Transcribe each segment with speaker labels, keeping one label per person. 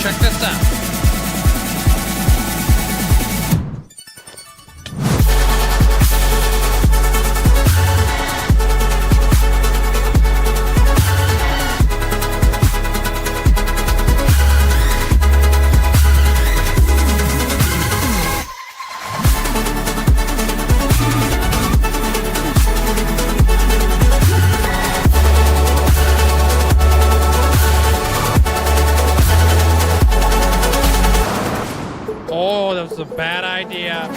Speaker 1: check this out. Oh, that was a bad idea.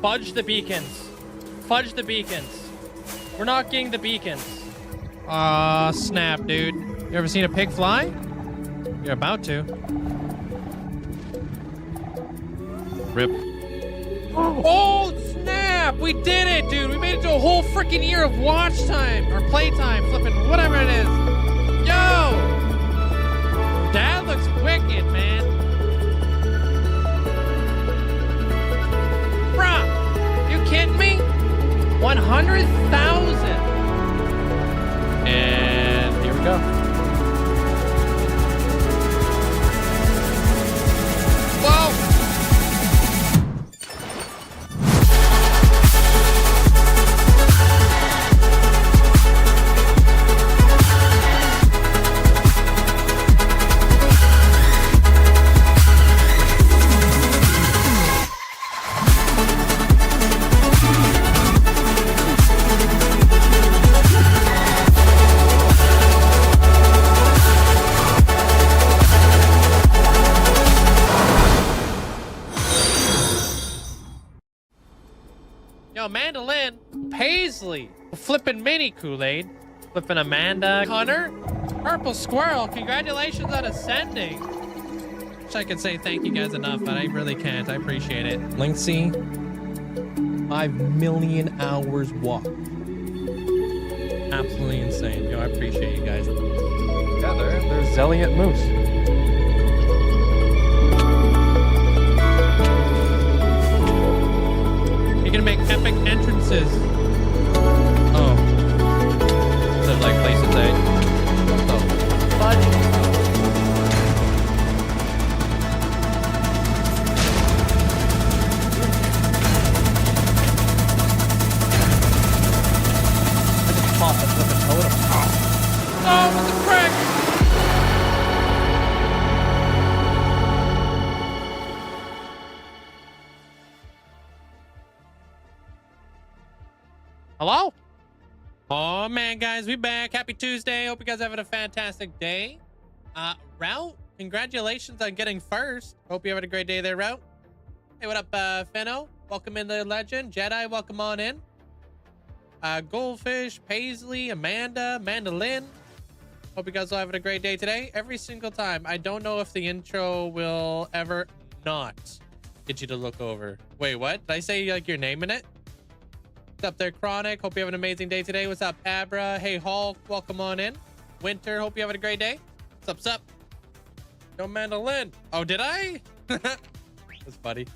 Speaker 1: Fudge the beacons. Fudge the beacons. We're not getting the beacons. Aw, snap, dude. You ever seen a pig fly? You're about to. Rip. Oh, snap! We did it, dude! We made it to a whole freaking year of watch time, or playtime, flipping, whatever it is. Yo! That looks wicked, man. Bruh! You kidding me? 100,000! And here we go. Whoa! Yo, Mandolin, Paisley, flipping mini Kool-Aid, flipping Amanda, Hunter, Purple Squirrel, congratulations on ascending. Wish I could say thank you guys enough, but I really can't. I appreciate it. Linkzzey, 5 million hours walked. Absolutely insane. Yo, I appreciate you guys.
Speaker 2: Yeah, there's Zelliot Moose.
Speaker 1: You're gonna make epic entrances. Oh. There's like places A. Oh. Fudge. Pop and flip a totem. Oh, what the frick? Hello? Oh man, guys, we back. Happy Tuesday. Hope you guys are having a fantastic day. Route, congratulations on getting first. Hope you having a great day there, Route. Hey, what up, Fenno? Welcome in the legend. Jedi, welcome on in. Goldfish, Paisley, Amanda, Mandolin. Hope you guys are having a great day today. Every single time. I don't know if the intro will ever not get you to look over. Wait, what? Did I say like your name in it? What's up there, Chronic? Hope you have an amazing day today. What's up, Abra? Hey, Hulk. Welcome on in. Winter, hope you having a great day. What's up? Yo, Mandolin. Oh, did I? That's funny.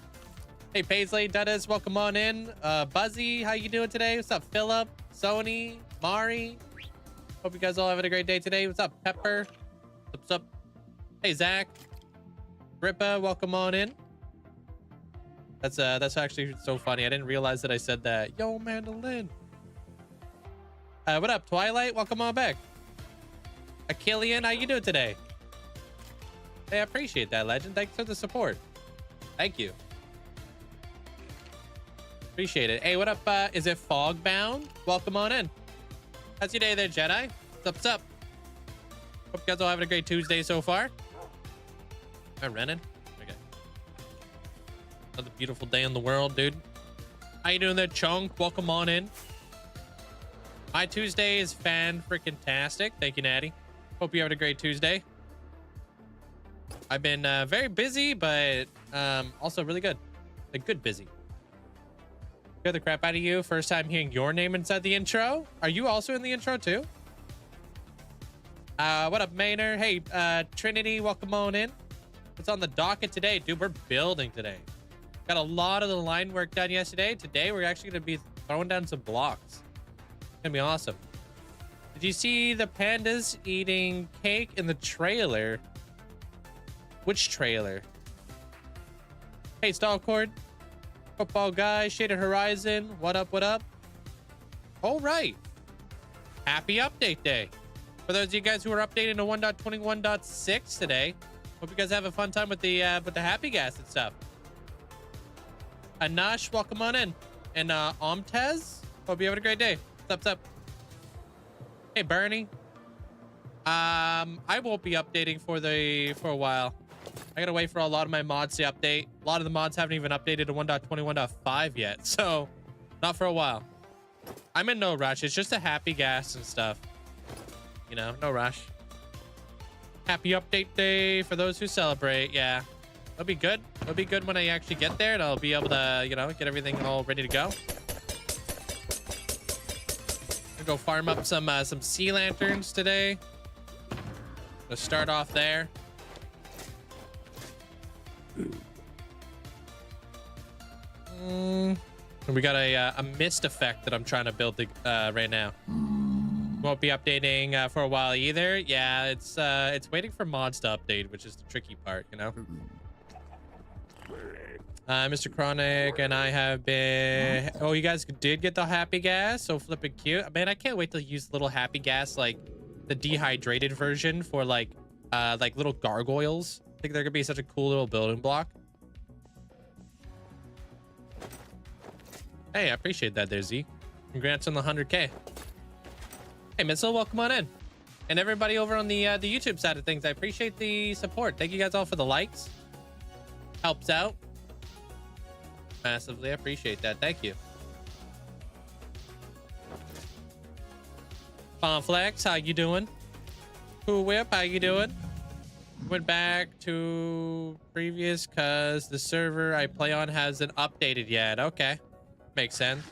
Speaker 1: Hey, Paisley, Dudas, welcome on in. Buzzy, how you doing today? What's up, Philip? Sony, Mari. Hope you guys all having a great day today. What's up, Pepper? What's up? Hey, Zach. Rippa, welcome on in. That's actually so funny. I didn't realize that I said that. Yo, Mandolin. What up, Twilight? Welcome on back. Achillian, how you doing today? Hey, I appreciate that, Legend. Thanks for the support. Thank you. Appreciate it. Hey, what up? Is it Fogbound? Welcome on in. How's your day there, Jedi? What's up? Hope you guys all having a great Tuesday so far. Am I running? Okay. Another beautiful day in the world, dude. How you doing there, Chunk? Welcome on in. My Tuesday is fan-freaking-tastic. Thank you, Natty. Hope you had a great Tuesday. I've been very busy, but also really good. Like good busy. Scared the crap out of you. First time hearing your name inside the intro. Are you also in the intro too? What up, Maynard? Hey, Trinity, welcome on in. What's on the docket today? Dude, we're building today. Got a lot of the line work done yesterday. Today, we're actually going to be throwing down some blocks. It's going to be awesome. Did you see the pandas eating cake in the trailer? Which trailer? Hey, Stalcord. Football guy, Shaded Horizon. What up, what up? All right. Happy update day. For those of you guys who are updating to 1.21.6 today, hope you guys have a fun time with the happy gas and stuff. Anash, welcome on in. And Omtez, hope you have a great day. What's up? Hey, Bernie. I won't be updating for a while. I gotta wait for a lot of my mods to update. A lot of the mods haven't even updated to 1.21.5 yet, so not for a while. I'm in no rush. It's just a happy gas and stuff. You know, no rush. Happy update day for those who celebrate. Yeah, it'll be good. It'll be good when I actually get there, and I'll be able to, you know, get everything all ready to go. I'll go farm up some sea lanterns today. Let's start off there. And we got a mist effect that I'm trying to build right now. Won't be updating for a while either. Yeah, it's waiting for mods to update, which is the tricky part, you know. Mr. Chronic and I have been. Oh, you guys did get the happy gas, so flipping cute. Man, I can't wait to use little happy gas, like the dehydrated version for like little gargoyles. I think they're gonna be such a cool little building block. Hey, I appreciate that there, Z. Congrats on the 100K. Hey, Missile, welcome on in. And everybody over on the YouTube side of things, I appreciate the support. Thank you guys all for the likes. Helps out. Massively, I appreciate that. Thank you. Pomflex, how you doing? Cool Whip, how you doing? Went back to previous because the server I play on hasn't updated yet. Okay. Makes sense.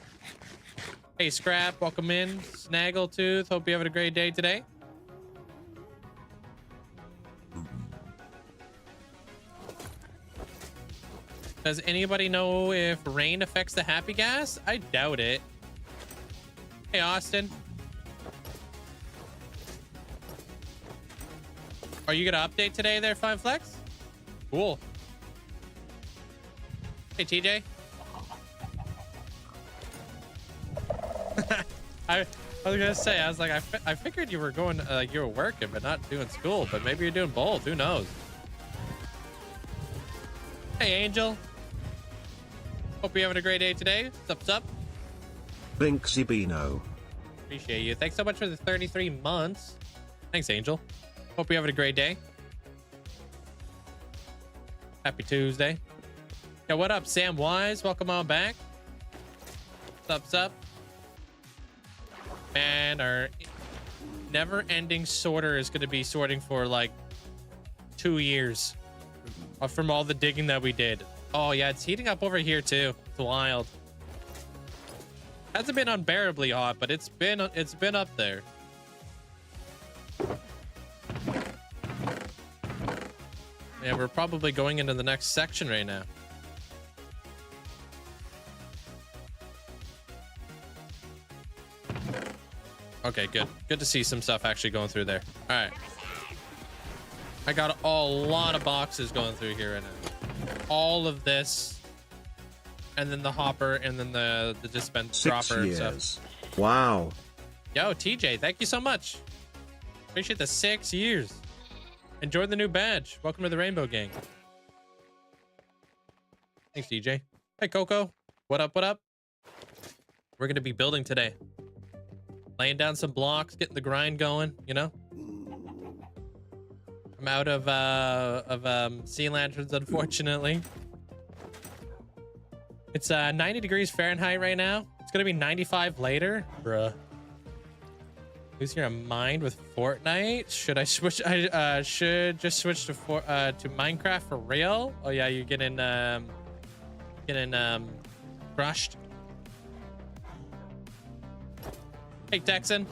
Speaker 1: Hey, Scrap, welcome in. Snaggletooth, hope you're having a great day today. Does anybody know if rain affects the happy gas? I doubt it. Hey, Austin. Are you gonna update today there, Fine Flex? Cool. Hey, TJ. I was gonna say, I was like, I figured you were going, you were working, but not doing school, but maybe you're doing both. Who knows? Hey, Angel. Hope you're having a great day today. What's up?
Speaker 3: Linkzzey Bino.
Speaker 1: Appreciate you. Thanks so much for the 33 months. Thanks, Angel. Hope you're having a great day. Happy Tuesday. Yeah, what up, Sam Wise? Welcome on back. What's up? Man, our never-ending sorter is going to be sorting for like 2 years from all the digging that we did. Oh yeah, it's heating up over here too. It's wild. Hasn't been unbearably hot, but it's been up there. Yeah, we're probably going into the next section right now. Okay, good. Good to see some stuff actually going through there. All right. I got a lot of boxes going through here right now. All of this, and then the hopper, and then the dispense dropper and stuff.
Speaker 3: Wow.
Speaker 1: Yo, TJ, thank you so much. Appreciate the 6 years. Enjoy the new badge. Welcome to the Rainbow Gang. Thanks, TJ. Hey, Coco. What up, what up? We're going to be building today. Laying down some blocks, getting the grind going, you know? I'm out of sea lanterns, unfortunately. It's 90 degrees Fahrenheit right now. It's gonna be 95 later. Bruh. Lose your mind with Fortnite? Should I switch? I should just switch to Minecraft for real. Oh yeah, you're getting crushed. Hey Texan.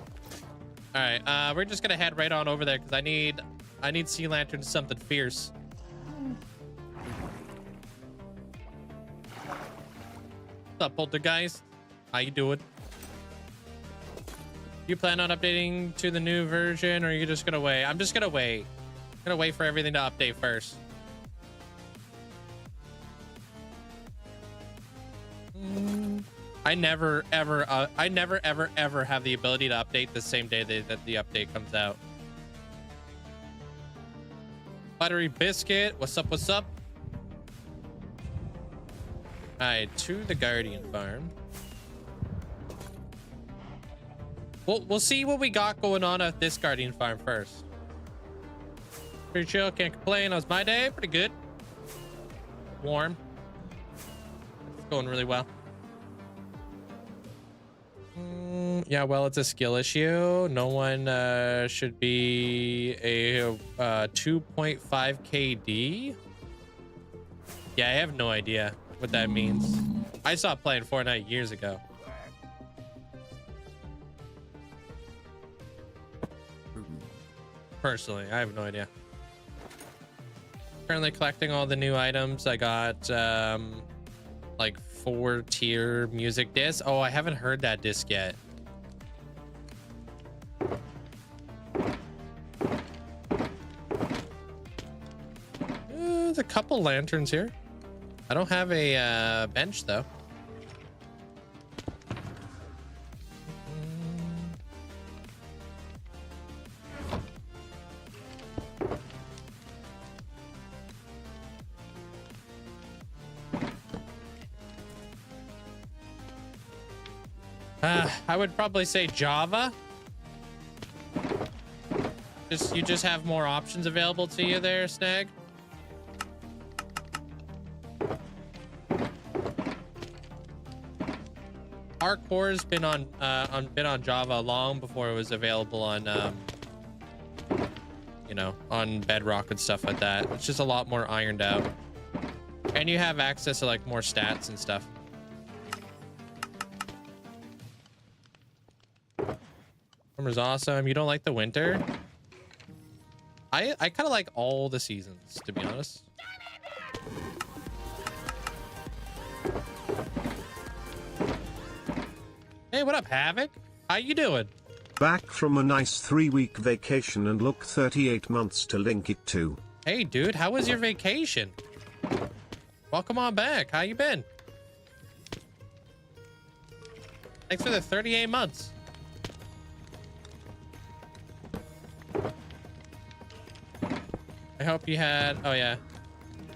Speaker 1: All right, we're just gonna head right on over there because I need sea lanterns, something fierce. What's up, Poltergeist? How you doing? You plan on updating to the new version, or are you just gonna wait? I'm just gonna wait. I'm gonna wait for everything to update first. I never ever have the ability to update the same day that the update comes out. Buttery biscuit, what's up? What's up? All right, to the Guardian farm. We'll see what we got going on at this Guardian farm first. Pretty chill, can't complain. How's my day? Pretty good. Warm. It's going really well. Yeah, well, it's a skill issue. No one should be a 2.5 KD. Yeah, I have no idea what that means. I stopped playing Fortnite years ago. Personally, I have no idea. Currently collecting all the new items. I got like 4-tier music disc. Oh, I haven't heard that disc yet. There's a couple lanterns here. I don't have a bench though. I would probably say Java. You just have more options available to you there, Snag. Our core's been on Java long before it was available on you know, on Bedrock and stuff like that. It's just a lot more ironed out, and you have access to like more stats and stuff. Summer's awesome. You don't like the winter? I kind of like all the seasons, to be honest. Hey, what up, Havoc? How you doing?
Speaker 3: Back from a nice 3-week vacation and look 38 months to link it to.
Speaker 1: Hey, dude, how was your vacation? Welcome on back. How you been? Thanks for the 38 months. I hope you had, oh yeah,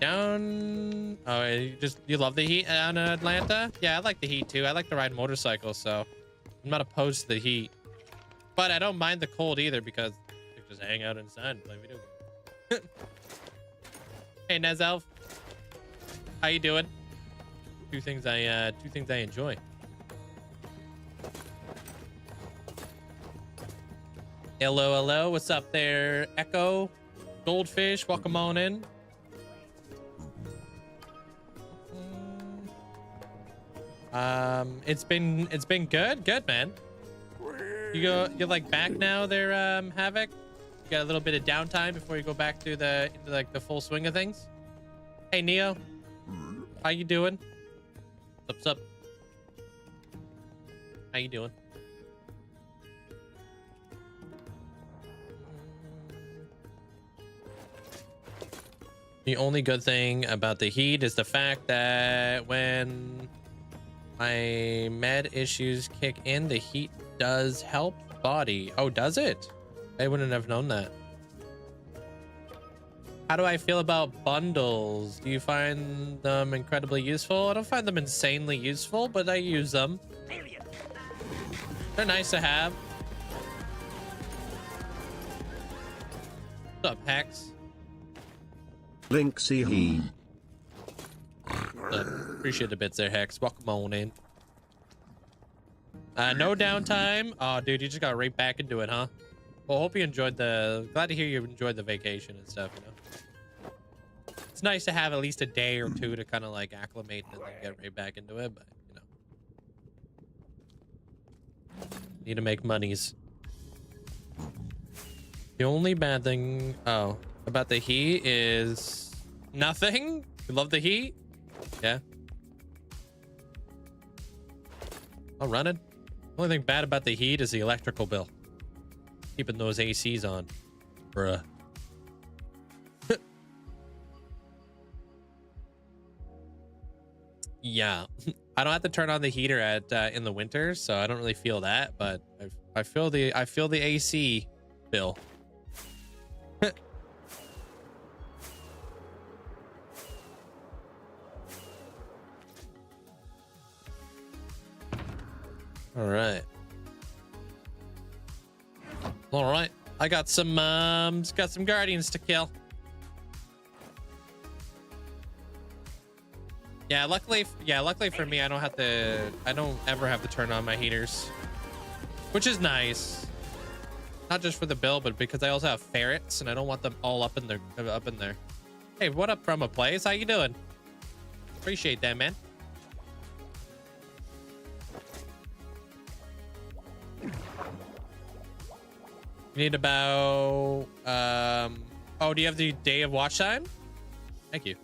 Speaker 1: down, oh, you love the heat in Atlanta? Yeah, I like the heat too. I like to ride motorcycles, so I'm not opposed to the heat. But I don't mind the cold either because you just hang out inside and play video games. Hey, Nezelf. How you doing? Two things I enjoy. Hello, what's up there, Echo? Goldfish, welcome on in. It's been good, man. You're like back now there, Havoc. You got a little bit of downtime before you go back to into like the full swing of things. Hey Neo, how you doing? What's up? How you doing? The only good thing about the heat is the fact that when my med issues kick in, the heat does help body. Oh, does it? I wouldn't have known that. How do I feel about bundles? Do you find them incredibly useful? I don't find them insanely useful, but I use them. They're nice to have. What's up, Hex?
Speaker 3: Linkzzey he.
Speaker 1: Appreciate the bits there, Hex. Welcome on in. No downtime. Oh, dude, you just got right back into it, huh? Well, hope you enjoyed glad to hear you enjoyed the vacation and stuff, you know? It's nice to have at least a day or two to kind of like acclimate and then get right back into it, but you know. Need to make monies. The only bad thing, about the heat is nothing. You love the heat? Yeah. I'll run it. The only thing bad about the heat is the electrical bill. Keeping those ACs on. Bruh. Yeah. I don't have to turn on the heater in the winter, so I don't really feel that, but I feel the AC bill. All right. I got some guardians to kill. Yeah, luckily for me, I don't ever have to turn on my heaters, which is nice. Not just for the bill, but because I also have ferrets and I don't want them all up in there. Hey, what up from a place? How you doing? Appreciate that, man. You need about oh, do you have the day of watch time? Thank you.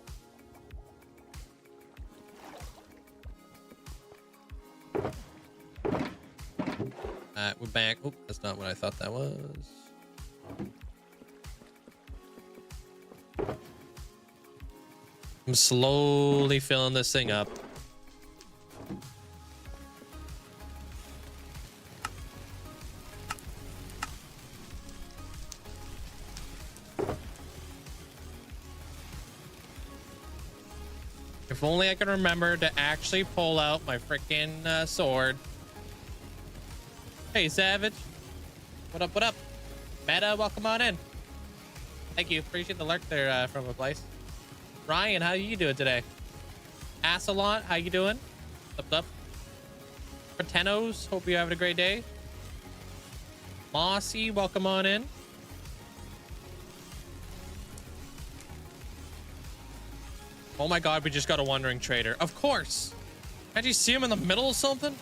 Speaker 1: We're back. Oh, that's not what I thought that was. I'm slowly filling this thing up. If only I could remember to actually pull out my freaking sword. Hey, Savage. What up, what up? Meta, welcome on in. Thank you. Appreciate the lurk there from a place. Ryan, how you doing today? Assalon, how you doing? What's up? Pretenos, hope you're having a great day. Mossy, welcome on in. Oh my god, we just got a wandering trader. Of course. Can't you see him in the middle of something?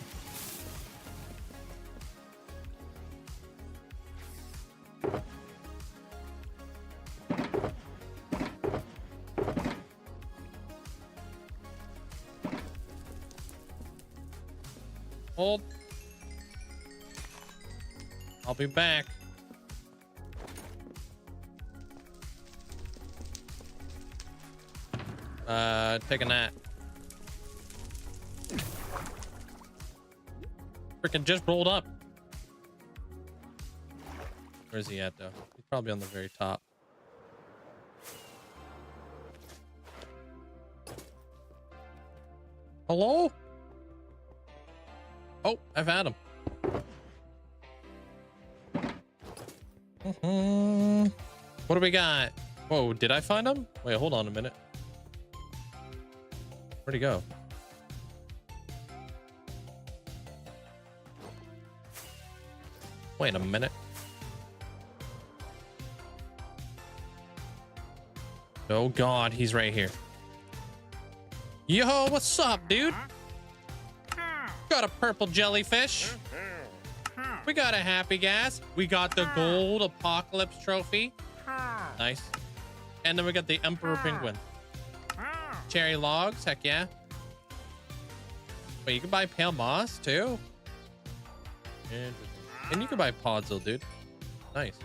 Speaker 1: Hold. I'll be back. Taking that. Freaking just rolled up. Where's he at though? He's probably on the very top. Hello? Oh, I found him. What do we got? Whoa, did I find him? Wait, hold on a minute. Where'd he go? Wait a minute. Oh god, he's right here. Yo, what's up, dude? Got a purple jellyfish. We got a happy gas. We got the gold apocalypse trophy. Nice. And then we got the emperor penguin. Cherry logs, heck yeah. Wait, you can buy pale moss too? Interesting. And you can buy podzol, dude. Nice.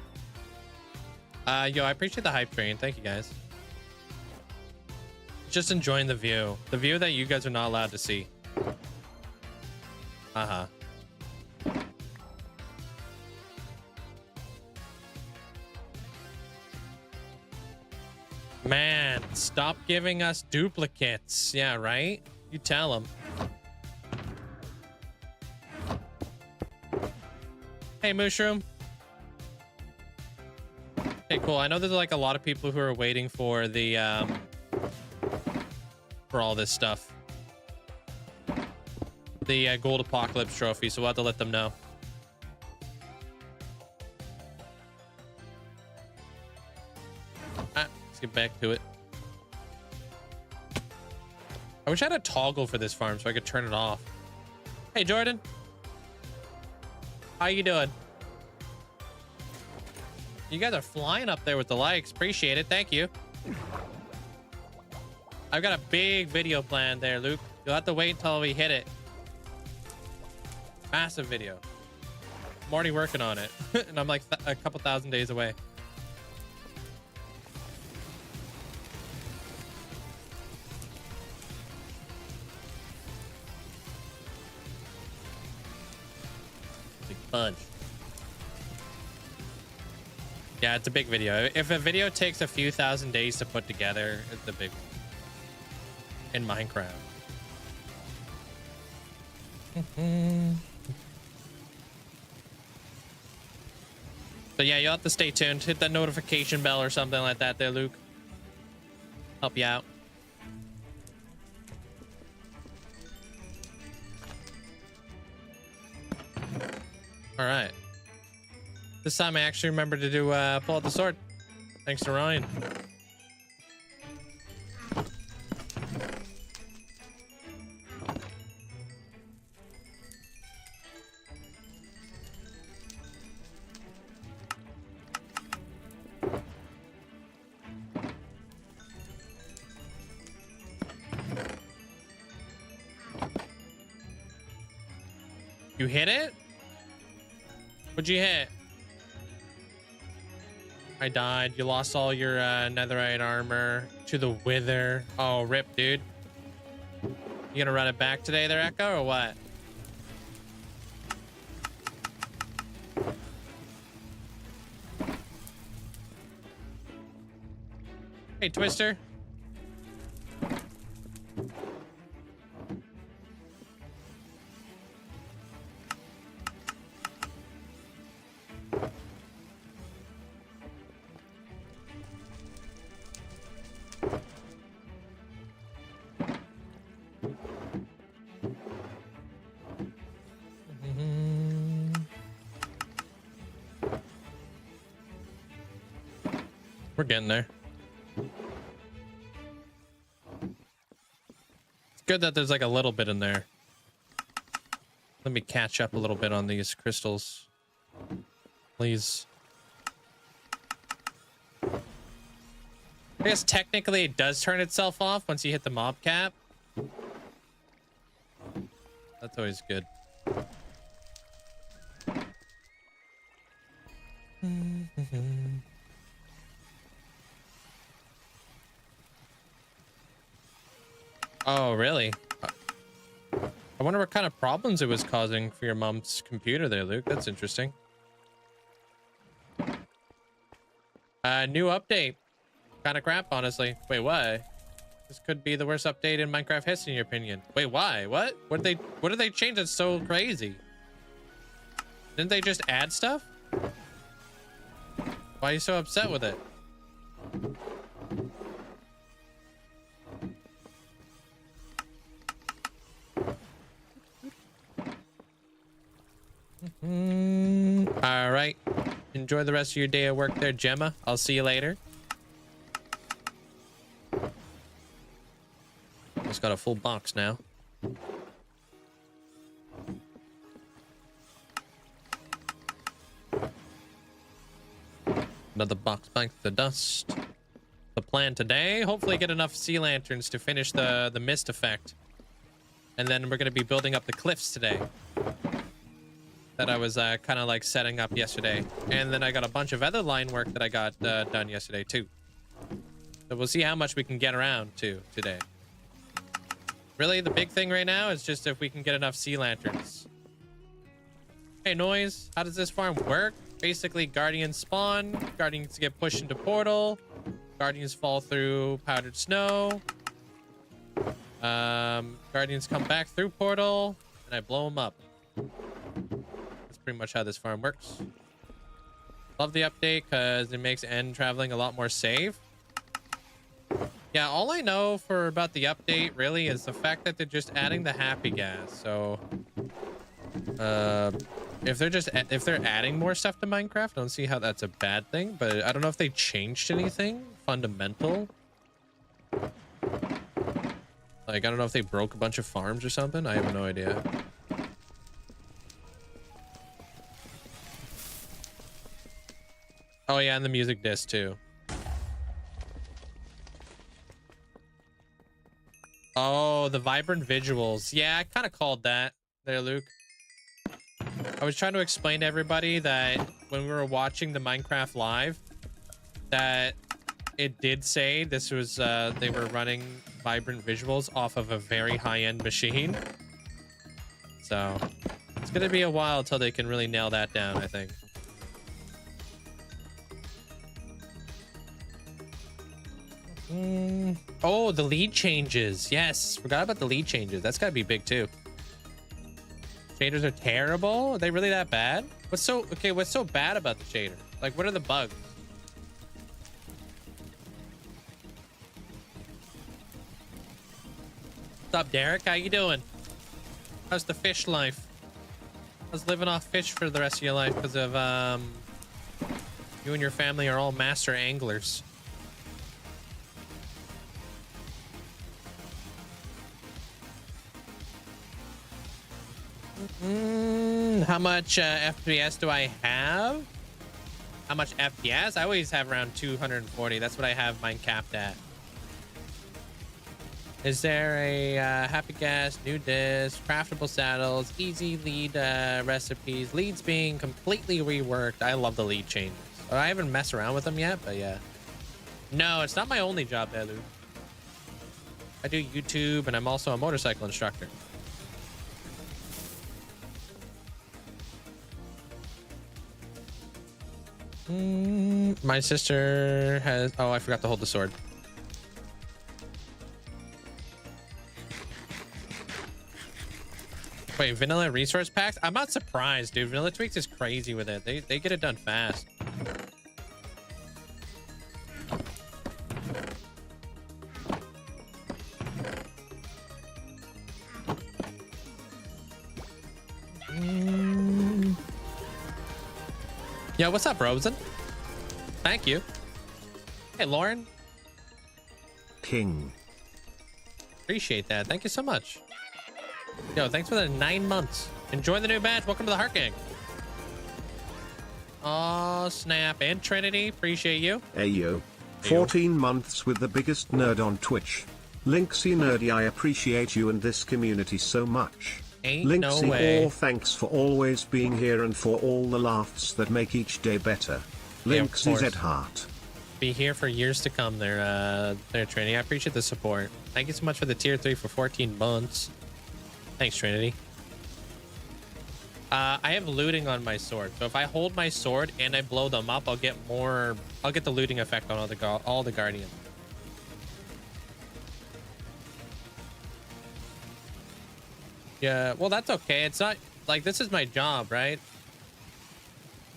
Speaker 1: Yo, I appreciate the hype train. Thank you guys. Just enjoying the view. The view that you guys are not allowed to see. Uh-huh. Man, stop giving us duplicates. Yeah, right? You tell them. Hey, Mushroom. Okay, cool. I know there's like a lot of people who are waiting for the, for all this stuff. the gold apocalypse trophy, so we'll have to let them know. Let's get back to it. I wish I had a toggle for this farm so I could turn it off. Hey, Jordan. How you doing? You guys are flying up there with the likes. Appreciate it. Thank you. I've got a big video planned there, Luke. You'll have to wait until we hit it. Massive video. I'm already working on it. And I'm like a couple thousand days away. Big bunch. Yeah, it's a big video. If a video takes a few thousand days to put together, it's a big one. In Minecraft. So yeah, you'll have to stay tuned. Hit that notification bell or something like that there, Luke. Help you out. All right. This time I actually remembered to do pull out the sword. Thanks to Ryan. You hit it? What'd you hit? I died. You lost all your netherite armor to the wither. Oh, rip, dude. You gonna run it back today there, Echo, or what? Hey, Twister. We're getting there. It's good that there's like a little bit in there. Let me catch up a little bit on these crystals, please. I guess technically it does turn itself off once you hit the mob cap. That's always good. Oh, really? I wonder what kind of problems it was causing for your mom's computer there, Luke. That's interesting. New update. Kind of crap, honestly. Wait, what? This could be the worst update in Minecraft history, in your opinion. Wait, why? What? What did they change that's so crazy? Didn't they just add stuff? Why are you so upset with it? All right. Enjoy the rest of your day at work there, Gemma. I'll see you later. Just got a full box now. Another box bites the dust. The plan today, hopefully get enough sea lanterns to finish the mist effect. And then we're going to be building up the cliffs today. That I was kind of like setting up yesterday. And then I got a bunch of other line work that I got done yesterday too. So we'll see how much we can get around to today. Really, the big thing right now is just if we can get enough sea lanterns. Hey, Noise, how does this farm work? Basically, guardians spawn, guardians get pushed into portal, guardians fall through powdered snow, guardians come back through portal, and I blow them up. That's pretty much how this farm works. Love the update because it makes end traveling a lot more safe. Yeah, all I know for about the update really is the fact that they're just adding the happy gas. So if they're adding more stuff to Minecraft, I don't see how that's a bad thing, but I don't know if they changed anything fundamental. Like, I don't know if they broke a bunch of farms or something. I have no idea. Oh yeah, and the music disc too. Oh, the vibrant visuals. Yeah, I kind of called that there, Luke. I was trying to explain to everybody that when we were watching the Minecraft live, that it did say this was, they were running vibrant visuals off of a very high-end machine. So it's going to be a while until they can really nail that down, I think. Oh, the lead changes. Yes, forgot about the lead changes. That's gotta be big too. Shaders are terrible. Are they really that bad? What's so bad about the shader? Like, what are the bugs? What's up, Derek? How you doing? How's the fish life? How's living off fish for the rest of your life? Because of you and your family are all master anglers. How much FPS do I have? How much FPS? I always have around 240. That's what I have mine capped at. Is there a happy gas, new disc, craftable saddles, easy lead recipes, leads being completely reworked? I love the lead changes. I haven't messed around with them yet, but yeah. No, it's not my only job there, Lou. I do YouTube and I'm also a motorcycle instructor. My sister has... Oh, I forgot to hold the sword. Wait, vanilla resource packs? I'm not surprised, dude. Vanilla Tweaks is crazy with it. They get it done fast. Yo, what's up, Rosen? Thank you. Hey, Lauren.
Speaker 3: King.
Speaker 1: Appreciate that. Thank you so much. Yo, thanks for the 9 months. Enjoy the new badge. Welcome to the Heart Gang. Oh, snap. And Trinity. Appreciate you.
Speaker 3: Ayo. 14 months with the biggest nerd on Twitch. Linkzzey Nerdy, I appreciate you and this community so much.
Speaker 1: Ain't
Speaker 3: Linkzzey,
Speaker 1: no way.
Speaker 3: all thanks for always being here and for all the laughs that make each day better.
Speaker 1: Yeah,
Speaker 3: Linkzzey at heart.
Speaker 1: Be here for years to come there, Trinity. I appreciate the support. Thank you so much for the tier 3 for 14 months. Thanks, Trinity. I have looting on my sword, so if I hold my sword and I blow them up, I'll get the looting effect on all the guardians. Yeah, well, that's okay. It's not like this is my job, right?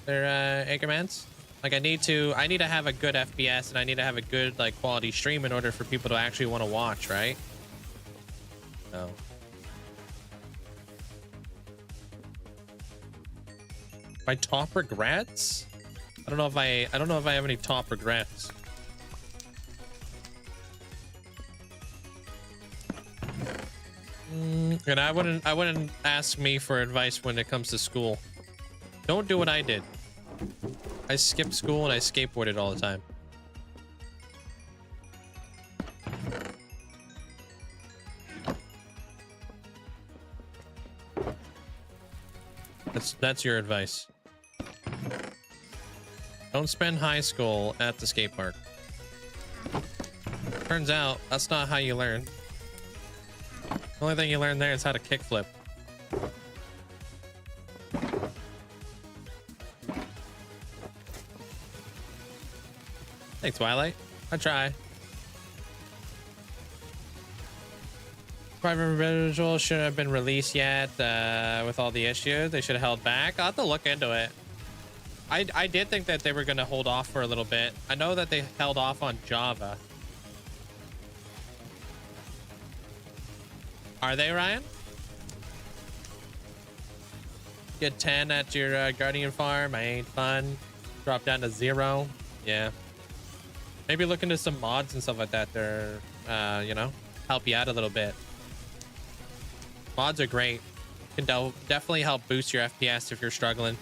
Speaker 1: They're Anchormans. Like I need to have a good FPS and I need to have a good like quality stream in order for people to actually want to watch, right? So my top regrets? I don't know if I have any top regrets. And I wouldn't ask me for advice when it comes to school. Don't do what I did. I skipped school and I skateboarded all the time. That's your advice. Don't spend high school at the skate park. Turns out that's not how you learn. The only thing you learn there is how to kickflip. Thanks, Twilight. I try. Private visual shouldn't have been released yet with all the issues. They should have held back. I'll have to look into it. I did think that they were going to hold off for a little bit. I know that they held off on Java. Are they, Ryan? Get 10 at your Guardian farm. I ain't fun. Drop down to 0. Yeah. Maybe look into some mods and stuff like that. They're, you know, help you out a little bit. Mods are great. Can definitely help boost your FPS if you're struggling.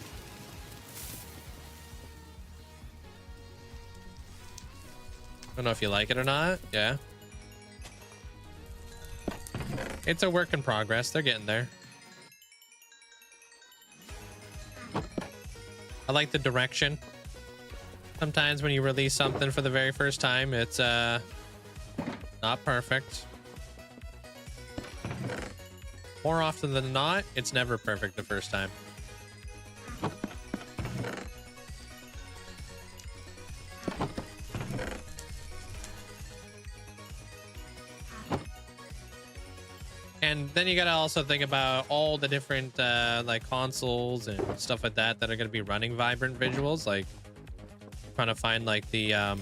Speaker 1: Don't know if you like it or not. Yeah. It's a work in progress. They're getting there. I like the direction. Sometimes when you release something for the very first time, it's not perfect. More often than not, it's never perfect the first time. And then you gotta also think about all the different like consoles and stuff like that that are gonna be running vibrant visuals. Like trying to find like the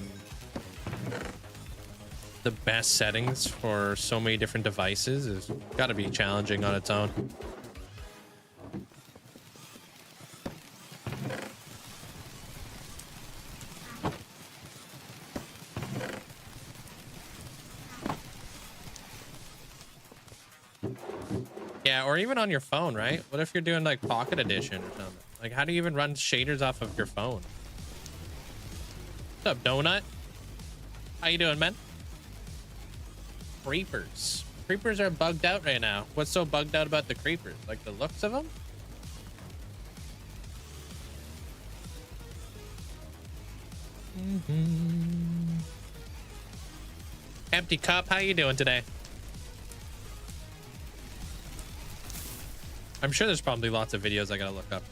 Speaker 1: best settings for so many different devices is gotta be challenging on its own. Yeah, or even on your phone, right? What if you're doing like Pocket Edition or something? Like, how do you even run shaders off of your phone? What's up, Donut? How you doing, man? Creepers. Creepers are bugged out right now. What's so bugged out about the creepers? Like the looks of them? Empty Cup, how you doing today? I'm sure there's probably lots of videos I gotta look up.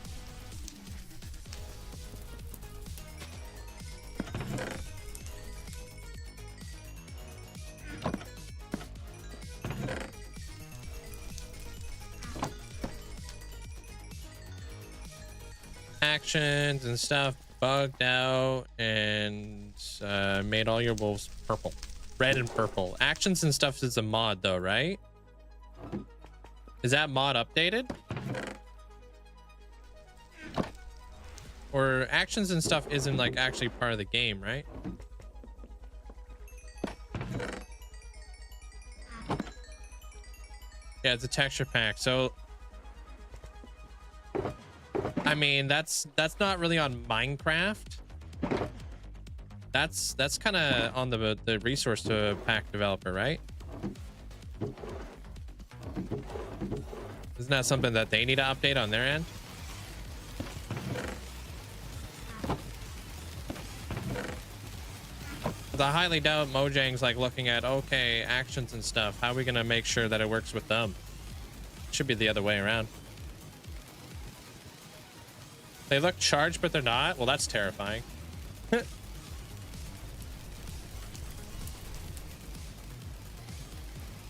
Speaker 1: Actions and stuff bugged out and made all your wolves purple. Red and purple. Actions and stuff is a mod though, right? Is that mod updated? Or actions and stuff isn't like actually part of the game, right? Yeah, it's a texture pack. So I mean, that's not really on Minecraft. That's kind of on the resource to pack developer, right? Isn't that something that they need to update on their end? I highly doubt Mojang's like looking at, okay, actions and stuff. How are we going to make sure that it works with them? Should be the other way around. They look charged, but they're not. Well, that's terrifying.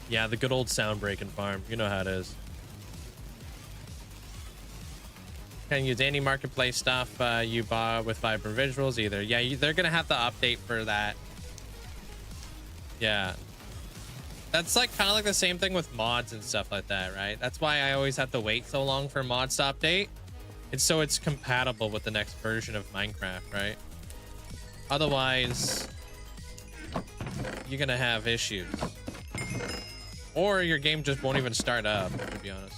Speaker 1: Yeah, the good old sound breaking farm. You know how it is. Can use any marketplace stuff you bought with vibrant visuals either. Yeah, they're gonna have to update for that. Yeah, that's like kind of like the same thing with mods and stuff like that, right? That's why I always have to wait so long for mods to update. It's so it's compatible with the next version of Minecraft, right? Otherwise, you're gonna have issues, or your game just won't even start up, to be honest.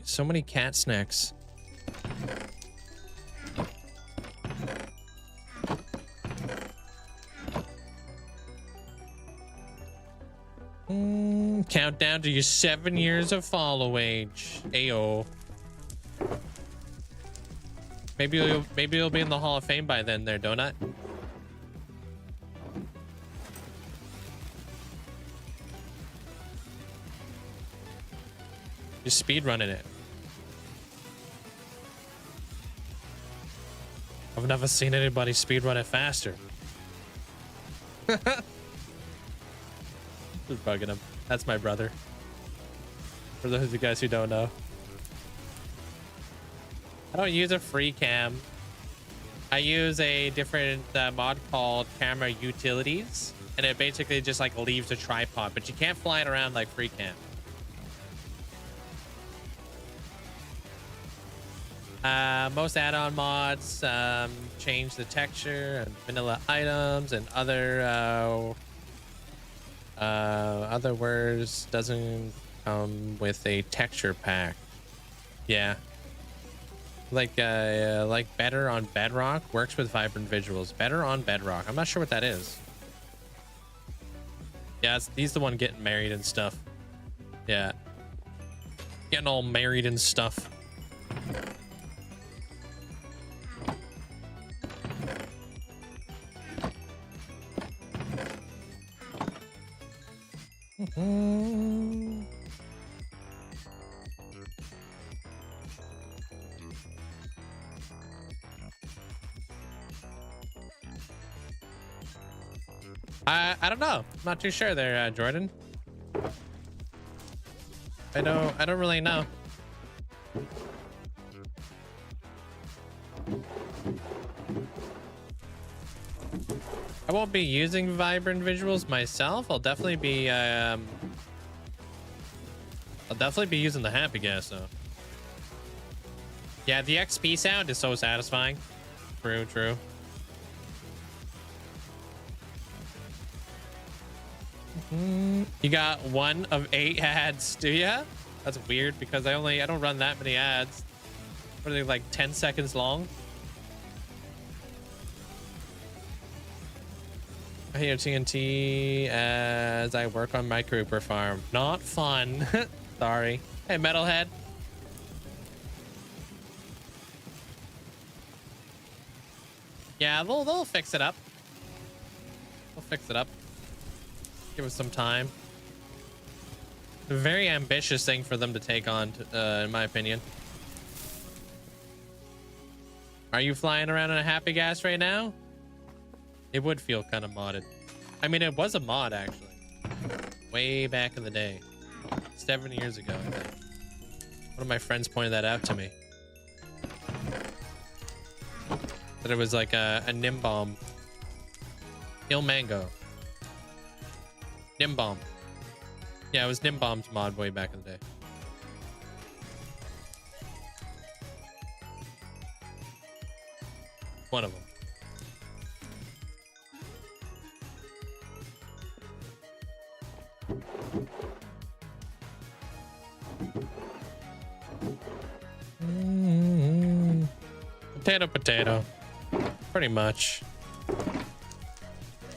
Speaker 1: So many cat snacks. Countdown to your 7 years of follow age. Ayo. Maybe you'll be in the Hall of Fame by then there, Donut. You're speed running it. I've never seen anybody speed run it faster. Just bugging him. That's my brother. For those of you guys who don't know. I don't use a free cam. I use a different mod called Camera Utilities, and it basically just like leaves a tripod, but you can't fly it around like free cam. Most add-on mods change the texture and vanilla items and other words doesn't come with a texture pack. Yeah. Like better on Bedrock works with vibrant visuals. Better on Bedrock. I'm not sure what that is. Yeah, he's the one getting married and stuff. Yeah. Getting all married and stuff. I don't know. I'm not too sure there, Jordan. I don't really know. I won't be using vibrant visuals myself. I'll definitely be using the happy gas though. Yeah, the XP sound is so satisfying. True. You got 1 of 8 ads, do ya? That's weird because I don't run that many ads. What are they, like 10 seconds long? I hear TNT as I work on my creeper farm. Not fun. Sorry. Hey, Metalhead. Yeah, they'll fix it up. They'll fix it up. Give us some time. A very ambitious thing for them to take on, in my opinion. Are you flying around in a happy gas right now? It would feel kind of modded. I mean, it was a mod actually, way back in the day, 7 years ago. I think. One of my friends pointed that out to me. That it was like a Nimbomb. Il Mango. Nimbomb. Yeah, it was Nimbomb's mod way back in the day. One of them. Potato. Pretty much.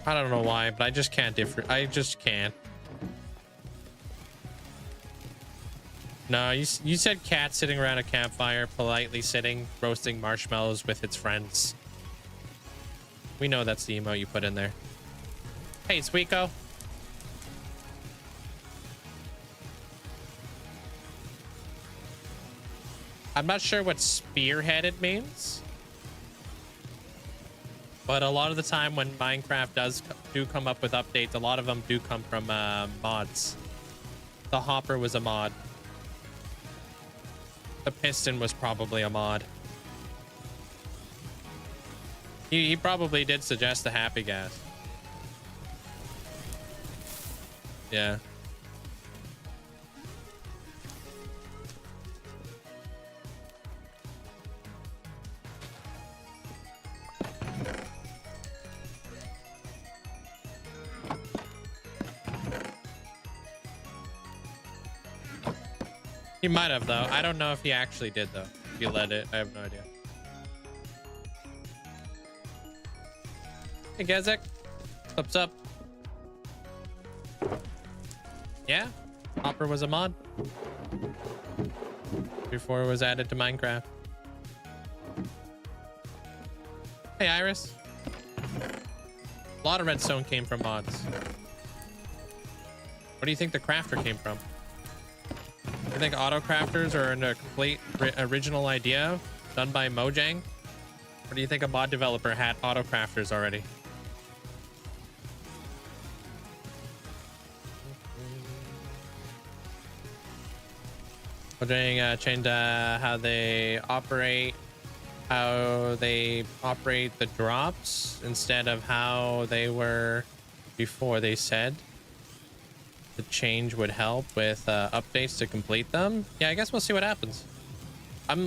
Speaker 1: I don't know why, but I just can't I just can't. No, you said cat sitting around a campfire, politely sitting, roasting marshmallows with its friends. We know that's the emote you put in there. Hey, Sweeko. I'm not sure what spearheaded means, but a lot of the time when Minecraft do come up with updates, a lot of them do come from mods. The hopper was a mod. The piston was probably a mod. He probably did suggest the happy gas. Yeah. He might have, though. I don't know if he actually did, though. If he let it, I have no idea. Hey, Gezek. What's up? Yeah, Hopper was a mod before it was added to Minecraft. Hey, Iris. A lot of redstone came from mods. Where do you think the crafter came from? I think auto crafters are a complete original idea done by Mojang. Or do you think a mod developer had auto crafters already? Mojang changed how they operate how they operate the drops instead of how they were before. They said the change would help with updates to complete them. Yeah, I guess we'll see what happens.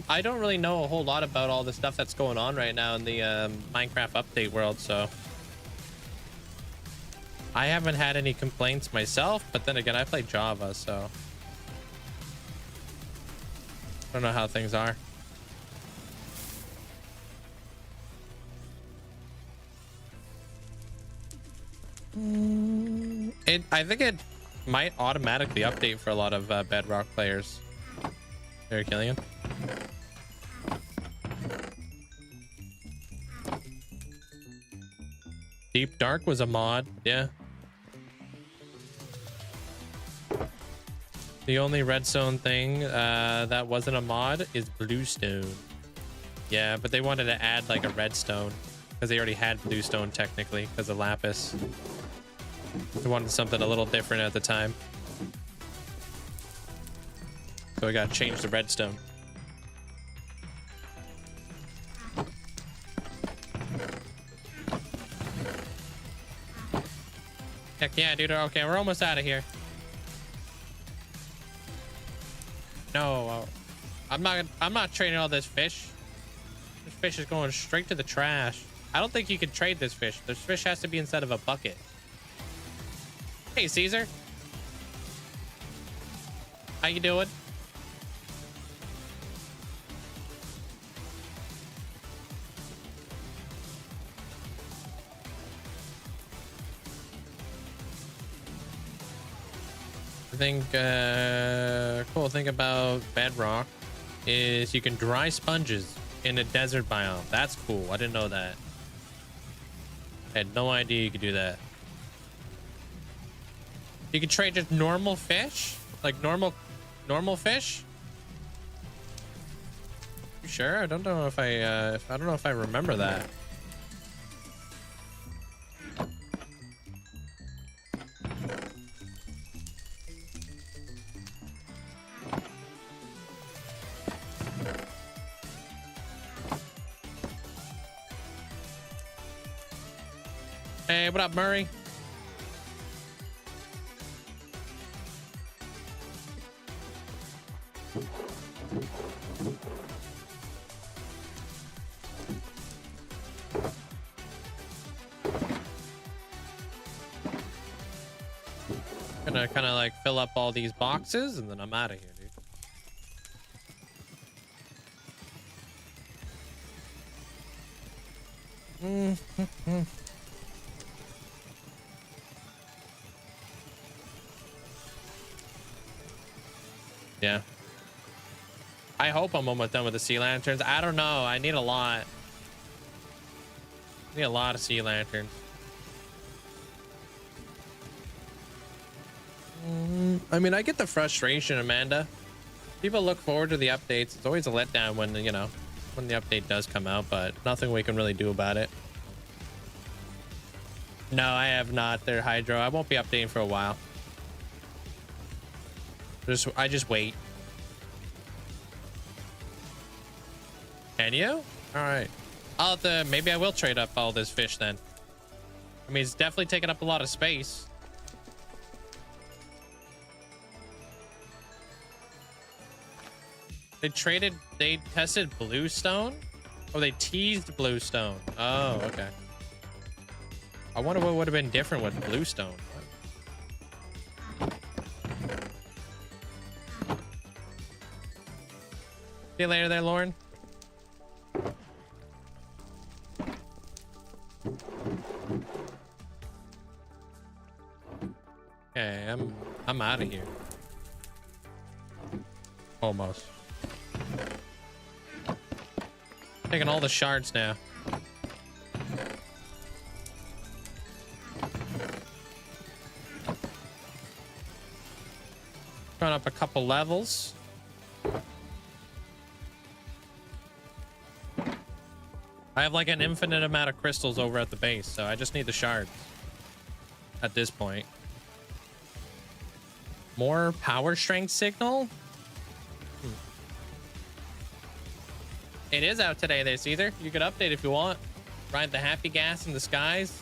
Speaker 1: I don't really know a whole lot about all the stuff that's going on right now in the Minecraft update world, so I haven't had any complaints myself, but then again, I play Java, so I don't know how things are. I think it might automatically update for a lot of Bedrock players. There, Killian. Deep Dark was a mod, yeah. The only redstone thing that wasn't a mod is bluestone. Yeah, but they wanted to add like a redstone because they already had bluestone technically because of lapis. They wanted something a little different at the time. So we got to change the redstone. Heck yeah, dude. Okay, we're almost out of here. No, I'm not trading all this fish. This fish is going straight to the trash. I don't think you can trade this fish. This fish has to be inside of a bucket. Hey, Caesar. How you doing? I think cool thing about Bedrock is you can dry sponges in a desert biome. That's cool. I didn't know that. I had no idea you could do that. You can trade just normal fish, like normal fish. You sure? I don't know if I don't know if I remember that. Hey, what up, Murray? Gonna kind of like fill up all these boxes and then I'm out of here, dude. Yeah. I hope I'm almost done with the sea lanterns. I don't know. I need a lot. I need a lot of sea lanterns. I mean, I get the frustration, Amanda. People look forward to the updates. It's always a letdown when, you know, when the update does come out, but nothing we can really do about it. No, I have not. They're Hydro. I won't be updating for a while. I just wait. Can you? All right. I'll have to, maybe I will trade up all this fish then. I mean, it's definitely taking up a lot of space. They tested bluestone? Oh, they teased bluestone. Oh, okay. I wonder what would have been different with bluestone. See you later there, Lauren. Okay, I'm out of here. Almost. Taking all the shards now. Going up a couple levels. I have like an infinite amount of crystals over at the base, so I just need the shards at this point. More power strength signal? It is out today, there, Caesar. You can update if you want. Ride the happy gas in the skies.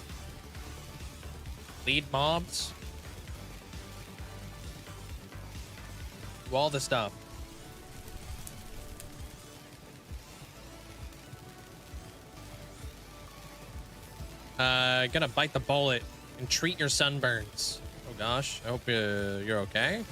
Speaker 1: Lead mobs. Do all the stuff. Gonna bite the bullet and treat your sunburns. Oh gosh, I hope you're okay.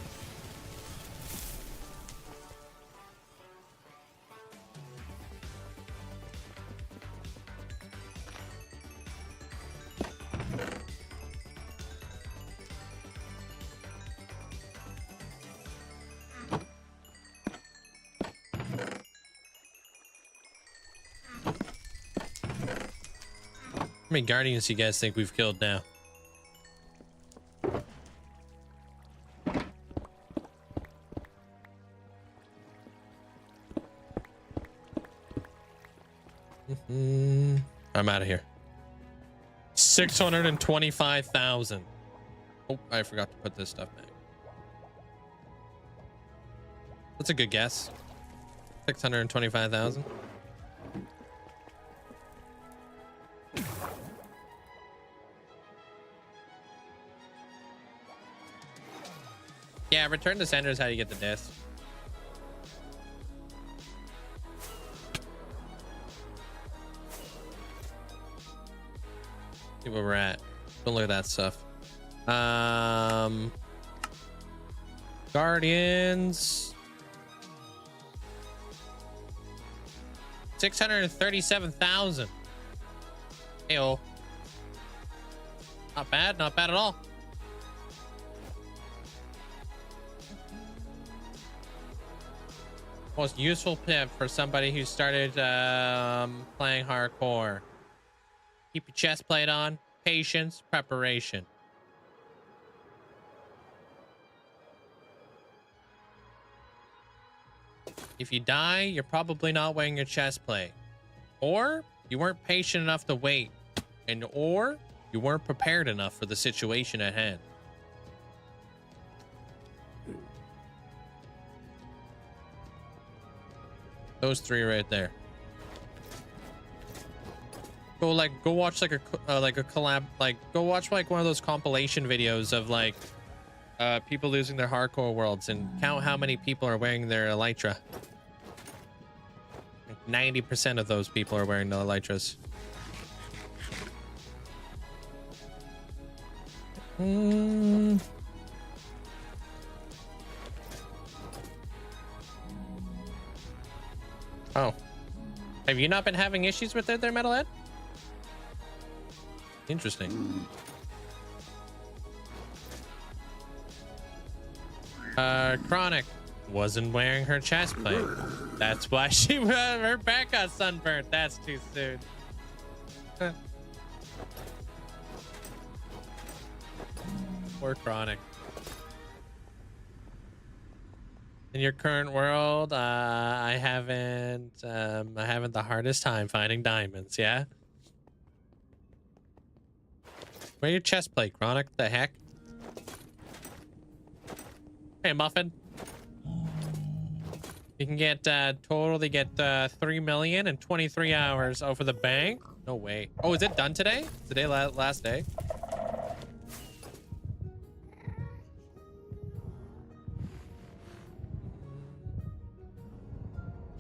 Speaker 1: How many guardians do you guys think we've killed now? I'm out of here. 625,000. Oh, I forgot to put this stuff back. That's a good guess. 625,000. Yeah, return to sender is how you get the disc. See where we're at. Don't look at that stuff. Guardians. 637,000. Ayo. Not bad, not bad at all. Most useful tip for somebody who started playing hardcore. Keep your chest plate on. Patience, preparation. If you die, you're probably not wearing your chest plate. Or you weren't patient enough to wait. Or you weren't prepared enough for the situation at hand. Those three right there. Go watch like a collab, go watch like one of those compilation videos of like people losing their hardcore worlds and count how many people are wearing their elytra. 90% of those people are wearing the elytras. Oh. Have you not been having issues with it there, Metalhead? Interesting. Chronic wasn't wearing her chest plate. That's why her back got sunburnt. That's too soon. Poor Chronic. In your current world, I haven't the hardest time finding diamonds. Yeah. Wear your chest plate, Chronic. The heck? Hey, Muffin. You can get totally get 3 million in 23 hours over the bank. No way. Oh, is it done today? Today last day.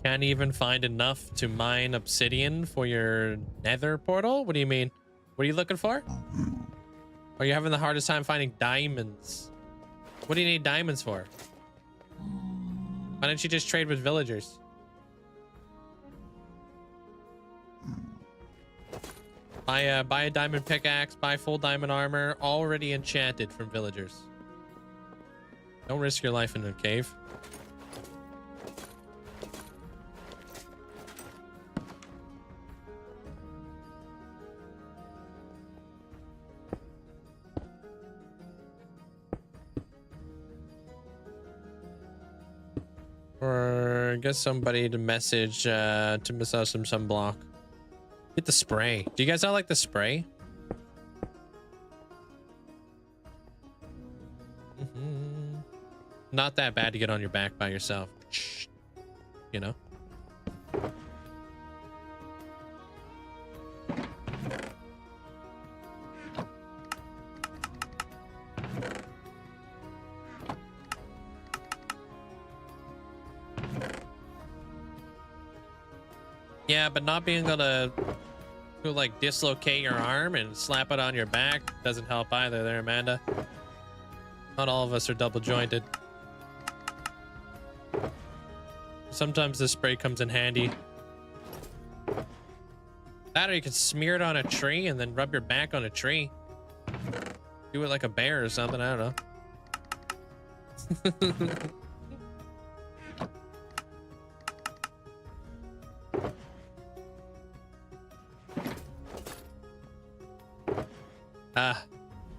Speaker 1: Can't even find enough to mine obsidian for your nether portal? What do you mean? What are you looking for? Are you having the hardest time finding diamonds? What do you need diamonds for? Why don't you just trade with villagers? Buy a diamond pickaxe, buy full diamond armor, already enchanted from villagers. Don't risk your life in a cave. Or get somebody to message to massage some sunblock. Get the spray. Do you guys not like the spray? Not that bad to get on your back by yourself. You know? Yeah, but not being able to like dislocate your arm and slap it on your back doesn't help either there, Amanda. Not all of us are double jointed. Sometimes the spray comes in handy. That, or you can smear it on a tree and then rub your back on a tree. Do it like a bear or something, I don't know.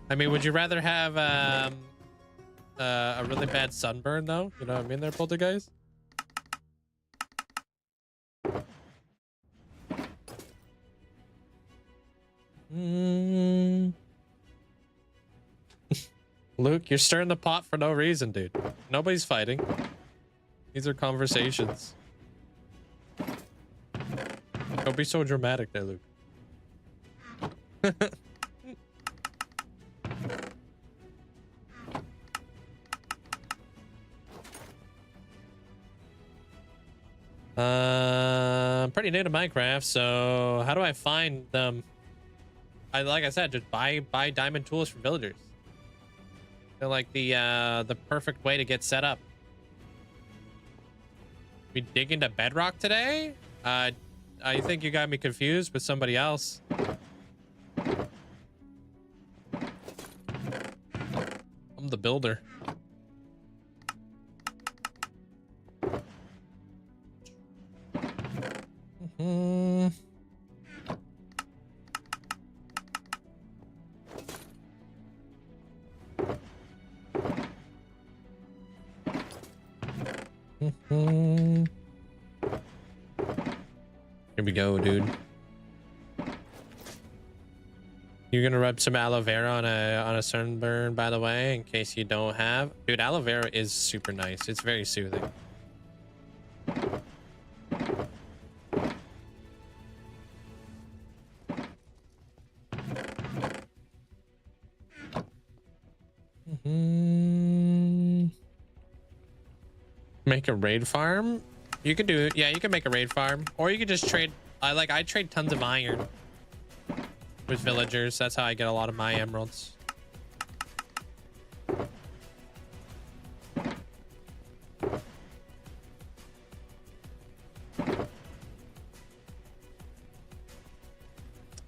Speaker 1: I mean, would you rather have a really bad sunburn though? You know what I mean there, Poltergeist? Luke, you're stirring the pot for no reason, dude. Nobody's fighting. These are conversations. Don't be so dramatic there, Luke. I'm pretty new to Minecraft, so how do I find them? Like I said, just buy diamond tools from villagers. They're like the perfect way to get set up. We dig into bedrock today? I think you got me confused with somebody else. I'm the builder. Here we go, dude. You're gonna rub some aloe vera on a sunburn, by the way, in case you don't have. Dude, aloe vera is super nice. It's very soothing. Make a raid farm? You can do it. Yeah, you can make a raid farm, or you could just trade. I trade tons of iron with villagers. That's how I get a lot of my emeralds.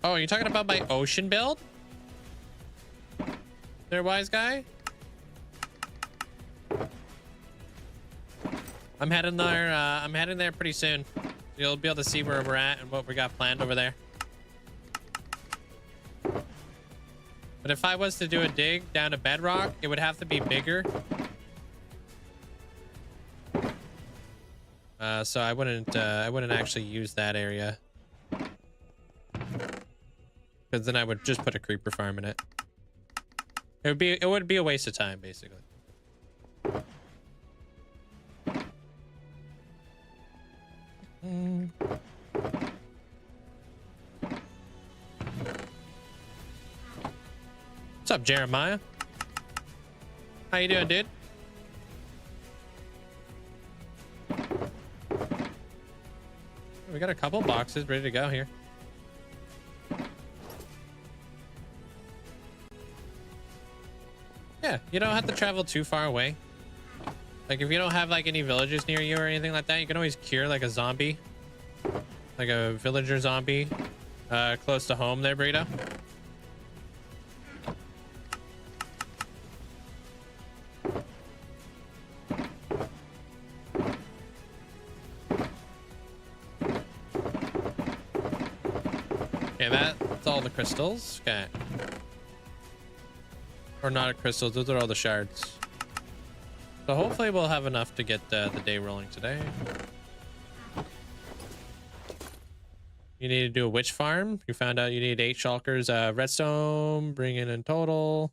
Speaker 1: Oh, are you talking about my ocean build? There, wise guy. I'm heading there. I'm heading there pretty soon. You'll be able to see where we're at and what we got planned over there. But if I was to do a dig down to bedrock, it would have to be bigger. So I wouldn't actually use that area, because then I would just put a creeper farm in it. It would be a waste of time, basically. What's up, Jeremiah? How you doing, dude? We got a couple boxes ready to go here. Yeah, you don't have to travel too far away. Like, if you don't have like any villages near you or anything like that, you can always cure like a zombie, like a villager zombie, close to home there, Burrito. Okay, that's all the crystals. Okay. Or not crystals, those are all the shards. So hopefully we'll have enough to get the day rolling today. You need to do a witch farm. You found out you need 8 shulkers redstone, bringing in total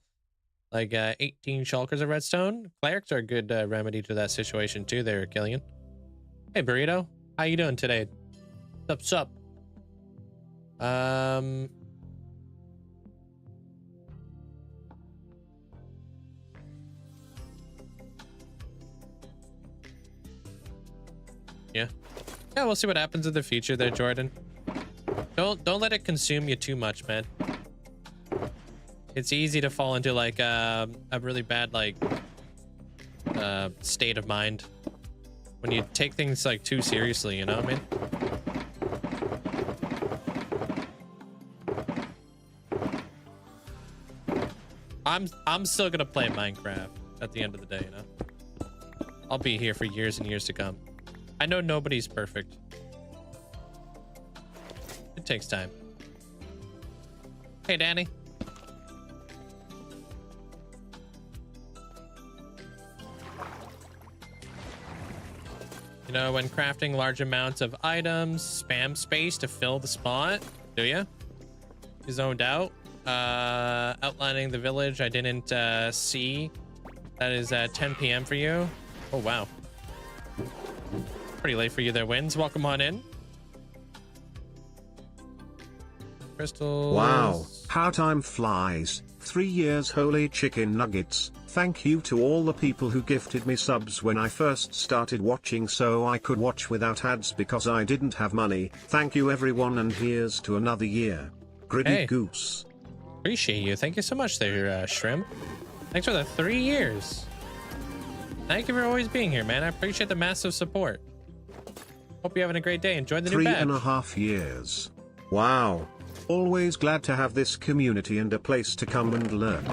Speaker 1: like 18 shulkers of redstone. Clerics are a good remedy to that situation too there, Killian. Hey, Burrito. How you doing today? What's up? Yeah. Yeah, we'll see what happens in the future there, Jordan. Don't let it consume you too much, man. It's easy to fall into like a really bad like state of mind when you take things like too seriously, you know what I mean? I'm still gonna play Minecraft at the end of the day, you know? I'll be here for years and years to come. I know nobody's perfect. It takes time. Hey, Danny. You know, when crafting large amounts of items, spam space to fill the spot. Do you? You zoned out. Outlining the village I didn't see. That is 10 p.m. for you. Oh, wow. Pretty late for you there, Wins. Welcome on in. Crystals.
Speaker 3: Wow, how time flies. 3 years, holy chicken nuggets. Thank you to all the people who gifted me subs when I first started watching so I could watch without ads because I didn't have money. Thank you everyone, and here's to another year. Gritty Goose.
Speaker 1: Appreciate you. Thank you so much there, Shrimp. Thanks for the 3 years. Thank you for always being here, man. I appreciate the massive support. Hope you're having a great day. Enjoy the new badge.
Speaker 3: 3.5 years. Wow. Always glad to have this community and a place to come and lurk.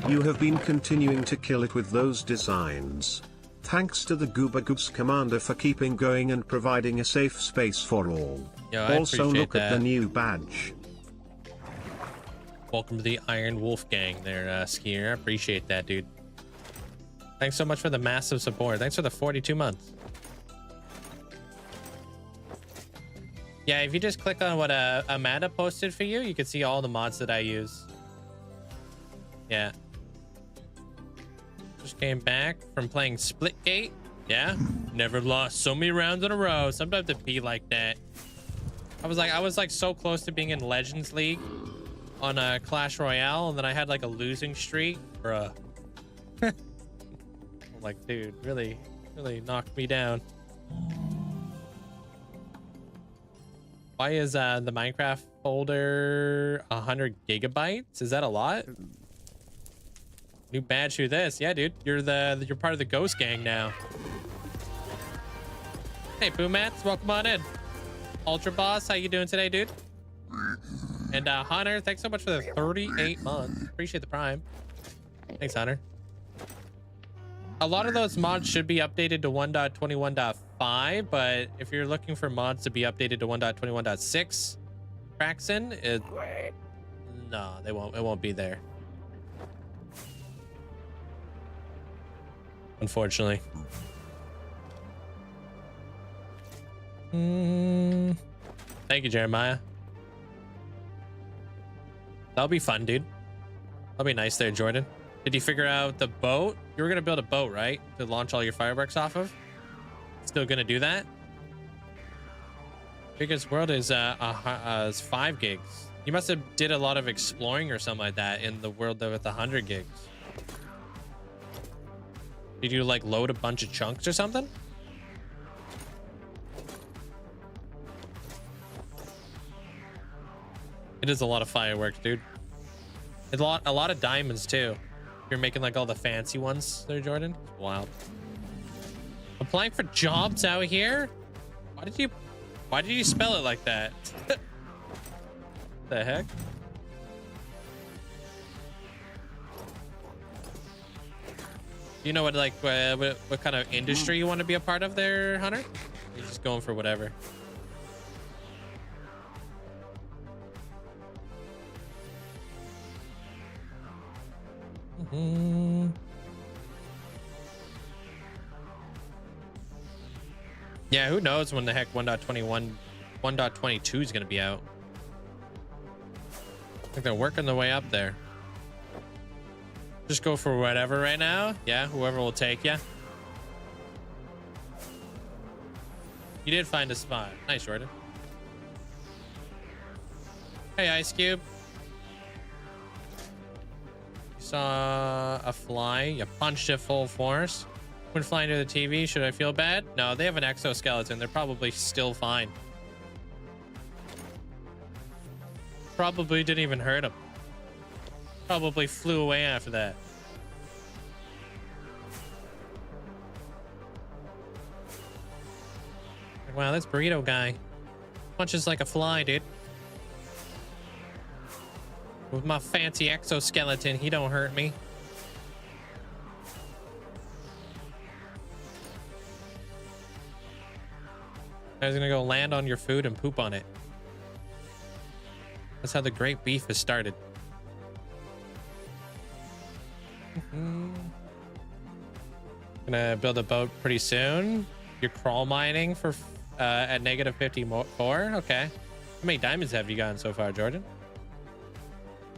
Speaker 3: You have been continuing to kill it with those designs. Thanks to the Gooba Goose Commander for keeping going and providing a safe space for all.
Speaker 1: Yo, I
Speaker 3: also look
Speaker 1: that.
Speaker 3: at the new badge.
Speaker 1: Welcome to the Iron Wolf gang there, Skier. I appreciate that, dude. Thanks so much for the massive support. Thanks for the 42 months. Yeah, if you just click on what Amanda posted for you, you can see all the mods that I use. Yeah. Just came back from playing Splitgate. Yeah. Never lost so many rounds in a row. Sometimes it be like that. I was like so close to being in Legends League on Clash Royale, and then I had like a losing streak. Bruh. I'm like, dude, really knocked me down. Why is the Minecraft folder 100 gigabytes? Is that a lot? New badge through this. Yeah, dude. You're part of the Ghost Gang now. Hey, Boomats, welcome on in. Ultra Boss, how you doing today, dude? And Hunter, thanks so much for the 38 months. Appreciate the Prime. Thanks, Hunter. A lot of those mods should be updated to 1.21.5, but if you're looking for mods to be updated to 1.21.6, Praxon, no, they won't. It won't be there. Unfortunately. Thank you, Jeremiah. That'll be fun, dude. That'll be nice there, Jordan. Did you figure out the boat? You were gonna build a boat, right? To launch all your fireworks off of? Still gonna do that? Biggest world is 5 gigs. You must have did a lot of exploring or something like that in the world with 100 gigs. Did you like load a bunch of chunks or something? It is a lot of fireworks, dude. It's a lot of diamonds too. You're making like all the fancy ones there, Jordan. It's wild. Applying for jobs out here? Why did you spell it like that? The heck? You know what, like, what kind of industry you want to be a part of there, Hunter? You're just going for whatever. Yeah, who knows when the heck 1.22 is going to be out. I think they're working their way up there. Just go for whatever right now. Yeah, whoever will take you. You did find a spot. Nice, Jordan. Hey, Ice Cube. You saw a fly. You punched it full force. When flying to the TV, should I feel bad? No, they have an exoskeleton. They're probably still fine. Probably didn't even hurt them. Probably flew away after that. Wow, this burrito guy punches like a fly, dude. With my fancy exoskeleton, he don't hurt me. I was gonna go land on your food and poop on it. That's how the great beef is started. Gonna build a boat pretty soon. You're crawl mining for at negative 54. Okay. How many diamonds have you gotten so far, Jordan?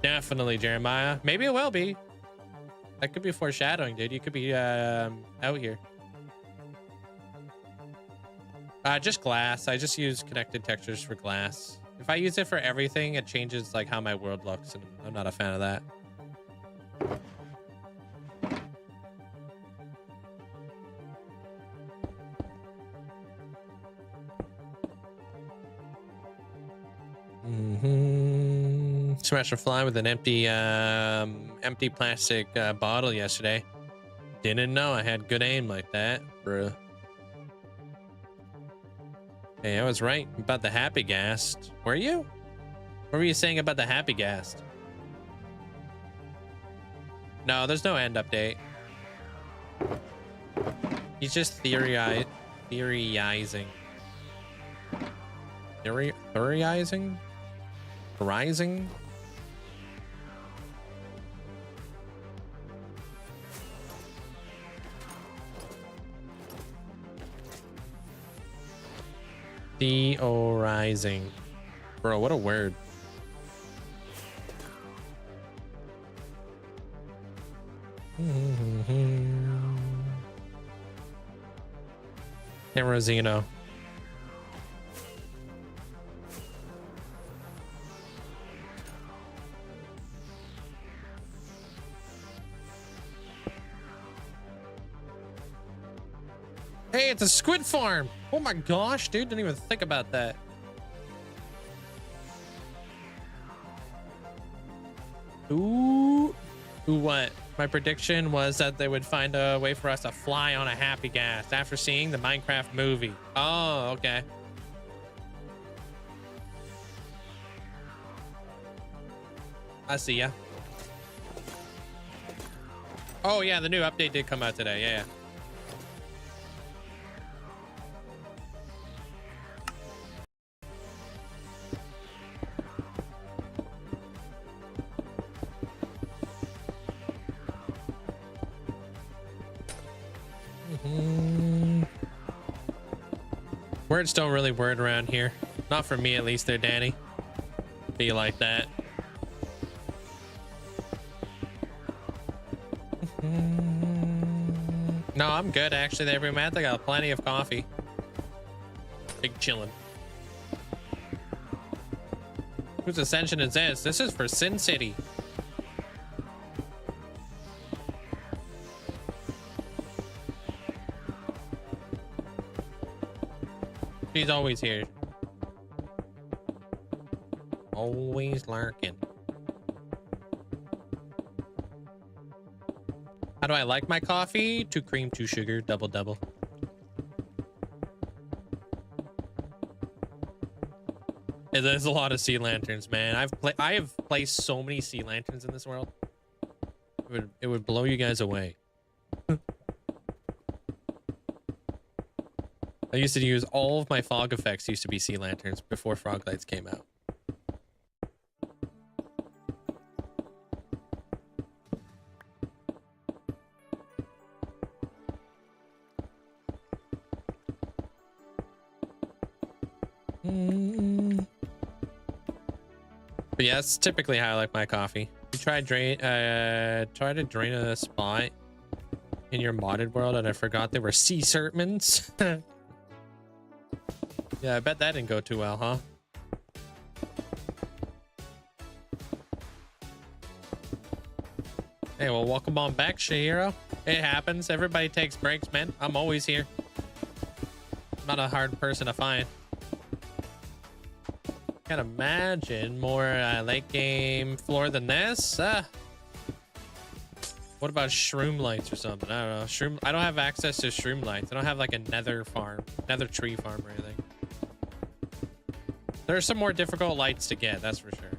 Speaker 1: Definitely, Jeremiah. Maybe it will be. That could be foreshadowing, dude. You could be out here. Just glass. I just use connected textures for glass. If I use it for everything, it changes like how my world looks, and I'm not a fan of that. Smashed a fly with an empty plastic bottle yesterday. Didn't know I had good aim like that, bro. Hey, I was right about the happy gas. Were you? What were you saying about the happy gas? No, there's no end update. He's just theorizing. Theorizing? Rising? Theorizing. Bro, what a word. Rosino. Hey, it's a squid farm. Oh my gosh, dude, didn't even think about that. Ooh, what? My prediction was that they would find a way for us to fly on a happy gas after seeing the Minecraft movie. Oh, okay. I see ya. Oh yeah, the new update did come out today. Yeah. Words don't really word around here. Not for me, at least, there, Danny. Be like that. No, I'm good, actually, there, Brumat. I got plenty of coffee. Big chillin'. Whose ascension is this? This is for Sin City. She's always here. Always lurking. How do I like my coffee? 2 cream, 2 sugar, double double. Yeah, there's a lot of sea lanterns, man. I have placed so many sea lanterns in this world. It would blow you guys away. I used to use all of my fog effects used to be sea lanterns before fog lights came out. But yeah, that's typically how I like my coffee. You try to drain a spot in your modded world and I forgot there were sea serpents. Yeah, I bet that didn't go too well, huh? Hey, well, welcome on back, Shihiro. It happens. Everybody takes breaks, man. I'm always here. I'm not a hard person to find. Can't imagine more late game floor than this. What about shroom lights or something? I don't know. Shroom. I don't have access to shroom lights. I don't have like a nether tree farm or anything. There are some more difficult lights to get, that's for sure.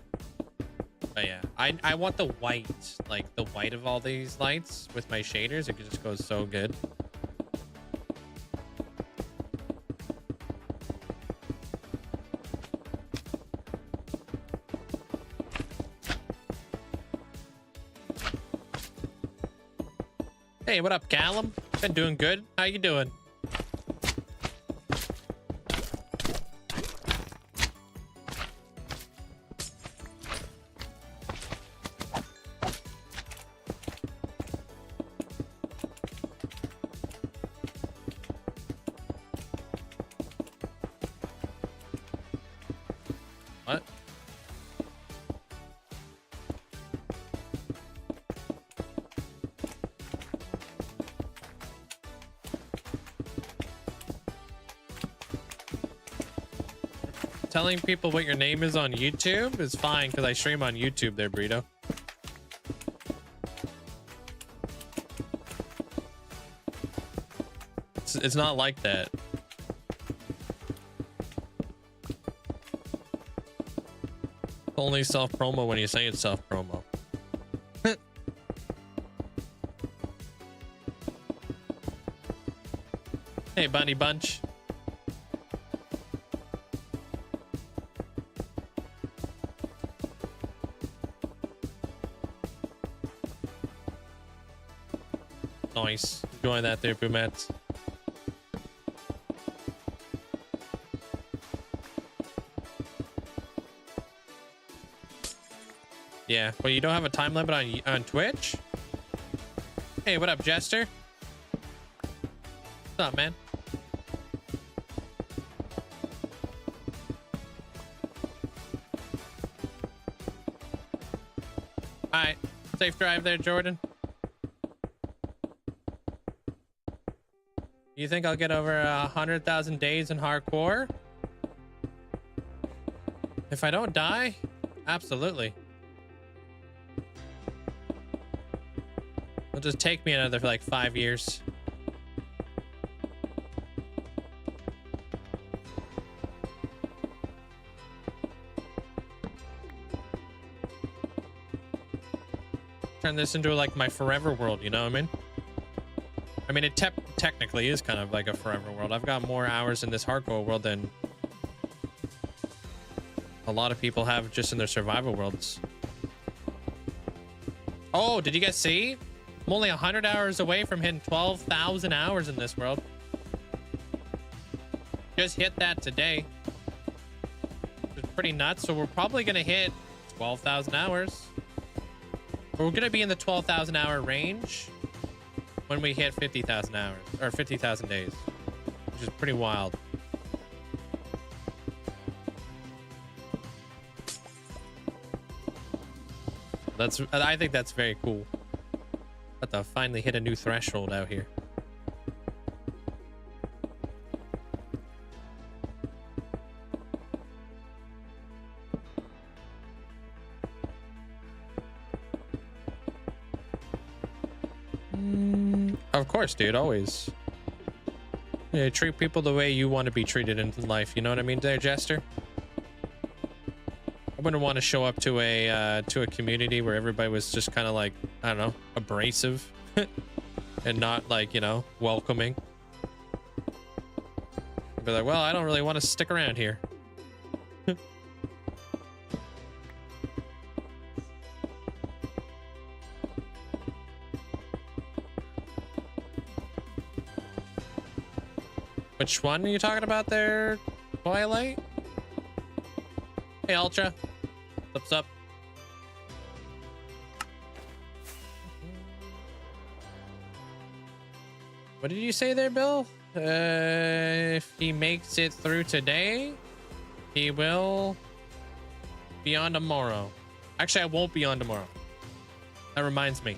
Speaker 1: But yeah, I want the white, like the white of all these lights with my shaders. It just goes so good. Hey, what up, Callum? Been doing good. How you doing? What? Telling people what your name is on YouTube is fine because I stream on YouTube there, Burrito. It's not like that. Only self-promo when you say it's self-promo. Hey, Bunny Bunch. Nice. Enjoying that there, Boomets. Yeah, well, you don't have a time limit on Twitch? Hey, what up, Jester? What's up, man? Alright. Safe drive there, Jordan. You think I'll get over 100,000 days in hardcore? If I don't die? Absolutely. It'll just take me another like 5 years. Turn this into like my forever world, you know what I mean? I mean, it technically is kind of like a forever world. I've got more hours in this hardcore world than a lot of people have just in their survival worlds. Oh, did you guys see? I'm only 100 hours away from hitting 12,000 hours in this world. Just hit that today. It's pretty nuts. So we're probably going to hit 12,000 hours. We're going to be in the 12,000 hour range when we hit 50,000 hours or 50,000 days, which is pretty wild. I think that's very cool. About to finally hit a new threshold out here. Of course, dude, always. Yeah, treat people the way you want to be treated in life. You know what I mean, there, Jester? I wouldn't want to show up to a community where everybody was just kind of like, I don't know, abrasive and not like, you know, welcoming. Be like, well, I don't really want to stick around here. Which one are you talking about there, Twilight? Hey, Ultra. What's up? What did you say there, Bill? If he makes it through today, he will be on tomorrow. Actually, I won't be on tomorrow. That reminds me.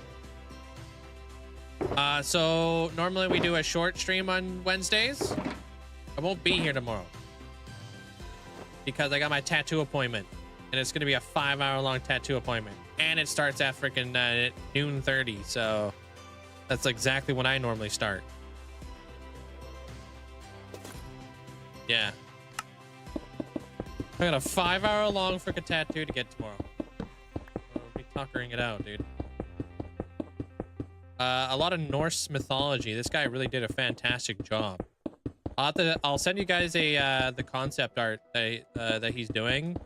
Speaker 1: So normally we do a short stream on Wednesdays. I won't be here tomorrow because I got my tattoo appointment, and it's gonna be a 5-hour long tattoo appointment, and it starts at freaking noon 30. So that's exactly when I normally start. Yeah. I got a 5-hour long freaking tattoo to get tomorrow. I'll be tuckering it out, dude. A lot of Norse mythology. This guy really did a fantastic job. I'll send you guys the concept art that he's doing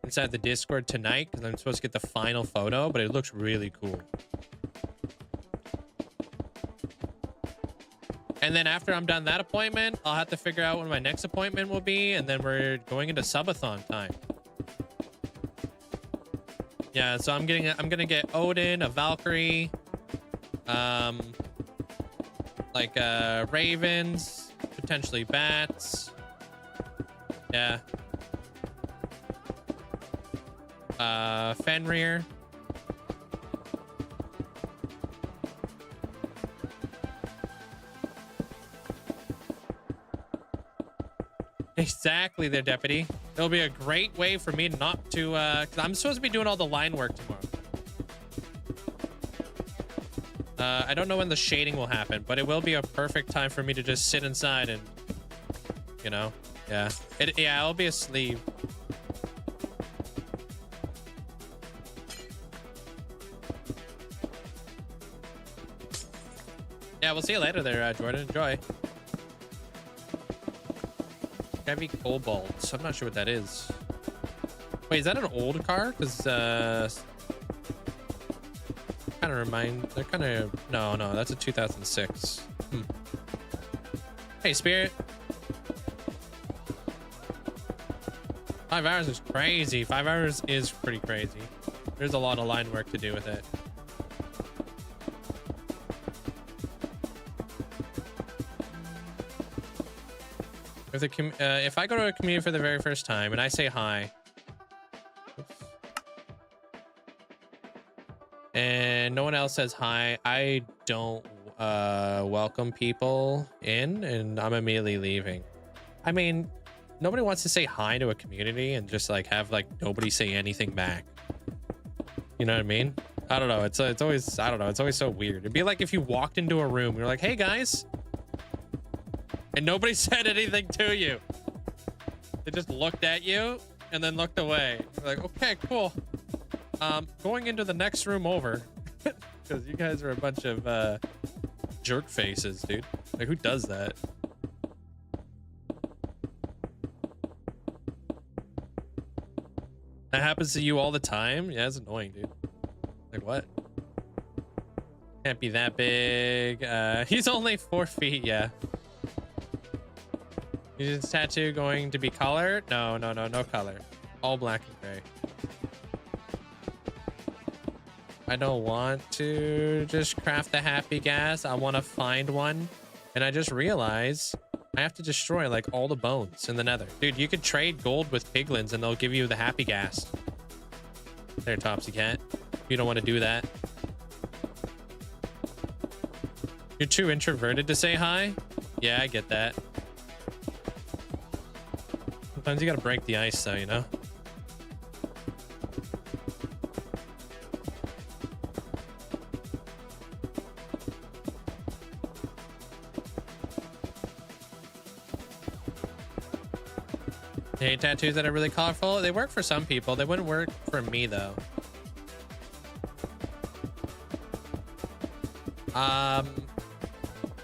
Speaker 1: inside the Discord tonight, because I'm supposed to get the final photo, but it looks really cool. And then after I'm done that appointment, I'll have to figure out when my next appointment will be, and then we're going into subathon time. Yeah, so I'm gonna get Odin, a Valkyrie, like ravens, potentially bats. Yeah. Fenrir. Exactly, there, deputy. It'll be a great way for me not to, cause I'm supposed to be doing all the line work tomorrow. I don't know when the shading will happen, but it will be a perfect time for me to just sit inside and, you know, yeah. Yeah, I'll be a sleeve. Yeah, we'll see you later there, Jordan. Enjoy. Heavy Cobalt. I'm not sure what that is. Wait, is that an old car? Because, kind of remind... They're kind of... No, that's a 2006. Hey, Spirit. 5 hours is crazy. 5 hours is pretty crazy. There's a lot of line work to do with it. If I go to a community for the very first time and I say hi, and no one else says hi, I don't welcome people in, and I'm immediately leaving. I mean, nobody wants to say hi to a community and just like have like nobody say anything back. You know what I mean? I don't know. It's always, I don't know. It's always so weird. It'd be like if you walked into a room, you're like, hey guys. And nobody said anything to you. They just looked at you and then looked away. You're like, okay, cool. Going into the next room over. Because you guys are a bunch of jerk faces, dude. Like, who does that? That happens to you all the time? Yeah, it's annoying, dude. Like, what? Can't be that big. He's only 4 feet, yeah. Is his tattoo going to be colored? No color. All black and gray. I don't want to just craft the happy gas. I want to find one. And I just realized I have to destroy like all the bones in the nether. Dude, you could trade gold with piglins and they'll give you the happy gas. There, Topsy Cat. You don't want to do that. You're too introverted to say hi? Yeah, I get that. Sometimes you gotta break the ice though, you know? Hey, tattoos that are really colorful. They work for some people. They wouldn't work for me though.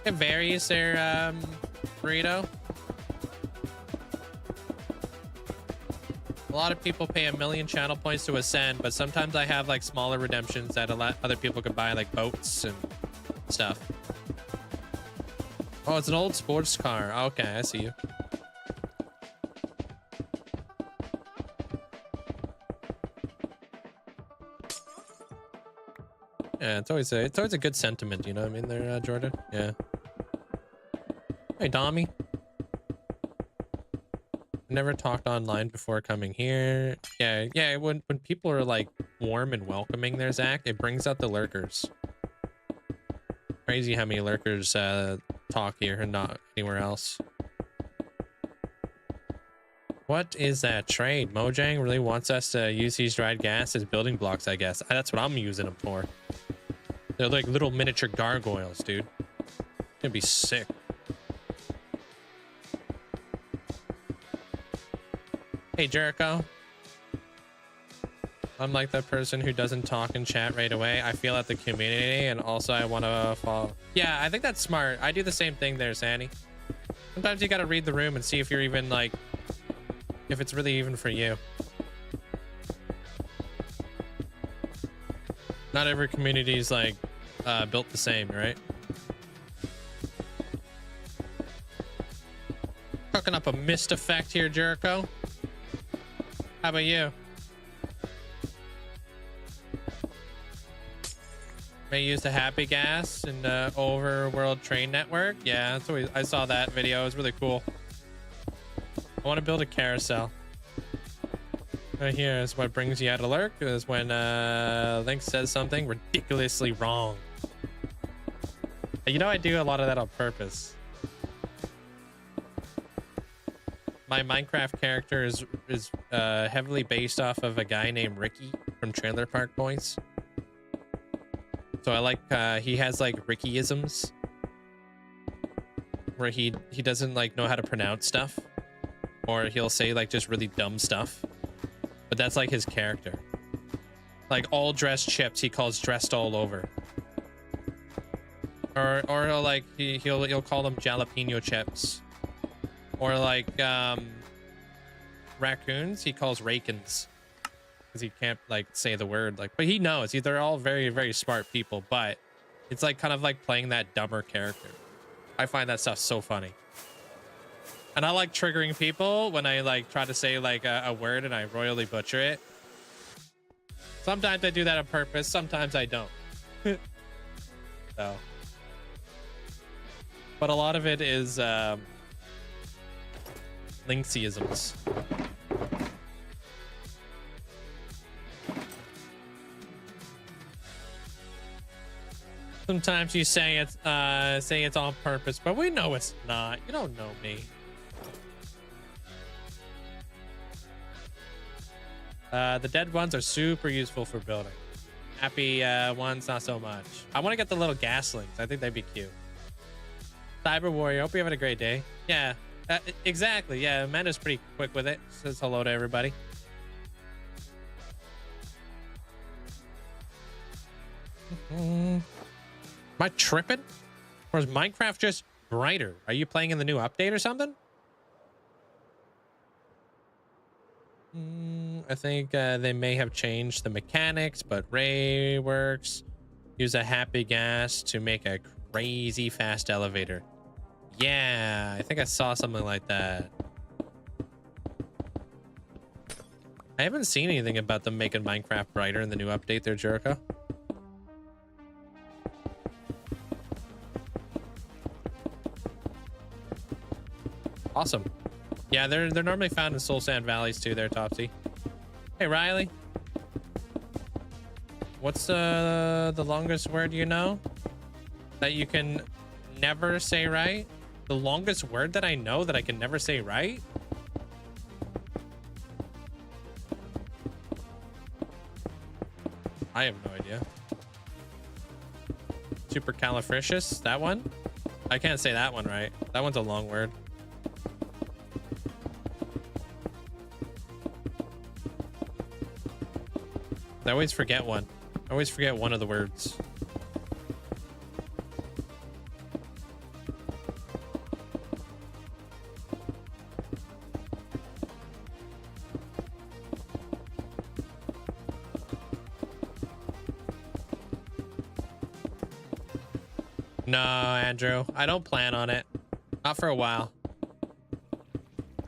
Speaker 1: It varies there, burrito. A lot of people pay 1,000,000 channel points to ascend, but sometimes I have like smaller redemptions that other people could buy, like boats and stuff. Oh, it's an old sports car. Okay, I see you. Yeah, it's always a good sentiment, you know what I mean there, Jordan? Yeah. Hey, Dommy. Never talked online before coming here. Yeah, when people are like warm and welcoming there, Zach, it brings out the lurkers. Crazy how many lurkers talk here and not anywhere else. What is that trade? Mojang really wants us to use these dried gas as building blocks, I guess. That's what I'm using them for. They're like little miniature gargoyles, dude. It's gonna be sick. Hey, Jericho. I'm like the person who doesn't talk in chat right away. I feel at the community, and also I want to follow. Yeah, I think that's smart. I do the same thing there, Sandy. Sometimes you got to read the room and see if you're even like, if it's really even for you. Not every community is like built the same, right? Cooking up a mist effect here, Jericho. How about you? May use the happy gas in the overworld train network. Yeah, that's what I saw that video. It was really cool. I want to build a carousel. Right here is what brings you out of lurk. Is when Link says something ridiculously wrong. You know, I do a lot of that on purpose. My Minecraft character is heavily based off of a guy named Ricky from Trailer Park Boys. So I like he has like Rickyisms where he doesn't like know how to pronounce stuff, or he'll say like just really dumb stuff, but that's like his character. Like all dressed chips he calls dressed all over, or he'll like he'll call them jalapeno chips, or like raccoons he calls rakins. He can't like say the word, like, but he knows. They're all very, very smart people, but it's like kind of like playing that dumber character. I find that stuff so funny, and I like triggering people when I like try to say like a word and I royally butcher it. Sometimes I do that on purpose, sometimes I don't. So, but a lot of it is Linkzzeyisms. Sometimes you say it's on purpose, but we know it's not. You don't know me. The dead ones are super useful for building. Happy ones, not so much. I want to get the little gas links. I think they'd be cute. Cyber Warrior, hope you're having a great day. Yeah, exactly. Yeah, Amanda's pretty quick with it. Says hello to everybody. Am I tripping? Or is Minecraft just brighter? Are you playing in the new update or something? I think they may have changed the mechanics, but Ray works. Use a happy gas to make a crazy fast elevator. Yeah, I think I saw something like that. I haven't seen anything about them making Minecraft brighter in the new update there, Jericho. Awesome. Yeah, they're normally found in Soul Sand Valleys too there, Topsy. Hey, Riley. What's the longest word you know that you can never say right? The longest word that I know that I can never say right? I have no idea. Supercalifragious, that one? I can't say that one right. That one's a long word. I always forget one. I always forget one of the words. No, Andrew, I don't plan on it. Not for a while.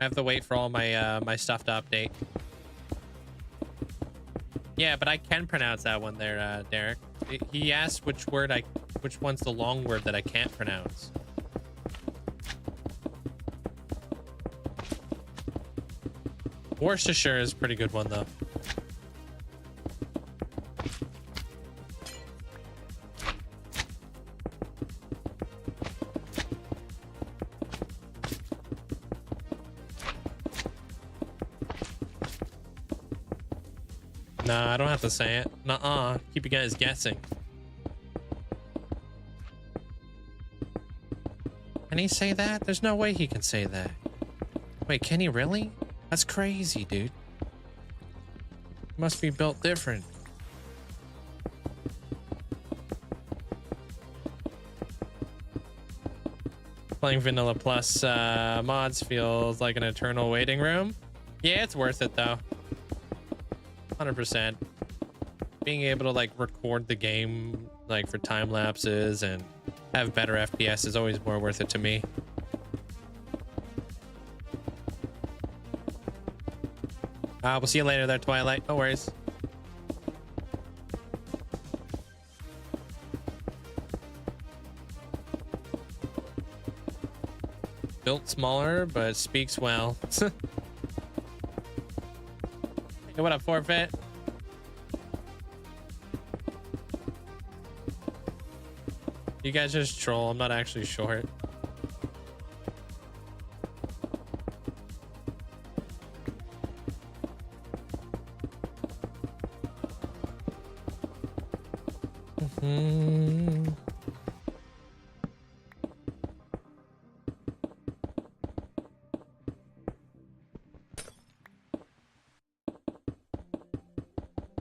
Speaker 1: I have to wait for all my my stuff to update. Yeah, but I can pronounce that one there, Derek. He asked which one's the long word that I can't pronounce. Worcestershire is a pretty good one, though. Nah, I don't have to say it. Nuh-uh. Keep you guys guessing. Can he say that? There's no way he can say that. Wait, can he really? That's crazy, dude. Must be built different. Playing Vanilla Plus mods feels like an eternal waiting room. Yeah, it's worth it though. 100%. Being able to like record the game like for time lapses and have better FPS is always more worth it to me. We'll see you later there, Twilight. No worries. Built smaller, but speaks well. Hey, what up, Forfeit? You guys just troll. I'm not actually short.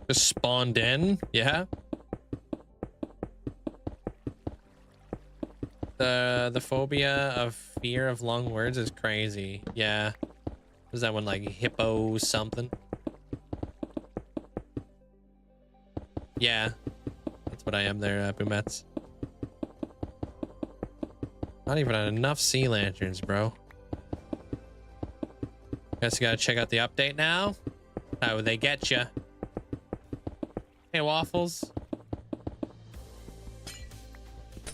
Speaker 1: Just spawned in, yeah. The phobia of fear of long words is crazy. Yeah. Was that one like hippo something? Yeah. That's what I am there, Boomets. Not even enough sea lanterns, bro. Guess you gotta check out the update now. How they get you. Hey, Waffles.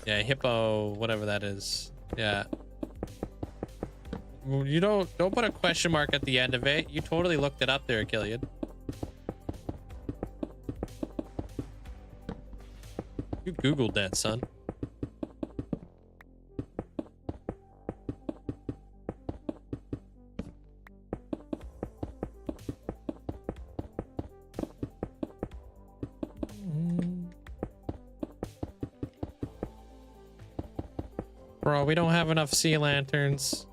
Speaker 1: Yeah, hippo, whatever that is. Yeah. You don't put a question mark at the end of it. You totally looked it up there, Killian. You Googled that, son. Bro, we don't have enough sea lanterns.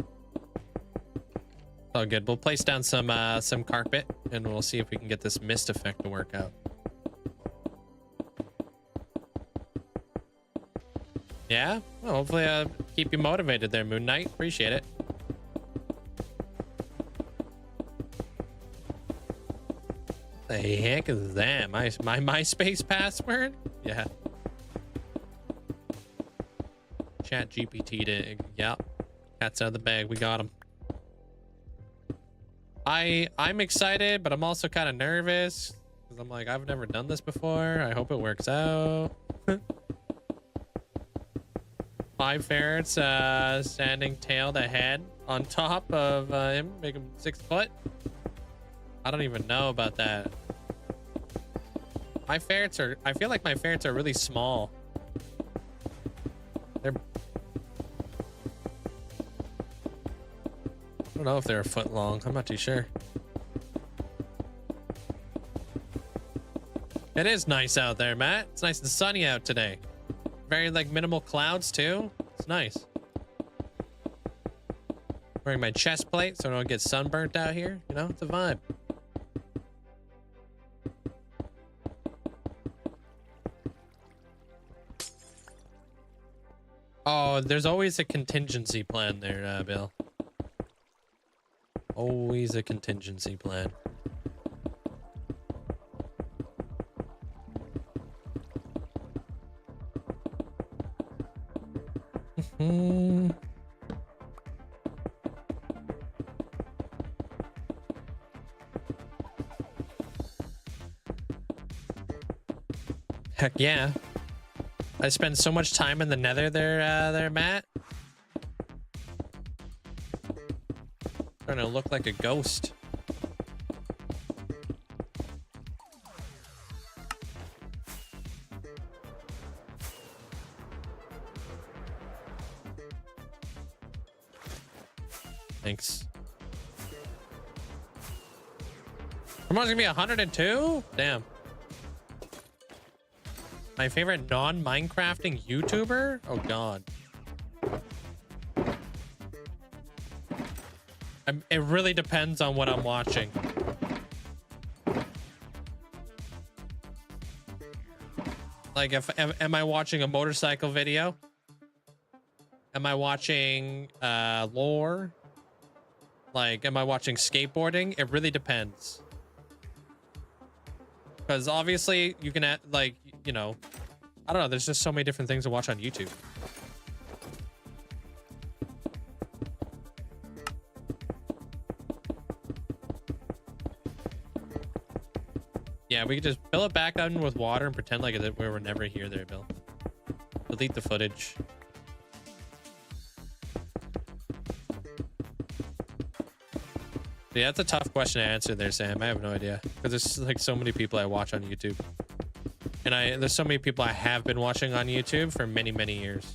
Speaker 1: Oh, good. We'll place down some carpet, and we'll see if we can get this mist effect to work out. Yeah? Well, hopefully I'll keep you motivated there, Moon Knight. Appreciate it. The heck is that? My MySpace password? Yeah. Chat GPT to, yep. Cat's out of the bag. We got him. I'm excited, but I'm also kind of nervous because I'm like, I've never done this before. I hope it works out. 5 ferrets standing tail to head on top of him, make him 6 foot. I don't even know about that. I feel like my ferrets are really small. I don't know if they're a foot long. I'm not too sure. It is nice out there, Matt. It's nice and sunny out today. Very like minimal clouds too. It's nice. Wearing my chest plate so I don't get sunburnt out here. You know, it's a vibe. Oh, there's always a contingency plan there, Bill. Always a contingency plan. Heck yeah. I spend so much time in the nether there, Matt. Starting to look like a ghost. Thanks. Tomorrow's gonna be 102? Damn. My favorite non-Minecrafting YouTuber? Oh god. It really depends on what I'm watching. Like, am I watching a motorcycle video? Am I watching lore? Like, am I watching skateboarding? It really depends. Because obviously you can, like, you know, I don't know. There's just so many different things to watch on YouTube. Yeah, we could just fill it back on with water and pretend like we were never here there, Bill. Delete the footage. Yeah, that's a tough question to answer there, Sam. I have no idea. Because there's like so many people I watch on YouTube. And there's so many people I have been watching on YouTube for many, many years.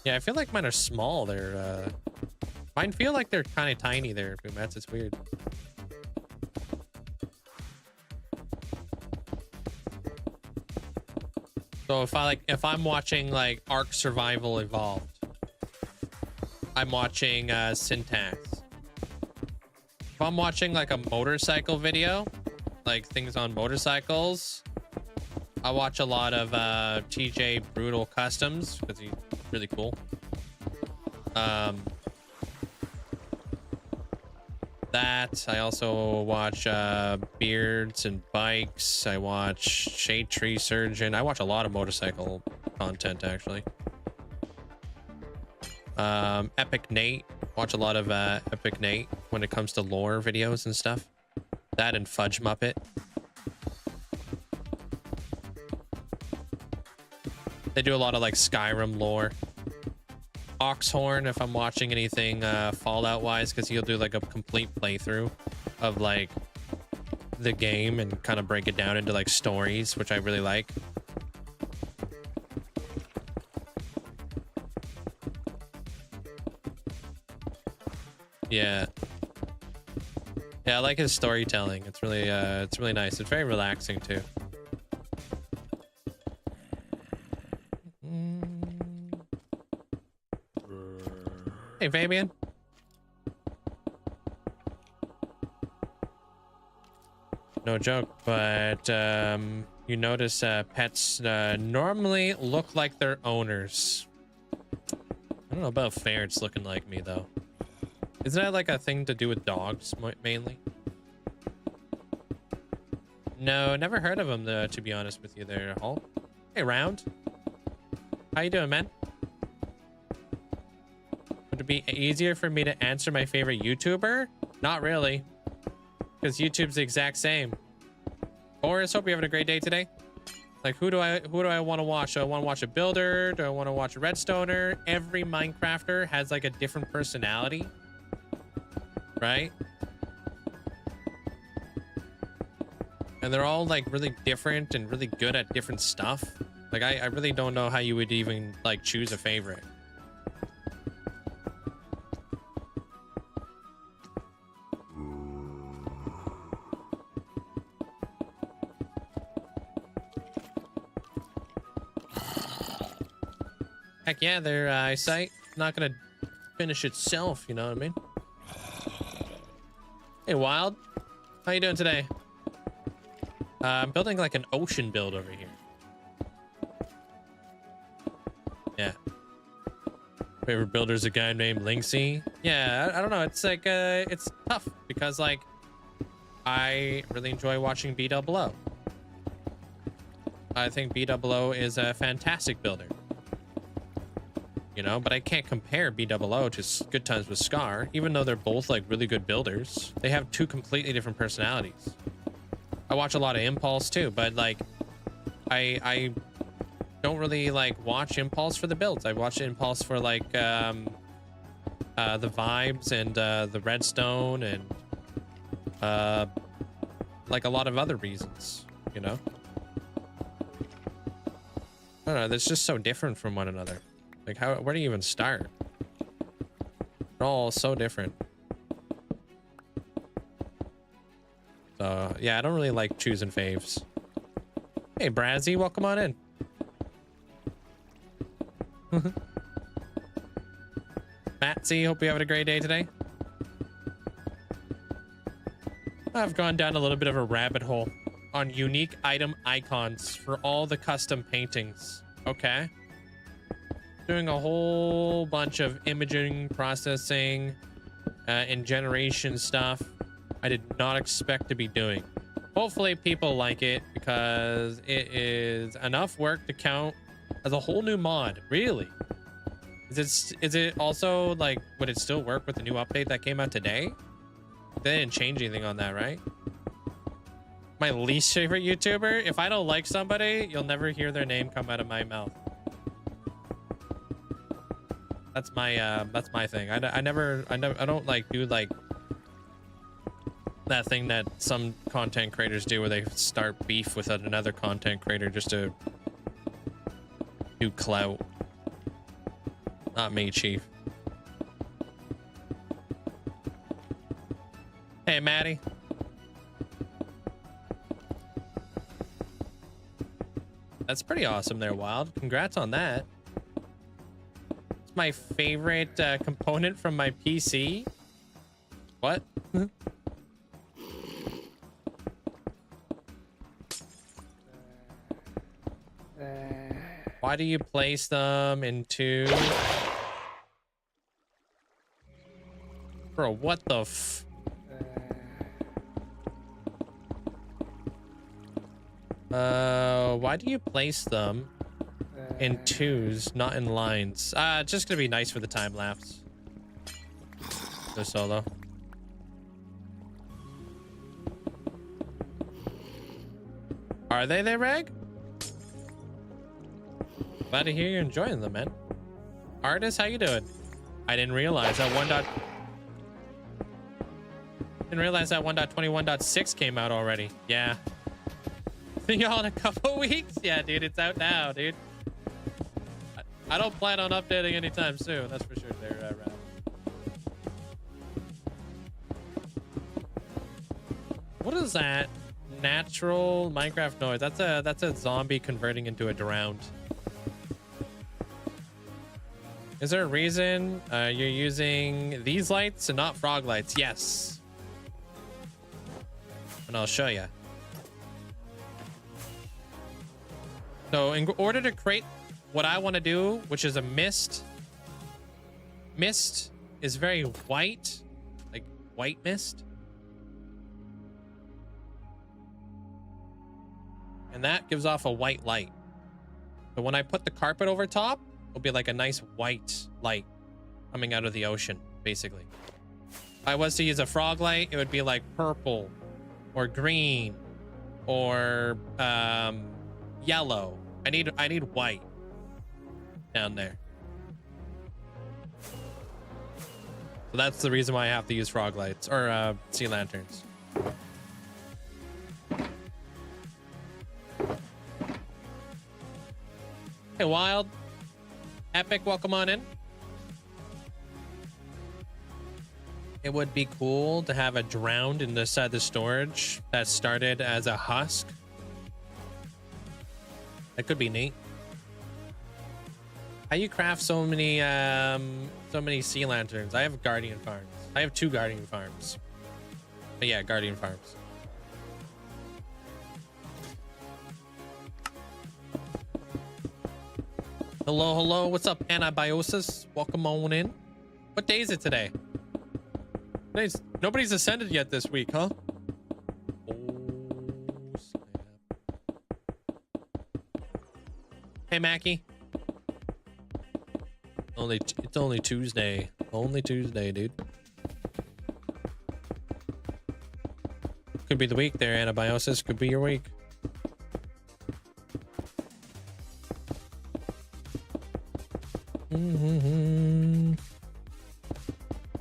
Speaker 1: Yeah, I feel like mine are small. Mine feel like they're kind of tiny there, Boomats. It's weird. So if I'm watching like Ark Survival Evolved, I'm watching Syntax. If I'm watching like a motorcycle video, like things on motorcycles, I watch a lot of TJ Brutal Customs because he's really cool. That I also watch Beards and Bikes. I watch Shade Tree Surgeon. I watch a lot of motorcycle content actually. Epic Nate. Watch a lot of Epic Nate when it comes to lore videos and stuff. That and Fudge Muppet. They do a lot of like Skyrim lore. Oxhorn if I'm watching anything Fallout wise, because he'll do like a complete playthrough of like the game and kind of break it down into like stories, which I really like. Yeah. Yeah, I like his storytelling. It's really nice. It's very relaxing too. Hey, Fabian. No joke, but you notice pets normally look like their owners. I don't know about ferrets looking like me though. Isn't that like a thing to do with dogs mainly? No, never heard of them to be honest with you there, Hulk. Hey, Round. How you doing, man? Would it be easier for me to answer my favorite YouTuber? Not really. Because YouTube's the exact same. Boris, hope you're having a great day today. Like, who do I want to watch? Do I want to watch a builder? Do I want to watch a redstoner? Every Minecrafter has like a different personality. Right? And they're all like really different and really good at different stuff. Like I really don't know how you would even like choose a favorite. Heck yeah, their eyesight not gonna finish itself, you know what I mean? Hey, Wild. How you doing today? I'm building like an ocean build over here. Yeah. Favorite builder's a guy named Linkzzey. Yeah, I don't know. It's like, it's tough because like, I really enjoy watching B00. I think B00 is a fantastic builder. You know, but I can't compare B00 to Good Times with Scar, even though they're both like really good builders. They have two completely different personalities. I watch a lot of Impulse too, but like I don't really like watch Impulse for the builds. I watch Impulse for like the vibes and the redstone and like a lot of other reasons, you know. I don't know, that's just so different from one another. Like where do you even start? They're all so different. So yeah, I don't really like choosing faves. Hey, Brazzy, welcome on in. Matsy, hope you're having a great day today. I've gone down a little bit of a rabbit hole on unique item icons for all the custom paintings. Okay. Doing a whole bunch of imaging, processing, and generation stuff I did not expect to be doing. Hopefully people like it because it is enough work to count as a whole new mod. Really? Is it also like, would it still work with the new update that came out today? They didn't change anything on that, right? My least favorite YouTuber. If I don't like somebody, you'll never hear their name come out of my mouth. That's my thing. I don't like do like that thing that some content creators do where they start beef with another content creator just to do clout. Not me, Chief. Hey, Maddie. That's pretty awesome there, Wild. Congrats on that. It's my favorite component from my PC. What? Why do you place them into... Bro, what the f... why do you place them in twos, not in lines? It's just gonna be nice for the time lapse. Go solo. Are they there, Reg? Glad to hear you're enjoying them, man. Artist, how you doing? I didn't realize that 1.21.6 came out already. Yeah. Y'all in a couple weeks? Yeah, dude, it's out now, dude. I don't plan on updating anytime soon. That's for sure. There, Rad. What is that? Natural Minecraft noise. That's a zombie converting into a drowned. Is there a reason you're using these lights and not frog lights? Yes. And I'll show you. So in order to create what I want to do, which is a mist. Mist is very white, like white mist. And that gives off a white light. So when I put the carpet over top, it'll be like a nice white light coming out of the ocean, basically. If I was to use a frog light, it would be like purple or green or yellow. I need white down there. So that's the reason why I have to use frog lights or sea lanterns. Hey, Wild. Epic, welcome on in. It would be cool to have a drowned inside the storage that started as a husk. That could be neat. How you craft so many sea lanterns? I have guardian farms. I have 2 guardian farms. But yeah, guardian farms. Hello, hello. What's up, Anabiosis? Welcome on in. What day is it today? Nobody's ascended yet this week, huh? Oh, snap. Hey, Mackie. It's only Tuesday. Only Tuesday, dude. Could be the week there, Anabiosis. Could be your week.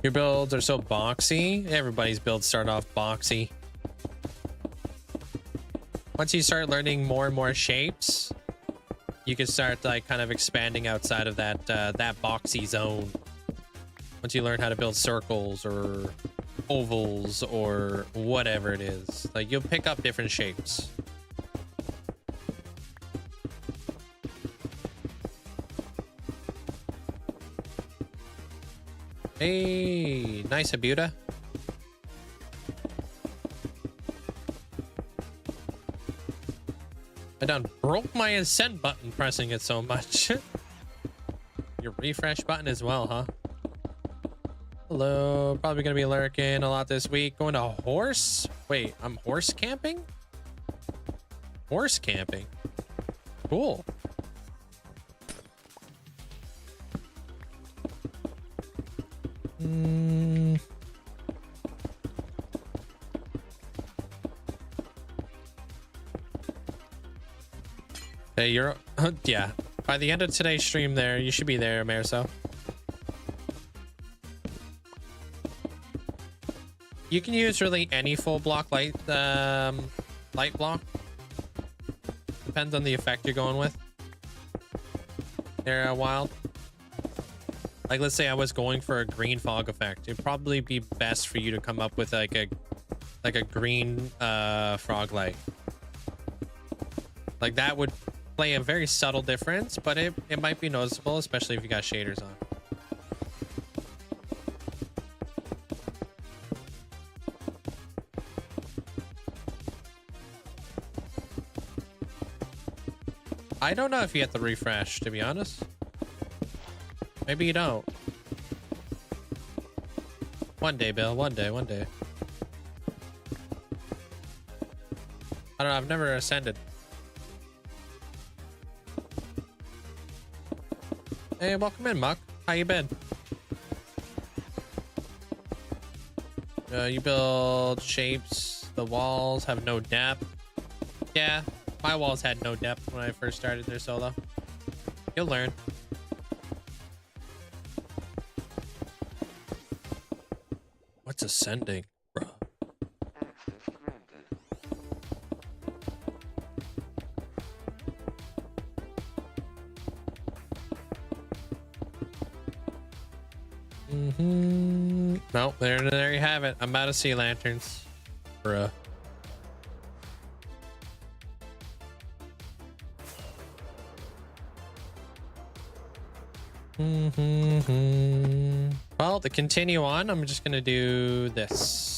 Speaker 1: Your builds are so boxy. Everybody's builds start off boxy. Once you start learning more and more shapes, you can start like kind of expanding outside of that that boxy zone. Once you learn how to build circles or ovals or whatever it is, like you'll pick up different shapes. Hey, nice Abuta. I done broke my ascent button pressing it so much. Your refresh button as well, huh? Hello, probably gonna be lurking a lot this week. Going to horse? Wait, I'm horse camping? Horse camping? Cool. Hey, you're yeah. By the end of today's stream there, you should be there, Marso. You can use really any full block light block. Depends on the effect you're going with. They're wild. Like, let's say I was going for a green fog effect. It'd probably be best for you to come up with like a green frog light. Like that would play a very subtle difference, but it might be noticeable, especially if you got shaders on. I don't know if you have to refresh, to be honest. Maybe you don't. One day, Bill. One day. I don't know. I've never ascended. Hey, welcome in, Muck. How you been? You build shapes. The walls have no depth. Yeah, my walls had no depth when I first started their solo. You'll learn. What's ascending, bro? No, there you have it. I'm out of sea lanterns, bruh. Well, to continue on, I'm just gonna do this.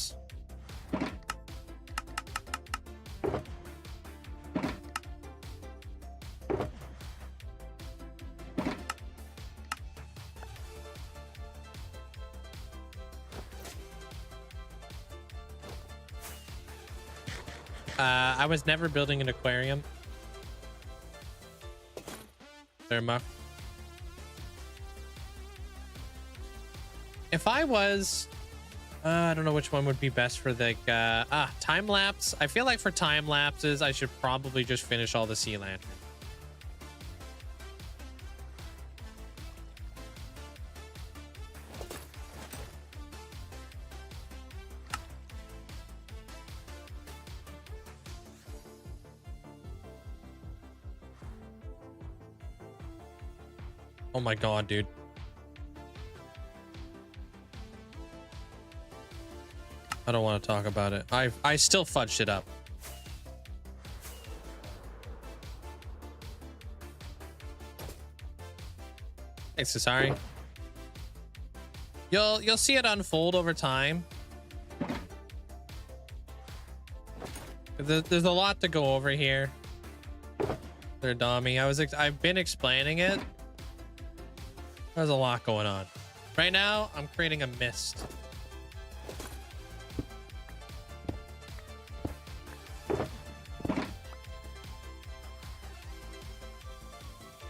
Speaker 1: I was never building an aquarium. There, Muck. If I was, I don't know which one would be best for the time lapse. I feel like for time lapses, I should probably just finish all the sea lanterns. Oh my god, dude. I don't want to talk about it. I still fudged it up. Thanks, Cesari. You'll see it unfold over time. There's a lot to go over here. There, Dommy. I've been explaining it. There's a lot going on. Right now, I'm creating a mist.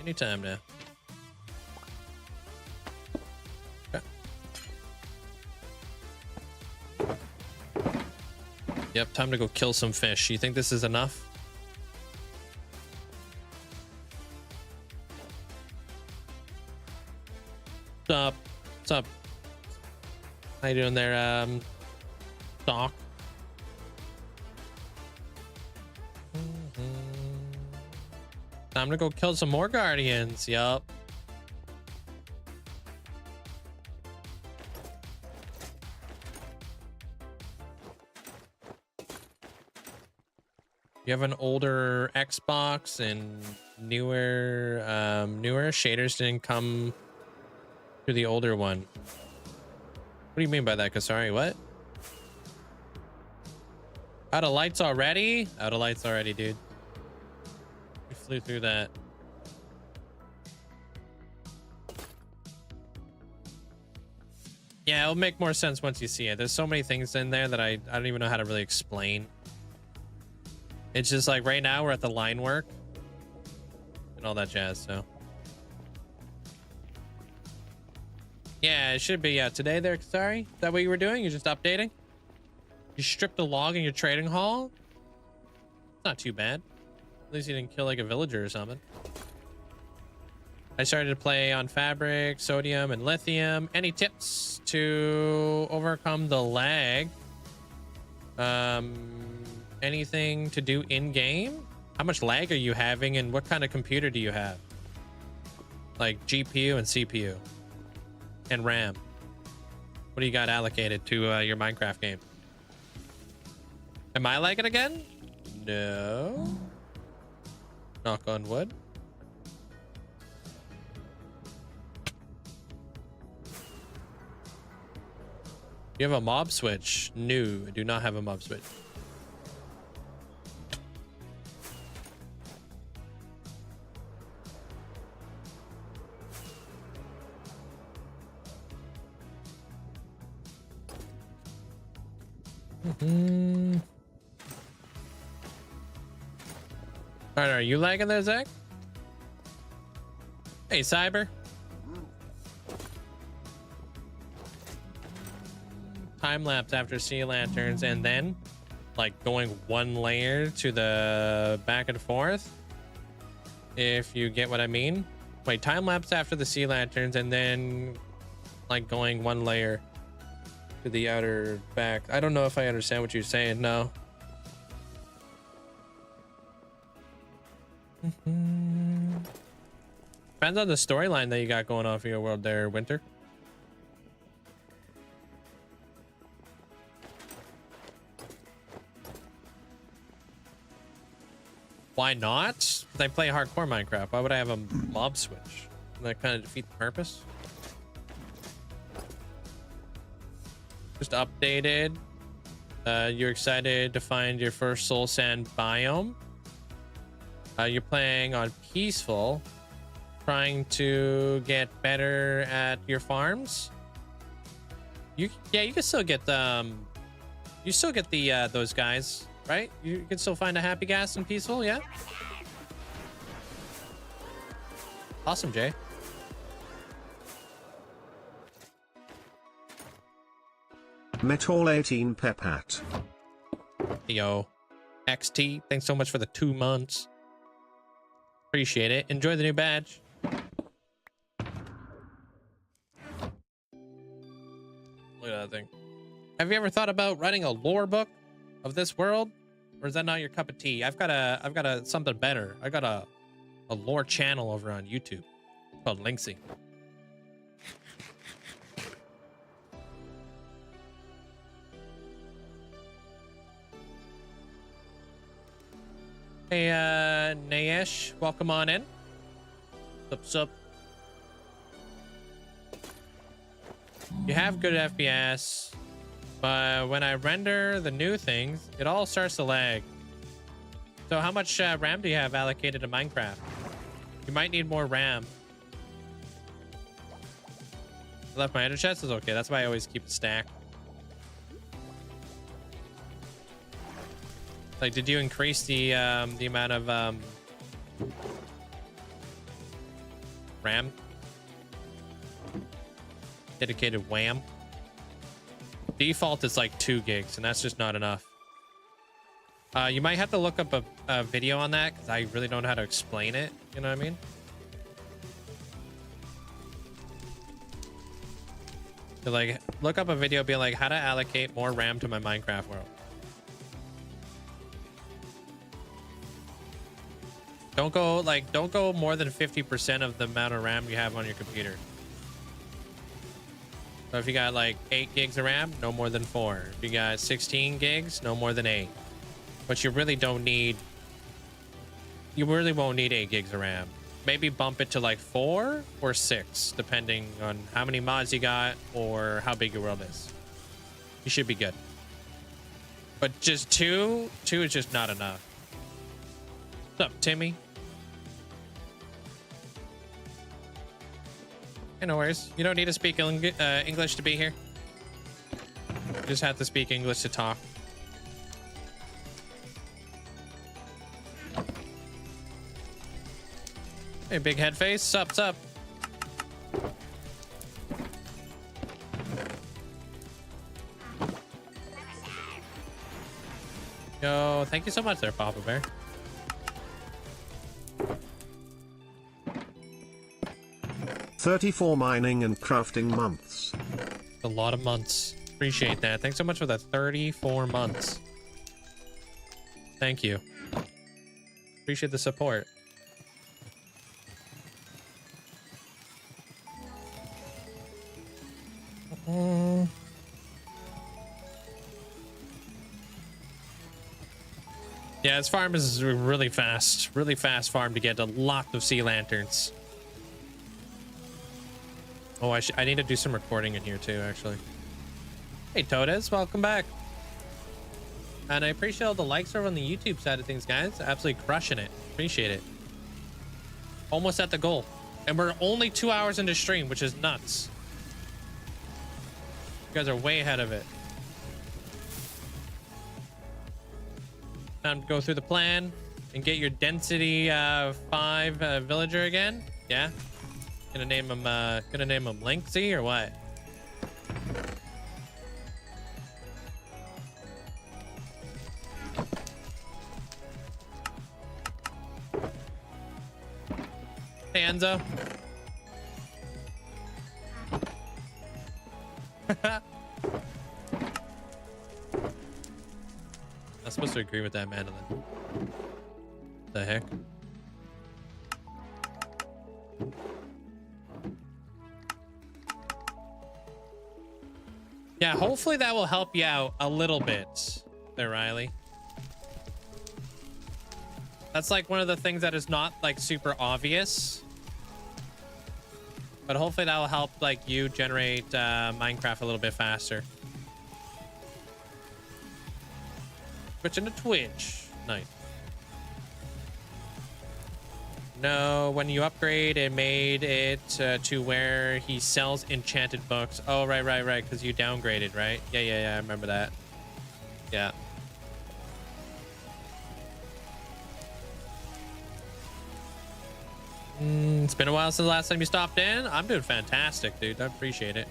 Speaker 1: Anytime now. Okay. Yep, time to go kill some fish. You think this is enough? What's up? How you doing there, Doc? Time to go kill some more guardians. Yup. You have an older Xbox and newer shaders didn't come to the older one. What do you mean by that, Kasari? What? Out of lights already? Out of lights already, dude. We flew through that. Yeah, it'll make more sense once you see it. There's so many things in there that I don't even know how to really explain. It's just like right now we're at the line work and all that jazz, so. Yeah, it should be today there, sorry. Is that what you were doing? You're just updating? You stripped a log in your trading hall? Not too bad. At least you didn't kill like a villager or something. I started to play on fabric, sodium, and lithium. Any tips to overcome the lag? Anything to do in-game? How much lag are you having and what kind of computer do you have? Like GPU and CPU and RAM. What do you got allocated to your Minecraft game? Am I lagging again? No. Knock on wood. You have a mob switch? No, I do not have a mob switch. All right, are you lagging there, Zach? Hey, Cyber. Time lapse after sea lanterns and then like going one layer to the back and forth, if you get what I mean. Wait, time lapse after the sea lanterns and then like going one layer to the outer back. I don't know if I understand what you're saying. No. Depends on the storyline that you got going on for your world there, Winter. Why not? Because I play hardcore Minecraft. Why would I have a mob switch? Doesn't that kind of defeat the purpose? Just updated. You're excited to find your first soul sand biome. You're playing on peaceful, trying to get better at your farms. You can still get you still get the those guys, right? You can still find a happy gas in peaceful, yeah. Awesome, Jay.
Speaker 3: Metal 18 Pepat.
Speaker 1: Yo, XT, thanks so much for the 2 months. Appreciate it. Enjoy the new badge. Look at that thing. Have you ever thought about writing a lore book of this world, or is that not your cup of tea? I've got a something better. I got a lore channel over on YouTube called Linkzzey. Hey, Nayesh, welcome on in. Sup. You have good FPS, but when I render the new things, it all starts to lag. So how much RAM do you have allocated to Minecraft? You might need more RAM. I left my ender chest is okay. That's why I always keep it stacked. Like, did you increase the amount of RAM? Dedicated WAM. Default is like 2 gigs, and that's just not enough. You might have to look up a video on that because I really don't know how to explain it. You know what I mean? So like, look up a video, be like, how to allocate more RAM to my Minecraft world. Don't go more than 50% of the amount of RAM you have on your computer. So if you got like 8 gigs of RAM, no more than 4. If you got 16 gigs, no more than 8. But you really don't need, you really won't need 8 gigs of RAM. maybe bump it to like 4 or 6, depending on how many mods you got or how big your world is. You should be good. But just 2 is just not enough. What's up, Timmy? Hey, no worries. You don't need to speak English to be here. You just have to speak English to talk. Hey, big head face. Sup? Yo, thank you so much there, Papa Bear.
Speaker 3: "34 mining and crafting months."
Speaker 1: A lot of months. Appreciate that. Thanks so much for that. 34 months. Thank you. Appreciate the support. Yeah, this farm is really fast farm to get a lot of sea lanterns. Oh, I need to do some recording in here too, actually. Hey, Todes, welcome back. And I appreciate all the likes over on the YouTube side of things, guys. Absolutely crushing it. Appreciate it. Almost at the goal. And we're only 2 hours into stream, which is nuts. You guys are way ahead of it. Time to go through the plan and get your density 5 villager again. Yeah. Gonna name him Linkzzey or what? Hey, Enzo. I'm supposed to agree with that, Mandolin. The heck? Yeah, hopefully that will help you out a little bit there, Riley. That's like one of the things that is not like super obvious. But hopefully that will help like you generate Minecraft a little bit faster. Switch into Twitch. Nice. No, when you upgrade, it made it to where he sells enchanted books. Oh, right. Because you downgraded, right? Yeah. I remember that. Yeah. It's been a while since the last time you stopped in. I'm doing fantastic, dude. I appreciate it.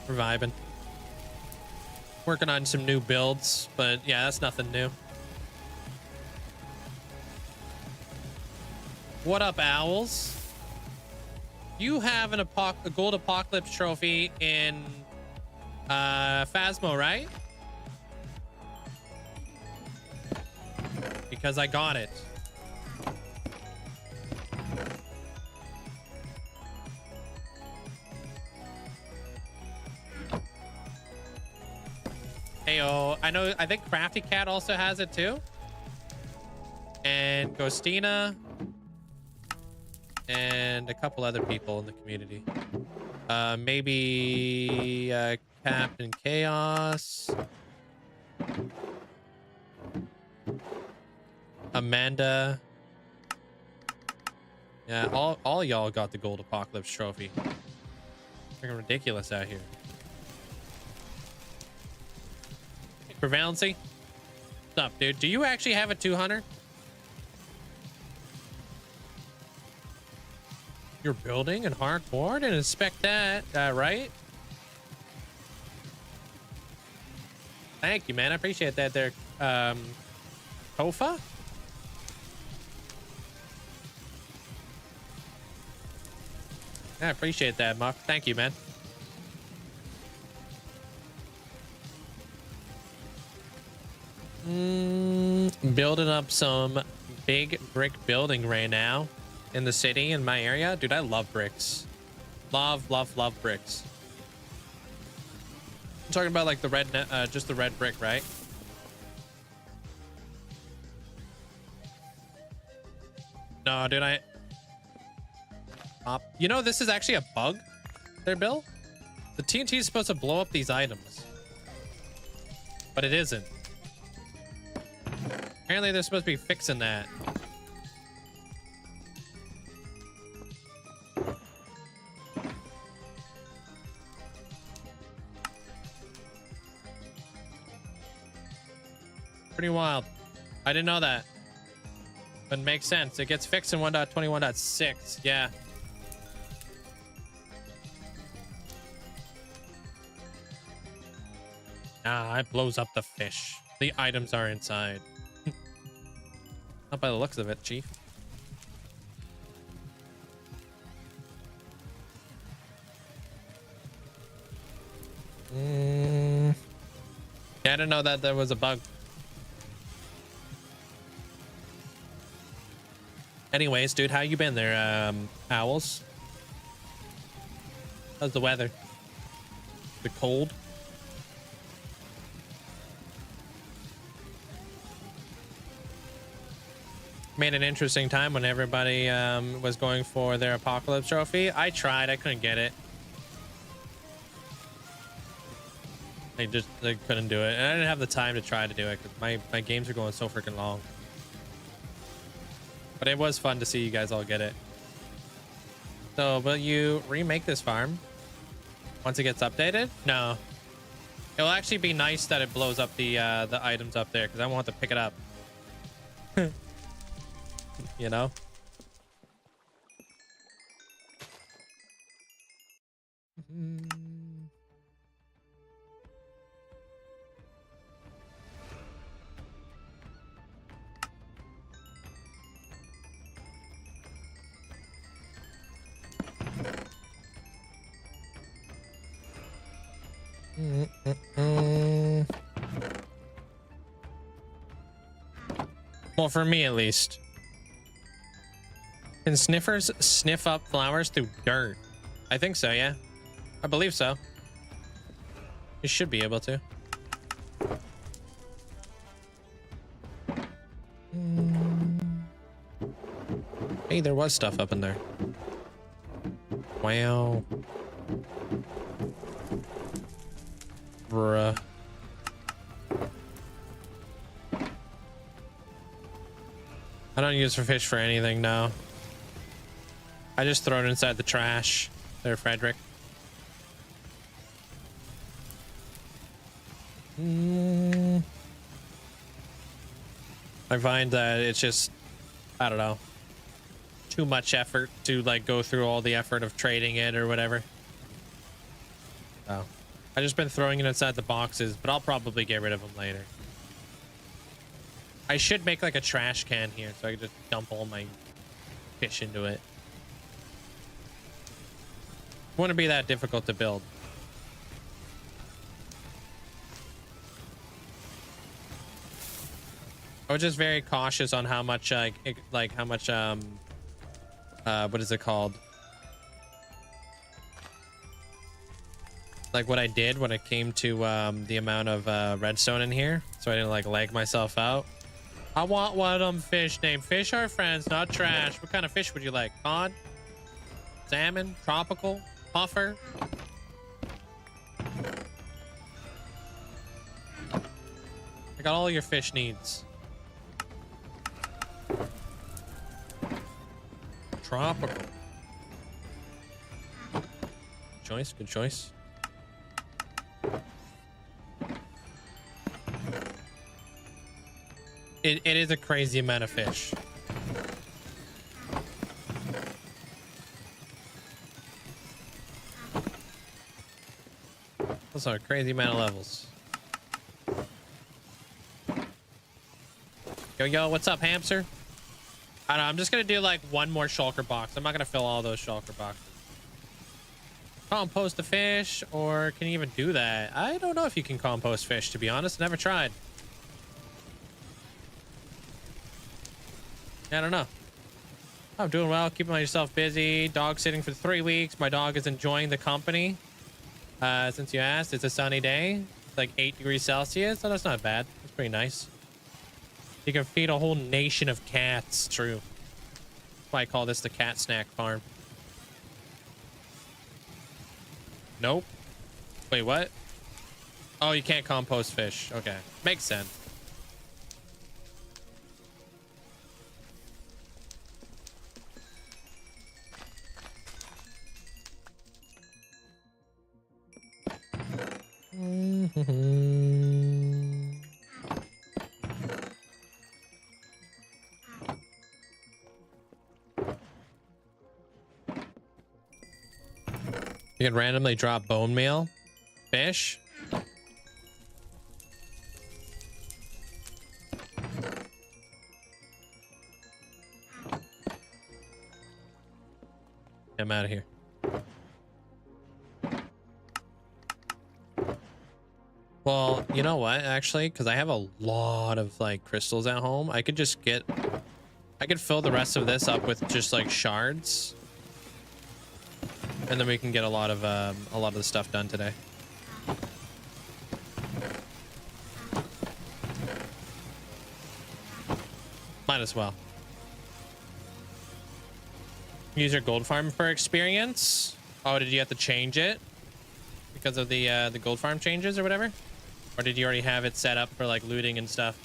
Speaker 1: We're vibing. Working on some new builds, but yeah, that's nothing new. What up, owls? You have a gold apocalypse trophy in Phasmo, right? Because I got it. Heyo, I think Crafty Cat also has it too. And Ghostina. And a couple other people in the community. Maybe Captain Chaos. Amanda. Yeah, all y'all got the gold apocalypse trophy. Freaking ridiculous out here. Prevalency? What's up, dude? Do you actually have a 200? You're building and hardcore? Didn't expect that, right? Thank you, man. I appreciate that there. Kofa? I appreciate that, Muck. Thank you, man. Building up some big brick building right now in the city in my area. Dude, I love bricks. Love bricks. I'm talking about like the red just the red brick, right? no, dude, you know, this is actually a bug there, Bill. The TNT is supposed to blow up these items, but it isn't. Apparently they're supposed to be fixing that. Pretty wild. I didn't know that. But it makes sense. It gets fixed in 1.21.6. Yeah. Nah, it blows up the fish. The items are inside. Not by the looks of it, Chief. Yeah, I didn't know that there was a bug. Anyways, dude, how you been there, Owls? How's the weather? The cold? Made an interesting time when everybody was going for their apocalypse trophy. I tried, I couldn't get it. I couldn't do it, and I didn't have the time to try to do it because my games are going so freaking long. But it was fun to see you guys all get it. So will you remake this farm once it gets updated? No, it'll actually be nice that it blows up the items up there because I want to pick it up. You know. Well, for me at least. Can sniffers sniff up flowers through dirt? I think so, yeah. I believe so. You should be able to. Hey, there was stuff up in there. Wow. Bruh. I don't use for fish for anything now. I just throw it inside the trash. There, Frederick. I find that it's just, I don't know, too much effort to like go through all the effort of trading it or whatever. Oh, I just been throwing it inside the boxes, but I'll probably get rid of them later. I should make like a trash can here so I can just dump all my fish into it. Wouldn't be that difficult to build. I was just very cautious on how much what is it called? Like what I did when it came to the amount of redstone in here, so I didn't like lag myself out. I want one of them fish named Fish Are Friends, not trash. What kind of fish would you like? Cod? Salmon? Tropical? Puffer? I got all your fish needs. Tropical. Good choice, good choice. It is a crazy amount of fish. Those are a crazy amount of levels. Yo, what's up, hamster? I don't know, I'm just gonna do like one more shulker box. I'm not gonna fill all those shulker boxes. Compost the fish, or can you even do that? I don't know if you can compost fish, to be honest. Never tried. I don't know. I'm doing well, keeping myself busy. Dog sitting for 3 weeks. My dog is enjoying the company. Since you asked, it's a sunny day. It's like 8 degrees Celsius, so that's not bad. That's pretty nice. You can feed a whole nation of cats. True. why I call this the cat snack farm. Nope. Wait, what? Oh, you can't compost fish. Okay. Makes sense. You can randomly drop bone meal. Fish. I'm out of here. Well, you know what, actually, because I have a lot of like crystals at home, I could fill the rest of this up with just like shards, and then we can get a lot of the stuff done today. Might as well. Use your gold farm for experience. Oh, did you have to change it because of the gold farm changes or whatever? Or did you already have it set up for like looting and stuff?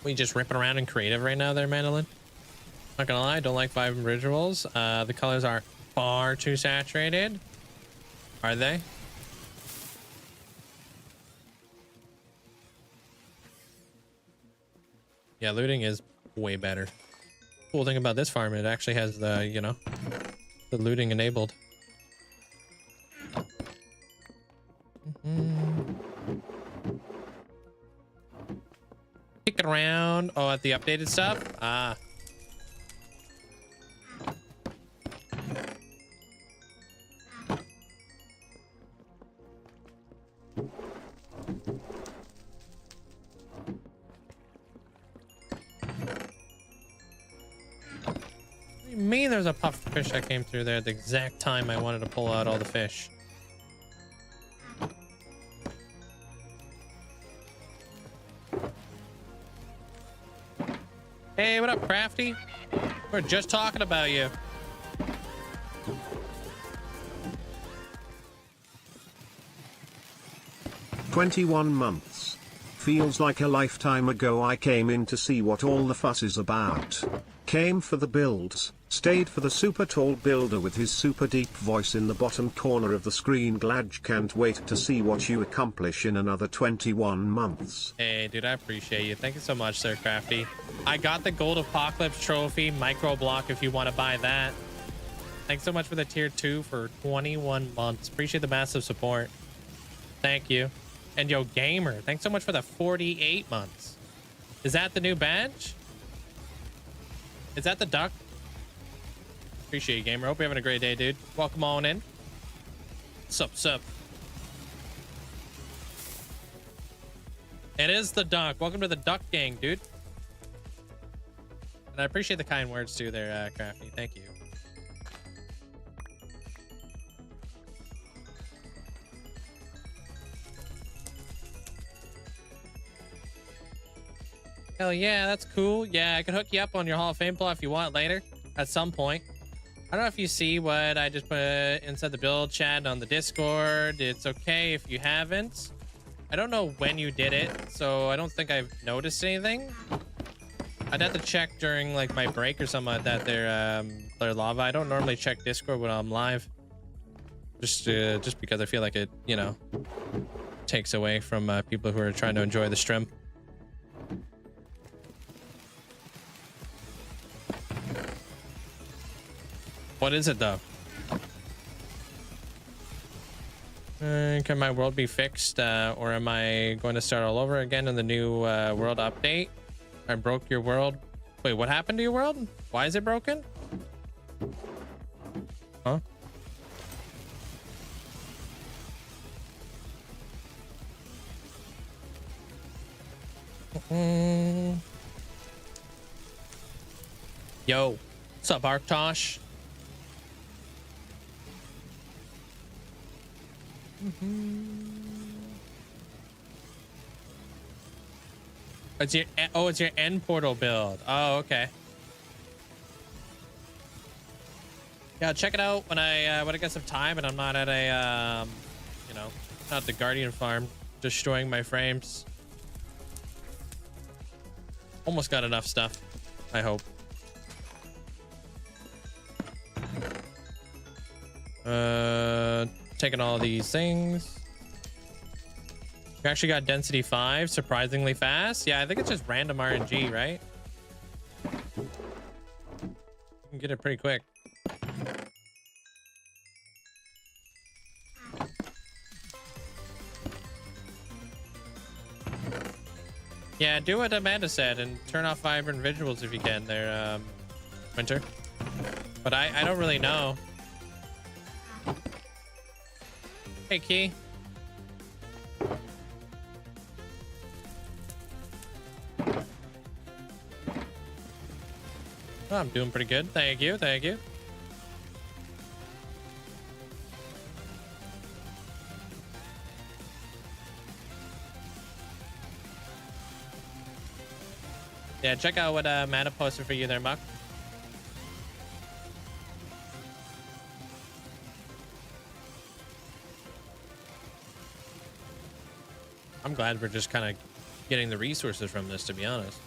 Speaker 1: We just ripping around in creative right now there, Mandolin. Not gonna lie, don't like vibrant rituals. The colors are far too saturated. Are they? Yeah, looting is way better. Cool thing about this farm, it actually has the, you know, the looting enabled. Kick it around. Oh, at the updated stuff? Ah. What do you mean there's a puffed fish that came through there at the exact time I wanted to pull out all the fish? Hey, what up, Crafty? We're just talking about you.
Speaker 3: "21 months. Feels like a lifetime ago I came in to see what all the fuss is about. Came for the builds, stayed for the super tall builder with his super deep voice in the bottom corner of the screen. Glad can't wait to see what you accomplish in another 21 months.
Speaker 1: Hey, dude, I appreciate you. Thank you so much, Sir Crafty. I got the Gold Apocalypse trophy, micro block if you want to buy that. Thanks so much for the tier 2 for 21 months. Appreciate the massive support. Thank you. And yo, Gamer, thanks so much for the 48 months. Is that the new badge? Is that the duck? Appreciate you, Gamer. Hope you're having a great day, dude. Welcome on in. Sup, sup. It is the duck. Welcome to the duck gang, dude. And I appreciate the kind words too there, Crafty. Thank you. Hell yeah, that's cool. Yeah, I can hook you up on your Hall of Fame plot if you want later at some point. I don't know if you see what I just put inside the build chat on the Discord. It's okay if you haven't. I don't know when you did it, so I don't think I've noticed anything. I'd have to check during like my break or something like that. Their lava. I don't normally check Discord when I'm live, just because I feel like it, you know, takes away from people who are trying to enjoy the stream. What is it though? Can my world be fixed, or am I going to start all over again in the new world update? I broke your world. Wait, what happened to your world? Why is it broken? Huh? Yo, What's up, Arktosh? It's your it's your end portal build. Oh, okay. Yeah, check it out when I get some time and I'm not at a you know, not the Guardian farm destroying my frames. Almost got enough stuff, I hope. Taking all these things. We actually got density 5 surprisingly fast. Yeah, I think it's just random RNG, right? You can get it pretty quick. Yeah, do what Amanda said and turn off vibrant visuals if you can there, Winter. But I don't really know. Hey, Key. Oh, I'm doing pretty good. Thank you. Thank you. Yeah, check out what Amanda posted for you there, Muck. I'm glad we're just kind of getting the resources from this, to be honest.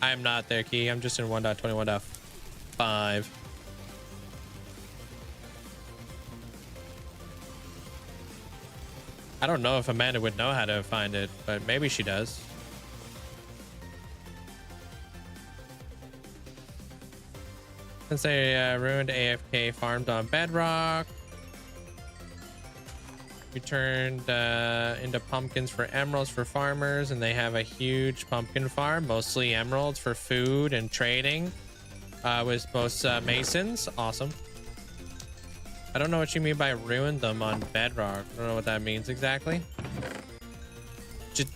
Speaker 1: I am not there, Key. I'm just in 1.21.5. I don't know if Amanda would know how to find it, but maybe she does. Since they ruined AFK farmed on Bedrock, we turned into pumpkins for emeralds for farmers, and they have a huge pumpkin farm, mostly emeralds for food and trading with most masons. Awesome. I don't know what you mean by ruined them on Bedrock. I don't know what that means exactly.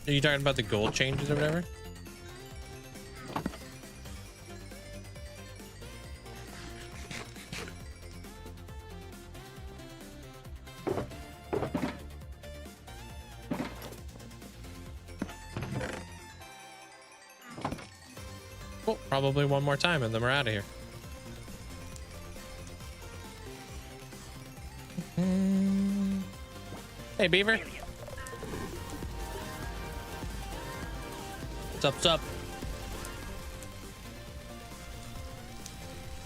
Speaker 1: Are you talking about the gold changes or whatever? Cool. Probably one more time and then we're out of here. Hey, Beaver. What's up? What's up?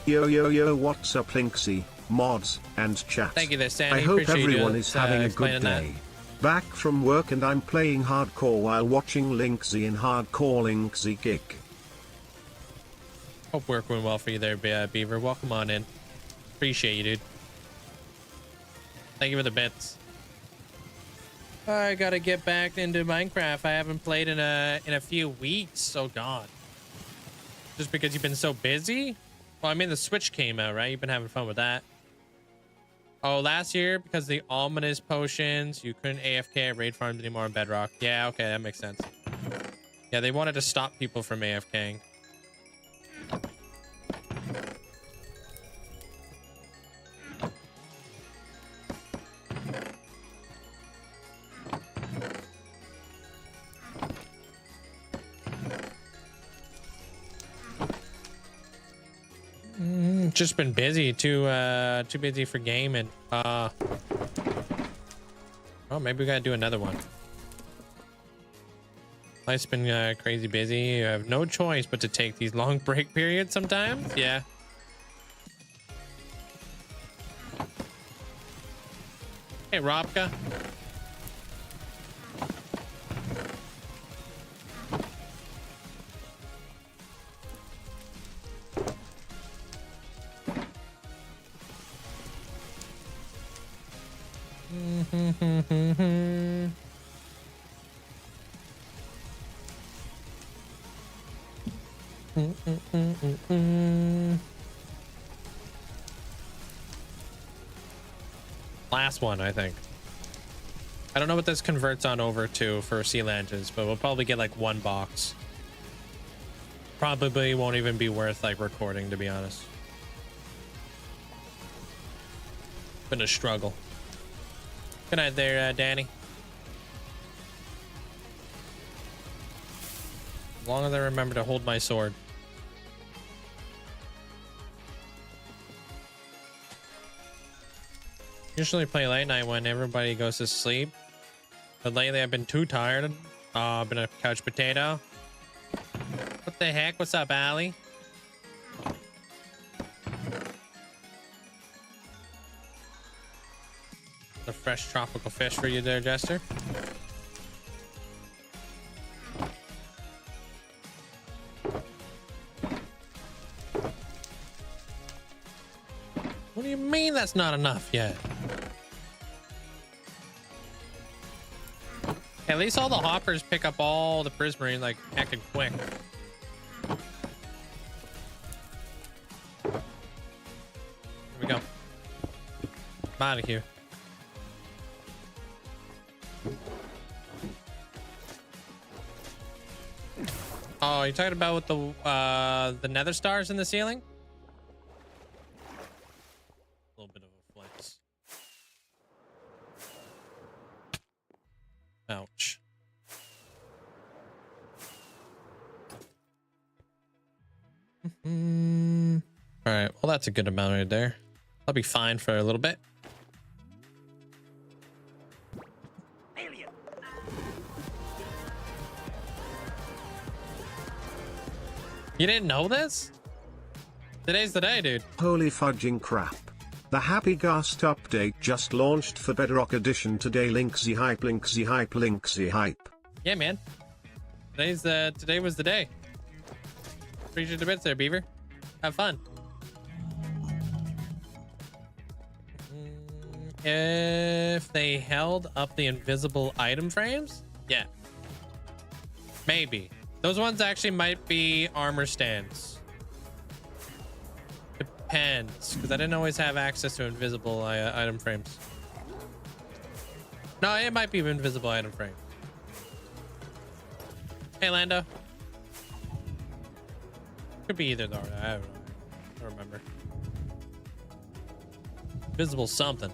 Speaker 3: Yo, yo, yo, what's up, Linkzzey, mods, and chat?
Speaker 1: Thank you there, Sandy.
Speaker 3: I hope
Speaker 1: Appreciate
Speaker 3: everyone
Speaker 1: you,
Speaker 3: is having a good
Speaker 1: explaining
Speaker 3: day. Back from work and I'm playing hardcore while watching Linkzzey in hardcore Linkzzey kick.
Speaker 1: Hope work went well for you there, Beaver. Welcome on in. Appreciate you, dude. Thank you for the bits. I gotta get back into Minecraft. I haven't played in a few weeks. Oh God. Just because you've been so busy? Well, I mean, the Switch came out, right? You've been having fun with that. Oh, last year, because the ominous potions, you couldn't AFK at raid farms anymore on Bedrock. Yeah, okay, that makes sense. Yeah, they wanted to stop people from AFKing. Just been busy, too busy for gaming. Oh, maybe we gotta do another one. Life's been crazy busy. You have no choice but to take these long break periods sometimes. Yeah. Hey, Robka. Last one, I think. I don't know what this converts on over to for sea lanterns, but we'll probably get like one box. Probably won't even be worth like recording, to be honest. Been a struggle. Good night there, Danny. As long as I remember to hold my sword. Usually play late night when everybody goes to sleep, but lately I've been too tired. I've been a couch potato. What the heck? What's up, Allie? A fresh tropical fish for you there, Jester. What do you mean that's not enough yet? At least all the hoppers pick up all the prismarine like heckin' quick. Here we go. I'm out of here. Oh, you're talking about with the nether stars in the ceiling? A little bit of a flex. Ouch. All right, well, that's a good amount right there. I'll be fine for a little bit. You didn't know this? Today's the day, dude.
Speaker 3: Holy fudging crap. The Happy Ghast update just launched for Bedrock Edition today. Linkzzey hype, Linkzzey hype, Linkzzey hype.
Speaker 1: Yeah, man. Today was the day. Appreciate the bits there, Beaver. Have fun. If they held up the invisible item frames? Yeah. Maybe. Those ones actually might be armor stands. Depends, because I didn't always have access to invisible item frames. No, it might be an invisible item frame. Hey, Lando. Could be either though. I don't know. I don't remember. Invisible something.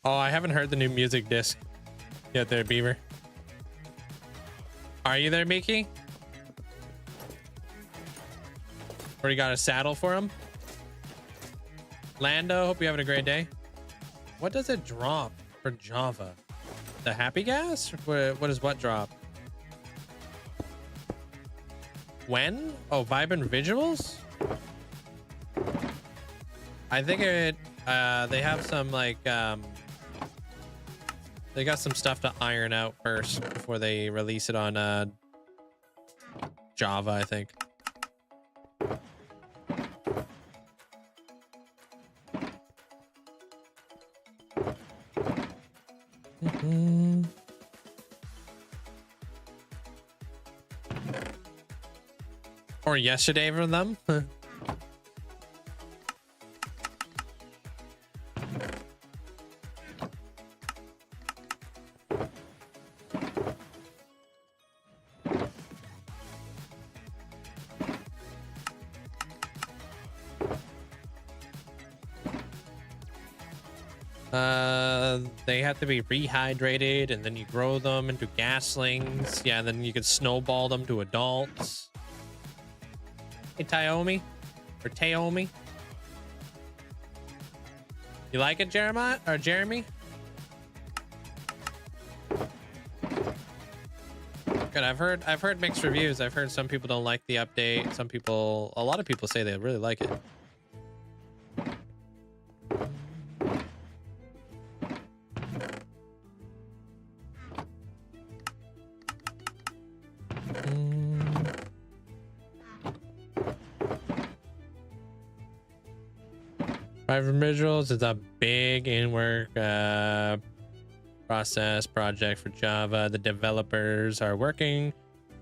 Speaker 1: Oh, I haven't heard the new music disc yet there, Beaver. Are you there, Mickey? Or you got a saddle for him? Lando, hope you're having a great day. What does it drop for Java? The happy gas? What does what drop? When? Oh, Vibrant Visuals? I think it, they have some like, they got some stuff to iron out first before they release it on Java, I think. Or yesterday for them. They have to be rehydrated, and then you grow them into gaslings. Yeah, then you can snowball them to adults. Hey, Taomi, or Taomi, you like it, Jeremiah or Jeremy? Good. I've heard mixed reviews. I've heard some people don't like the update. Some people, a lot of people say they really like it. Private visuals is a big in-work process project for Java. The developers are working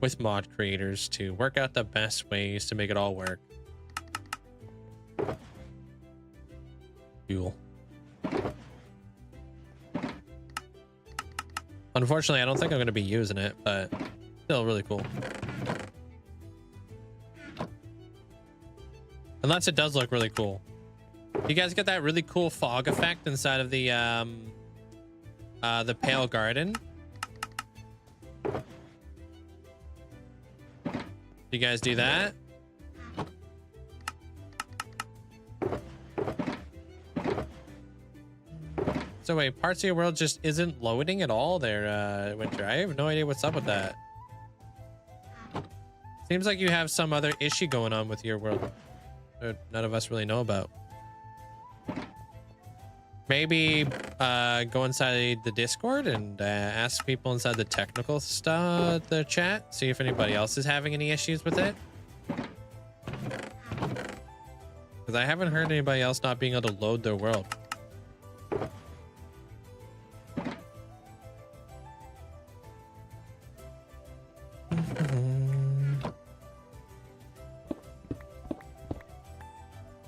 Speaker 1: with mod creators to work out the best ways to make it all work. Fuel. Unfortunately, I don't think I'm going to be using it, but still really cool. Unless it does look really cool. You guys get that really cool fog effect inside of the Pale Garden? You guys do that? So wait, parts of your world just isn't loading at all there, Winter. I have no idea what's up with that. Seems like you have some other issue going on with your world that none of us really know about. Maybe go inside the Discord and ask people inside the technical stuff, the chat, see if anybody else is having any issues with it. Because I haven't heard anybody else not being able to load their world.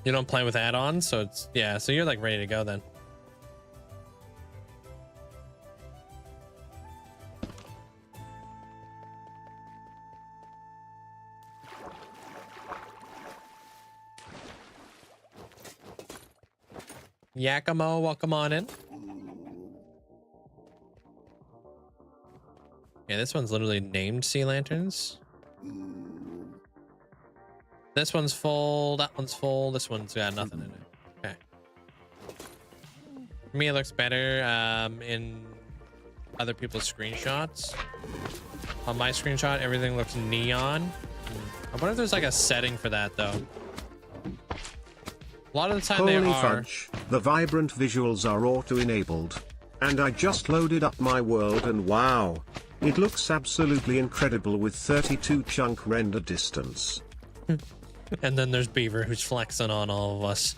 Speaker 1: You don't play with add-ons, so it's, yeah, so you're like ready to go then. Yakimo, welcome on in. Yeah, this one's literally named sea lanterns. This one's full, that one's full, this one's got nothing in it. Okay. For me, it looks better in other people's screenshots. On my screenshot, everything looks neon. I wonder if there's like a setting for that though. A lot of the time they are.
Speaker 3: Holy fudge, the vibrant visuals are auto-enabled. And I just loaded up my world and wow. It looks absolutely incredible with 32 chunk render distance.
Speaker 1: And then there's Beaver who's flexing on all of us.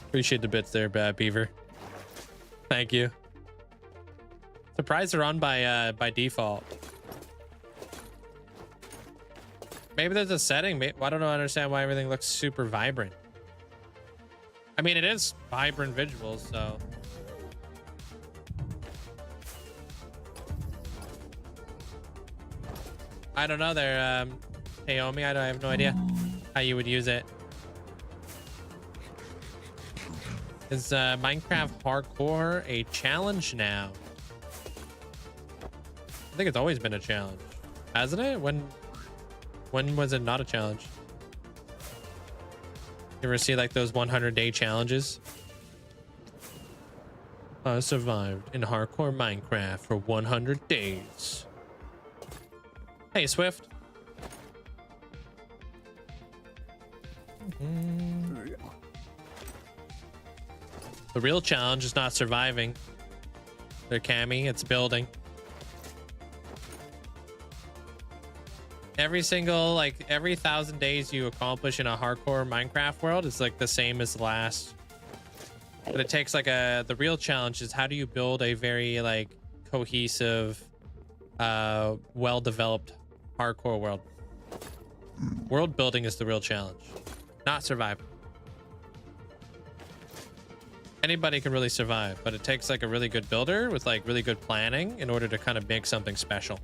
Speaker 1: Appreciate the bits there, bad Beaver. Thank you. Surprised they're on by default. Maybe there's a setting. I don't understand why everything looks super vibrant. I mean, it is vibrant visuals, so. I don't know there, Naomi. I have no idea how you would use it. Is Minecraft Hardcore a challenge now? I think it's always been a challenge, hasn't it? When was it not a challenge? You ever see like those 100-day challenges? I survived in hardcore Minecraft for 100 days. Hey, Swift. The real challenge is not surviving. They're Cammy, it's building. Every 1,000 days you accomplish in a hardcore Minecraft world is like the same as the last. But it takes like the real challenge is how do you build a very like cohesive, well-developed hardcore world. World building is the real challenge, not surviving. Anybody can really survive, but it takes like a really good builder with like really good planning in order to kind of make something special.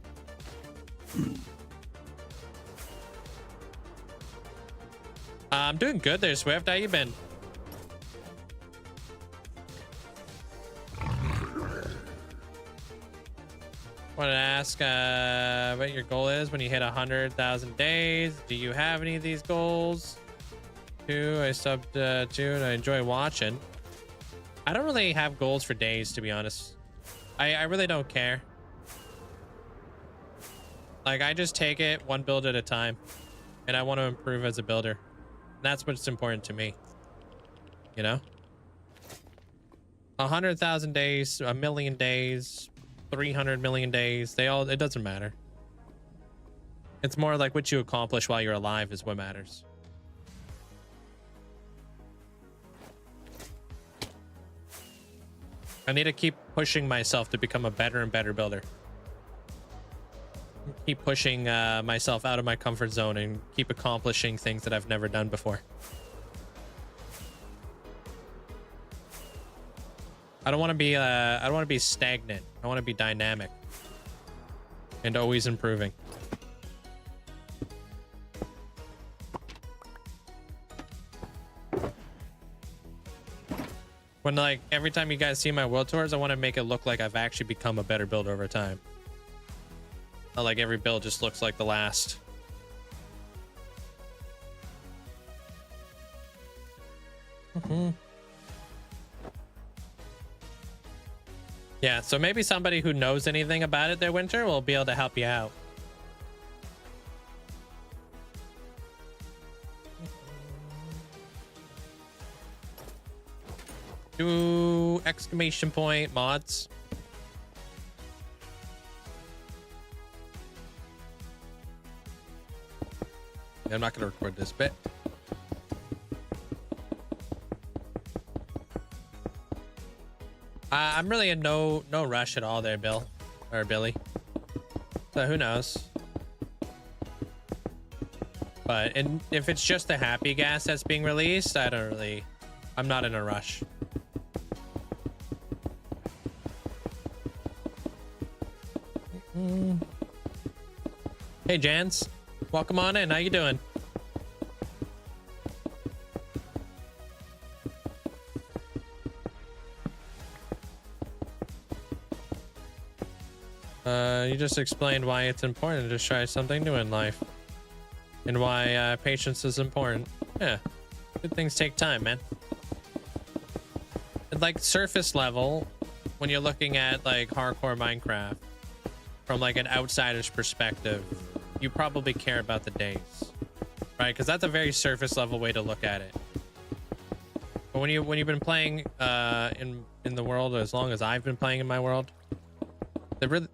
Speaker 1: I'm doing good there, Swift. How you been? Wanted to ask what your goal is when you hit 100,000 days. Do you have any of these goals? 2, I subbed 2 and I enjoy watching. I don't really have goals for days, to be honest. I really don't care. Like, I just take it one build at a time, and I want to improve as a builder. That's what's important to me. You know? 100,000 days, 1,000,000 days, 300 million days, it doesn't matter. It's more like what you accomplish while you're alive is what matters. I need to keep pushing myself to become a better and better builder. Keep pushing myself out of my comfort zone and keep accomplishing things that I've never done before. I don't want to be stagnant. I want to be dynamic and always improving. When like every time you guys see my world tours, I want to make it look like I've actually become a better builder over time. Not like every build just looks like the last. Yeah, so maybe somebody who knows anything about it their winter will be able to help you out. Do exclamation point mods. I'm not going to record this bit. I'm really in no rush at all there, Bill or Billy. So who knows? But if it's just the happy gas that's being released, I'm not in a rush. Hey Jans, welcome on in. How you doing? You just explained why it's important to try something new in life and why patience is important. Yeah, good things take time, man. And like surface level, when you're looking at like hardcore Minecraft from like an outsider's perspective, you probably care about the days, right? Because that's a very surface level way to look at it. But when you've been playing in the world as long as I've been playing in my world,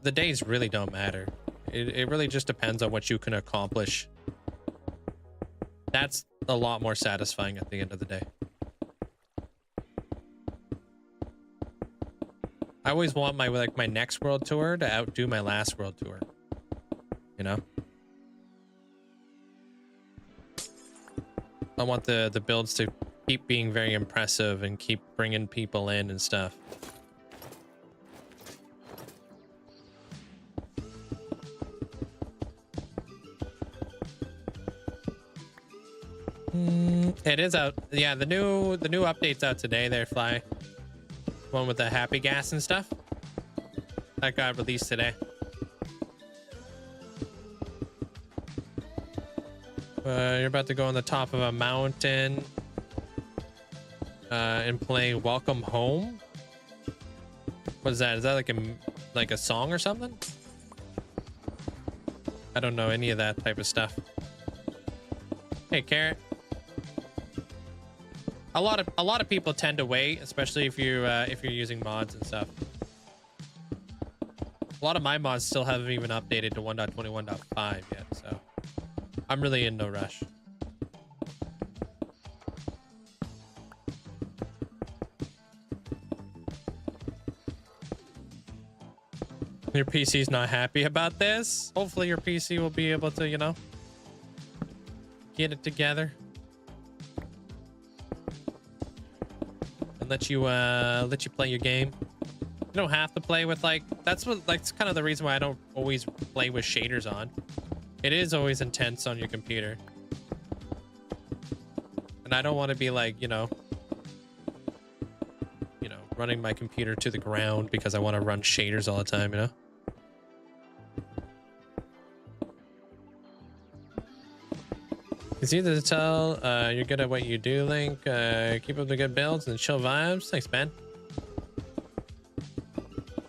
Speaker 1: the days really don't matter. It really just depends on what you can accomplish. That's a lot more satisfying at the end of the day. I always want my next world tour to outdo my last world tour. You know? I want the builds to keep being very impressive and keep bringing people in and stuff. It is out. Yeah, the new update's out today there, Fly. One with the happy gas and stuff. That got released today. You're about to go on the top of a mountain and play Welcome Home. What is that? Is that like a song or something? I don't know any of that type of stuff. Hey, Carrot. A lot of people tend to wait, especially if you're using mods and stuff. A lot of my mods still haven't even updated to 1.21.5 yet, so I'm really in no rush. Your PC's not happy about this? Hopefully your PC will be able to, you know, get it together. And let you play your game. You don't have to play with that's kind of the reason why I don't always play with shaders on. It is always intense on your computer. And I don't want to be you know, running my computer to the ground because I want to run shaders all the time, you know? It's easy to tell you're good at what you do, Link. Keep up the good builds and chill vibes. Thanks, man.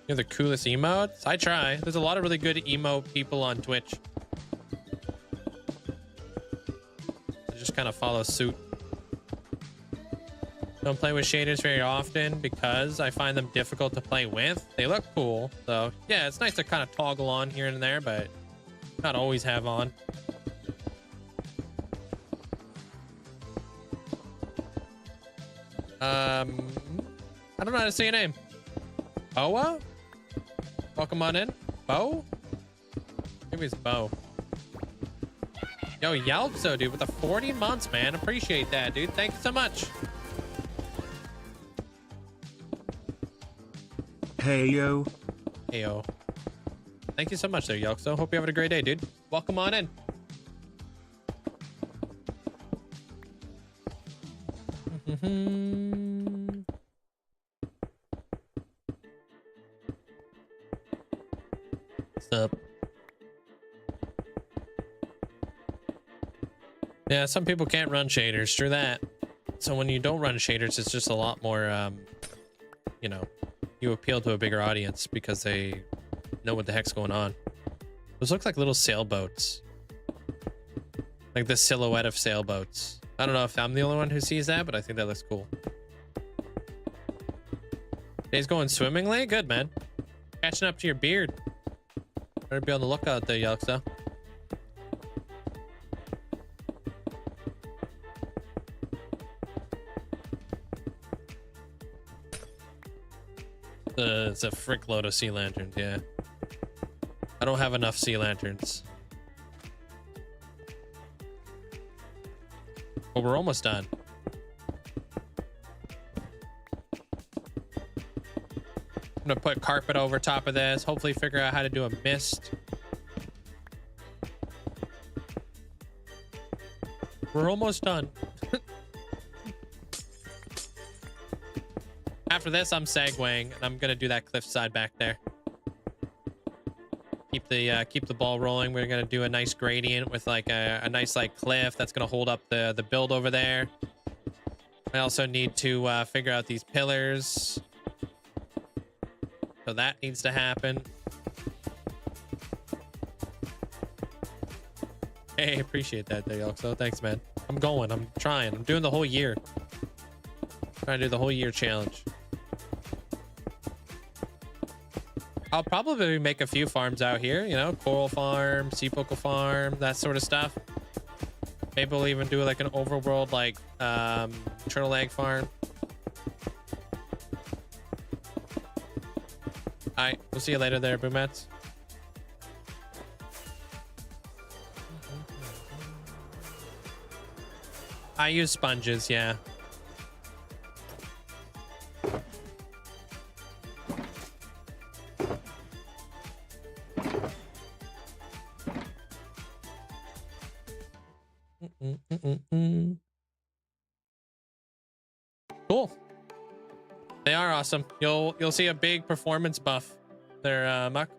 Speaker 1: You're the coolest emotes. I try. There's a lot of really good emote people on Twitch. I just kind of follow suit. Don't play with shaders very often because I find them difficult to play with. They look cool, so yeah, it's nice to kind of toggle on here and there, but not always have on. I don't know how to say your name. Boa? Welcome on in. Bo? Maybe it's Bo. Yo, Yelpso, dude, with the 40 months, man. Appreciate that, dude. Thank you so much.
Speaker 3: hey yo.
Speaker 1: Heyo. Thank you so much there, Yelkso. Hope you're having a great day, dude. Welcome on in. What's up? Yeah, some people can't run shaders. True that. So when you don't run shaders, it's just a lot more, you know, you appeal to a bigger audience because they know what the heck's going on. Those look like little sailboats. Like the silhouette of sailboats. I don't know if I'm the only one who sees that, but I think that looks cool. Day's going swimmingly? Good, man. Catching up to your beard. Better be on the lookout there, Yelksa. It's a frick load of sea lanterns, yeah. I don't have enough sea lanterns. But we're almost done. I'm gonna put carpet over top of this. Hopefully figure out how to do a mist. We're almost done. After this, I'm segueing, and I'm gonna do that cliffside back there. Keep the ball rolling. We're gonna do a nice gradient with like a nice like cliff that's gonna hold up the build over there. I also need to figure out these pillars, so that needs to happen. Hey, appreciate that there, Yelkso. Thanks, man. I'm going. I'm trying. I'm doing the whole year. Trying to do the whole year challenge. I'll probably make a few farms out here, you know, coral farm, sea poker farm, that sort of stuff. Maybe we'll even do like an overworld, like turtle egg farm. All right, we'll see you later there, Boomets. I use sponges, yeah. Cool. They are awesome. You'll see a big performance buff there, Muck.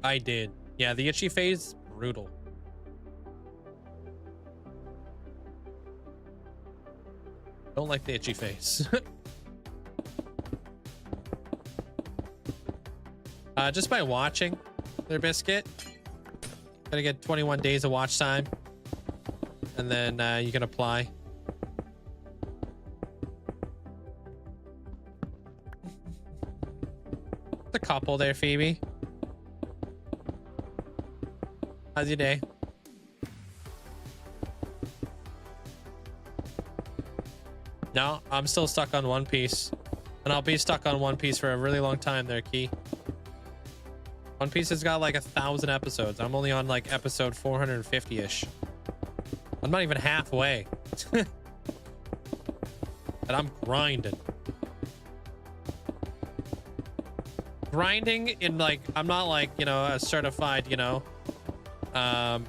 Speaker 1: I did. Yeah, the itchy phase, brutal. Don't like the itchy face. Just by watching their biscuit. Gotta get 21 days of watch time. And then you can apply. The couple there, Phoebe. How's your day? No, I'm still stuck on One Piece. And I'll be stuck on One Piece for a really long time there, Key. One Piece has got like 1,000 episodes. I'm only on like episode 450-ish. I'm not even halfway. And I'm grinding. Grinding in like, I'm not like, you know, a certified, you know,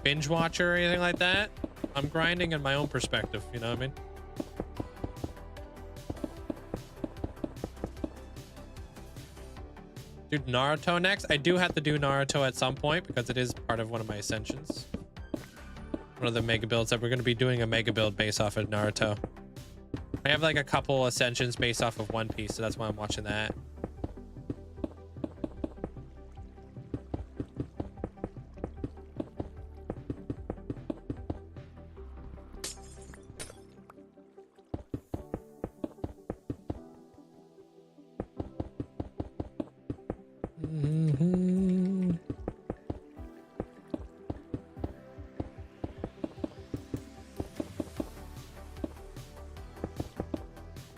Speaker 1: binge watcher or anything like that. I'm grinding in my own perspective, you know what I mean? Do Naruto next. I do have to do Naruto at some point because it is part of one of my ascensions. One of the mega builds that we're going to be doing a mega build based off of Naruto. I have like a couple ascensions based off of One Piece, so that's why I'm watching that.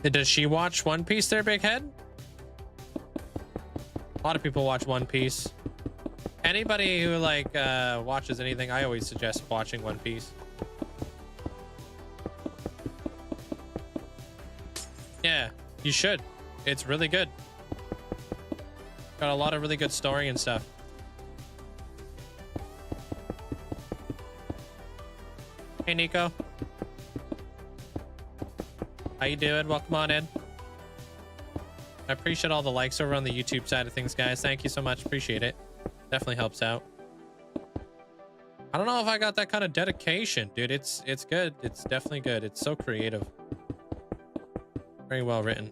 Speaker 1: Does she watch One Piece there, Big Head? A lot of people watch One Piece. Anybody who like watches anything, I always suggest watching One Piece. You should. It's really good. Got a lot of really good story and stuff. Hey, Nico. How you doing? Welcome on in. I appreciate all the likes over on the YouTube side of things, guys. Thank you so much. Appreciate it. Definitely helps out. I don't know if I got that kind of dedication, dude. It's good. It's definitely good. It's so creative. Very well written.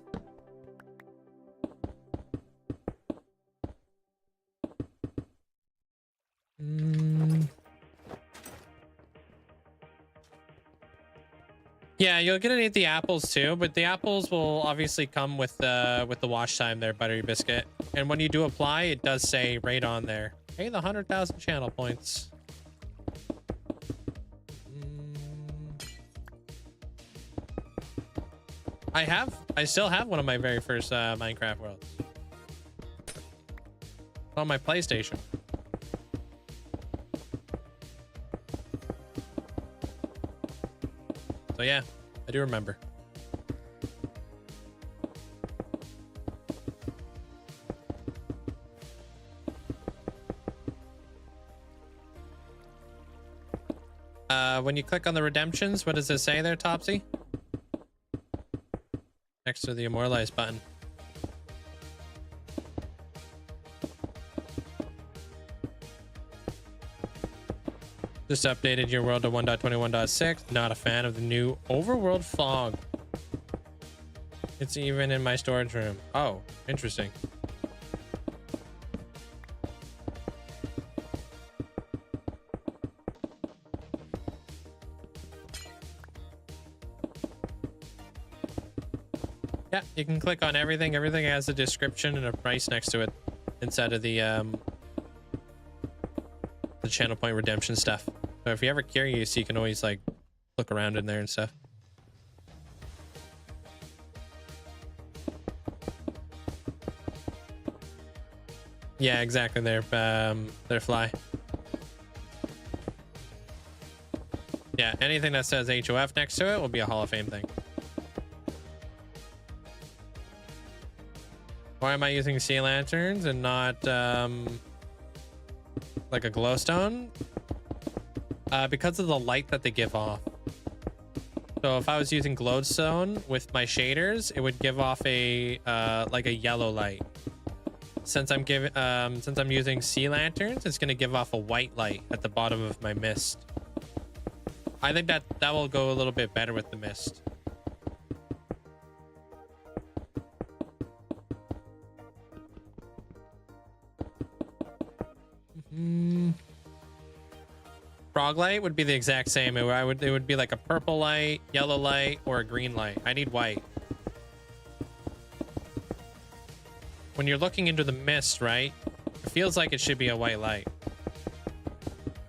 Speaker 1: Yeah, you're gonna need the apples too, but the apples will obviously come with the wash time there, Buttery Biscuit. And when you do apply, it does say right on there. Hey, the 100,000 channel points. I still have one of my very first Minecraft worlds on my PlayStation. So yeah, I do remember. When you click on the redemptions, what does it say there, Topsy? Next to the immortalize button. Just updated your world to 1.21.6. Not a fan of the new overworld fog. It's even in my storage room. Oh, interesting. Yeah, you can click on everything. Everything has a description and a price next to it inside of the channel point redemption stuff. So if you're ever curious, you can always like look around in there and stuff. Yeah, exactly. They're fly. Yeah, anything that says HOF next to it will be a Hall of Fame thing. Why am I using sea lanterns and not like a glowstone? Because of the light that they give off. So if I was using glowstone with my shaders, it would give off a like a yellow light. Since I'm using sea lanterns, it's gonna give off a white light at the bottom of my mist. I think that will go a little bit better with the mist. Frog light would be the exact same. It would be like a purple light, yellow light, or a green light. I need white. When you're looking into the mist, right? It feels like it should be a white light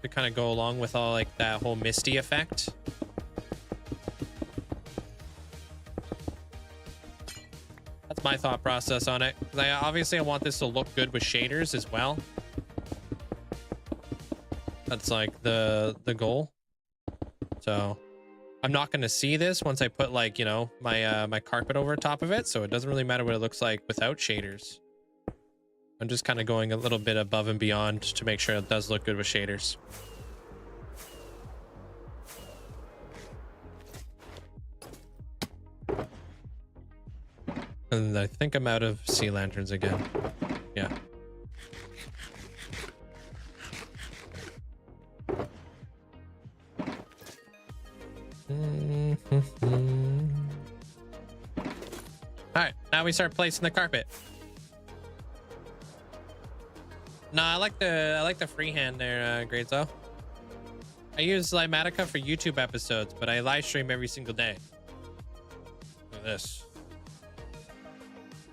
Speaker 1: to kind of go along with all like that whole misty effect. That's my thought process on it. 'Cause obviously I want this to look good with shaders as well. That's like the goal. So I'm not going to see this once I put like, you know, my carpet over top of it. So it doesn't really matter what it looks like without shaders. I'm just kind of going a little bit above and beyond to make sure it does look good with shaders. And I think I'm out of sea lanterns again. Yeah. All right, now we start placing the carpet. No, I like the freehand there, Gradezo. I use Limatica for YouTube episodes, but I live stream every single day. Look at this.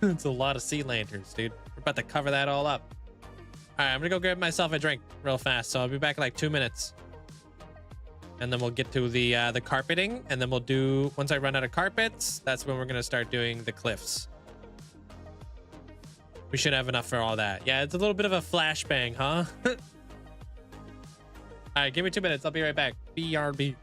Speaker 1: It's a lot of sea lanterns, dude. We're about to cover that all up. All right, I'm gonna go grab myself a drink real fast, so I'll be back in like 2 minutes. And then we'll get to the carpeting, and then we'll do, once I run out of carpets, that's when we're gonna start doing the cliffs. We should have enough for all that. Yeah, it's a little bit of a flashbang, huh? All right, give me 2 minutes. I'll be right back. BRB.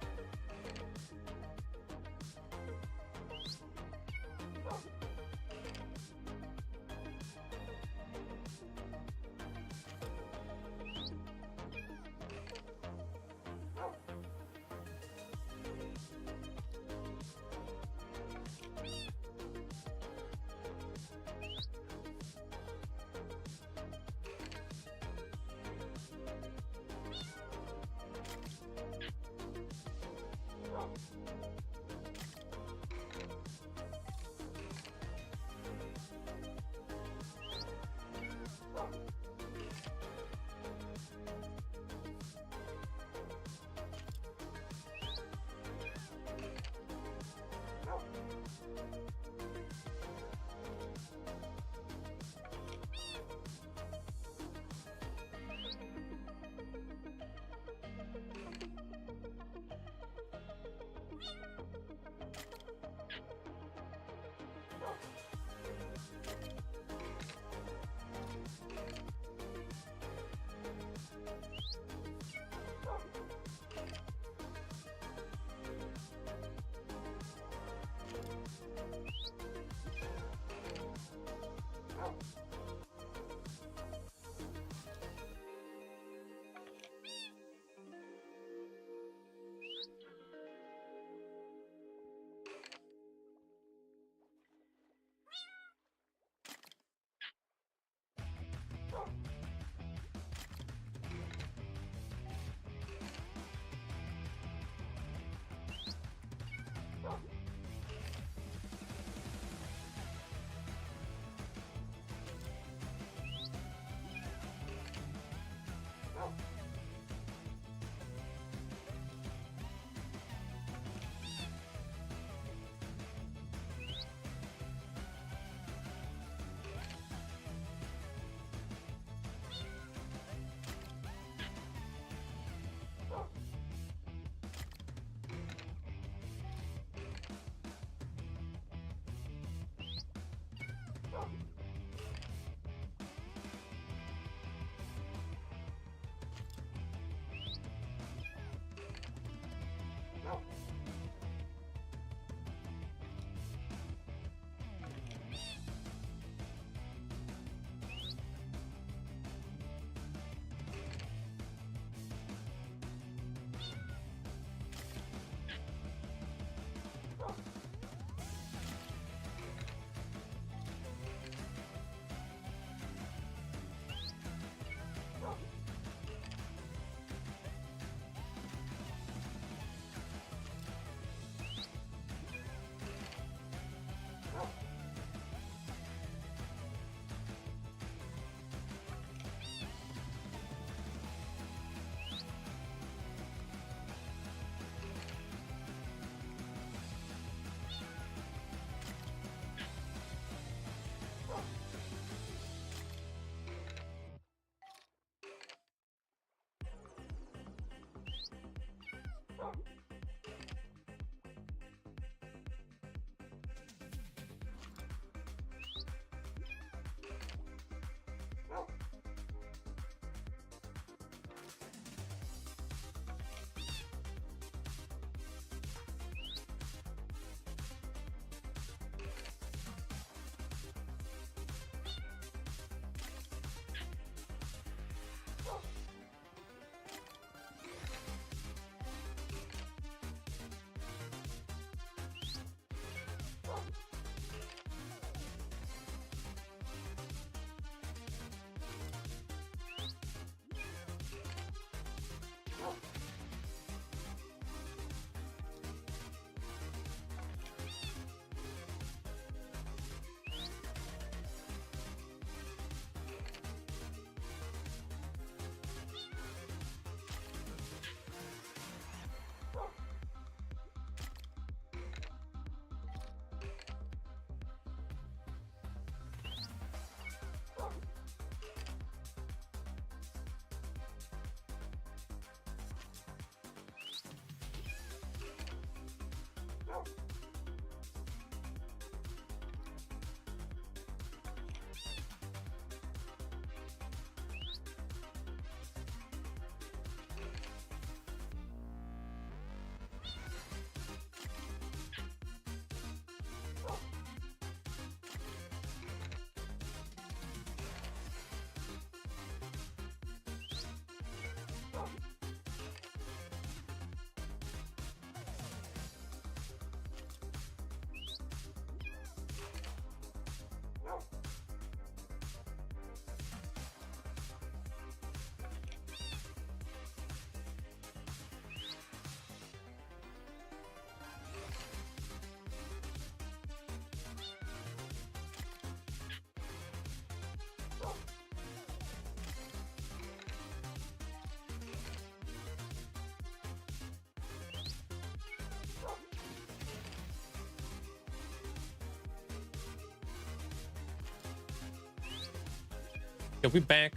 Speaker 1: Yo, we back.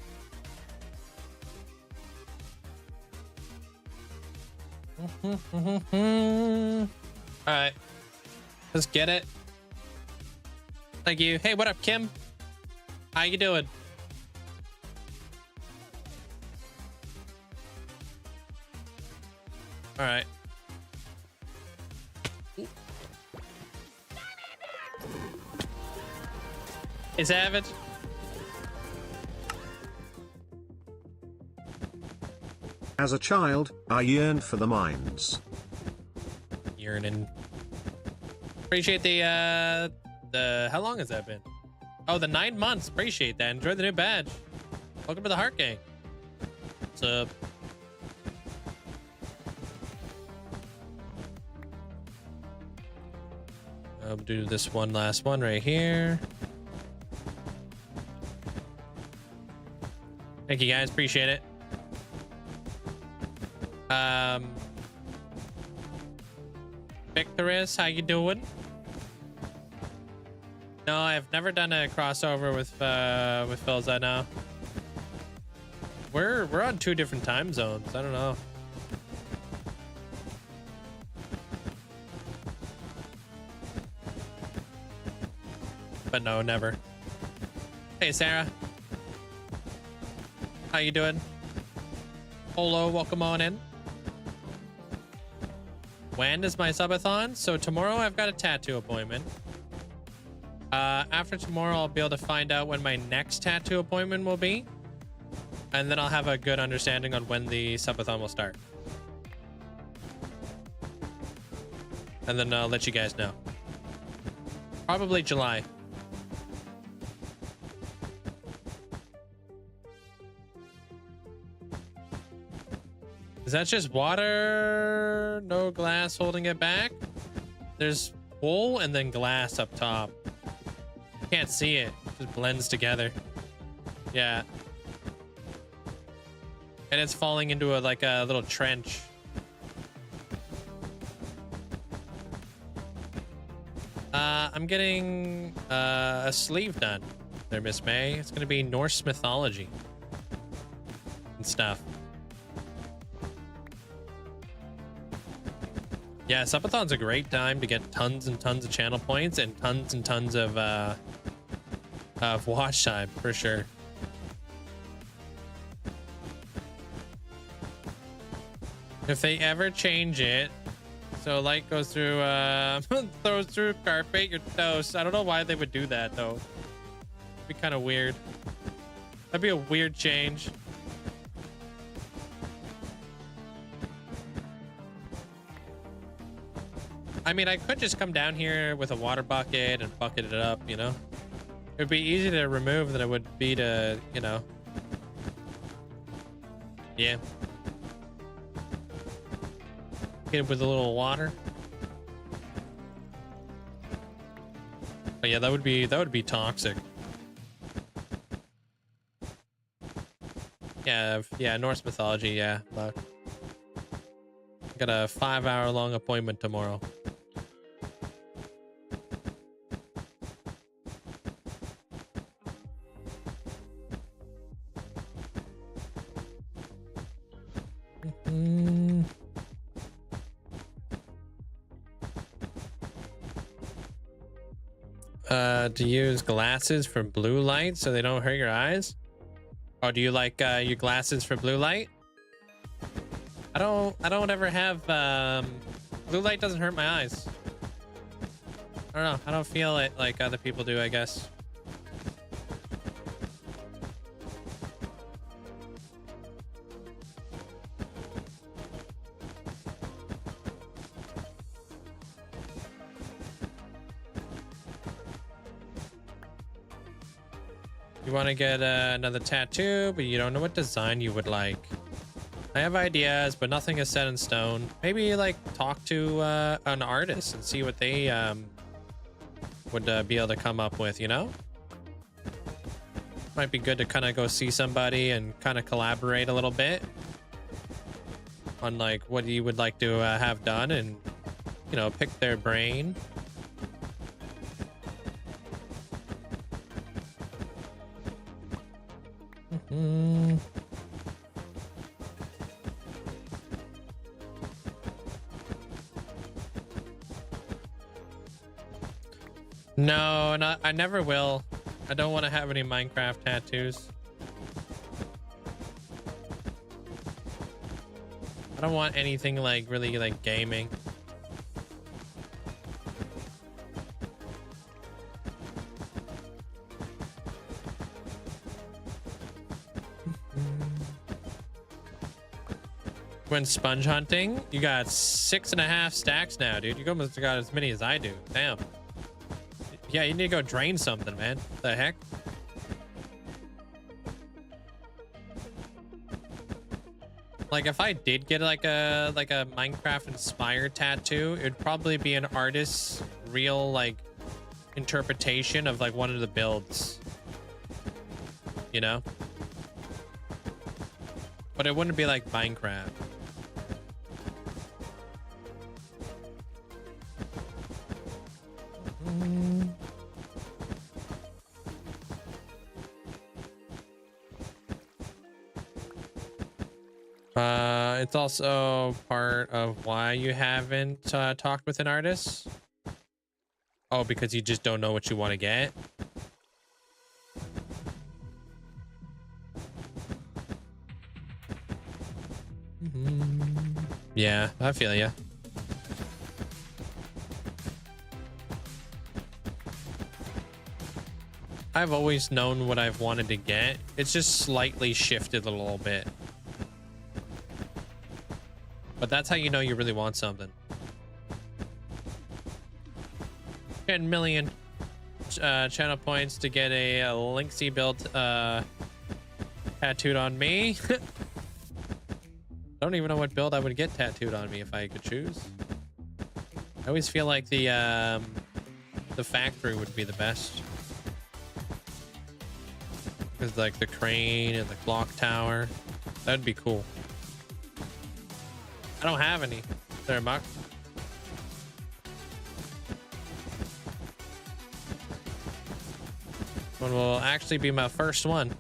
Speaker 1: All right, let's get it. Thank you. Hey, what up, Kim? How you doing? All right. Hey, Savage.
Speaker 3: As a child, I yearned for the mines.
Speaker 1: Yearning. Appreciate the how long has that been? Oh, the 9 months. Appreciate that. Enjoy the new badge. Welcome to the Heart Gang. What's up? I'll do this one last one right here. Thank you guys, appreciate it. Victorous, how you doing? No, I've never done a crossover with Philza now. We're on 2 different time zones. I don't know. But no, never. Hey, Sarah. How you doing? Polo, welcome on in. When is my subathon? So tomorrow I've got a tattoo appointment. After tomorrow, I'll be able to find out when my next tattoo appointment will be. And then I'll have a good understanding on when the subathon will start. And then I'll let you guys know. Probably July. Is that just water? No glass holding it back? There's wool and then glass up top. Can't see it. It just blends together. Yeah. And it's falling into like a little trench. I'm getting a sleeve done there, Miss May. It's gonna be Norse mythology and stuff. Yeah, subathon's a great time to get tons and tons of channel points and tons of watch time for sure. If they ever change it, so light goes through, throws through carpet, you're toast. I don't know why they would do that though. It'd be kind of weird. That'd be a weird change. I mean, I could just come down here with a water bucket and bucket it up, you know? It would be easy to remove than it would be to, you know. Yeah. Hit it with a little water. But yeah, that would be toxic. Yeah, Norse mythology, yeah. Look. Got a 5-hour-long appointment tomorrow. To use glasses for blue light so they don't hurt your eyes? Or do you like your glasses for blue light? I don't ever have blue light doesn't hurt my eyes. I don't know. I don't feel it like other people do, I guess. You want to get another tattoo, but you don't know what design you would like. I have ideas, but nothing is set in stone. Maybe like talk to an artist and see what they would be able to come up with, you know? Might be good to kind of go see somebody and kind of collaborate a little bit on like what you would like to have done and, you know, pick their brain. No, I never will. I don't want to have any Minecraft tattoos. I don't want anything like really like gaming. Went sponge hunting. You got 6.5 stacks now, dude. You almost got as many as I do. Damn. Yeah, you need to go drain something, man. What the heck? Like, if I did get like a Minecraft inspired tattoo, it'd probably be an artist's real like interpretation of like one of the builds. You know? But it wouldn't be like Minecraft. It's also part of why you haven't talked with an artist. Oh, because you just don't know what you want to get. Yeah, I feel ya. I've always known what I've wanted to get. It's just slightly shifted a little bit. But that's how you know you really want something. 10 million channel points to get a Linkzzey build tattooed on me. I don't even know what build I would get tattooed on me if I could choose. I always feel like the factory would be the best. Because like the crane and the clock tower, that'd be cool. I don't have any. There, Muck. One will actually be my first one.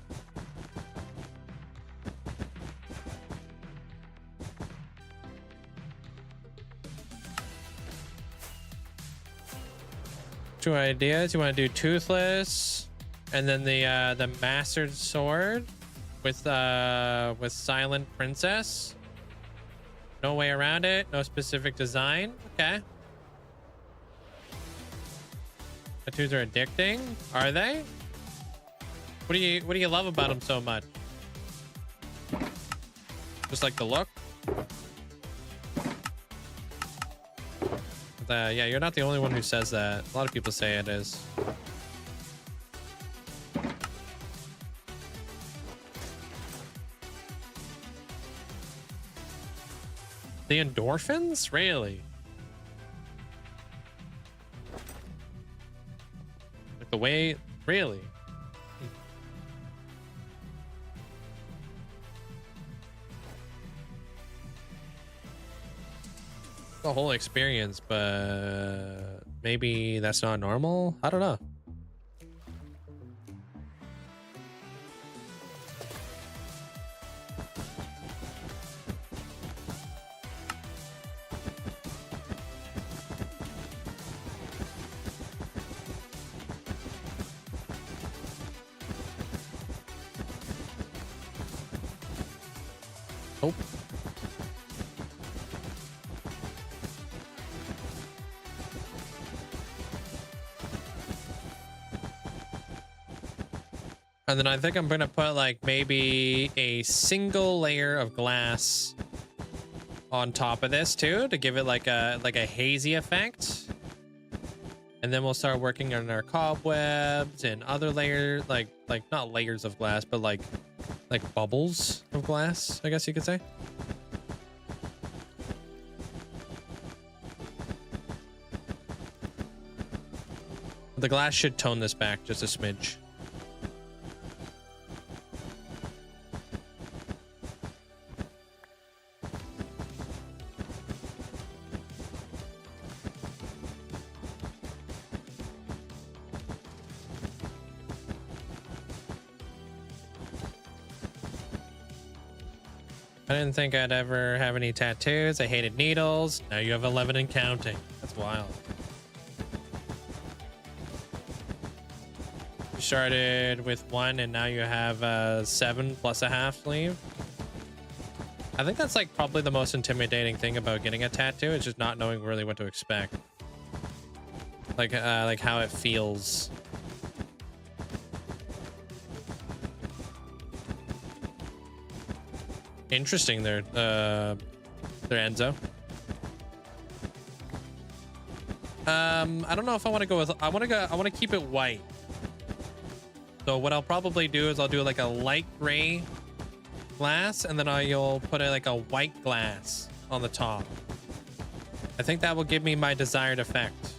Speaker 1: Two ideas. You want to do Toothless, and then the Mastered Sword with Silent Princess. No way around it. No specific design. Okay. Tattoos are addicting. Are they? What do you love about them so much? Just like the look? Yeah, you're not the only one who says that. A lot of people say it is. The endorphins? Really? Like the way... Really? The whole experience, but maybe that's not normal? I don't know. Oh. And then I think I'm gonna put like maybe a single layer of glass on top of this too to give it like a hazy effect. And then we'll start working on our cobwebs and other layers, like not layers of glass, but like bubbles of glass, I guess you could say. The glass should tone this back just a smidge. I didn't think I'd ever have any tattoos. I hated needles. Now you have 11 and counting. That's wild. You started with 1 and now you have 7 plus a half sleeve. I think that's like probably the most intimidating thing about getting a tattoo. Is just not knowing really what to expect. Like how it feels. Interesting there. They're Enzo. I don't know if I want to go with, I want to keep it white. So what I'll probably do is I'll do like a light gray glass, and then I'll put like a white glass on the top. I think that will give me my desired effect.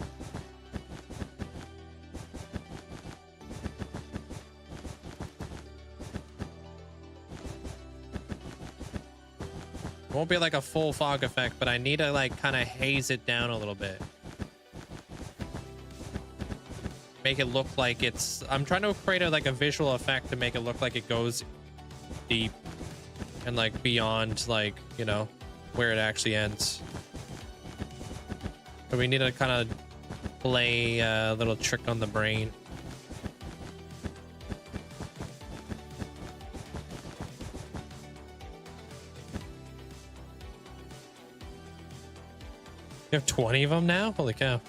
Speaker 1: It won't be like a full fog effect, but I need to like kind of haze it down a little bit. Make it look like it's, I'm trying to create like a visual effect to make it look like it goes deep and like beyond, like, you know, where it actually ends. So we need to kind of play a little trick on the brain. You have 20 of them now? Holy cow.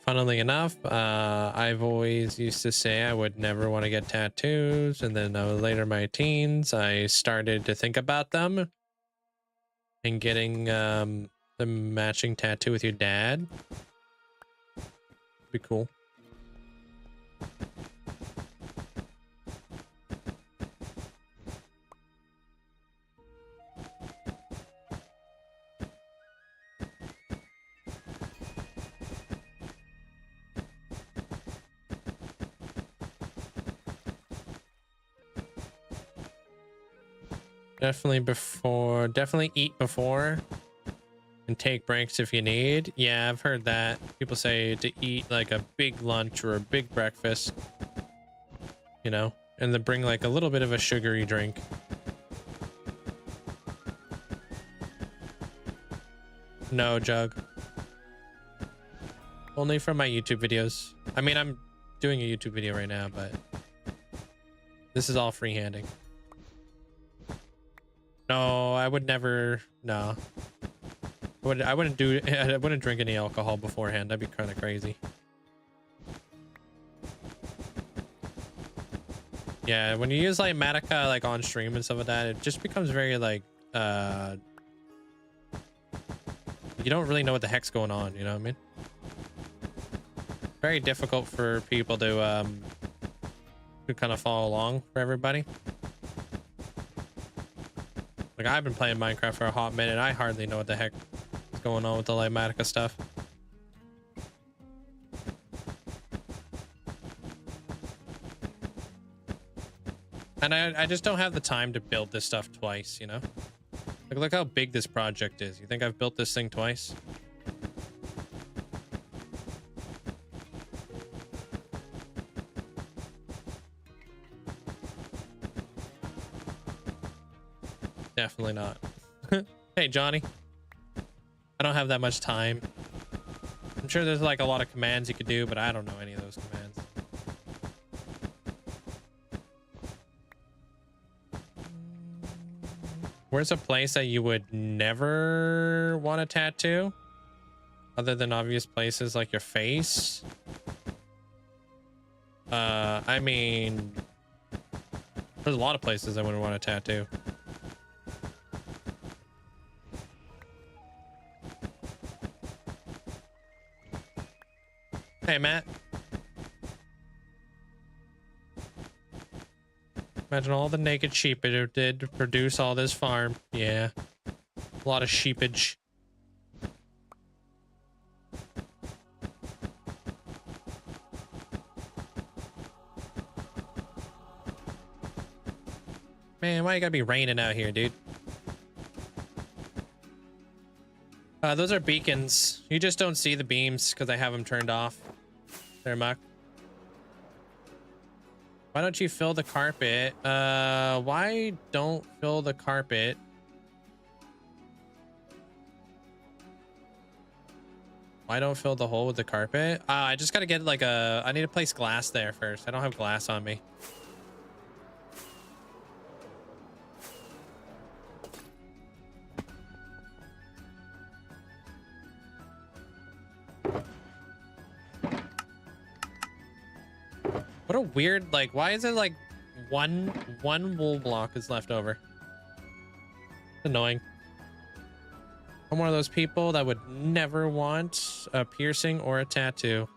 Speaker 1: Funnily enough, I've always used to say I would never want to get tattoos, and then later in my teens, I started to think about them and getting the matching tattoo with your dad. Be cool. Definitely eat before and take breaks if you need. Yeah, I've heard that. People say to eat like a big lunch or a big breakfast, you know, and then bring like a little bit of a sugary drink. No, Jug. Only for my YouTube videos. I mean, I'm doing a YouTube video right now, but this is all freehanding. No, I would never. No, I wouldn't drink any alcohol beforehand. That'd be kind of crazy. Yeah, when you use like Matica like on stream and stuff like that, it just becomes very like you don't really know what the heck's going on. You know what I mean? Very difficult for people to kind of follow along for everybody. Like, I've been playing Minecraft for a hot minute. I hardly know what the heck is going on with the Limatica stuff. And I just don't have the time to build this stuff twice, you know? Like, look how big this project is. You think I've built this thing twice? Definitely not. Hey, Johnny. I don't have that much time. I'm sure there's like a lot of commands you could do, but I don't know any of those commands. Where's a place that you would never want a tattoo? Other than obvious places like your face? I mean, there's a lot of places I wouldn't want a tattoo. Hey, Matt. Imagine all the naked sheep it did to produce all this farm. Yeah. A lot of sheepage. Man, why you gotta be raining out here, dude? Those are beacons. You just don't see the beams because I have them turned off. There, Muck. Why don't you fill the carpet? Why don't fill the carpet? Why don't fill the hole with the carpet? I just gotta get like a... I need to place glass there first. I don't have glass on me. What a weird, like, why is it like one wool block is left over? Annoying. I'm one of those people that would never want a piercing or a tattoo.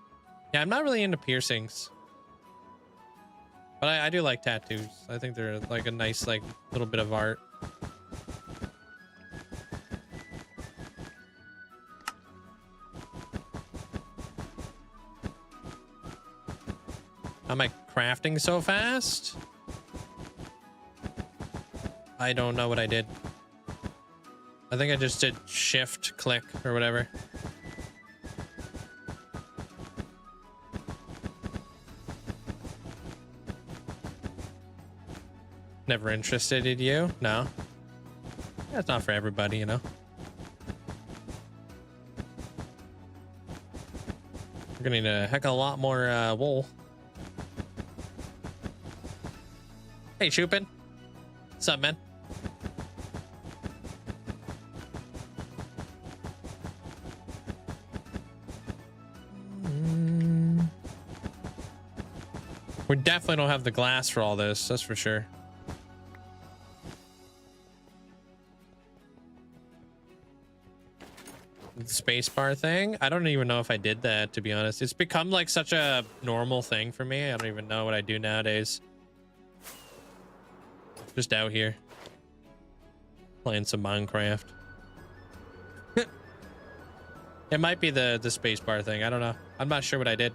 Speaker 1: Yeah, I'm not really into piercings. But I do like tattoos. I think they're like a nice, like, little bit of art. Am I crafting so fast? I don't know what I did. I think I just did shift click or whatever. Never interested in you? No. That's not for everybody, you know. We're gonna need a heck of a lot more wool. Hey, Chupin. What's up, man? We definitely don't have the glass for all this, that's for sure. The spacebar thing, I don't even know if I did that, to be honest. It's become like such a normal thing for me. I don't even know what I do nowadays. Just out here playing some Minecraft. It might be the spacebar thing. I don't know. I'm not sure what I did.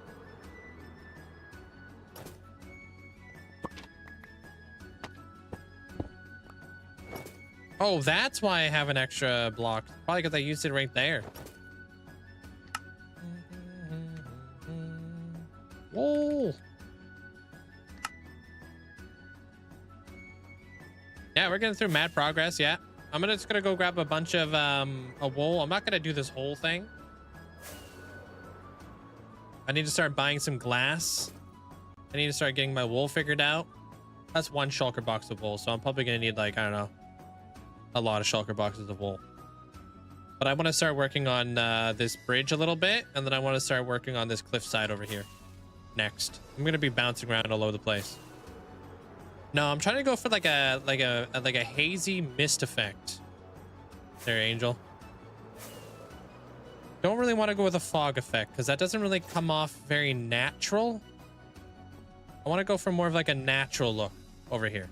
Speaker 1: Oh, that's why I have an extra block. Probably because I used it right there. Whoa. Yeah, we're getting through mad progress. Yeah, I'm just gonna go grab a bunch of a wool. I'm not gonna do this whole thing. I need to start buying some glass. I need to start getting my wool figured out. That's one shulker box of wool, so I'm probably gonna need, like, I don't know, a lot of shulker boxes of wool. But I want to start working on this bridge a little bit, and then I want to start working on this cliffside over here next. I'm gonna be bouncing around all over the place. No, I'm trying to go for like a hazy mist effect. There, Angel. Don't really want to go with a fog effect because that doesn't really come off very natural. I want to go for more of like a natural look over here.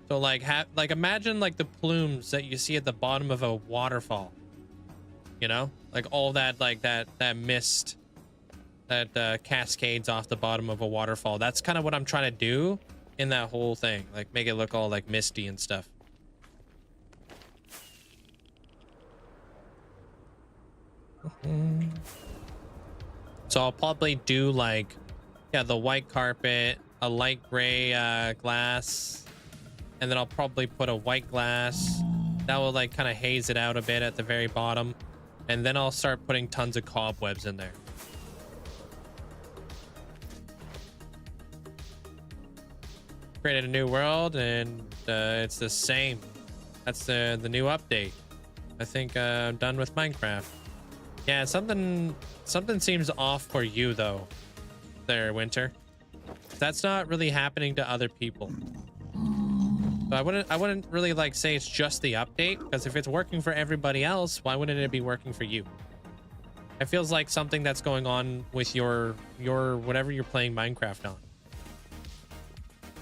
Speaker 1: So like imagine like the plumes that you see at the bottom of a waterfall. You know, like all that, like that mist that cascades off the bottom of a waterfall. That's kind of what I'm trying to do in that whole thing, like make it look all like misty and stuff. So I'll probably do like, yeah, the white carpet, a light gray glass, and then I'll probably put a white glass that will like kind of haze it out a bit at the very bottom, and then I'll start putting tons of cobwebs in there. Created a new world, and it's the same. That's the new update. I think I'm done with Minecraft. Yeah, something seems off for you though, there, Winter. That's not really happening to other people. So I wouldn't really like say it's just the update, because if it's working for everybody else, why wouldn't it be working for you? It feels like something that's going on with your whatever you're playing Minecraft on.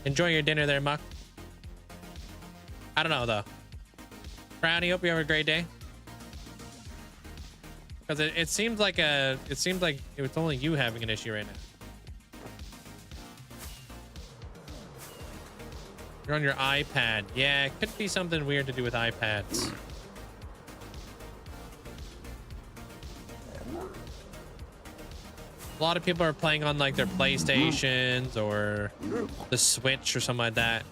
Speaker 1: Enjoy your dinner there, Muck. I don't know though. Brownie, hope you have a great day. Because it seems like it's only you having an issue right now. You're on your iPad. Yeah, it could be something weird to do with iPads. A lot of people are playing on like their PlayStations or the Switch or something like that.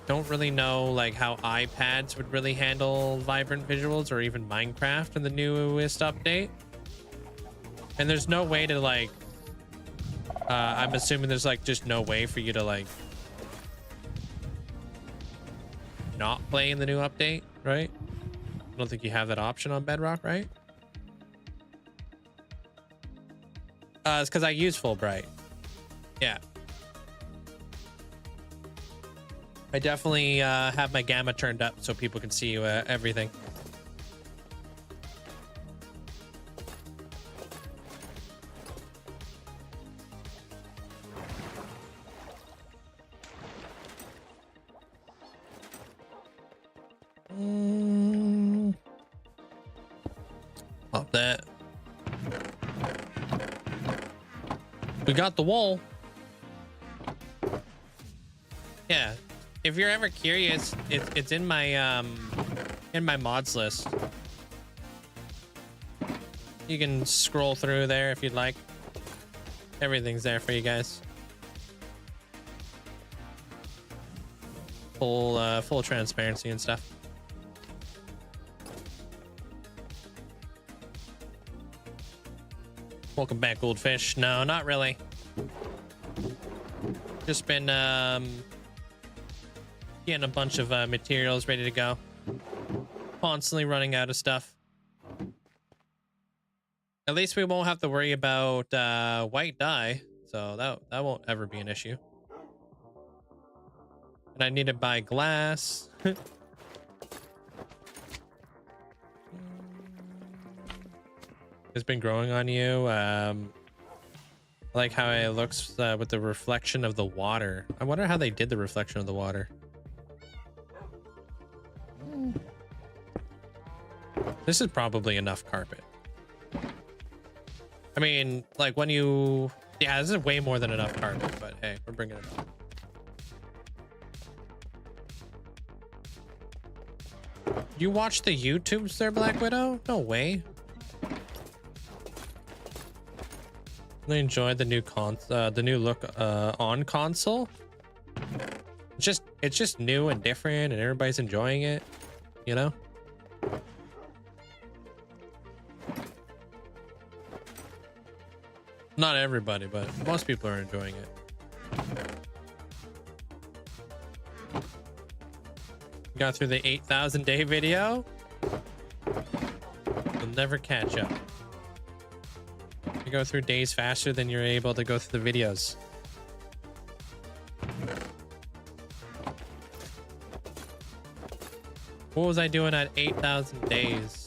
Speaker 1: Don't really know like how iPads would really handle vibrant visuals or even Minecraft in the newest update. And there's no way to like, I'm assuming there's like just no way for you to like not play in the new update, right? I don't think you have that option on Bedrock, right? It's because I use Fulbright. Yeah. I definitely have my gamma turned up so people can see everything. Pop that. We got the wall. Yeah. If you're ever curious, it's in my mods list. You can scroll through there if you'd like. Everything's there for you guys. Full transparency and stuff. Welcome back, Goldfish. No, not really. Just been getting a bunch of materials ready to go. Constantly running out of stuff. At least we won't have to worry about white dye, so that won't ever be an issue. And I need to buy glass. It's been growing on you. I like how it looks with the reflection of the water. I wonder how they did the reflection of the water. This is probably enough carpet. I mean, like when you... Yeah, this is way more than enough carpet, but hey, we're bringing it up. You watch the YouTubes there, Black Widow? No way. Really enjoyed the new look on console. It's just new and different, and everybody's enjoying it, you know. Not everybody, but most people are enjoying it. Got through the 8,000 day video. You'll never catch up. You go through days faster than you're able to go through the videos. What was I doing at 8,000 days?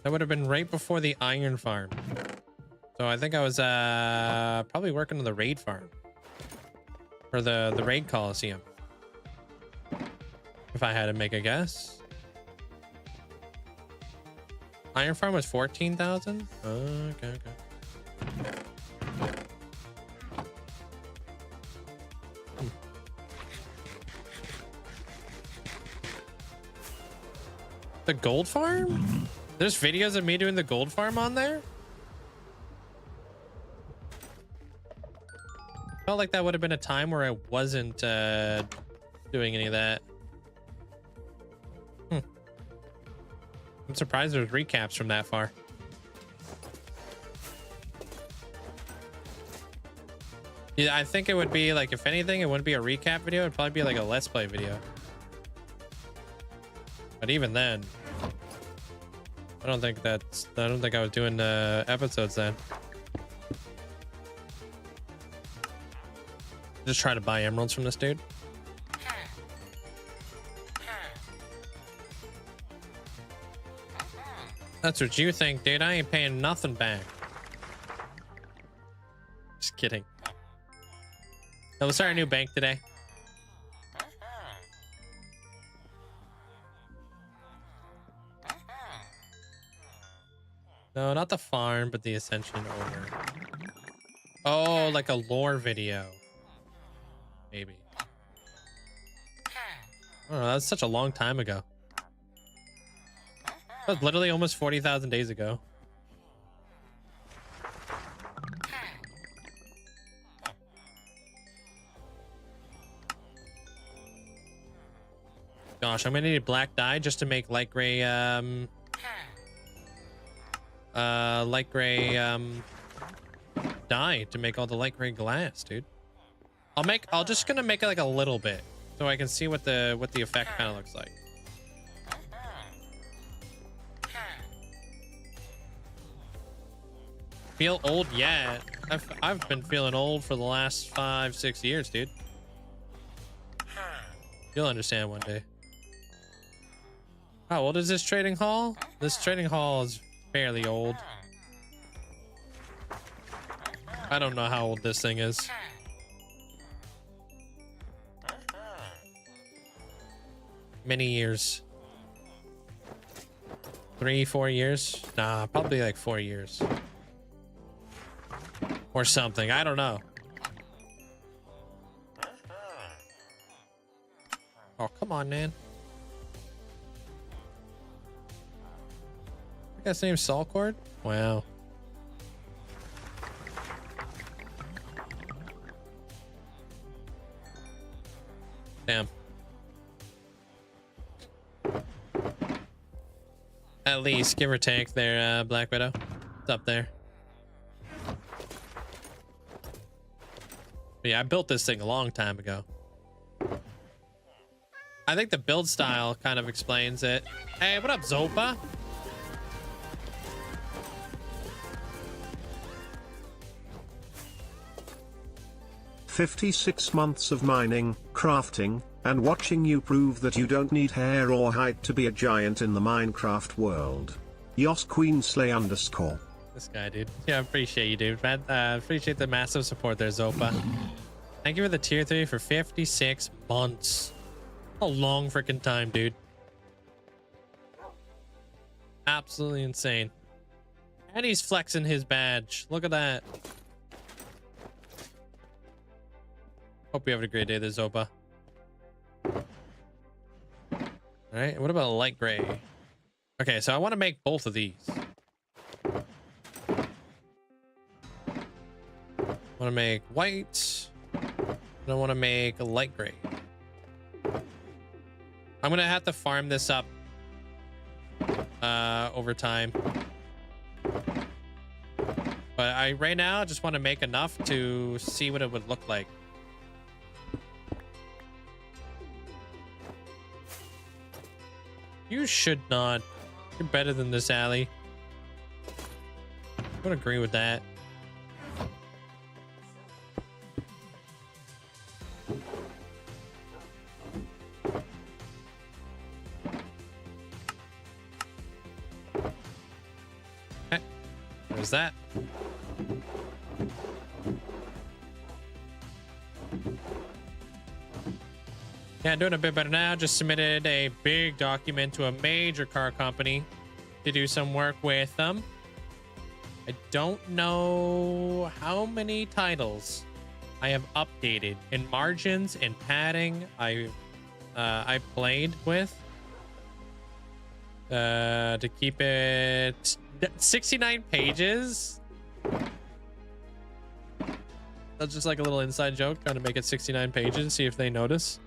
Speaker 1: That would have been right before the iron farm. So I think I was probably working on the raid farm. Or the raid coliseum. If I had to make a guess. Iron farm was 14,000? Okay. The gold farm? There's videos of me doing the gold farm on there? Felt like that would have been a time where I wasn't doing any of that. I'm surprised there's recaps from that far. Yeah, I think it would be like, if anything, it wouldn't be a recap video. It'd probably be like a let's play video. But even then, I don't think I was doing episodes then. Just try to buy emeralds from this dude. That's what you think, dude. I ain't paying nothing back. Just kidding. No, let's start a new bank today. No, not the farm, but the Ascension owner. Oh, like a lore video. Maybe. Oh, that's such a long time ago. That was literally almost 40,000 days ago. Gosh, I'm gonna need black dye just to make light gray dye to make all the light gray glass, dude. I'll just gonna make it like a little bit so I can see what the effect kind of looks like. Feel old? Yeah. I've been feeling old for the last 5-6 years, dude. You'll understand one day. How old is this trading hall? This trading hall is fairly old. I don't know how old this thing is. Many years. 3-4 years? Nah, probably like 4 years. Or something. I don't know. Oh, come on, man. I got the same salt cord? Wow. Damn. At least, give or take, there, Black Widow. It's up there. But yeah, I built this thing a long time ago. I think the build style kind of explains it. Hey, what up, Zopa?
Speaker 3: "56 months of mining, crafting, and watching you prove that you don't need hair or height to be a giant in the Minecraft world. Yos Queenslay _
Speaker 1: This guy, dude. Yeah, I appreciate you, dude. Man, appreciate the massive support there, Zopa. Thank you for the tier 3 for 56 months. A long freaking time, dude. Absolutely insane. And he's flexing his badge. Look at that. Hope you have a great day there, Zopa. All right, what about light gray? Okay, so I want to make both of these. I want to make white. And I want to make a light gray. I'm gonna have to farm this up over time. But I right now just want to make enough to see what it would look like. You should not. You're better than this, Allie. I would agree with that. Okay. There's that. Yeah, doing a bit better now. Just submitted a big document to a major car company to do some work with them. I don't know how many titles I have updated in margins and padding I played with to keep it 69 pages. That's just like a little inside joke, trying to make it 69 pages, see if they notice.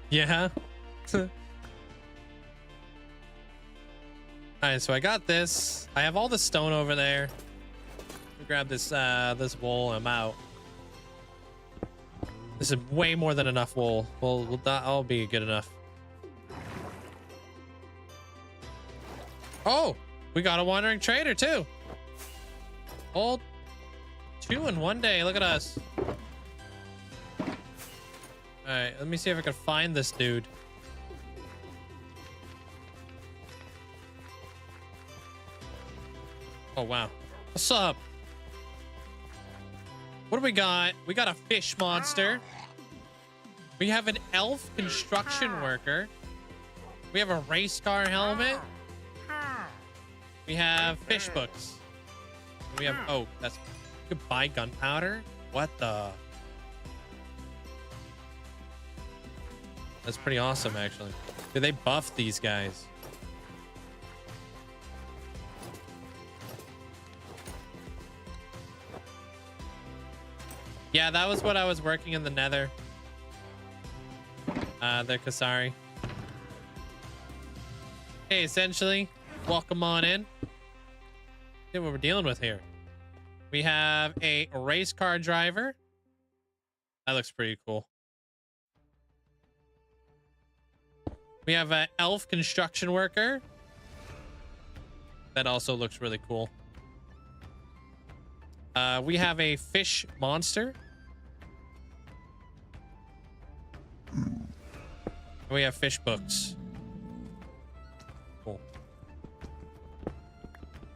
Speaker 1: Yeah. All right, so I got this. I have all the stone over there. Grab this this wool. I'm out. This is way more than enough wool. Well, that'll be good enough. Oh, we got a wandering trader too. All 2 in one day. Look at us. All right, let me see if I can find this dude. Oh, wow. What's up? What do we got? We got a fish monster. We have an elf construction worker. We have a race car helmet. We have fish books. We have oak. That's, you could buy gunpowder. What the? That's pretty awesome, actually. Did they buff these guys? Yeah, that was what I was working in the nether. The Kasari. Hey, essentially, welcome on in. See what we're dealing with here. We have a race car driver. That looks pretty cool. We have an elf construction worker. That also looks really cool. We have a fish monster. We have fish books. Cool.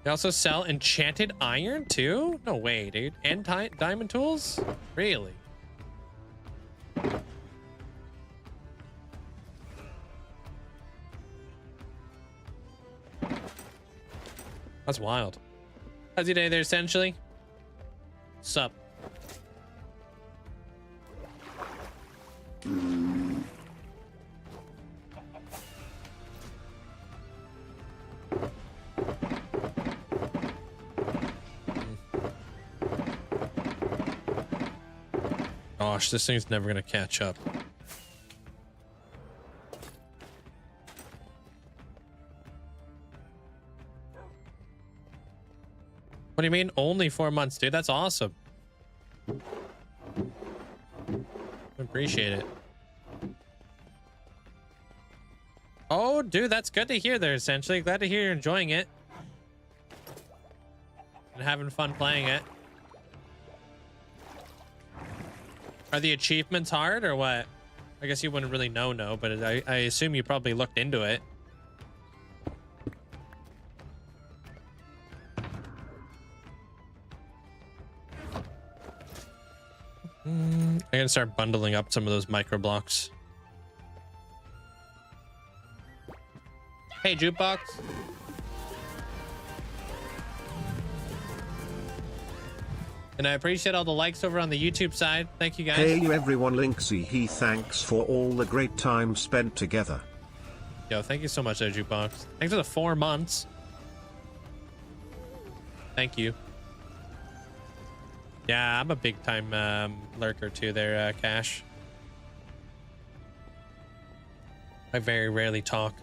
Speaker 1: They also sell enchanted iron too? No way, dude. And diamond tools? Really? That's wild. How's your day there, essentially? Sup? Gosh, this thing's never gonna catch up. What do you mean? Only 4 months, dude? That's awesome. Appreciate it. Oh, dude, that's good to hear there, essentially. Glad to hear you're enjoying it. And having fun playing it. Are the achievements hard or what? I guess you wouldn't really know, but I assume you probably looked into it. I'm gonna start bundling up some of those micro blocks. Hey, jukebox. And I appreciate all the likes over on the YouTube side. Thank you guys.
Speaker 3: Hey everyone, Linkzzey, he thanks for all the great time spent together.
Speaker 1: Yo, thank you so much, there, jukebox. Thanks for the 4 months. Thank you. Yeah, I'm a big time lurker too there, Cash. I very rarely talk.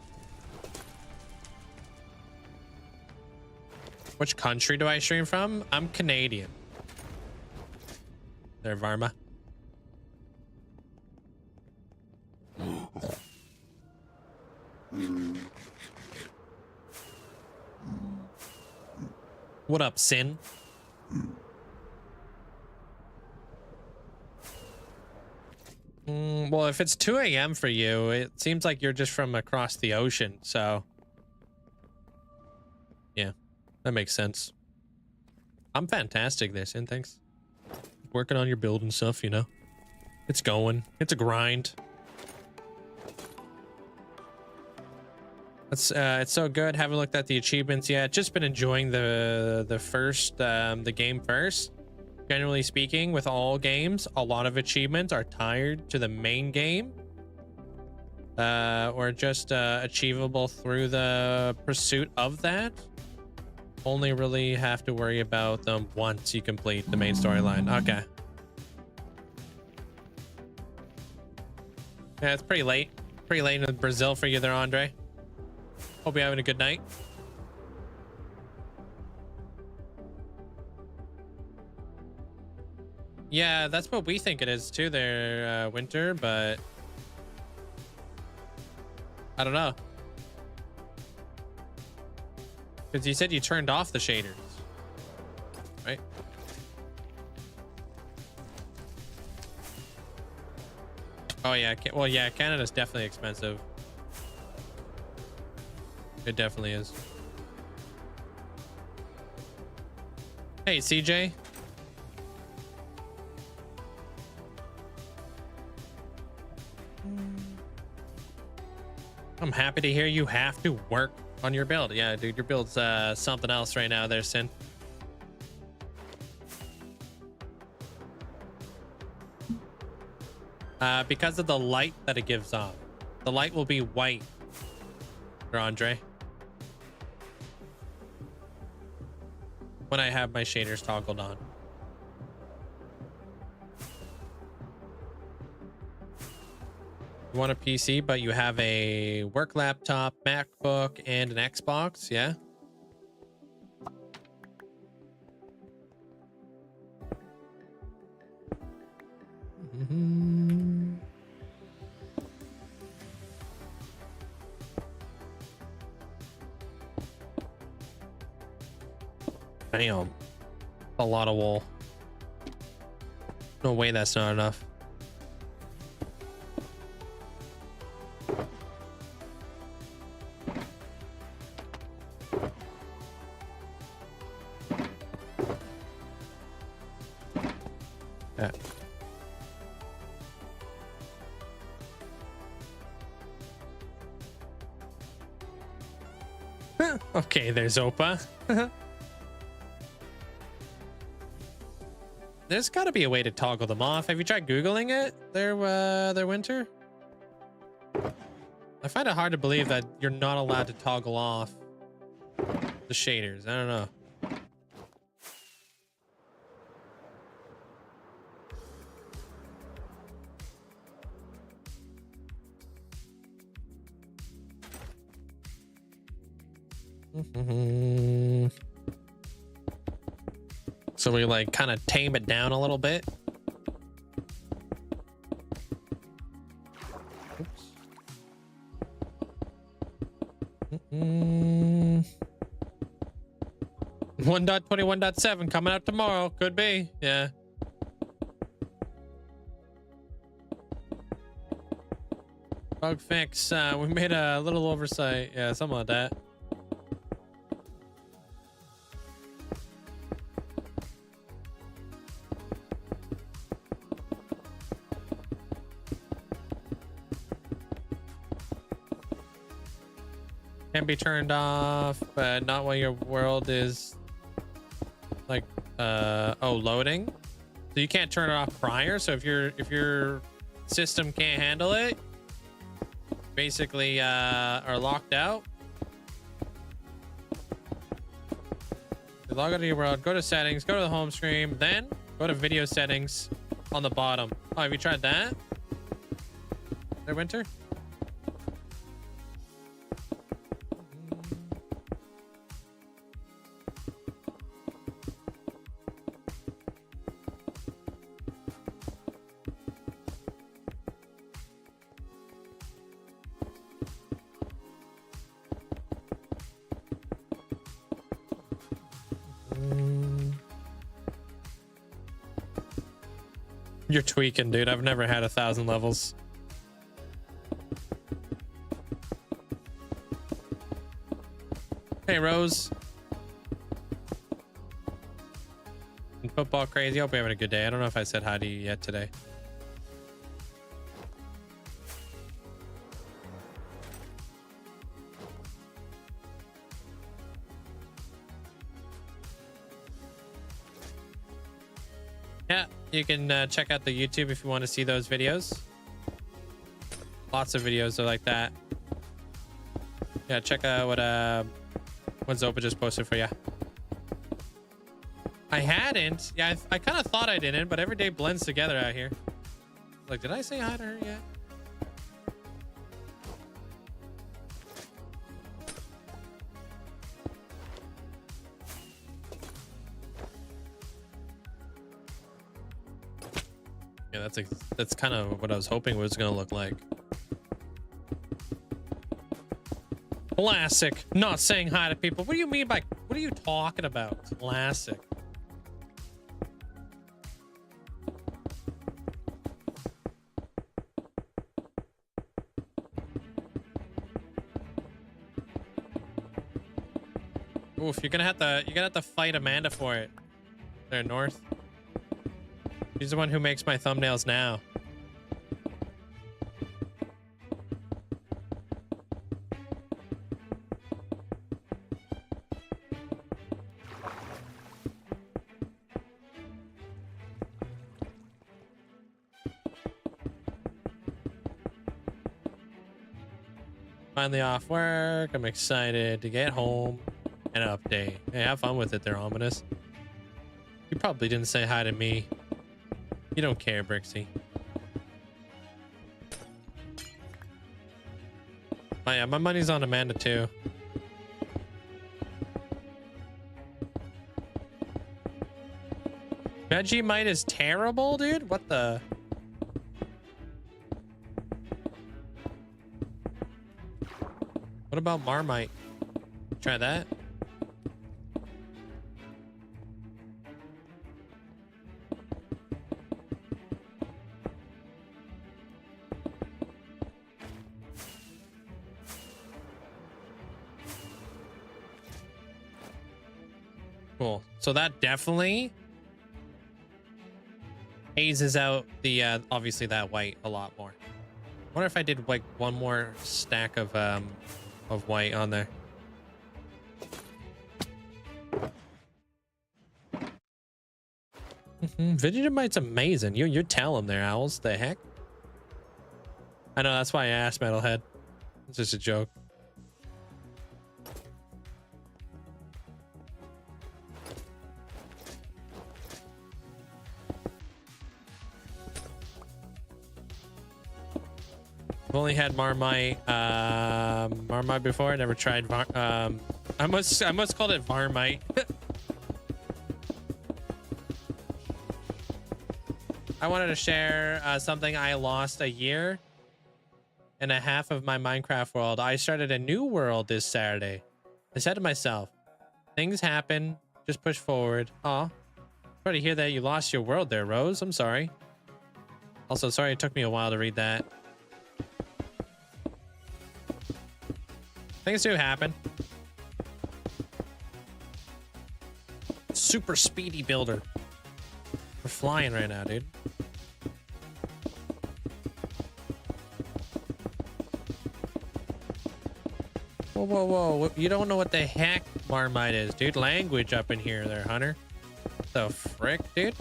Speaker 1: Which country do I stream from? I'm Canadian. There, Varma. What up, Sin? Well, if it's 2 a.m. for you, it seems like you're just from across the ocean, so... Yeah, that makes sense. I'm fantastic there, Sin, thanks. Working on your build and stuff, you know? It's going. It's a grind. It's so good. Haven't looked at the achievements yet. Just been enjoying the game first. Generally speaking, with all games, a lot of achievements are tied to the main game, or just achievable through the pursuit of that. Only really have to worry about them once you complete the main storyline. Okay. Yeah, it's pretty late. Pretty late in Brazil for you there, Andre. Hope you're having a good night. Yeah, that's what we think it is too there, Winter, but I don't know. Because you said you turned off the shaders, right? Oh yeah, well yeah, Canada's definitely expensive. It definitely is. Hey, CJ. I'm happy to hear you have to work on your build. Yeah, dude, your build's something else right now there, Sin. Because of the light that it gives off. The light will be white, Andre, when I have my shaders toggled on. You want a PC, but you have a work laptop, MacBook, and an Xbox, yeah? Damn. A lot of wool. No way that's not enough. Yeah. Okay, there's Opa. There's got to be a way to toggle them off. Have you tried Googling it? Their winter? I find it hard to believe that you're not allowed to toggle off the shaders. I don't know. So we like kind of tame it down a little bit. Oops. 1.21.7 coming out tomorrow. Could be. Yeah. Bug fix. We made a little oversight. Yeah, something like that. Can be turned off, but not while your world is like loading. So you can't turn it off prior. So if your system can't handle it, basically are locked out. You log out of your world, go to settings, go to the home screen, then go to video settings on the bottom. Oh, have you tried that? There, Winter? You're tweaking, dude. I've never had 1,000 levels. Hey, Rose. And football crazy. Hope you're having a good day. I don't know if I said hi to you yet today. Yeah, you can check out the YouTube if you want to see those videos. Lots of videos are like that. Yeah, check out what Zopa just posted for you. I hadn't. Yeah, I kind of thought I didn't, but every day blends together out here. Like, did I say hi to her yet? Yeah, that's kind of what I was hoping it was gonna look like. Classic. Not saying hi to people. What do you mean by? What are you talking about? Classic. Oof, you're gonna have to fight Amanda for it. There, North. She's the one who makes my thumbnails now. Finally off work. I'm excited to get home and update. Hey, have fun with it there, Ominous. You probably didn't say hi to me. You don't care, Brixie. Oh yeah, my money's on Amanda too. Vegemite is terrible, dude? What the? What about Marmite? Try that. Cool. So that definitely hazes out the obviously that white a lot more. I wonder if I did like one more stack of white on there. Vegetamite's amazing. You're telling there, owls. The heck? I know, that's why I asked, Metalhead. It's just a joke. I've only had Marmite before. I never tried I must call it Varmite. I wanted to share something. I lost a year and a half of my Minecraft world. I started a new world this Saturday. I said to myself, things happen, just push forward. Aw, sorry to hear that you lost your world there, Rose. I'm sorry. Also, sorry it took me a while to read that. Things do happen. Super speedy builder. We're flying right now, dude. Whoa, whoa, whoa. You don't know what the heck Marmite is, dude. Language up in here there, Hunter. The frick, dude?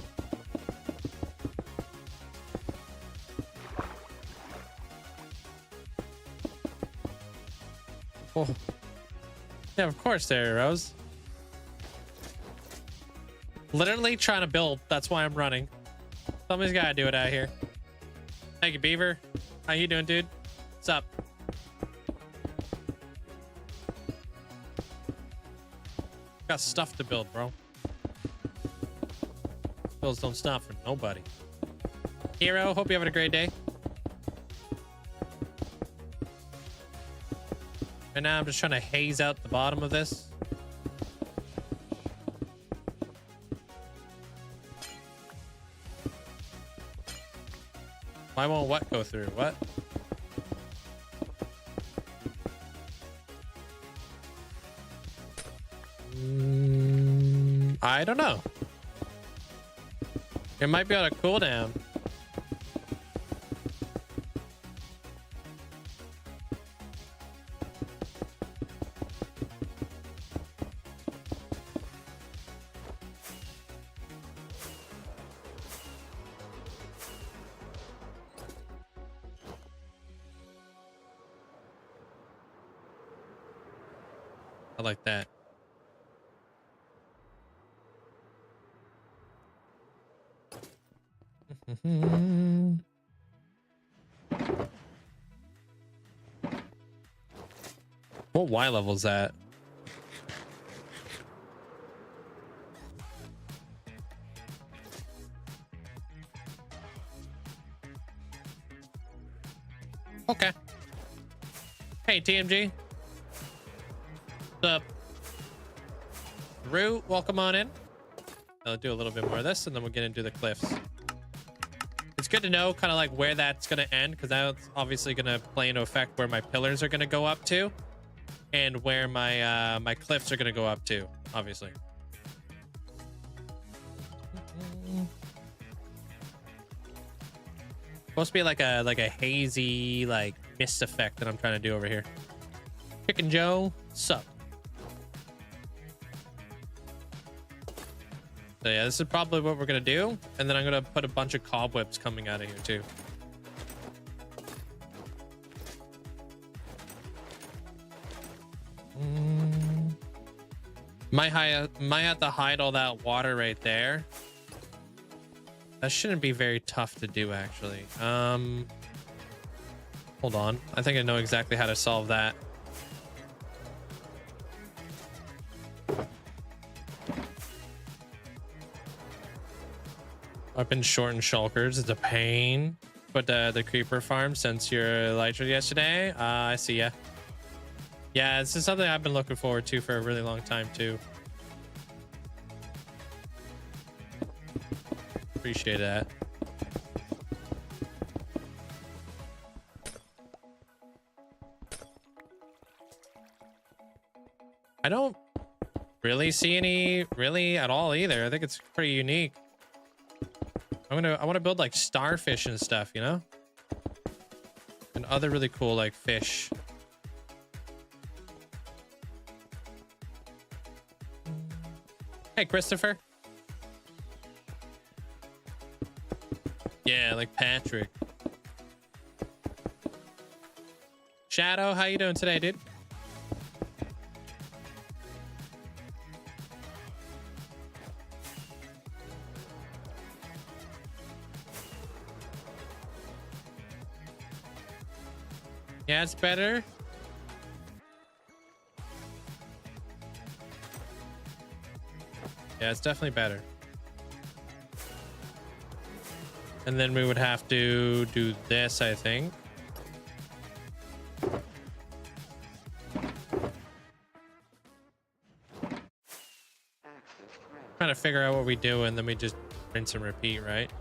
Speaker 1: Oh. Yeah, of course there, Rose. Literally trying to build. That's why I'm running. Somebody's gotta do it out here. Thank you, Beaver. How you doing, dude? What's up? Got stuff to build, bro. Builds don't stop for nobody. Hero, hope you're having a great day. And now I'm just trying to haze out the bottom of this. Why won't what go through? What? I don't know. It might be on a cooldown. I like that. What Y level is that? Okay. Hey, TMG. What's up? Rue, welcome on in. I'll do a little bit more of this and then we'll get into the cliffs. It's good to know kind of like where that's going to end, because that's obviously going to play into effect where my pillars are going to go up to and where my my cliffs are going to go up to, obviously. Supposed to be like a hazy like mist effect that I'm trying to do over here. Chicken Joe, sup? So yeah, this is probably what we're gonna do, and then I'm gonna put a bunch of cobwebs coming out of here too. Might have to hide all that water right there. That shouldn't be very tough to do, actually. Hold on. I think I know exactly how to solve that. I've been short and shulkers. It's a pain. But the creeper farm since your elytra yesterday. I see ya. Yeah, this is something I've been looking forward to for a really long time too. Appreciate that. I don't really see any really at all either. I think it's pretty unique. I want to build like starfish and stuff, you know, and other really cool like fish. Hey, Christopher. Yeah, like Patrick. Shadow, how you doing today, dude? Yeah, it's better. Yeah, it's definitely better. And then we would have to do this, I think. Trying to figure out what we do, and then we just rinse and repeat, right?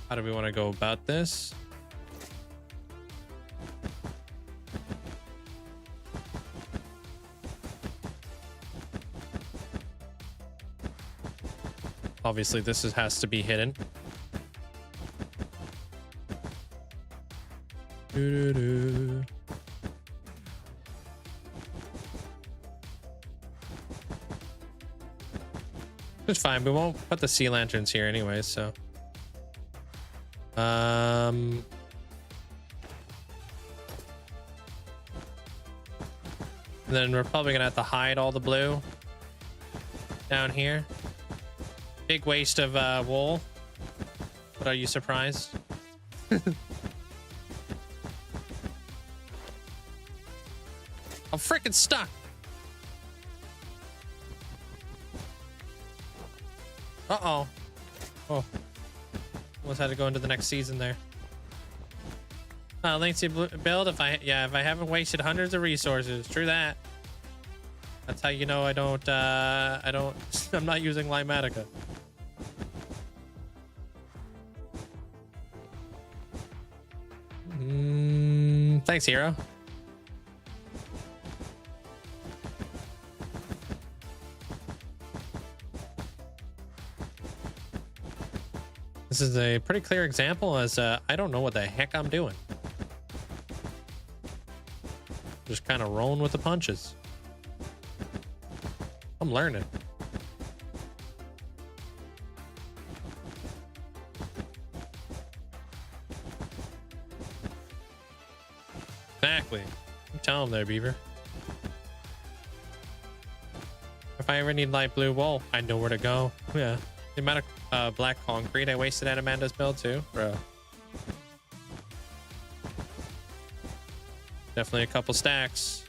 Speaker 1: How do we want to go about this? Obviously, this has to be hidden. Doo-doo-doo. It's fine. We won't put the sea lanterns here anyway, so. And then we're probably gonna have to hide all the blue down here. Big waste of wool. But are you surprised? I'm freaking stuck. Uh-oh. Oh. Almost had to go into the next season there. Linkzzey build, if I haven't wasted hundreds of resources. True that. That's how you know I'm not using Limatica. Thanks, hero. This is a pretty clear example as I don't know what the heck I'm doing. Just kind of rolling with the punches. I'm learning. Exactly. You tell him there, Beaver. If I ever need light blue wool, I know where to go. Yeah. The amount of black concrete I wasted at Amanda's build too, bro. Definitely a couple stacks.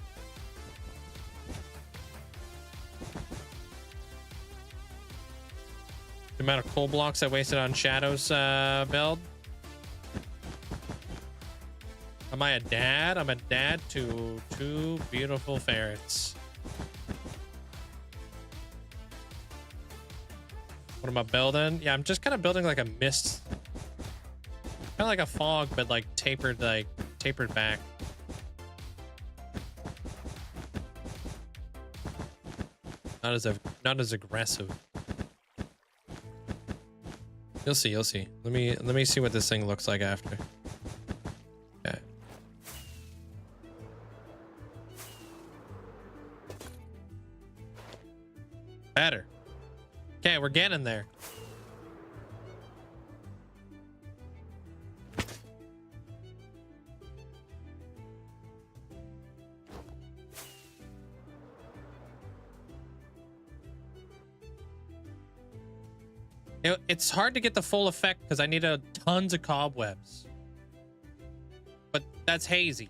Speaker 1: The amount of coal blocks I wasted on Shadow's build. Am I a dad? I'm a dad to 2 beautiful ferrets. What am I building? Yeah, I'm just kind of building like a mist. Kind of like a fog, but like tapered back. Not as aggressive. You'll see, you'll see. Let me see what this thing looks like after. Okay. Better. Okay, we're getting there. It's hard to get the full effect because I need tons of cobwebs. But that's hazy.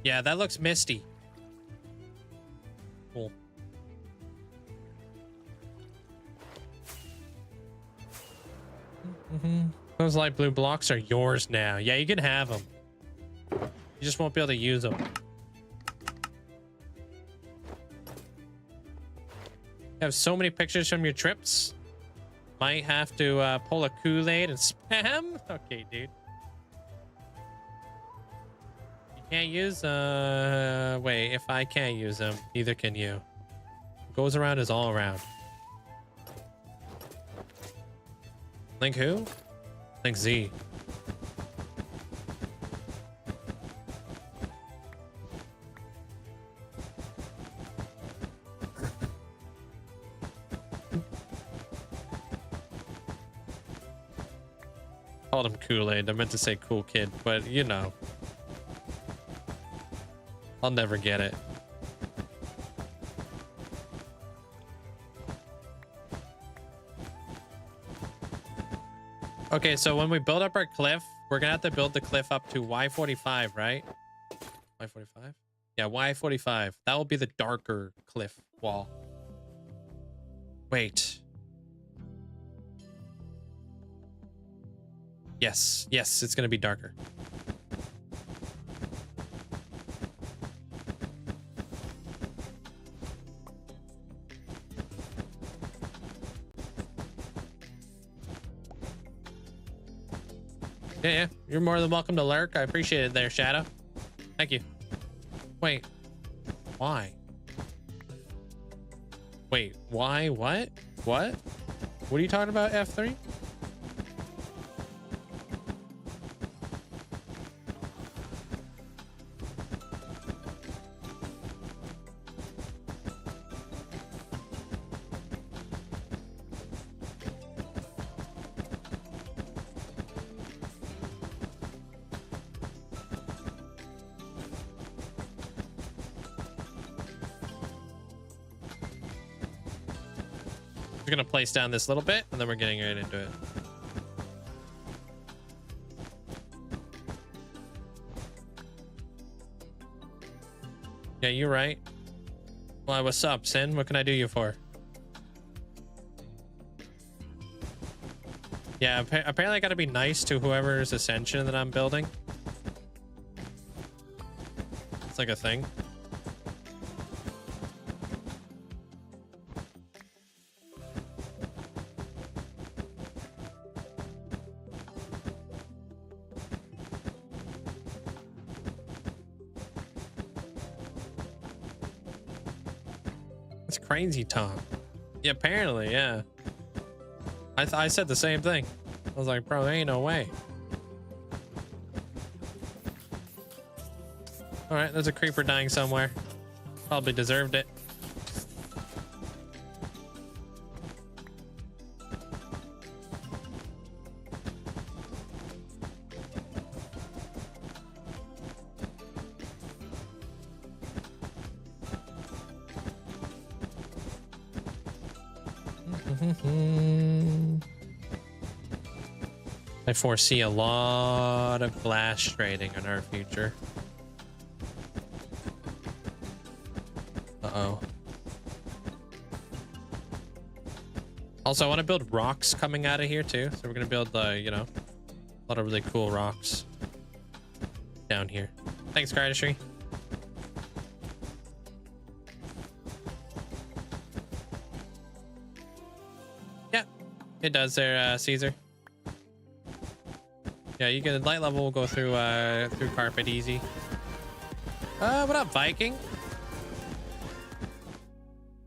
Speaker 1: Yeah, that looks misty. Cool. Those light blue blocks are yours now. Yeah, you can have them. You just won't be able to use them. You have so many pictures from your trips. Might have to pull a Kool-Aid and spam. Okay, dude. Can't use, wait, if I can't use them, neither can you. Goes around is all around. Link who? Linkzzey. Called him Kool-Aid. I meant to say cool kid, but you know. I'll never get it. Okay, so when we build up our cliff, we're gonna have to build the cliff up to Y45, right? Y45? Yeah, Y45. That will be the darker cliff wall. Wait. Yes, yes, it's gonna be darker. Yeah, you're more than welcome to lurk. I appreciate it there, Shadow. Thank you. Wait, why? Wait, why? What? What? What are you talking about, F3? We're gonna place down this little bit and then we're getting right into it. Yeah, you're right. Why, what's up, Sin? What can I do you for? Yeah, apparently I gotta be nice to whoever's ascension that I'm building. It's like a thing. It's crazy, Tom. Yeah, apparently, yeah. I said the same thing. I was like, bro, there ain't no way. All right, there's a creeper dying somewhere. Probably deserved it. I foresee a lot of glass trading in our future. Uh-oh. Also, I want to build rocks coming out of here too. So we're going to build, you know, a lot of really cool rocks down here. Thanks, Cardistry. Yeah, it does there, Caesar. Yeah, you get light level will go through through carpet easy. What up, Viking?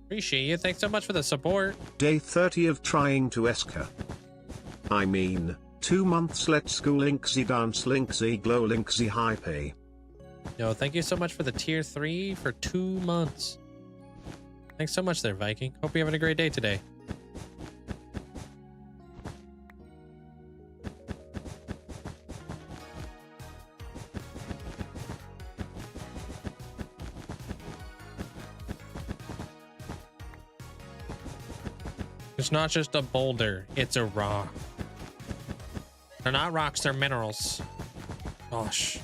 Speaker 1: Appreciate you. Thanks so much for the support.
Speaker 3: Day 30 of trying to Esker. I mean, 2 months. Let's go Linkzzey dance, Linkzzey glow, Linkzzey high pay.
Speaker 1: Yo, thank you so much for the tier 3 for 2 months. Thanks so much there, Viking. Hope you're having a great day today. It's not just a boulder, it's a rock. They're not rocks, they're minerals. Gosh.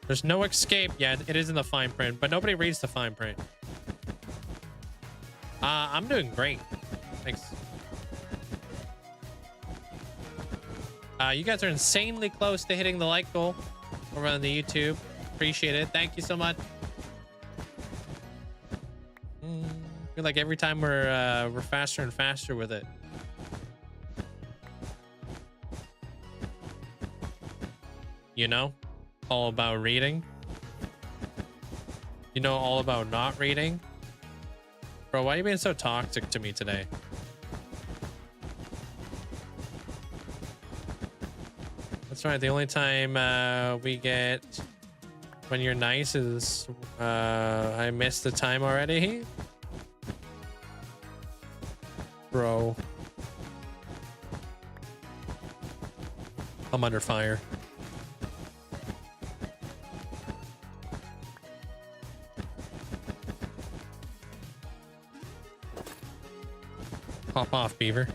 Speaker 1: There's no escape yet. It is in the fine print, but nobody reads the fine print. I'm doing great. Thanks. You guys are insanely close to hitting the like goal over on the YouTube. Appreciate it. Thank you so much. I feel like every time we're faster and faster with it. you know, all about reading. You know, all about not reading. Bro, why are you being so toxic to me today? That's right. The only time we get when you're nice is I missed the time already. Bro. I'm under fire. Pop off, beaver.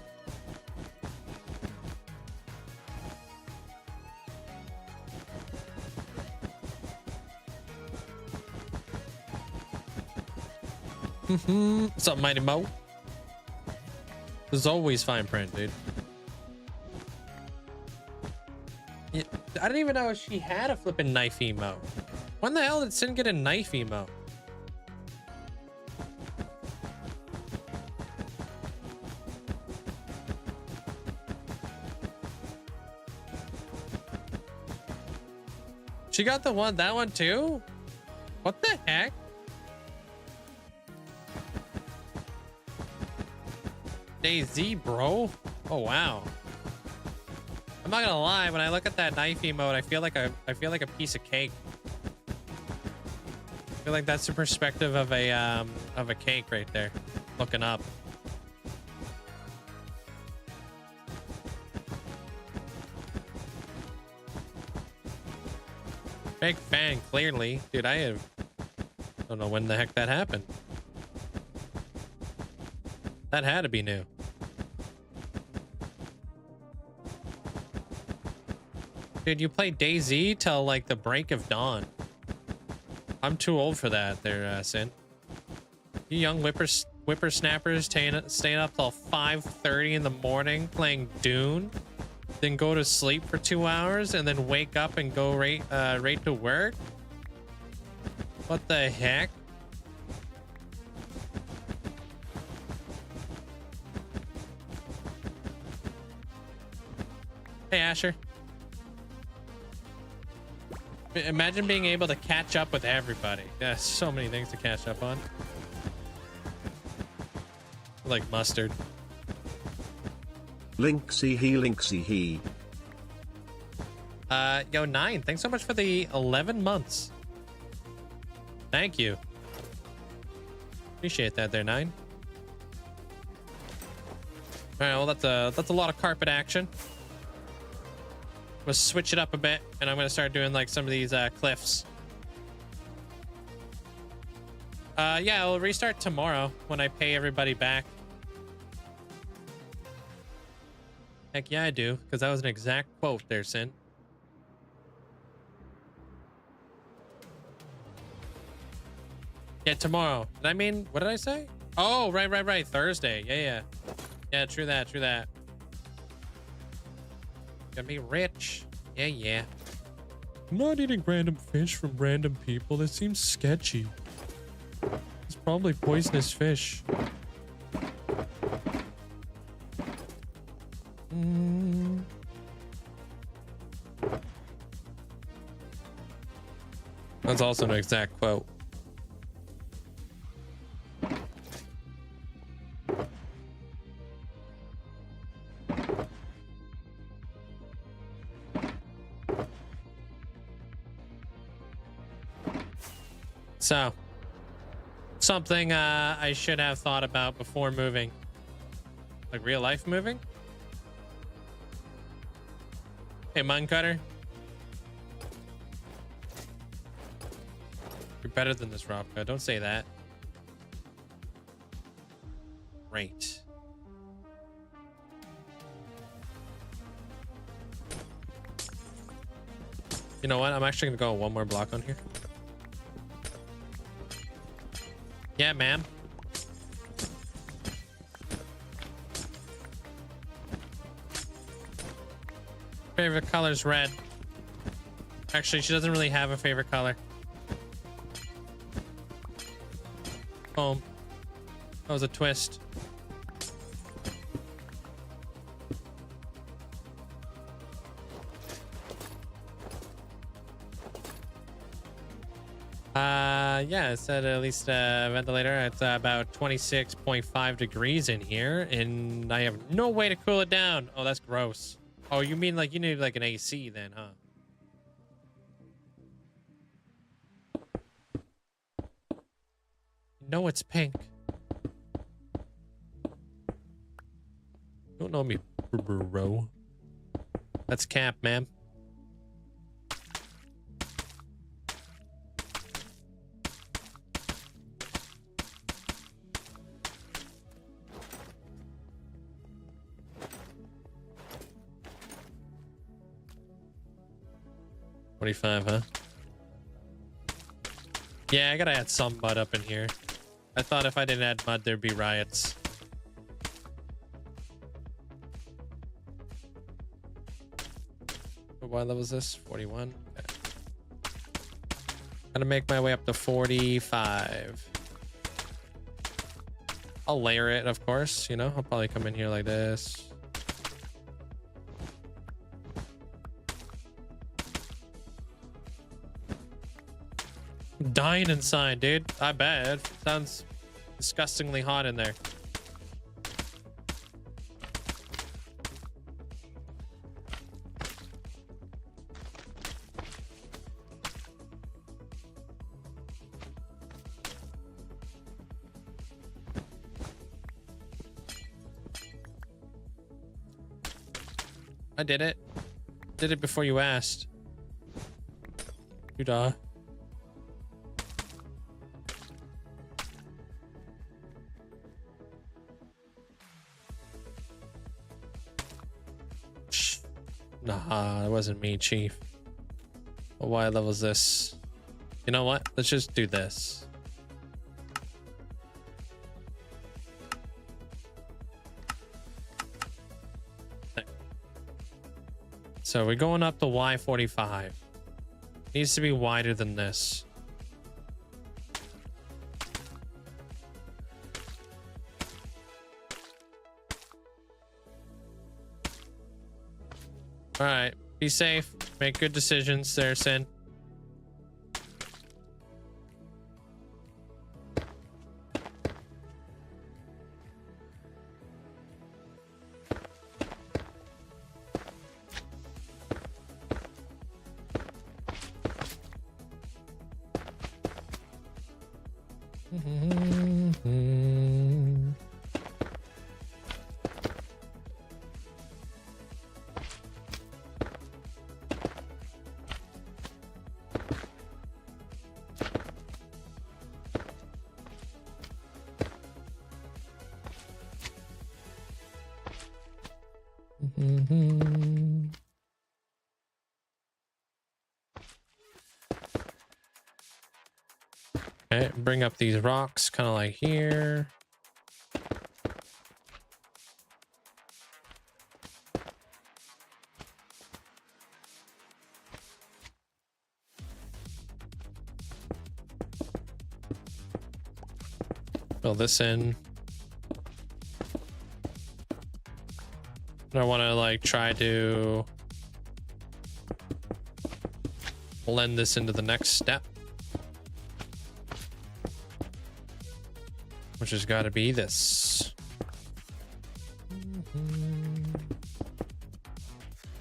Speaker 1: What's up, Mighty Mo? There's always fine print, dude. Yeah, I didn't even know if she had a flippin' knife emote. When the hell did Sin get a knife emote? She got that one too? What the heck? DayZ, bro. Oh wow. I'm not gonna lie, when I look at that knife emote, I feel like a piece of cake. I feel like that's the perspective of a cake right there. Looking up. Big fan, clearly. Dude, don't know when the heck that happened. That had to be new. Dude, you play DayZ till like the break of dawn. I'm too old for that there, Sin. You young whippersnappers staying up till 5:30 in the morning playing Dune, then go to sleep for 2 hours and then wake up and go right to work? What the heck? Hey, Asher. Imagine being able to catch up with everybody. There's so many things to catch up on. Like mustard.
Speaker 3: Linkzzey he.
Speaker 1: Yo, 9. Thanks so much for the 11 months. Thank you. Appreciate that there, 9. All right, well, that's a lot of carpet action. Let's switch it up a bit, and I'm gonna start doing like some of these cliffs. Yeah, I'll restart tomorrow when I pay everybody back. Heck yeah, I do, because that was an exact quote there, Sin. Yeah, tomorrow. Did I mean, what did I say? Oh, right. Thursday. Yeah. Yeah, true that. Gonna be rich. Yeah. I'm not eating random fish from random people. That seems sketchy. It's probably poisonous fish. That's also an exact quote. So, something I should have thought about before moving. Like real life moving? Hey, Mun Cutter. You're better than this, Robka. Don't say that. Great. You know what? I'm actually going to go one more block on here. Yeah, ma'am. Favorite color's red. Actually, she doesn't really have a favorite color. Oh, that was a twist. Yeah, it said at least ventilator. It's about 26.5 degrees in here, and I have no way to cool it down. Oh, that's gross. Oh, you mean like you need like an AC then, huh? No, it's pink. Don't know me, bro. That's cap, man. $25, huh? Yeah, I gotta add some mud up in here. I thought if I didn't add mud, there'd be riots. What level is this? 41. Okay. Gotta make my way up to 45. I'll layer it, of course. You know, I'll probably come in here like this. I'm dying inside, dude. I bet. It sounds disgustingly hot in there. I did it. Did it before you asked. Doo-dah. Nah, that wasn't me, Chief. Well, why level is this? You know what? Let's just do this. So we're going up to Y45. Needs to be wider than this. All right, be safe. Make good decisions there, Sin. Okay, bring up these rocks kind of like here. Fill this in. And I want to like try to blend this into the next step, which has got to be this.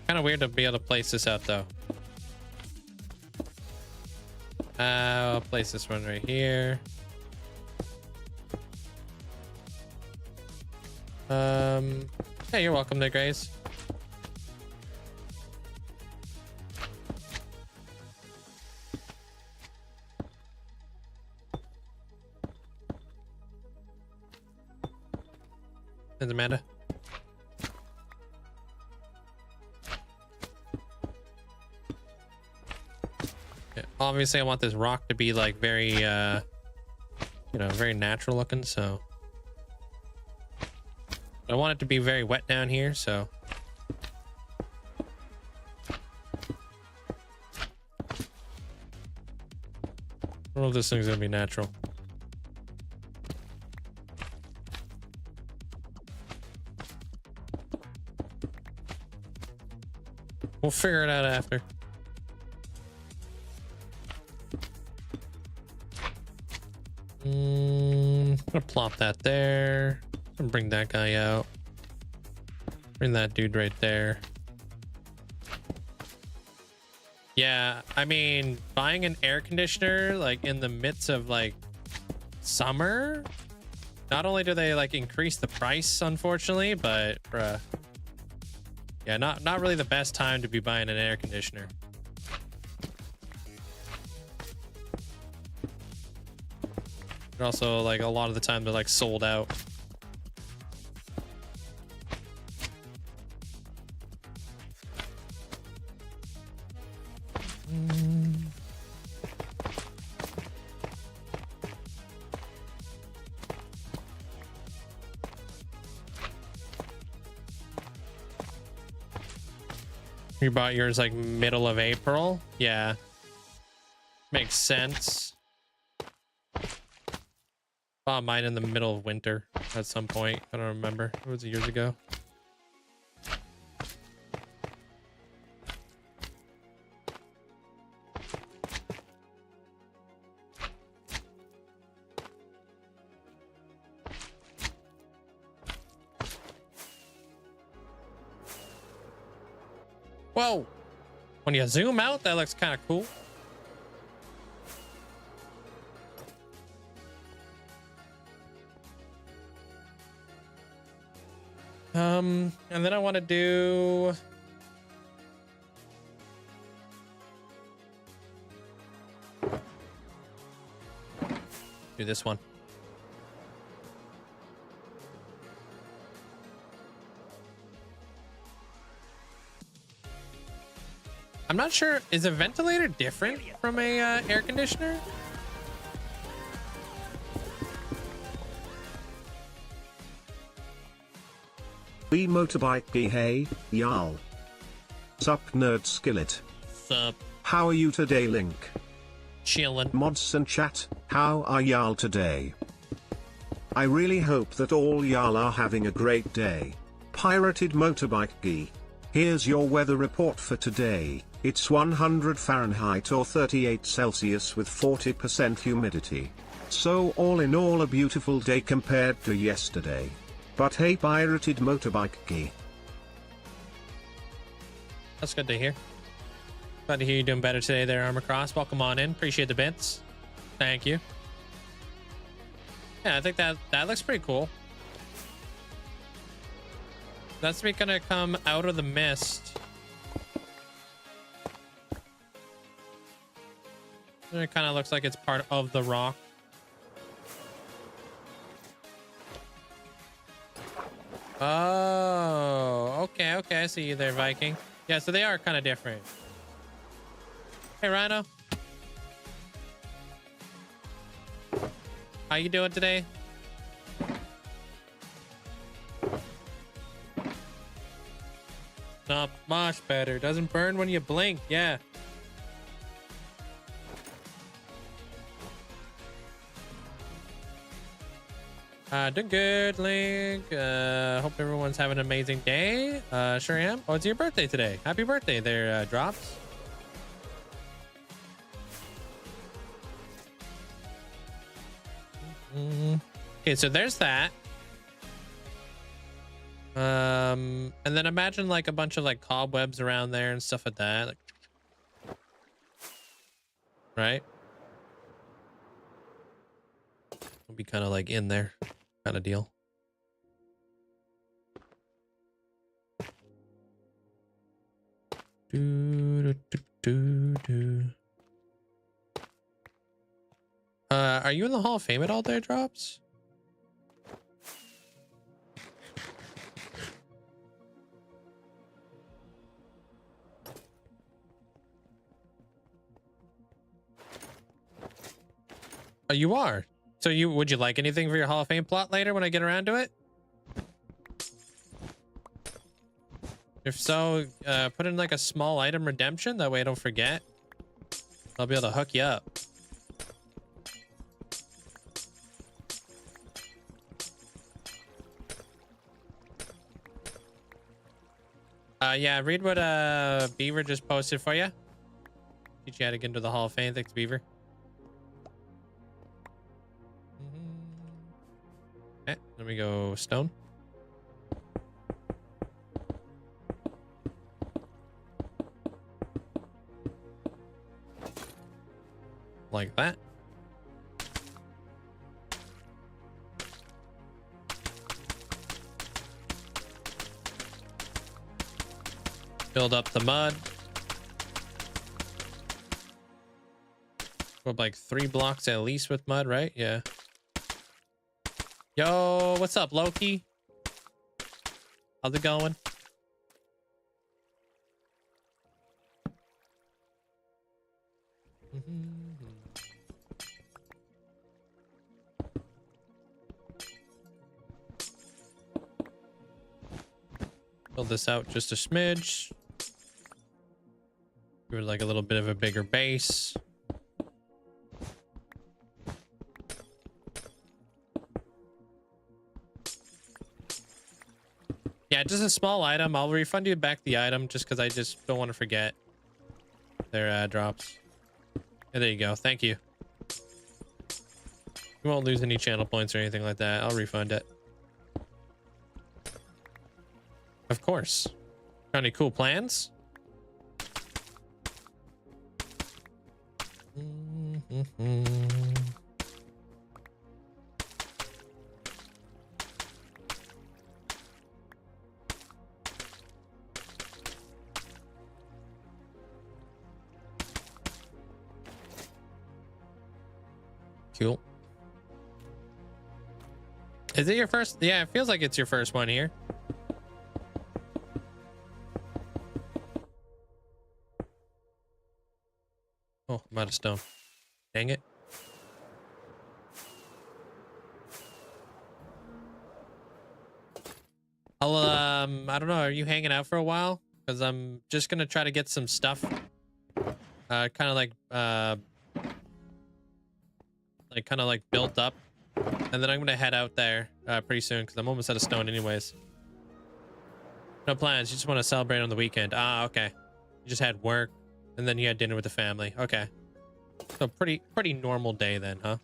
Speaker 1: Kind of weird to be able to place this out though. I'll place this one right here. Hey, you're welcome there, Grace. There's Amanda. Yeah, obviously I want this rock to be like very, you know, very natural looking, so. I want it to be very wet down here, so. I don't know if this thing's gonna be natural. We'll figure it out after. gonna plop that there. And bring that guy out. Bring that dude right there. Yeah, I mean, buying an air conditioner like in the midst of like summer, not only do they like increase the price, unfortunately, but bruh, yeah, not really the best time to be buying an air conditioner. But also, like, a lot of the time they're like sold out. You bought yours like middle of April? Yeah. Makes sense. Bought mine in the middle of winter at some point. I don't remember. It was years ago. Whoa! When you zoom out, that looks kind of cool. And then I want to do this one. I'm not sure. Is a ventilator different from a air conditioner?
Speaker 3: We motorbike hey, y'all. Sup nerd skillet.
Speaker 1: Sup?
Speaker 3: How are you today, Link?
Speaker 1: Chillin'.
Speaker 3: Mods and chat, how are y'all today? I really hope that all y'all are having a great day. Pirated motorbike. Here's your weather report for today. It's 100 Fahrenheit or 38 Celsius with 40% humidity. So all in all a beautiful day compared to yesterday. But hey, pirated motorbike.
Speaker 1: That's good to hear. Glad to hear you doing better today there, Armor Cross. Welcome on in. Appreciate the bits. Thank you. Yeah, I think that looks pretty cool. That's me gonna come out of the mist. And it kind of looks like it's part of the rock. Oh, okay, I see you there, Viking. Yeah, so they are kind of different. Hey, Rhino. How you doing today? Not much better. Doesn't burn when you blink. Yeah. Doing good, Link. Hope everyone's having an amazing day. Sure am. Oh, it's your birthday today. Happy birthday there, Drops. Okay, so there's that. And then imagine like a bunch of like cobwebs around there and stuff like that. Like, right? It'll be kind of like in there kind of deal. Are you in the Hall of Fame at all there, Drops? Oh, you are. So would you like anything for your Hall of Fame plot later when I get around to it? If so, put in like a small item redemption. That way I don't forget. I'll be able to hook you up. Yeah, read what Beaver just posted for you. Teach you how to get into the Hall of Fame. Thanks, Beaver. Let me go stone. Like that. Build up the mud. Go up like 3 blocks at least with mud, right? Yeah. Yo, what's up, Loki? How's it going? Build this out just a smidge. Give it like a little bit of a bigger base. Yeah, just a small item. I'll refund you back the item just because I just don't want to forget their drops. Yeah, there you go. Thank you. You won't lose any channel points or anything like that. I'll refund it. Of course. Got any cool plans? Cool. Is it your first? Yeah, it feels like it's your first one here. Oh, I'm out of stone. Dang it. I don't know. Are you hanging out for a while? Because I'm just gonna try to get some stuff. Kind of like built up, and then I'm gonna head out there pretty soon because I'm almost out of stone anyways. No plans. You just want to celebrate on the weekend. Ah, okay. You just had work, and then you had dinner with the family. Okay. So pretty normal day then, huh?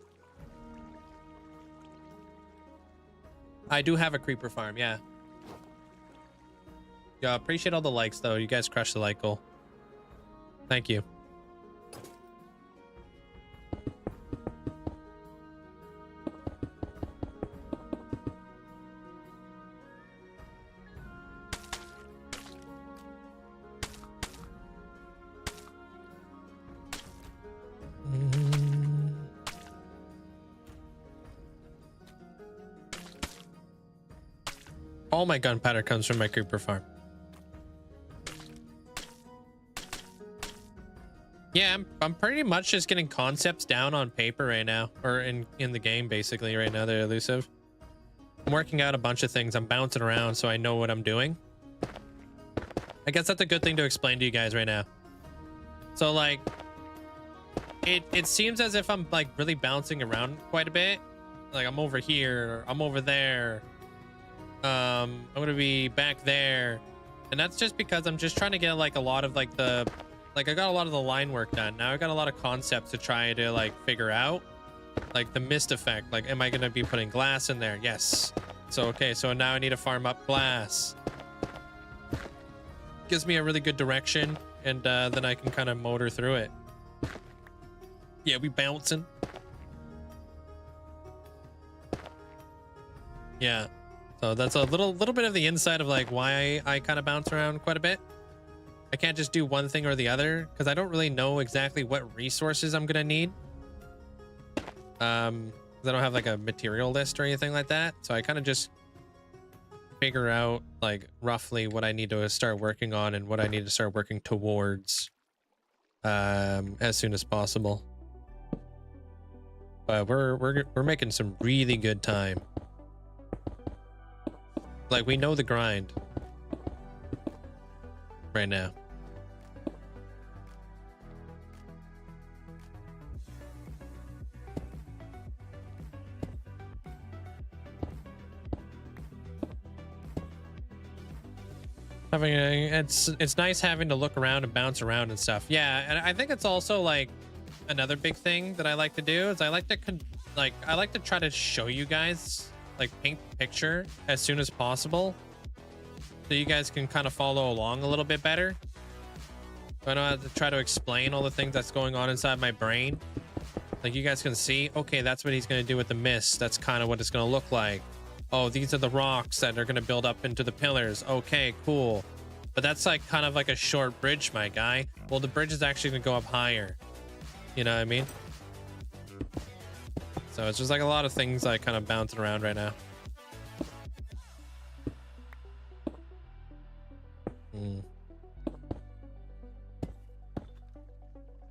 Speaker 1: I do have a creeper farm, yeah. Yeah, appreciate all the likes though. You guys crushed the like goal. Thank you. All my gunpowder comes from my creeper farm. Yeah, I'm pretty much just getting concepts down on paper right now, or in the game basically right now. They're elusive. I'm working out a bunch of things. I'm bouncing around so I know what I'm doing. I guess that's a good thing to explain to you guys right now. So like, it seems as if I'm like really bouncing around quite a bit. Like I'm over here, I'm over there. I'm gonna be back there, and that's just because I'm just trying to get like a lot of like I got a lot of the line work done. Now I got a lot of concepts to try to like figure out, like the mist effect. Like, am I gonna be putting glass in there? Yes. So okay, so now I need to farm up glass. Gives me a really good direction, and then I can kind of motor through it. Yeah, we bouncing. Yeah. So that's a little bit of the inside of like why I kind of bounce around quite a bit. I can't just do one thing or the other because I don't really know exactly what resources I'm gonna need. 'Cause I don't have like a material list or anything like that. So I kind of just figure out like roughly what I need to start working on and what I need to start working towards as soon as possible. But we're making some really good time. Like, we know the grind right now. It's nice having to look around and bounce around and stuff. Yeah, and I think it's also like another big thing that I like to do is I like to try to show you guys like paint the picture as soon as possible so you guys can kind of follow along a little bit better. I don't have to try to explain all the things that's going on inside my brain. Like you guys can see, okay, that's what he's going to do with the mist. That's kind of what it's going to look like. Oh, these are the rocks that are going to build up into the pillars. Okay, cool. But that's like kind of like a short bridge, my guy. Well, the bridge is actually going to go up higher. You know what I mean? So it's just like a lot of things like kind of bouncing around right now.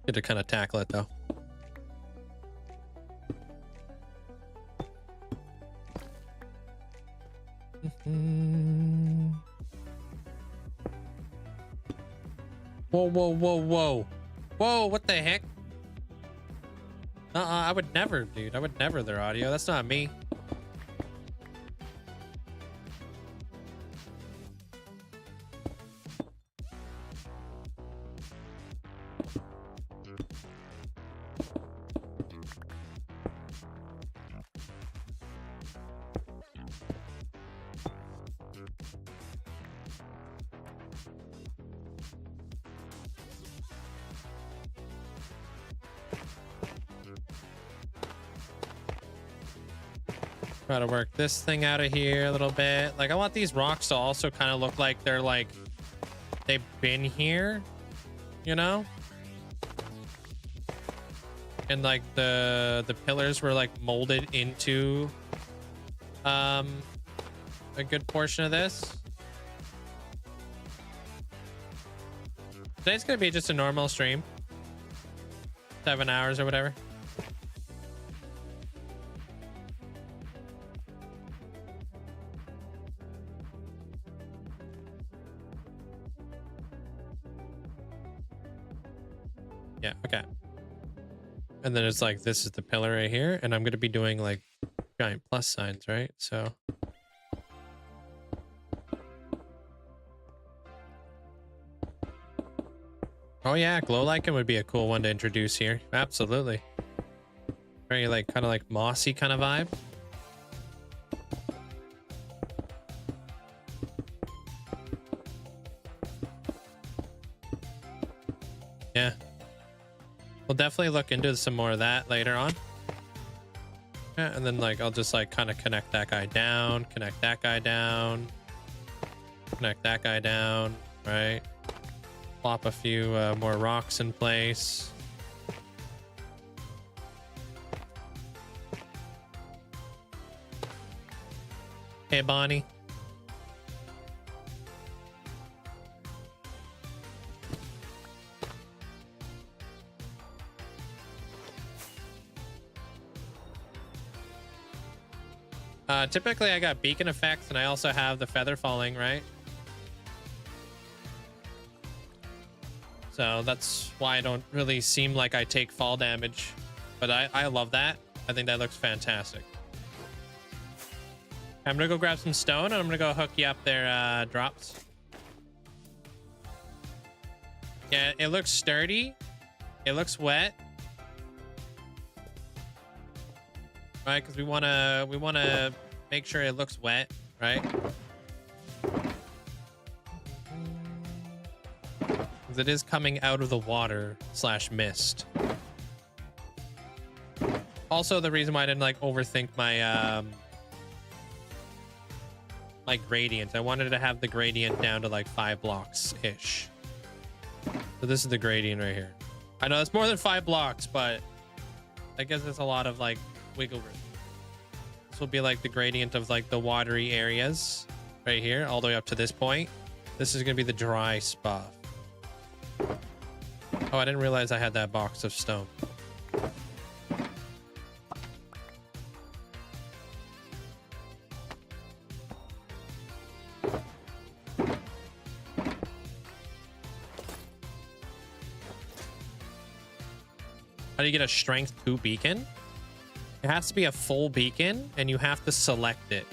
Speaker 1: Good to kind of tackle it though. Whoa, whoa, whoa, whoa. Whoa, what the heck? I would never, dude. I would never their audio. That's not me. Try to work this thing out of here a little bit. Like I want these rocks to also kind of look like they're like they've been here, you know? And like the pillars were like molded into a good portion of this. Today's gonna be just a normal stream. 7 hours or whatever. Yeah, okay. And then it's like, this is the pillar right here, and I'm going to be doing like giant plus signs, right? So. Oh yeah, glow lichen would be a cool one to introduce here. Absolutely. Very like, kind of like mossy kind of vibe. Yeah. We'll definitely look into some more of that later on. Yeah, and then like I'll just like kind of connect that guy down, connect that guy down, connect that guy down, right? Plop a few more rocks in place. Hey, Bonnie. Typically I got beacon effects and I also have the feather falling, right? So that's why I don't really seem like I take fall damage. But I love that. I think that looks fantastic. I'm gonna go grab some stone and I'm gonna go hook you up there, drops. Yeah, it looks sturdy. It looks wet. Right, because we wanna make sure it looks wet, right? Because it is coming out of the water / mist. Also, the reason why I didn't like overthink my my gradient. I wanted to have the gradient down to like 5 blocks ish. So this is the gradient right here. I know it's more than 5 blocks, but I guess there's a lot of like wiggle room. This will be like the gradient of like the watery areas right here all the way up to this point. This is gonna be the dry spot. Oh, I didn't realize I had that box of stone. How do you get a strength 2 beacon? It has to be a full beacon and you have to select it.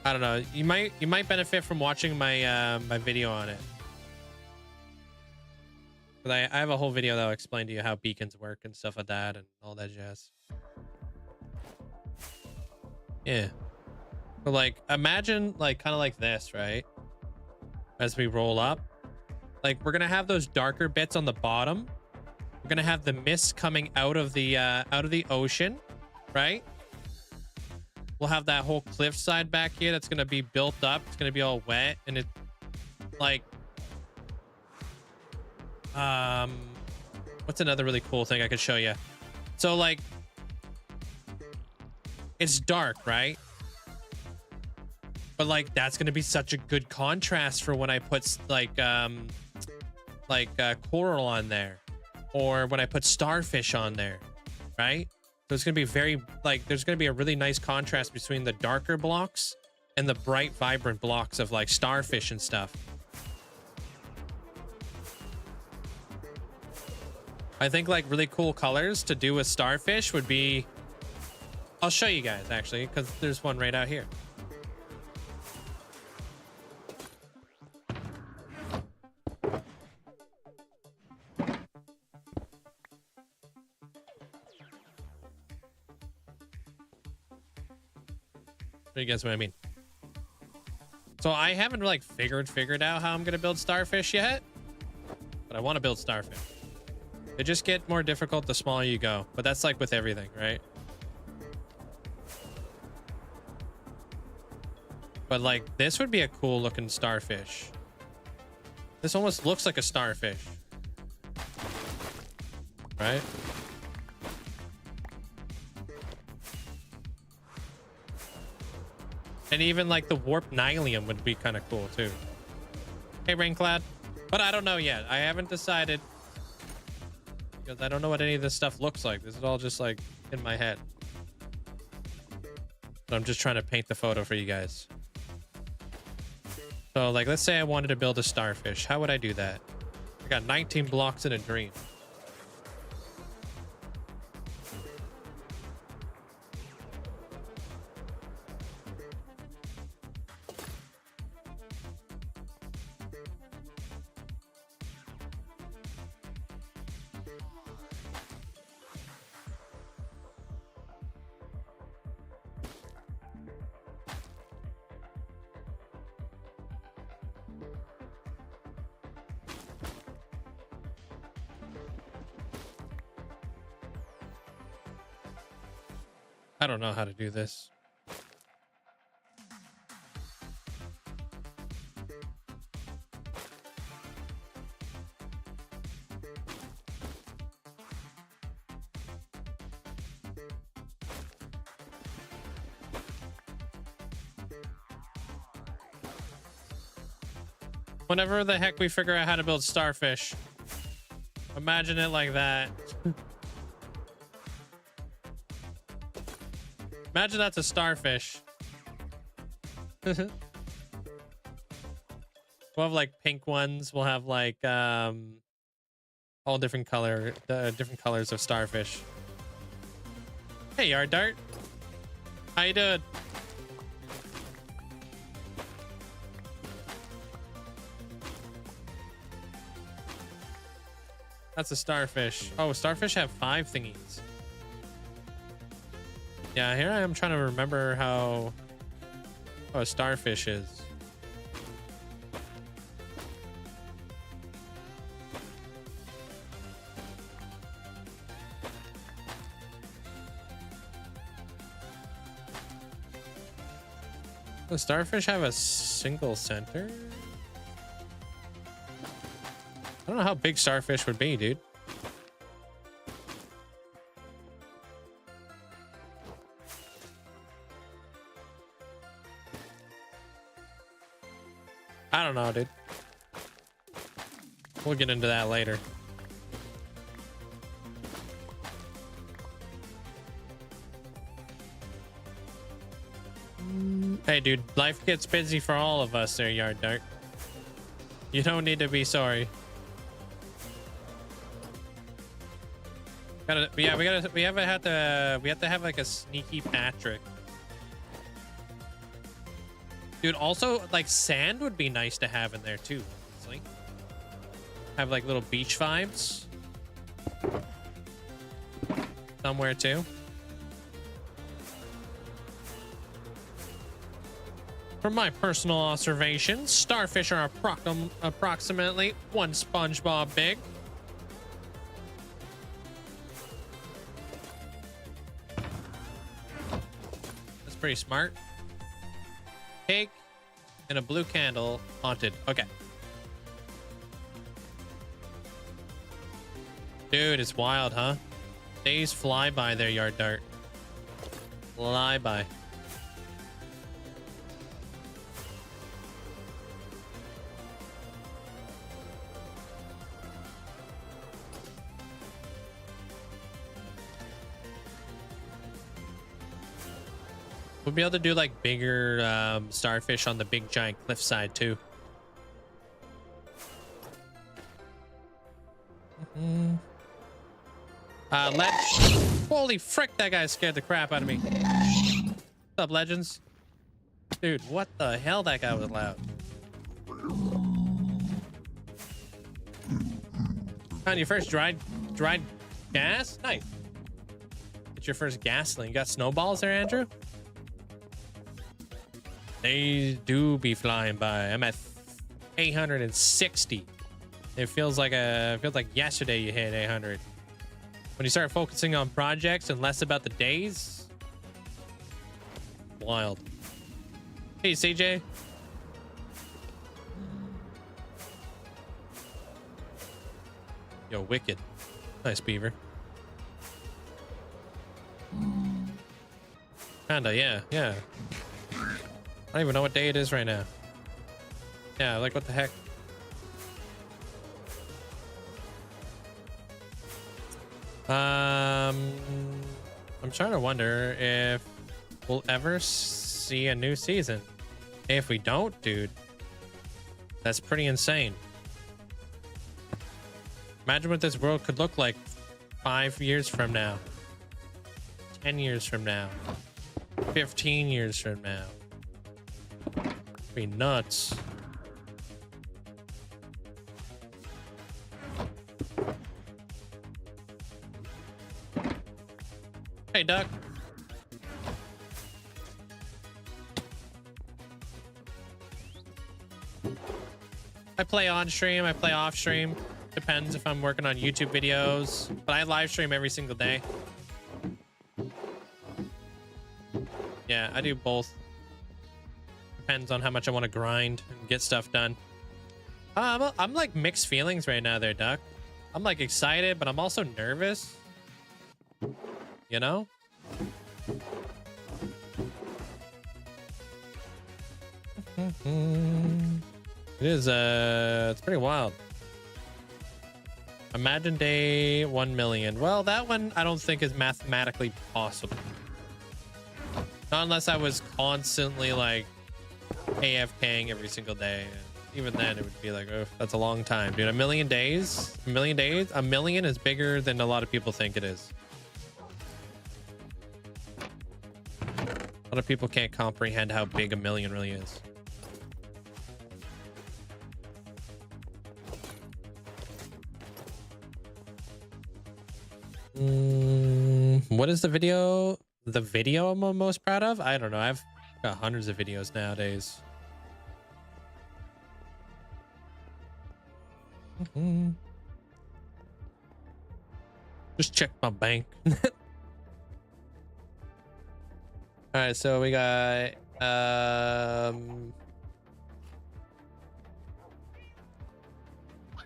Speaker 1: I don't know. You might benefit from watching my my video on it. But I have a whole video that'll explain to you how beacons work and stuff like that and all that jazz. Yeah. But like, imagine like kind of like this, right? As we roll up, like we're gonna have those darker bits on the bottom. We're gonna have the mist coming out of the ocean, right? We'll have that whole cliffside back here that's gonna be built up. It's gonna be all wet, and it like what's another really cool thing I could show you? So like it's dark, right? But like that's gonna be such a good contrast for when I put coral on there, or when I put starfish on there, right? So it's gonna be very like there's gonna be a really nice contrast between the darker blocks and the bright, vibrant blocks of like starfish and stuff. I think like really cool colors to do with starfish would be, I'll show you guys actually, because there's one right out here. You guys know what I mean? So I haven't like figured out how I'm gonna build starfish yet, but I want to build starfish. They just get more difficult the smaller you go, but that's like with everything, right? But like this would be a cool looking starfish. This almost looks like a starfish, right? And even like the warped nylium would be kind of cool too. Hey, Rainclad. But I don't know yet. I haven't decided because I don't know what any of this stuff looks like. This is all just like in my head. But I'm just trying to paint the photo for you guys. So like, let's say I wanted to build a starfish. How would I do that? I got 19 blocks in a dream. I don't know how to do this. Whenever the heck we figure out how to build starfish, imagine it like that. Imagine that's a starfish. We'll have like pink ones. We'll have like all different colors of starfish. Hey, Yard Dart. How you doing? That's a starfish. Oh, starfish have 5 thingies. Yeah, here I am trying to remember how a starfish is. Does starfish have a single center? I don't know how big starfish would be, dude. I don't know, dude. We'll get into that later. Hey, dude, life gets busy for all of us there, Yard Dart. You don't need to be sorry. We have to have like a sneaky Patrick. Dude, also like sand would be nice to have in there too, honestly. Have like little beach vibes somewhere too. From my personal observations, starfish are approximately 1 SpongeBob big. That's pretty smart. Cake and a blue candle haunted. Okay. Dude, it's wild, huh? Days fly by there, Yard Dart. Fly by. We'll be able to do like bigger starfish on the big giant cliffside too. Ledge. Holy frick, that guy scared the crap out of me. What's up, Legends? Dude, what the hell? That guy was loud. Found your first dried gas? Nice. It's your first gasoline. You got snowballs there, Andrew? They do be flying by. I'm at 860. It feels like yesterday you hit 800. When you start focusing on projects and less about the days, wild. Hey, CJ. Yo, wicked. Nice beaver. Kinda, yeah. I don't even know what day it is right now. Yeah, like what the heck? I'm trying to wonder if we'll ever see a new season. If we don't, dude, that's pretty insane. Imagine what this world could look like 5 years from now, 10 years from now, 15 years from now. Be nuts. Hey, Duck. I play on stream, I play off stream. Depends if I'm working on YouTube videos, but I live stream every single day. Yeah, I do both. Depends on how much I want to grind and get stuff done. I'm like mixed feelings right now there, Duck. I'm like excited, but I'm also nervous. You know? It is, it's pretty wild. Imagine day 1 million. Well, that one I don't think is mathematically possible. Not unless I was constantly like AFKing every single day. Even then it would be like, oh, that's a long time, dude. A million days? A million days? A million is bigger than a lot of people think it is. A lot of people can't comprehend how big a million really is. What is the video I'm most proud of? I don't know. I've got hundreds of videos nowadays. Just check my bank. All right, so we got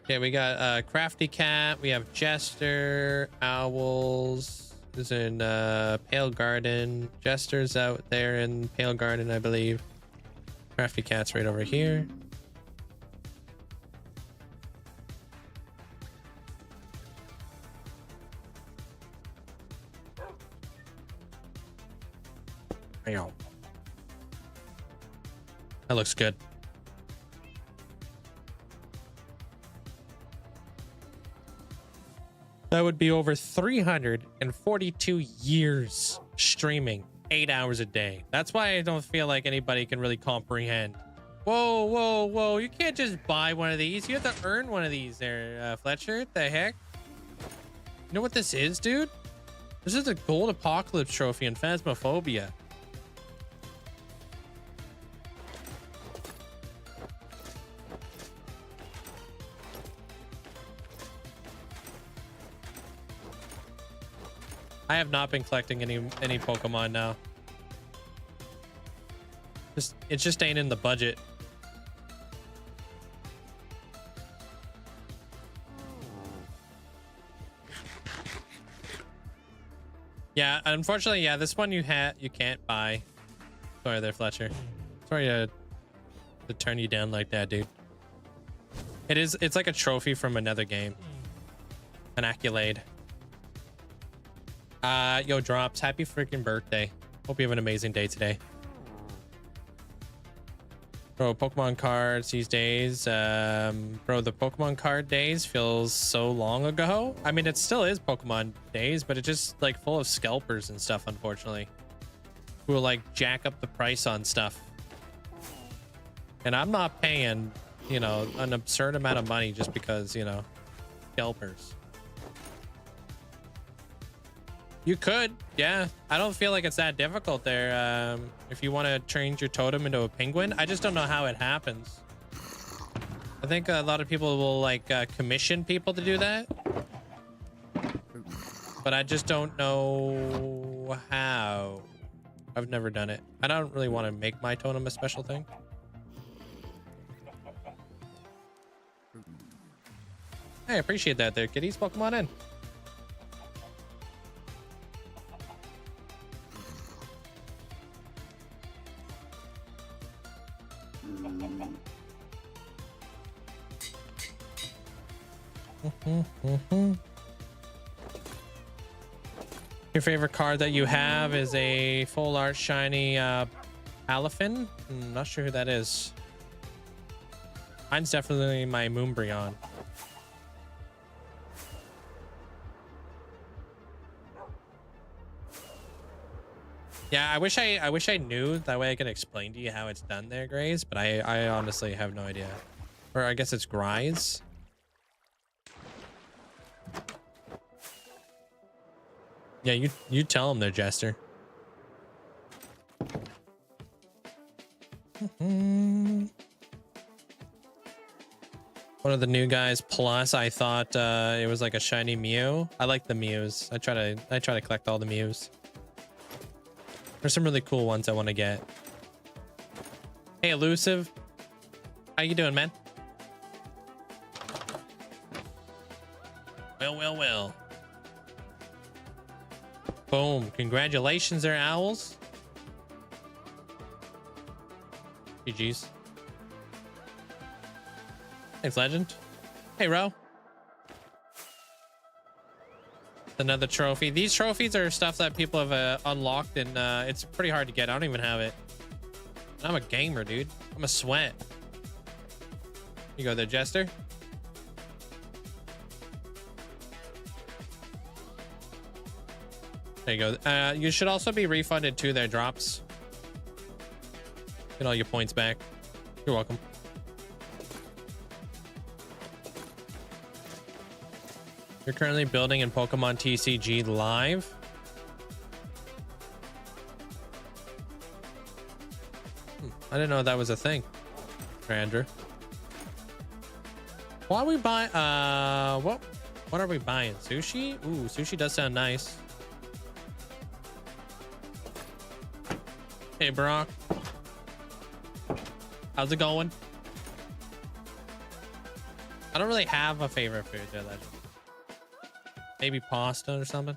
Speaker 1: okay, we got Crafty Cat, we have Jester, Owls is in Pale Garden, Jester's out there in Pale Garden, I believe. Crafty Cat's right over here. That looks good. That would be over 342 years streaming 8 hours a day. That's why I don't feel like anybody can really comprehend. Whoa. You can't just buy one of these. You have to earn one of these there, Fletcher. What the heck? You know what this is, dude? This is a gold apocalypse trophy in Phasmophobia. I have not been collecting any Pokemon now. It just ain't in the budget. Yeah, unfortunately, yeah, this one you can't buy. Sorry there, Fletcher. Sorry to turn you down like that, dude. It's like a trophy from another game. An accolade. Yo, Drops, happy freaking birthday. Hope you have an amazing day today. Bro, Pokemon cards these days. Bro, the Pokemon card days feels so long ago. I mean, it still is Pokemon days, but it's just like full of scalpers and stuff, unfortunately. Who will like jack up the price on stuff. And I'm not paying, you know, an absurd amount of money just because, you know, scalpers. You could, yeah. I don't feel like it's that difficult there. If you want to change your totem into a penguin, I just don't know how it happens. I think a lot of people will like commission people to do that, but I just don't know how. I've never done it. I don't really want to make my totem a special thing. I appreciate that there, kitties. Welcome on in. Your favorite card that you have is a full art shiny Elephant. Not sure who that is. Mine's definitely my Moonbryon. Yeah, I wish I knew. That way I could explain to you how it's done there, Grays, but I honestly have no idea. Or I guess it's Grise. Yeah, you tell him there, Jester. One of the new guys plus I thought it was like a shiny Mew. I like the Mews. I try to collect all the Mews. There's some really cool ones I want to get. Hey, Elusive. How you doing, man? Well. Boom. Congratulations there, Owls. GG's. Thanks, Legend. Hey, Ro. Another trophy. These trophies are stuff that people have unlocked, and it's pretty hard to get. I don't even have it. I'm a gamer, dude. I'm a sweat. You go there, Jester. There you go. You should also be refunded too there, Drops. Get all your points back. You're welcome. You're currently building in Pokemon TCG Live. I didn't know that was a thing. Andrew. Why are we buying? What are we buying? Sushi? Ooh, sushi does sound nice. Hey, Brock. How's it going? I don't really have a favorite food there, Legend. Maybe pasta or something.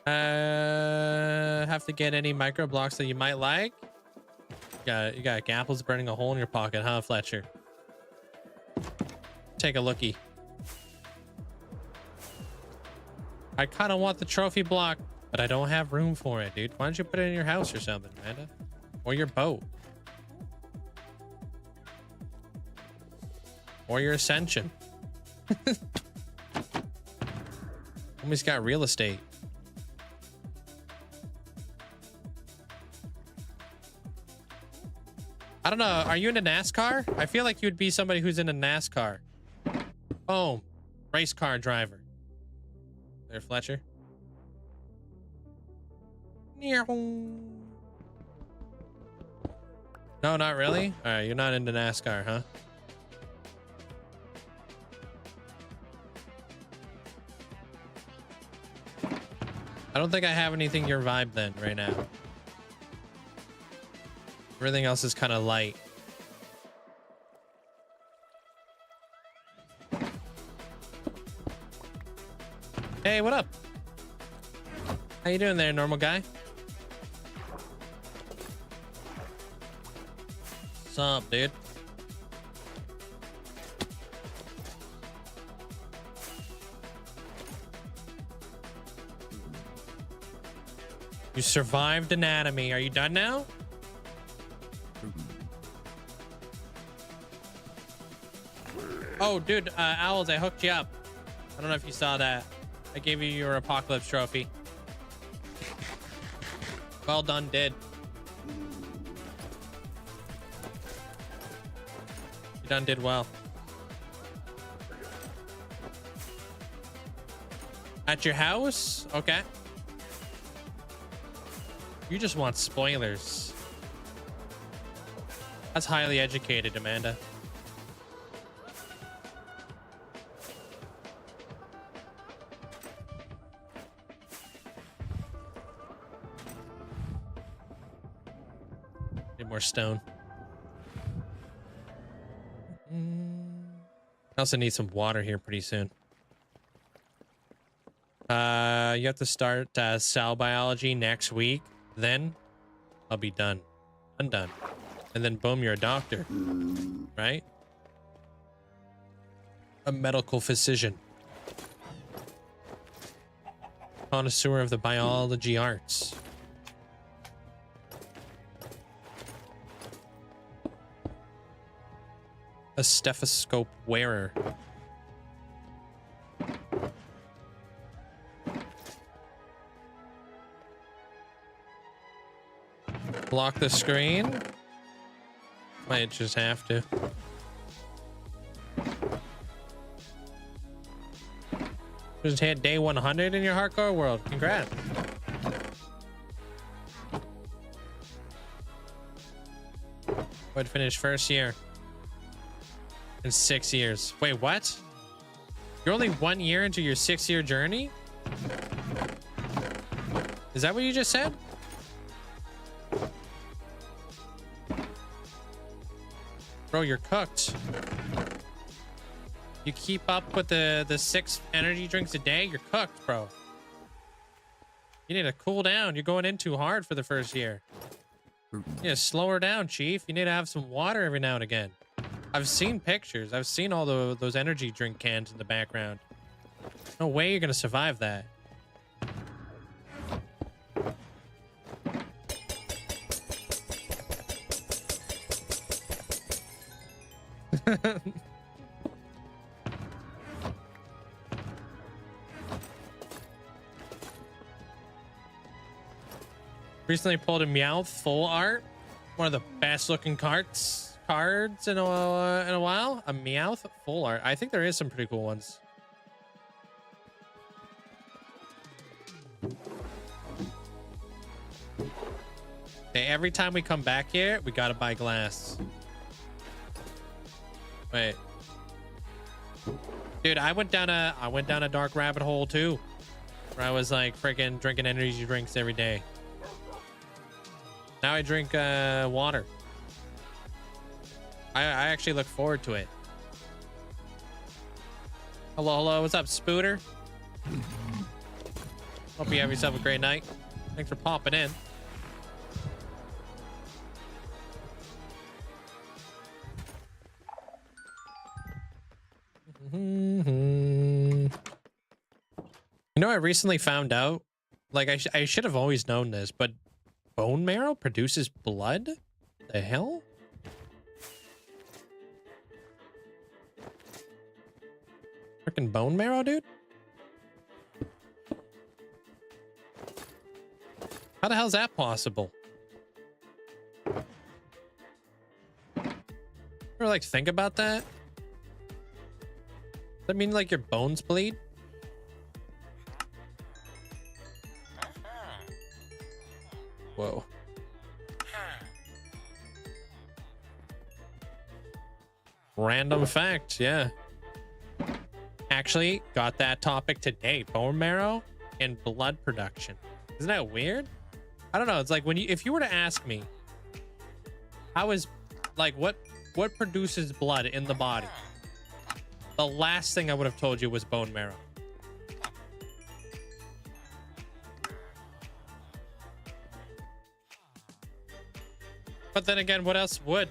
Speaker 1: Have to get any micro blocks that you might like. You got apples burning a hole in your pocket, huh, Fletcher? Take a lookie. I kind of want the trophy block, but I don't have room for it, dude. Why don't you put it in your house or something, Amanda? Or your boat. Or your Ascension. Homie's got real estate. I don't know. Are you into NASCAR? I feel like you'd be somebody who's into NASCAR. Boom. Race car driver. There, Fletcher. No, not really? All right, you're not into NASCAR, huh? don't think I have anything your vibe then right now. Everything else is kind of light. Hey, what up? How you doing there, normal guy? What's up, dude? You survived anatomy. Are you done now? Oh, dude, Owls, I hooked you up. I don't know if you saw that. I gave you your apocalypse trophy. Well done, did. You done did well. At your house? Okay. You just want spoilers. That's highly educated, Amanda. Need more stone. I also need some water here pretty soon. You have to start cell biology next week. Then I'll be done. Undone. And then boom, you're a doctor. Right? A medical physician. Connoisseur of the biology arts. A stethoscope wearer. Block the screen. Might just have to. Just hit day 100 in your hardcore world. Congrats. Would finish first year in 6 years. Wait, what? You're only 1 year into your 6-year journey? Is that what you just said? Bro, you're cooked. You keep up with the 6 energy drinks a day, you're cooked, bro. You need to cool down. You're going in too hard for the first year. You need to slow her down, Chief. You need to have some water every now and again. I've seen pictures. I've seen all those energy drink cans in the background. No way you're gonna survive that. Recently pulled a Meowth full art. One of the best looking cards in a while. A Meowth full art. I think there is some pretty cool ones. Okay, every time we come back here, we gotta buy glass. Wait. Dude, I went down a dark rabbit hole too. Where I was like freaking drinking energy drinks every day. Now I drink water. I actually look forward to it. Hello, what's up, Spooter? Hope you have yourself a great night. Thanks for popping in. You know, I recently found out, like I should have always known this, but bone marrow produces blood? The hell? Freaking bone marrow, dude? How the hell is that possible? Ever like think about that? Does that mean like your bones bleed? Whoa. Random fact, yeah. Actually, got that topic today. Bone marrow and blood production. Isn't that weird? I don't know. It's like if you were to ask me, how is like what produces blood in the body? The last thing I would have told you was bone marrow. But then again, what else would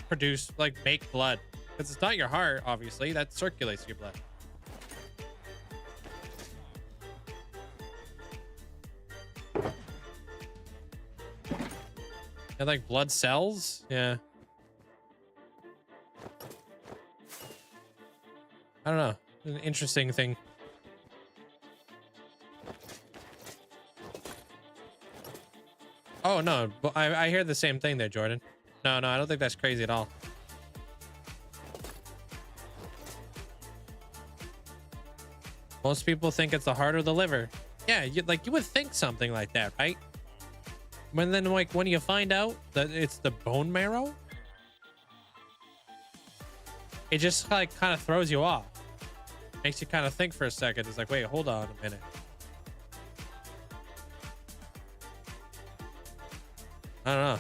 Speaker 1: produce, like, make blood? Because it's not your heart, obviously. That circulates your blood. And like blood cells? Yeah. I don't know. An interesting thing. Oh, no. I hear the same thing there, Jordan. No, I don't think that's crazy at all. Most people think it's the heart or the liver. Yeah, you would think something like that, right? When then, like, when you find out that it's the bone marrow, it just like kind of throws you off. Makes you kind of think for a second. It's like, wait, hold on a minute. I don't know.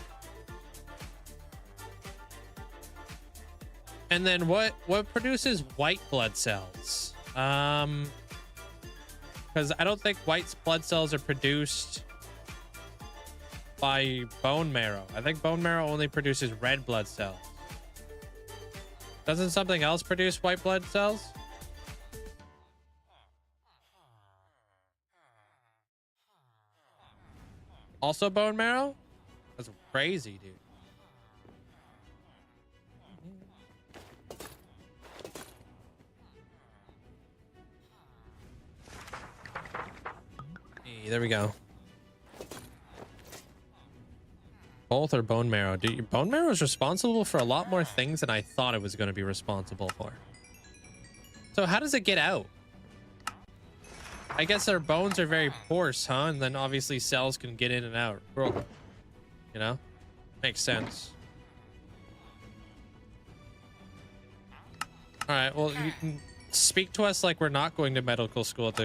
Speaker 1: And then what produces white blood cells? Because I don't think white blood cells are produced by bone marrow. I think bone marrow only produces red blood cells. Doesn't something else produce white blood cells? Also bone marrow? That's crazy, dude. Hey, there we go. Both are bone marrow. Dude, bone marrow is responsible for a lot more things than I thought it was going to be responsible for. So how does it get out? I guess their bones are very porous, huh? And then obviously cells can get in and out. You know? Makes sense. All right, well, you can speak to us like we're not going to medical school at the,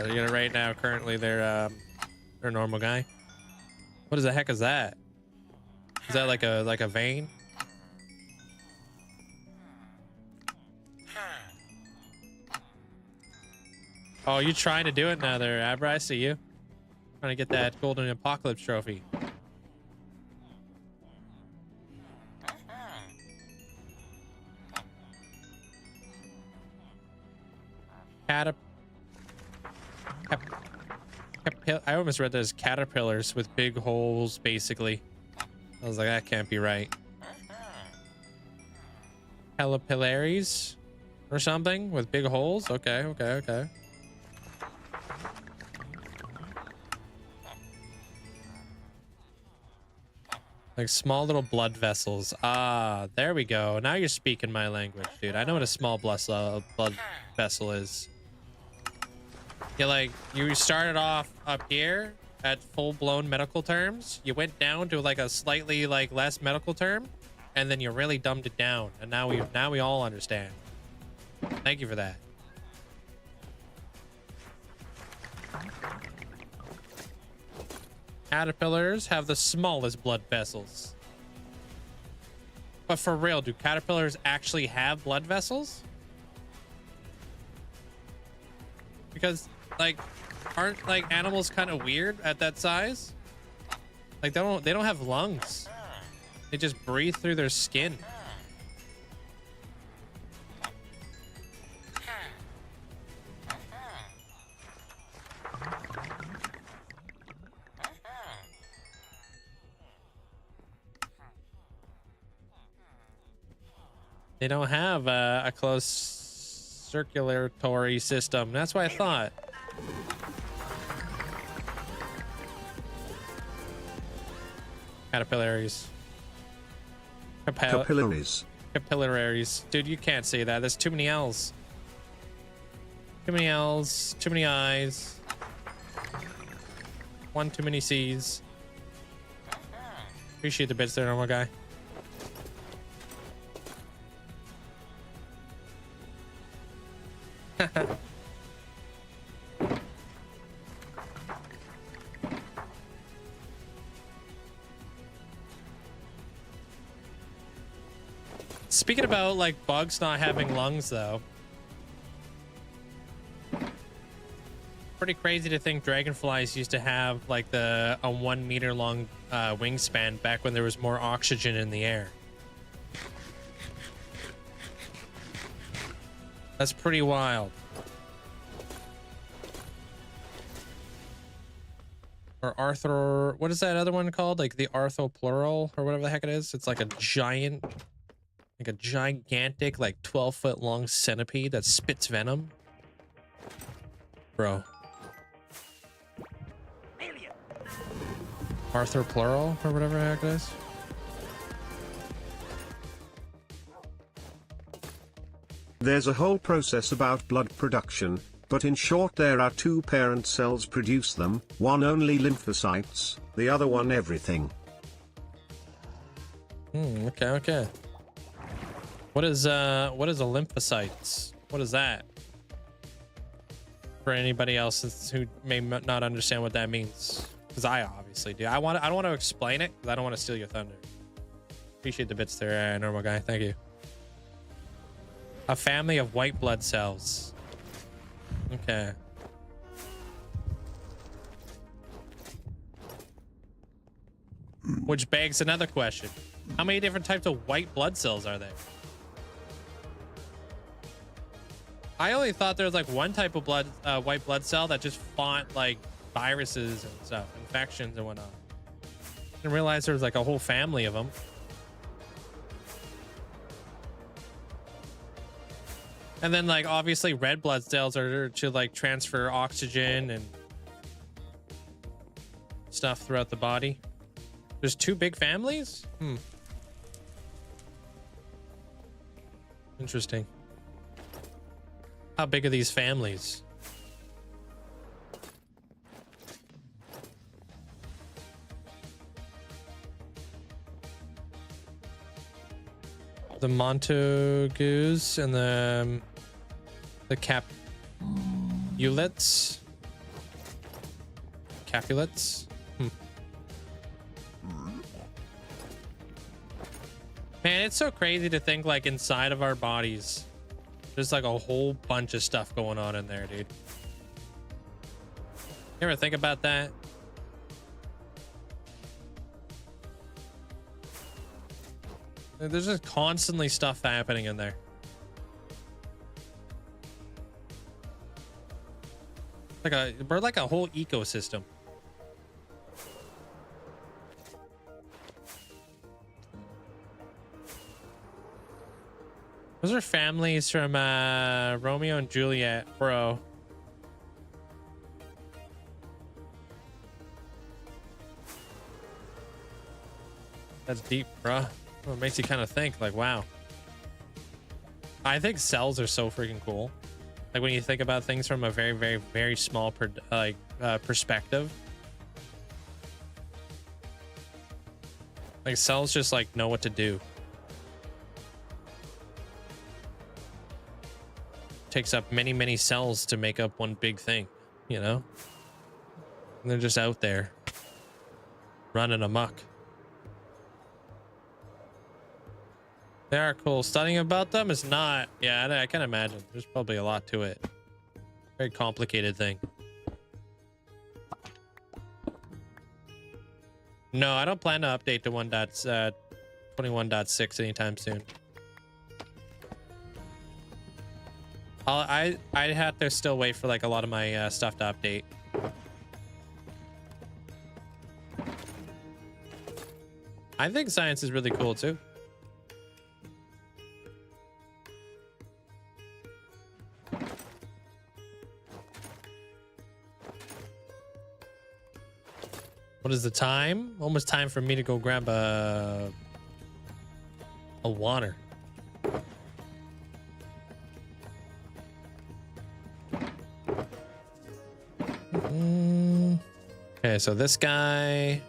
Speaker 1: you know, right now. Currently, they're a normal guy. What the heck is that? Is that like a vein? Oh, you trying to do it now there, Abra? I see you. Trying to get that golden apocalypse trophy. I almost read that as caterpillars with big holes, basically. I was like, that can't be right. Caterpillaries or something with big holes? Okay. Like small little blood vessels. Ah, there we go. Now you're speaking my language, dude. I know what a small blood vessel is. Yeah, like you started off up here at full-blown medical terms. You went down to like a slightly like less medical term, and then you really dumbed it down. And now we all understand. Thank you for that. Caterpillars have the smallest blood vessels. But for real, do caterpillars actually have blood vessels? Because, like, aren't like animals kind of weird at that size? Like they don't have lungs. They just breathe through their skin. They don't have a close circulatory system. That's what I thought. Caterpillaries.
Speaker 3: Capillaries.
Speaker 1: Capillaries. Dude, you can't say that. There's too many L's. Too many L's. Too many I's. One too many C's. Appreciate the bits there, normal guy. Speaking about like bugs not having lungs though. Pretty crazy to think dragonflies used to have like a 1 meter long wingspan back when there was more oxygen in the air. That's pretty wild. Or Arthur, what is that other one called? Like the Arthroplural or whatever the heck it is. It's like a giant, like a gigantic, like 12-foot long centipede that spits venom. Bro. Arthroplural or whatever the heck it is.
Speaker 3: There's a whole process about blood production, but in short there are two parent cells produce them, one only lymphocytes, the other one everything.
Speaker 1: Okay. What is a lymphocytes? What is that? For anybody else who may not understand what that means. Because I obviously do. I don't want to explain it because I don't want to steal your thunder. Appreciate the bits there, normal guy. Thank you. A family of white blood cells. Okay. Which begs another question. How many different types of white blood cells are there? I only thought there was like one type of white blood cell that just fought like viruses and stuff, infections and whatnot. Didn't realize there was like a whole family of them. And then like obviously red blood cells are to like transfer oxygen and stuff throughout the body. There's two big families? Interesting. How big are these families? The Montagues and the Capulets. Capulets. Man, it's so crazy to think like inside of our bodies, there's like a whole bunch of stuff going on in there, dude. You ever think about that? There's just constantly stuff happening in there. We're like a whole ecosystem. Those are families from Romeo and Juliet, bro. That's deep, bro. Well, it makes you kind of think, like, wow. I think cells are so freaking cool. Like when you think about things from a very, very, very small perspective. Like cells just like know what to do. Takes up many, many cells to make up one big thing, you know? And they're just out there running amok. They are cool. Studying about them is not. Yeah, I can imagine. There's probably a lot to it. Very complicated thing. No, I don't plan to update to 21.6 anytime soon. I'd have to still wait for like a lot of my stuff to update. I think science is really cool too. What is the time? Almost time for me to go grab a water. Okay, so this guy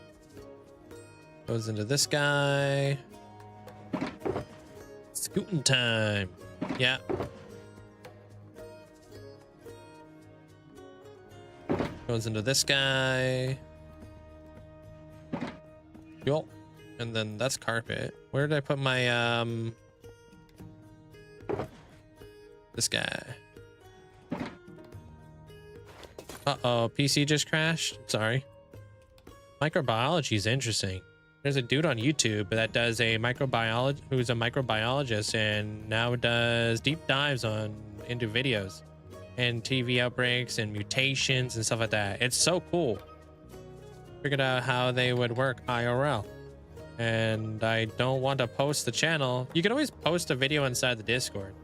Speaker 1: goes into this guy. Scooting time. Yeah. Goes into this guy. Yup. And then that's carpet. Where did I put my This guy. Uh-oh, PC just crashed. Sorry. Microbiology is interesting. There's a dude on YouTube that does a microbiologist who's a microbiologist and now does deep dives into videos and TV outbreaks and mutations and stuff like that. It's so cool. Figured out how they would work IRL. And I don't want to post the channel. You can always post a video inside the Discord.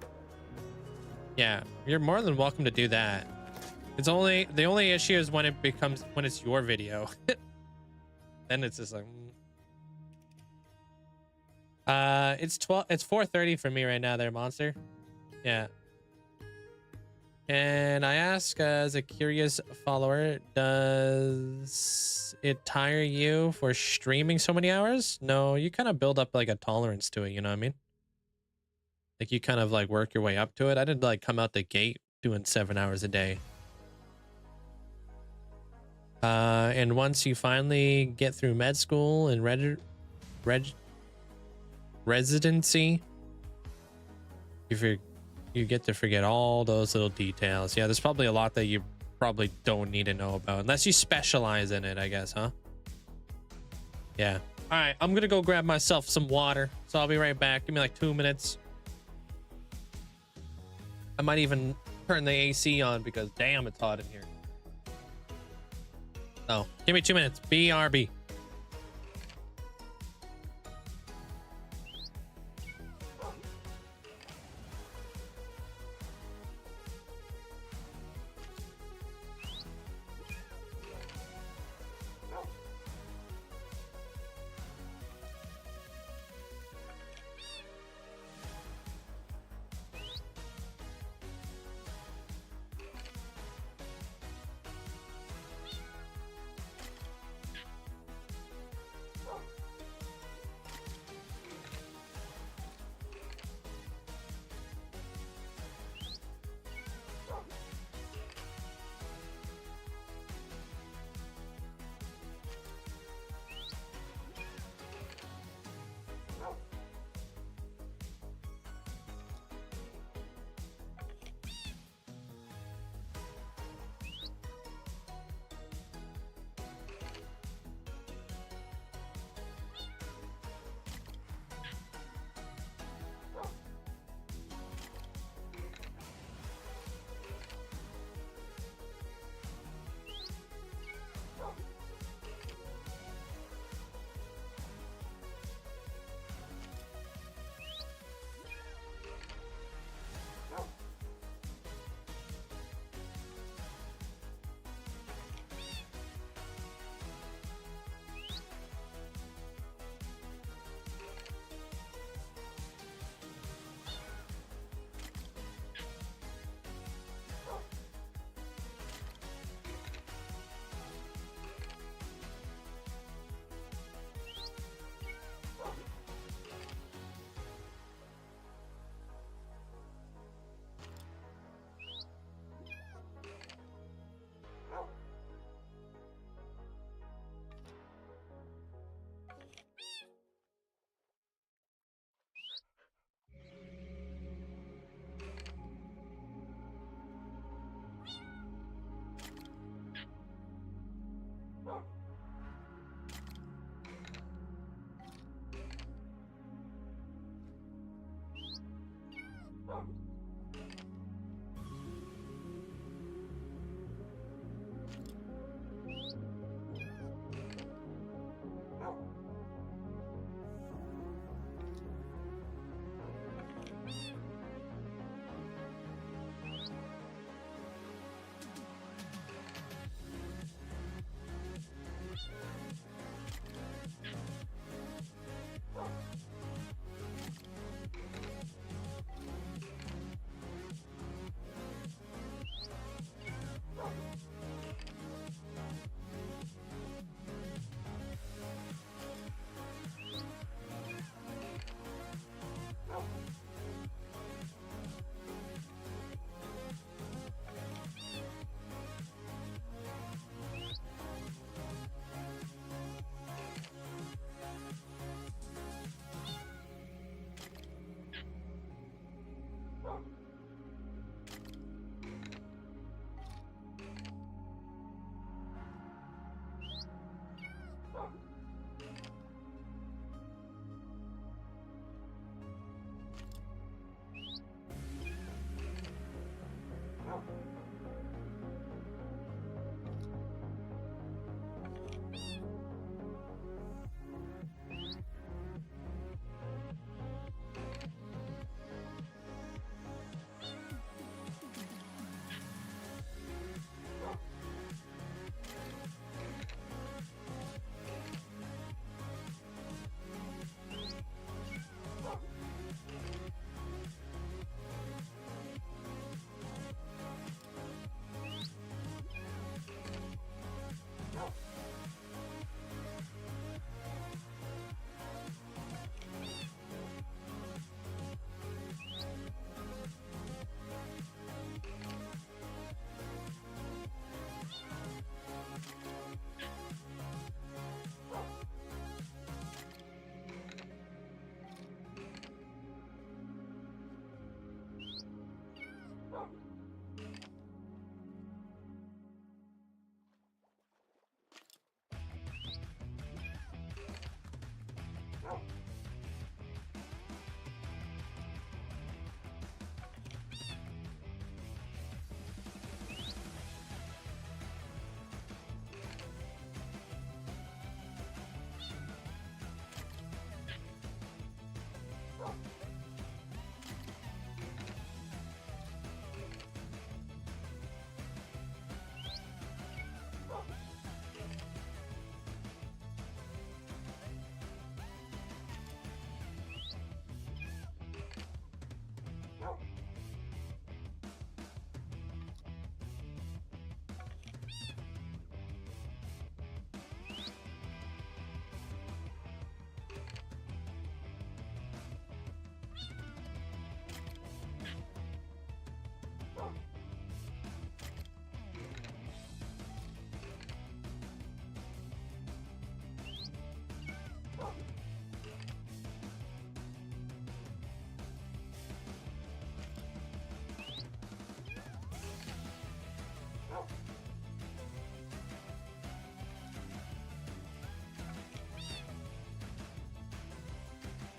Speaker 1: Yeah, you're more than welcome to do that. It's only the only issue is when it's your video. Then it's just like it's 4:30 for me right now there, monster. Yeah. And I ask as a curious follower, does it tire you for streaming so many hours? No, you kind of build up like a tolerance to it, you know what I mean? Like you kind of like work your way up to it. I didn't like come out the gate doing 7 hours a day. And once you finally get through med school and residency, you get to forget all those little details. Yeah, there's probably a lot that you probably don't need to know about unless you specialize in it, I guess, huh? Yeah. All right, I'm gonna go grab myself some water, so I'll be right back. Give me like 2 minutes. I might even turn the AC on because damn, it's hot in here. Oh, give me 2 minutes. BRB.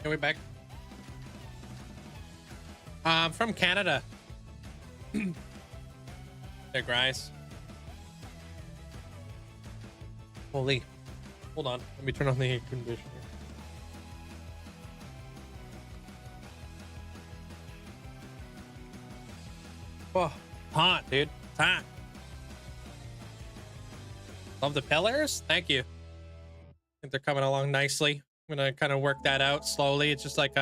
Speaker 1: Are we back? From Canada. They're Grice. Holy. Hold on. Let me turn on the air conditioner. Oh, hot, dude. It's hot. Love the pillars. Thank you. I think they're coming along nicely. I'm gonna kind of work that out slowly. It's just like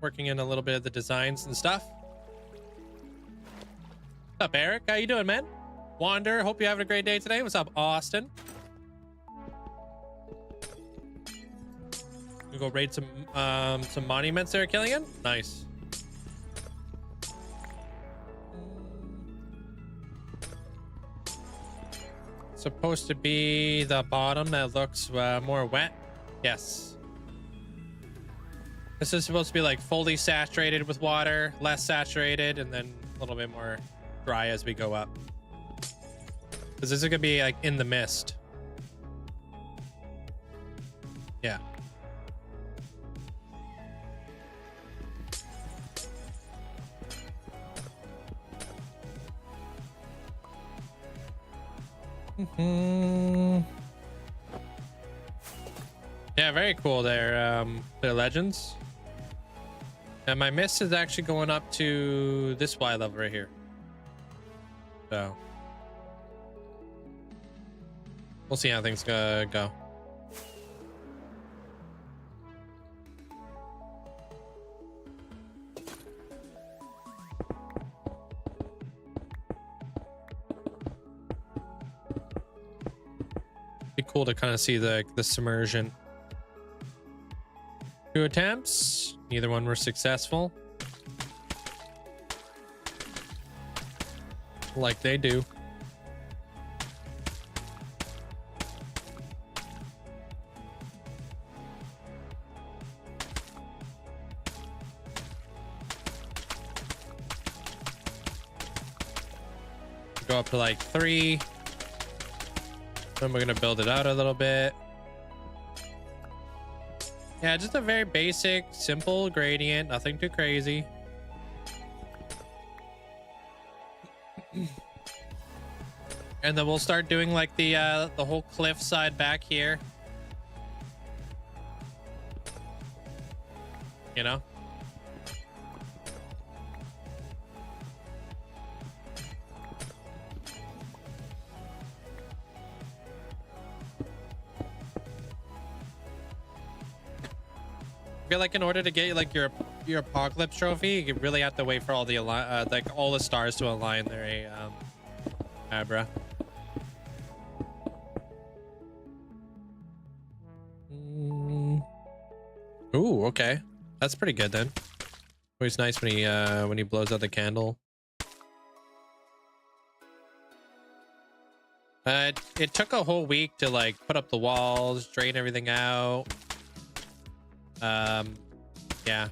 Speaker 1: working in a little bit of the designs and stuff. What's up, Eric? How you doing, man? Wander, hope you're having a great day today. What's up, Austin? We go raid some monuments there, Killian. Nice. Supposed to be the bottom that looks more wet. Yes. This is supposed to be like fully saturated with water, less saturated, and then a little bit more dry as we go up. Because this is gonna be like in the mist. Yeah. Yeah, very cool there. Their legends. And my mist is actually going up to this Y level right here. So we'll see how things go. Be cool to kind of see the submersion. 2 attempts, neither one were successful. Like they do. Go up to like 3. Then we're gonna build it out a little bit. Yeah, just a very basic, simple gradient, nothing too crazy. And then we'll start doing like the whole cliff side back here. You know? I feel like in order to get like your apocalypse trophy, you really have to wait for all the like all the stars to align there. Abra. Ooh, okay, that's pretty good then. Always nice when he blows out the candle. It took a whole week to like put up the walls, drain everything out. Yeah.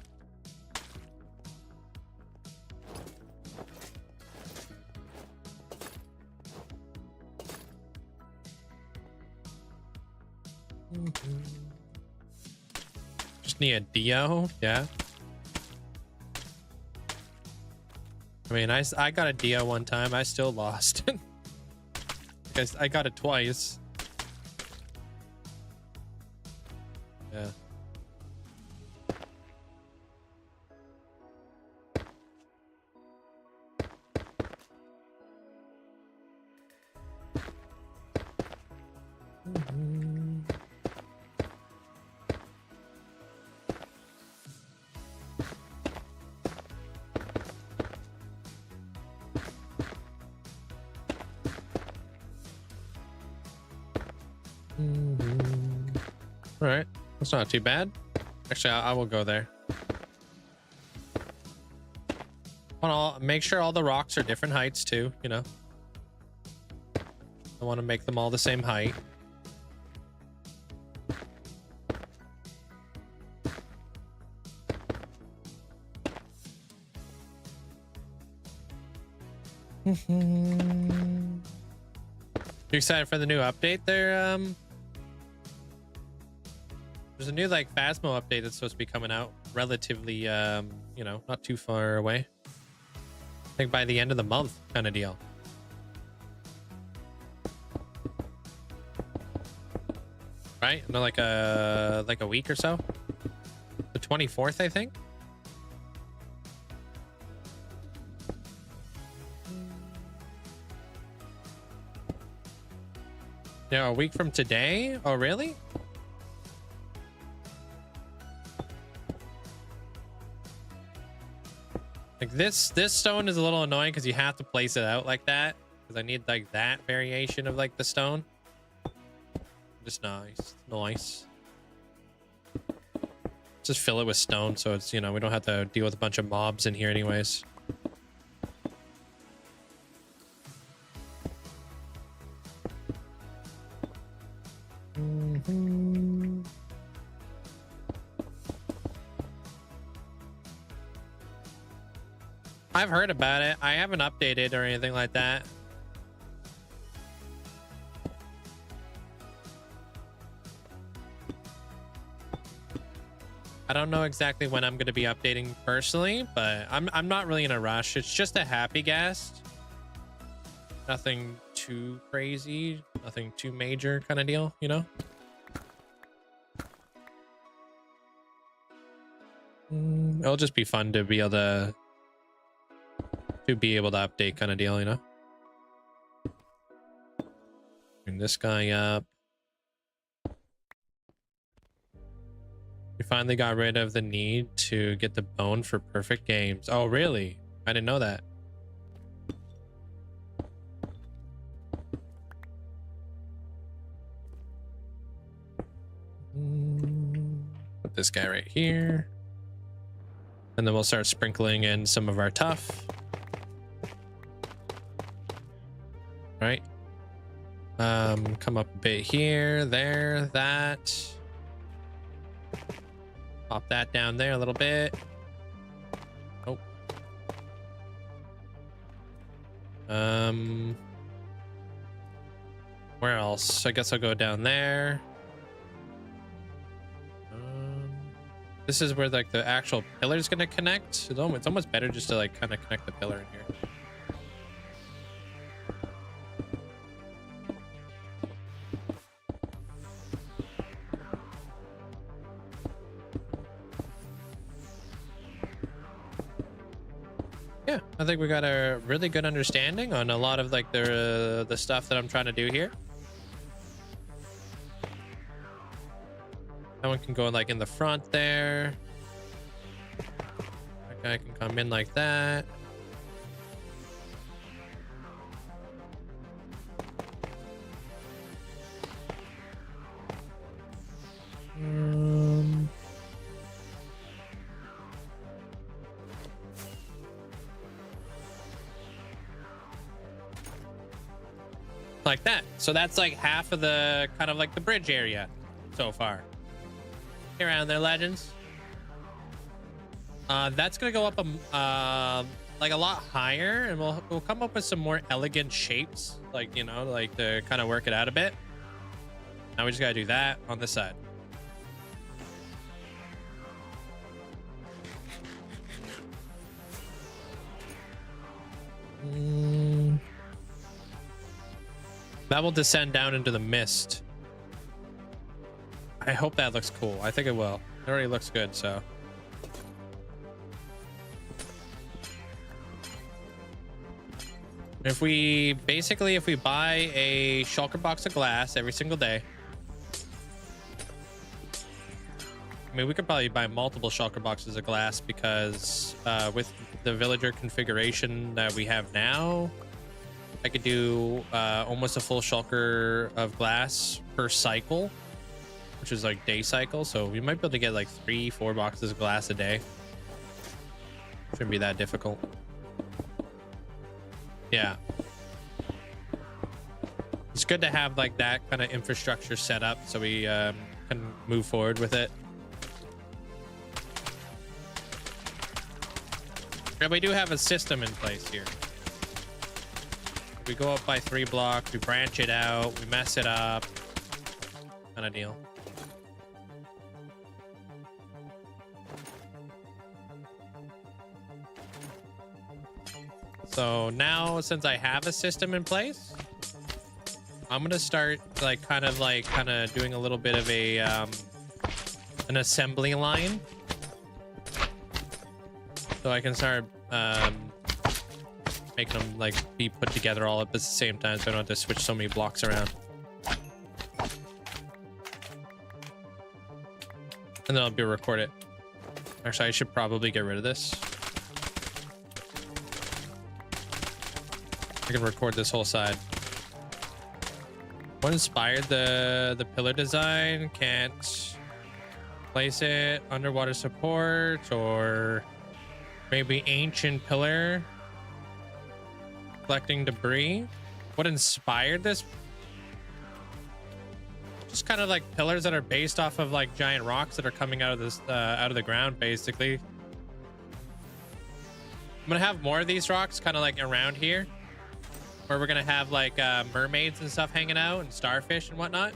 Speaker 1: Just need a Dio, yeah. I mean, I got a Dio one time. I still lost. Because I got it twice. Yeah. All right, that's not too bad. Actually, I will go there. Want to make sure all the rocks are different heights too, you know. I want to make them all the same height. You excited for the new update there? There's a new like Phasmo update that's supposed to be coming out relatively, you know, not too far away. I think by the end of the month kind of deal. Right? No, like a week or so. The 24th, I think. Yeah, a week from today? Oh, really? Like this stone is a little annoying because you have to place it out like that. Because I need like that variation of like the stone. Just nice. Just fill it with stone so it's, you know, we don't have to deal with a bunch of mobs in here anyways. I've heard about it. I haven't updated or anything like that. I don't know exactly when I'm going to be updating personally, but I'm not really in a rush. It's just a happy guest. Nothing too crazy, nothing too major kind of deal, you know? It'll just be fun to be able to update kind of deal, you know? Bring this guy up. We finally got rid of the need to get the bone for perfect games. Oh, really? I didn't know that. Put this guy right here. And then we'll start sprinkling in some of our tough. Right? Come up a bit here, there, that. Pop that down there a little bit. Oh. Where else? I guess I'll go down there. This is where like the actual pillar is going to connect. It's almost better just to like kind of connect the pillar in here. Yeah, I think we got a really good understanding on a lot of like the stuff that I'm trying to do here. That one can go like in the front there. That guy can come in like that. Like that. So that's like half of the kind of like the bridge area so far. Around there, legends. That's gonna go up like a lot higher, and we'll come up with some more elegant shapes, like, you know, like to kind of work it out a bit. Now we just gotta do that on this side. That will descend down into the mist. I hope that looks cool. I think it will. It already looks good, so. If we buy a shulker box of glass every single day, I mean, we could probably buy multiple shulker boxes of glass because with the villager configuration that we have now, I could do almost a full shulker of glass per cycle, which is like day cycle. So we might be able to get like 3-4 boxes of glass a day. Shouldn't be that difficult. Yeah. It's good to have like that kind of infrastructure set up so we can move forward with it. Yeah, we do have a system in place here. We go up by 3 blocks, we branch it out, we mess it up. Kind of deal. So now, since I have a system in place, I'm gonna start like kind of doing a little bit of a an assembly line, so I can start making them like be put together all up at the same time, so I don't have to switch so many blocks around. And then I'll be record it. Actually, I should probably get rid of this. I can record this whole side. What inspired the pillar design? Can't place it. Underwater support, or maybe ancient pillar collecting debris. What inspired this? Just kind of like pillars that are based off of like giant rocks that are coming out of this out of the ground, basically. I'm gonna have more of these rocks kind of like around here, where we're gonna have like mermaids and stuff hanging out and starfish and whatnot.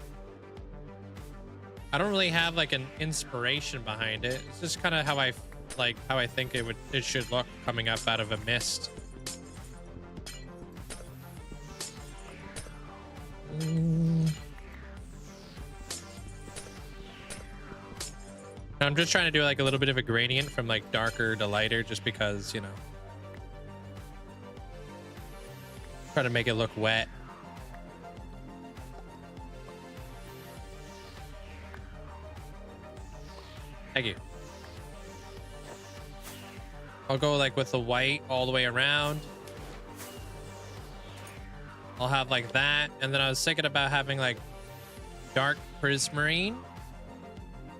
Speaker 1: I don't really have like an inspiration behind it. It's just kind of how I think it should look coming up out of a mist. I'm just trying to do like a little bit of a gradient from like darker to lighter, just because, you know, try to make it look wet. Thank you. I'll go like with the white all the way around. I'll have like that, and then I was thinking about having like dark prismarine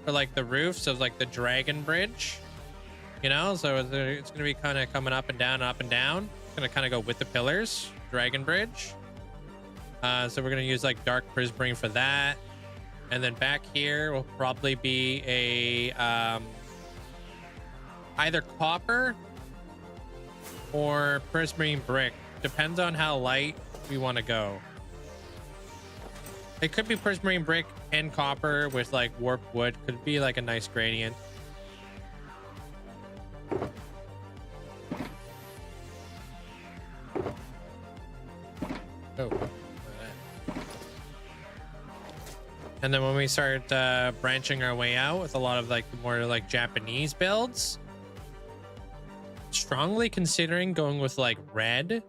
Speaker 1: for like the roofs of like the dragon bridge, you know, so it's gonna be kind of coming up and down, up and down. It's gonna kind of go with the pillars, dragon bridge. So we're gonna use like dark prismarine for that, and then back here will probably be a either copper or prismarine brick, depends on how light we want to go. It could be prismarine brick and copper with like warped wood. Could be like a nice gradient. Oh. And then when we start branching our way out with a lot of like more like Japanese builds, strongly considering going with like red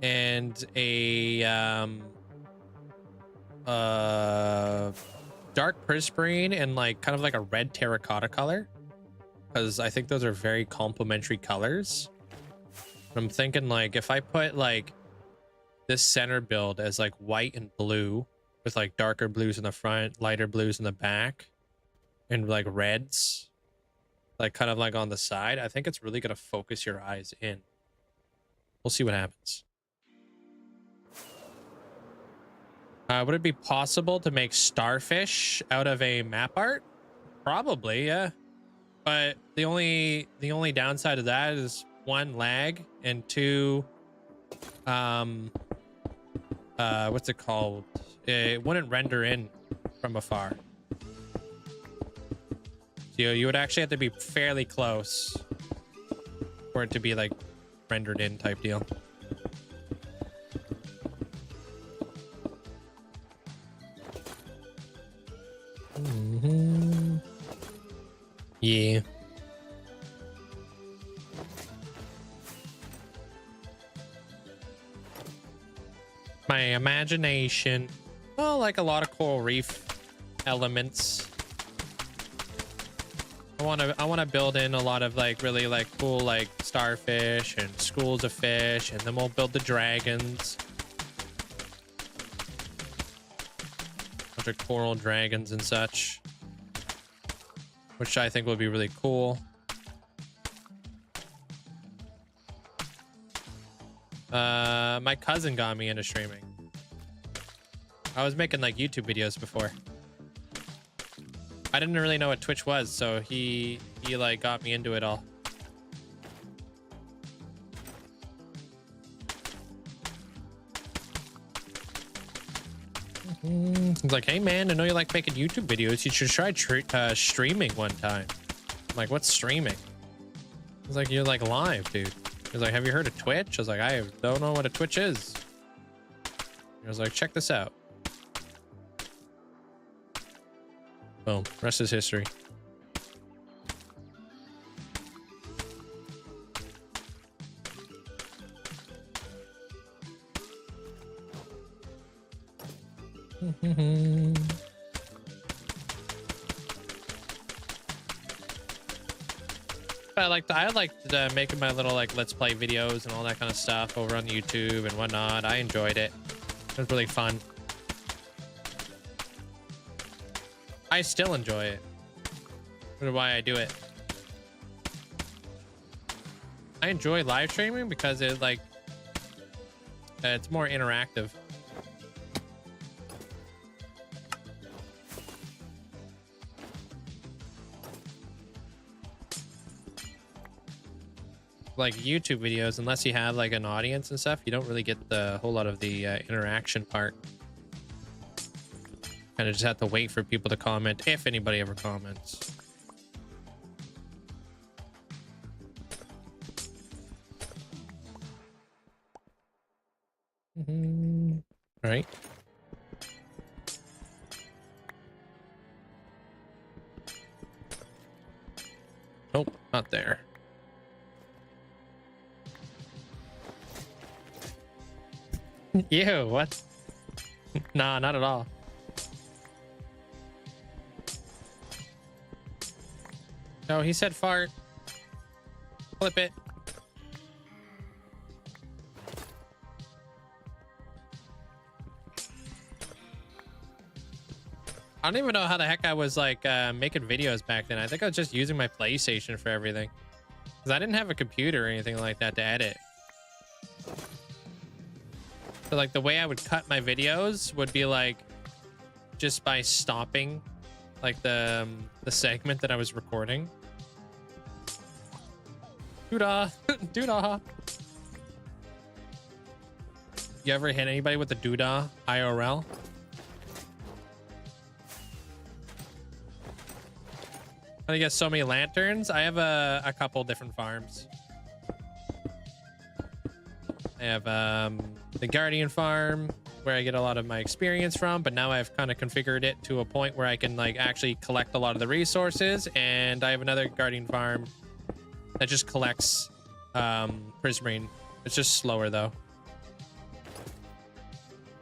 Speaker 1: and a dark prismarine and like kind of like a red terracotta color, because I think those are very complementary colors. I'm thinking like if I put like this center build as like white and blue with like darker blues in the front, lighter blues in the back, and like reds like kind of like on the side, I think it's really going to focus your eyes in. We'll see what happens. Would it be possible to make starfish out of a map art? Probably, yeah. But the only downside of that is 1, lag, and 2, what's it called? it wouldn't render in from afar. So you would actually have to be fairly close for it to be like rendered in type deal. Yeah. My imagination. Well, like a lot of coral reef elements. I want to build in a lot of like really like cool like starfish and schools of fish, and then we'll build the dragons. Bunch of coral dragons and such, which I think would be really cool. My cousin got me into streaming. I was making like YouTube videos before. I didn't really know what Twitch was, so he like got me into it all. He's like, hey man, I know you like making YouTube videos. You should try streaming one time. I'm like, what's streaming? He's like, you're like live, dude. He's like, have you heard of Twitch? I was like, I don't know what a Twitch is. He was like, check this out. Boom. Rest is history. I liked making my little like let's play videos and all that kind of stuff over on YouTube and whatnot. I enjoyed it. It was really fun. I still enjoy it. Which is why I do it. I enjoy live streaming because it like it's more interactive. Like YouTube videos, unless you have like an audience and stuff, you don't really get the whole lot of the interaction part. Kind of just have to wait for people to comment, if anybody ever comments. All right. Nope, not there. Ew, what? Nah, not at all. No, he said fart. Flip it. I don't even know how the heck I was like making videos back then. I think I was just using my PlayStation for everything. Because I didn't have a computer or anything like that to edit. So like the way I would cut my videos would be like just by stopping like the segment that I was recording. Doodah. Doodah. You ever hit anybody with a doodah IRL? I get so many lanterns. I have a couple different farms. I have the Guardian farm where I get a lot of my experience from, but now I've kind of configured it to a point where I can like actually collect a lot of the resources. And I have another Guardian farm that just collects prismarine. It's just slower though.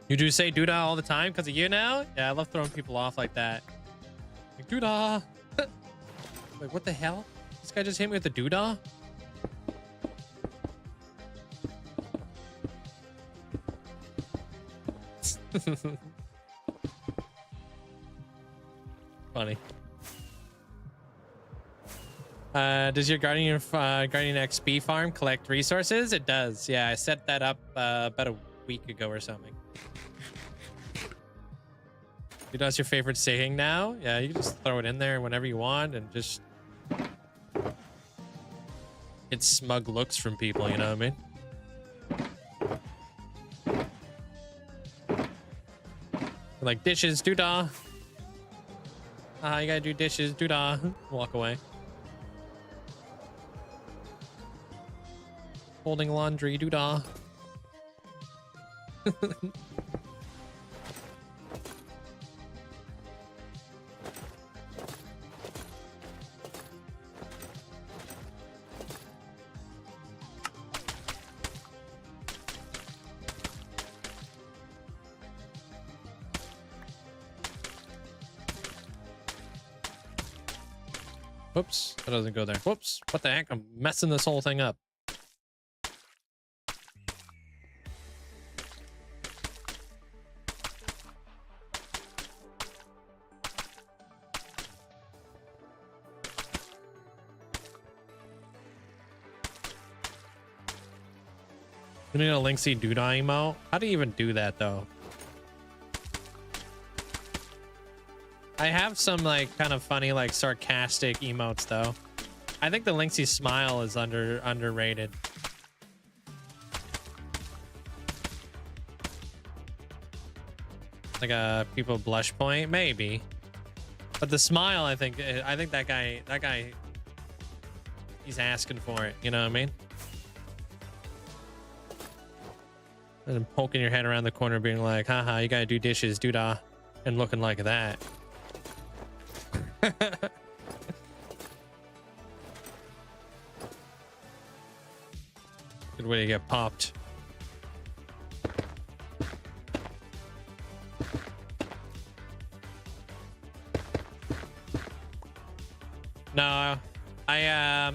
Speaker 1: You do say doodah all the time because of you now? Yeah, I love throwing people off like that. Like doodah. Like what the hell? This guy just hit me with the doodah? Funny. Does your Guardian XP farm collect resources? It does. Yeah, I set that up about a week ago or something. Dude, that's your favorite saying now? Yeah, you can just throw it in there whenever you want and just get smug looks from people, you know what I mean? Like dishes, doodah. You gotta do dishes, doodah. Walk away. Folding laundry, doodah. Whoops, that doesn't go there. Whoops, what the heck? I'm messing this whole thing up. We need a Linkzzey doodah emote. How do you even do that though? I have some like kind of funny, like sarcastic emotes though. I think the Linkzzey smile is underrated. Like a people blush point, maybe. But the smile, I think that guy, he's asking for it. You know what I mean? And then poking your head around the corner, being like, "Haha, you gotta do dishes, doodah," and looking like that. Good way to get popped. No, I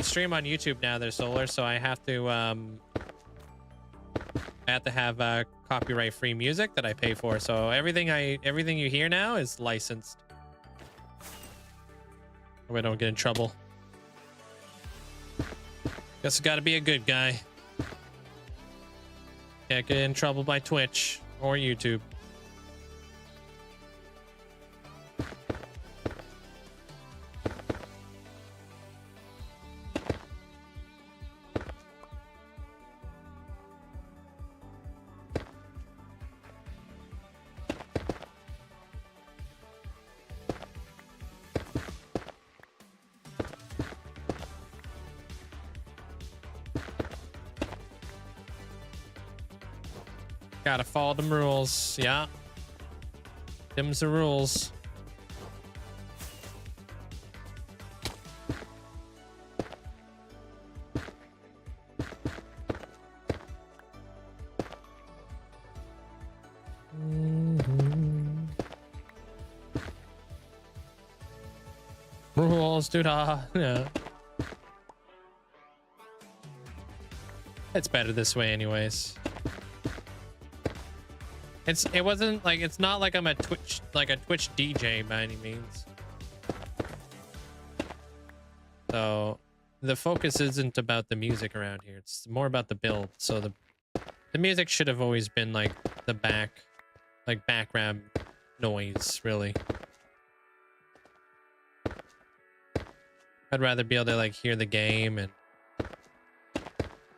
Speaker 1: stream on YouTube now. There's Solar, so I have to have copyright free music that I pay for. So everything you hear now is licensed. So I don't get in trouble. Guess I gotta be a good guy. Can't get in trouble by Twitch or YouTube. Gotta follow them rules. Yeah. Them's the rules. Rules, dude. Yeah. It's better this way anyways. It wasn't like, it's not like I'm a Twitch DJ by any means. So the focus isn't about the music around here. It's more about the build. So the music should have always been like the background noise, really. I'd rather be able to like hear the game and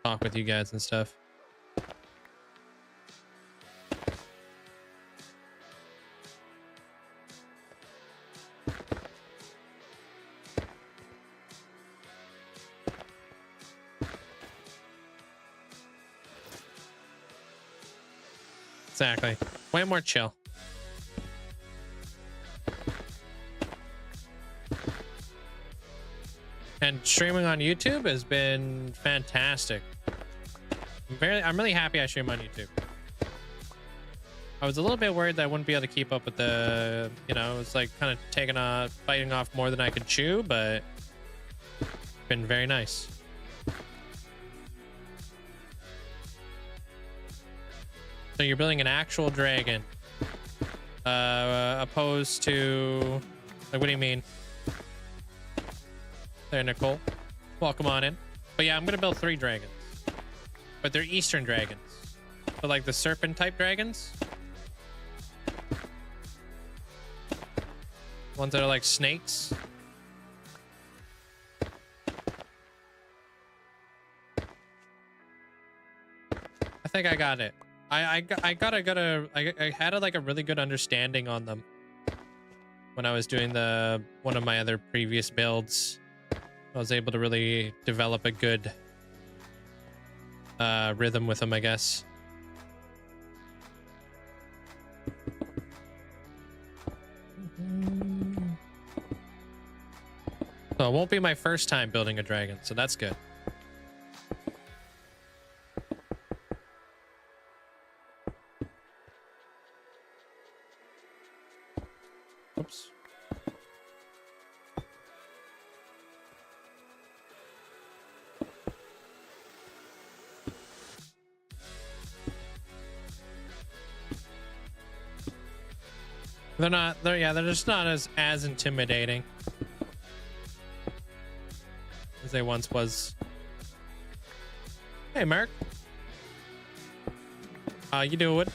Speaker 1: talk with you guys and stuff. Exactly. Way more chill. And streaming on YouTube has been fantastic. I'm really happy I stream on YouTube. I was a little bit worried that I wouldn't be able to keep up with the, you know, it's like kind of biting off more than I could chew, but it's been very nice. So you're building an actual dragon, opposed to, like, what do you mean? There, Nicole. Welcome on in. But yeah, I'm gonna build 3 dragons, but they're Eastern dragons. But like the serpent type dragons, ones that are like snakes. I think I got it. I had like a really good understanding on them when I was doing one of my other previous builds. I was able to really develop a good rhythm with them, I guess. So it won't be my first time building a dragon, so that's good. Oops. They're just not as intimidating as they once was. Hey, Mark. How you doing?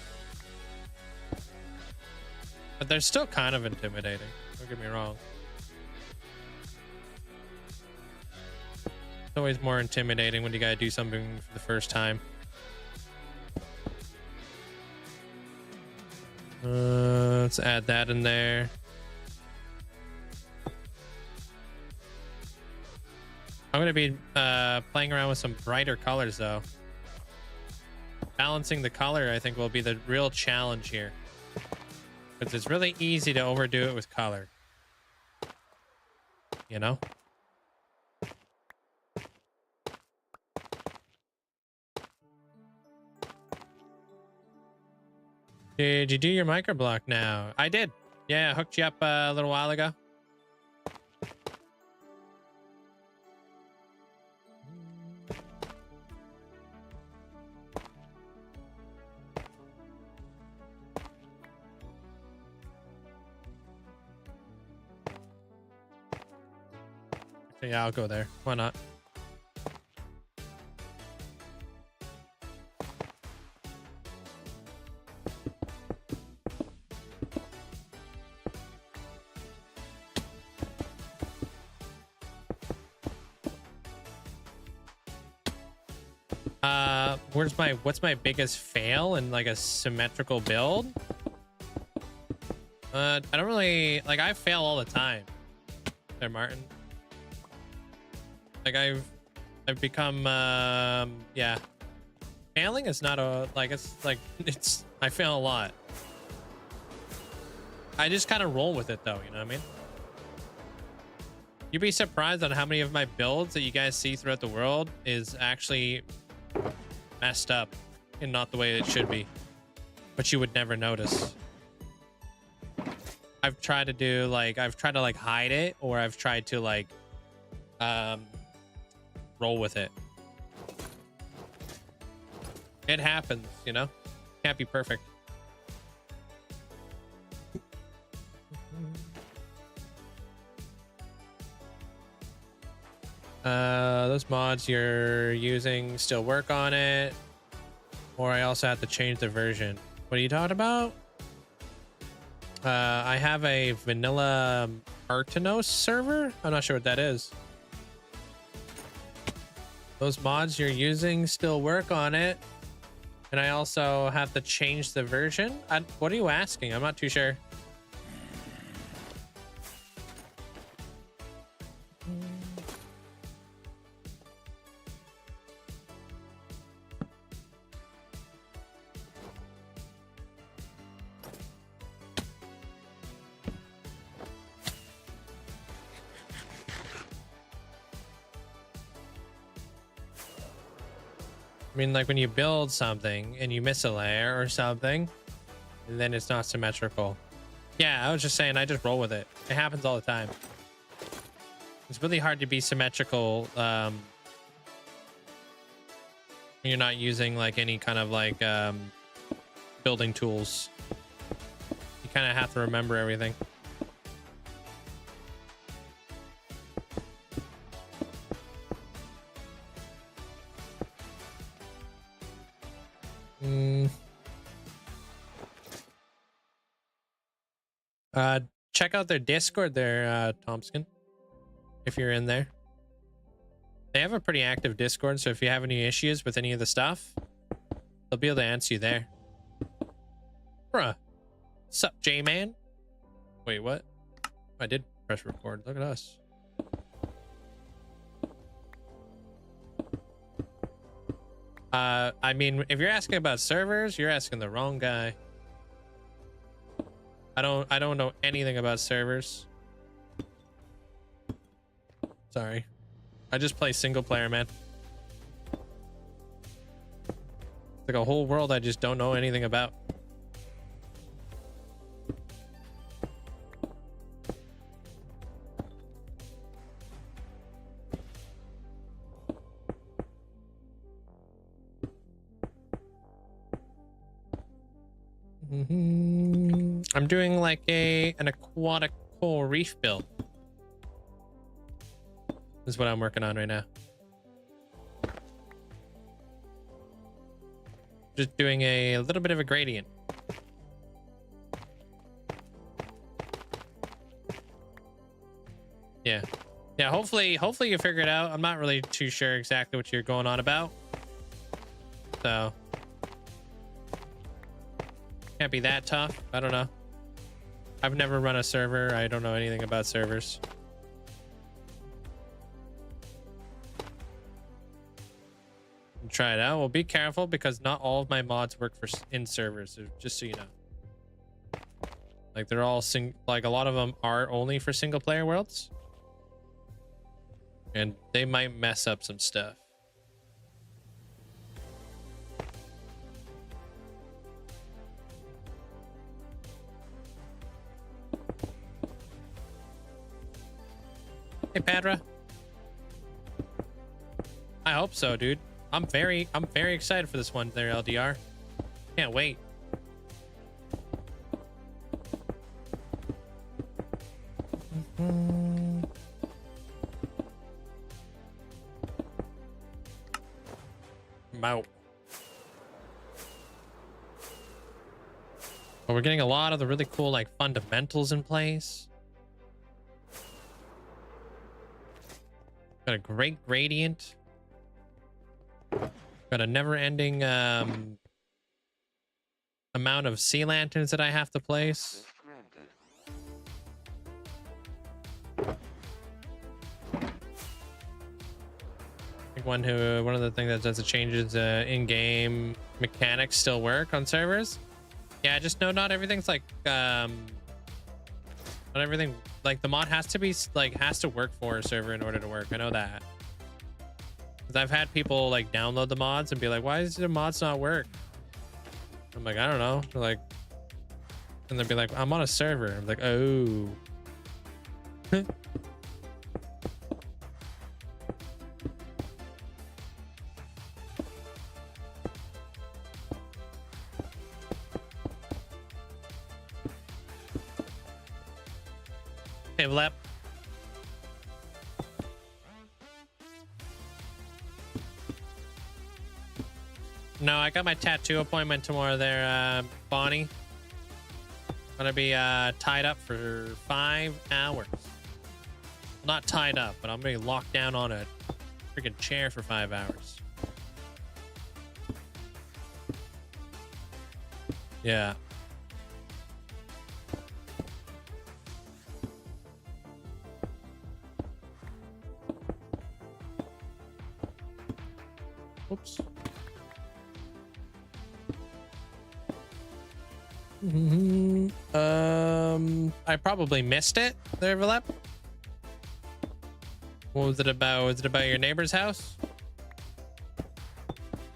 Speaker 1: But they're still kind of intimidating. Don't get me wrong. It's always more intimidating when you gotta do something for the first time. Let's add that in there. I'm gonna be playing around with some brighter colors though. Balancing the color, I think, will be the real challenge here, because it's really easy to overdo it with color, you know. Did you do your microblock now? I did. Yeah, I hooked you up a little while ago. Yeah, I'll go there. Why not? What's my biggest fail in like a symmetrical build? I don't really like, I fail all the time there, Martin. Like I've become yeah, failing is not a I fail a lot. I just kind of roll with it though, you know what I mean? You'd be surprised on how many of my builds that you guys see throughout the world is actually messed up and not the way it should be, but you would never notice. I've tried to hide it, or I've tried to roll with it. It happens, you know? Can't be perfect. Those mods you're using still work on it, or I also have to change the version. What are you talking about? I have a vanilla Artenos server. I'm not sure what that is. Those mods you're using still work on it, and I also have to change the version. What are you asking? I'm not too sure. I mean, like when you build something and you miss a layer or something, and then it's not symmetrical. Yeah, I was just saying, I just roll with it. It happens all the time. It's really hard to be symmetrical when you're not using like any kind of like building tools. You kind of have to remember everything. Check out their Discord there, Thompson, if you're in there. They have a pretty active Discord, so if you have any issues with any of the stuff, they'll be able to answer you there. Bruh. Sup, J-Man? Wait, what? I did press record. Look at us. I mean, if you're asking about servers, you're asking the wrong guy. I don't know anything about servers. Sorry. I just play single player, man. It's like a whole world I just don't know anything about. I'm doing like an aquatic coral reef build. This is what I'm working on right now. Just doing a little bit of a gradient. Yeah. Yeah, hopefully you figure it out. I'm not really too sure exactly what you're going on about. So can't be that tough. I don't know. I've never run a server. I don't know anything about servers. Try it out. Well, be careful because not all of my mods work for in servers. So just so you know, like they're all like a lot of them are only for single player worlds, and they might mess up some stuff. Hey, Padra. I hope so, dude. I'm very excited for this one there, LDR. Can't wait. Wow. But we're getting a lot of the really cool like fundamentals in place. Got a great gradient. Got a never-ending amount of sea lanterns that I have to place. I think one of the things that does the changes in-game mechanics still work on servers. Yeah, just know not everything's like not everything like the mod has to work for a server in order to work. I know that. Because I've had people like download the mods and be like, why does the mods not work? I'm like, I don't know. They're like, and they'll be like, I'm on a server. I'm like, oh. Hey, Vlap. No, I got my tattoo appointment tomorrow there, Bonnie. Gonna be tied up for 5 hours. Not tied up, but I'm gonna be locked down on a freaking chair for 5 hours. Yeah. Oops. I probably missed it there, Vilep. What was it about? Was it about your neighbor's house?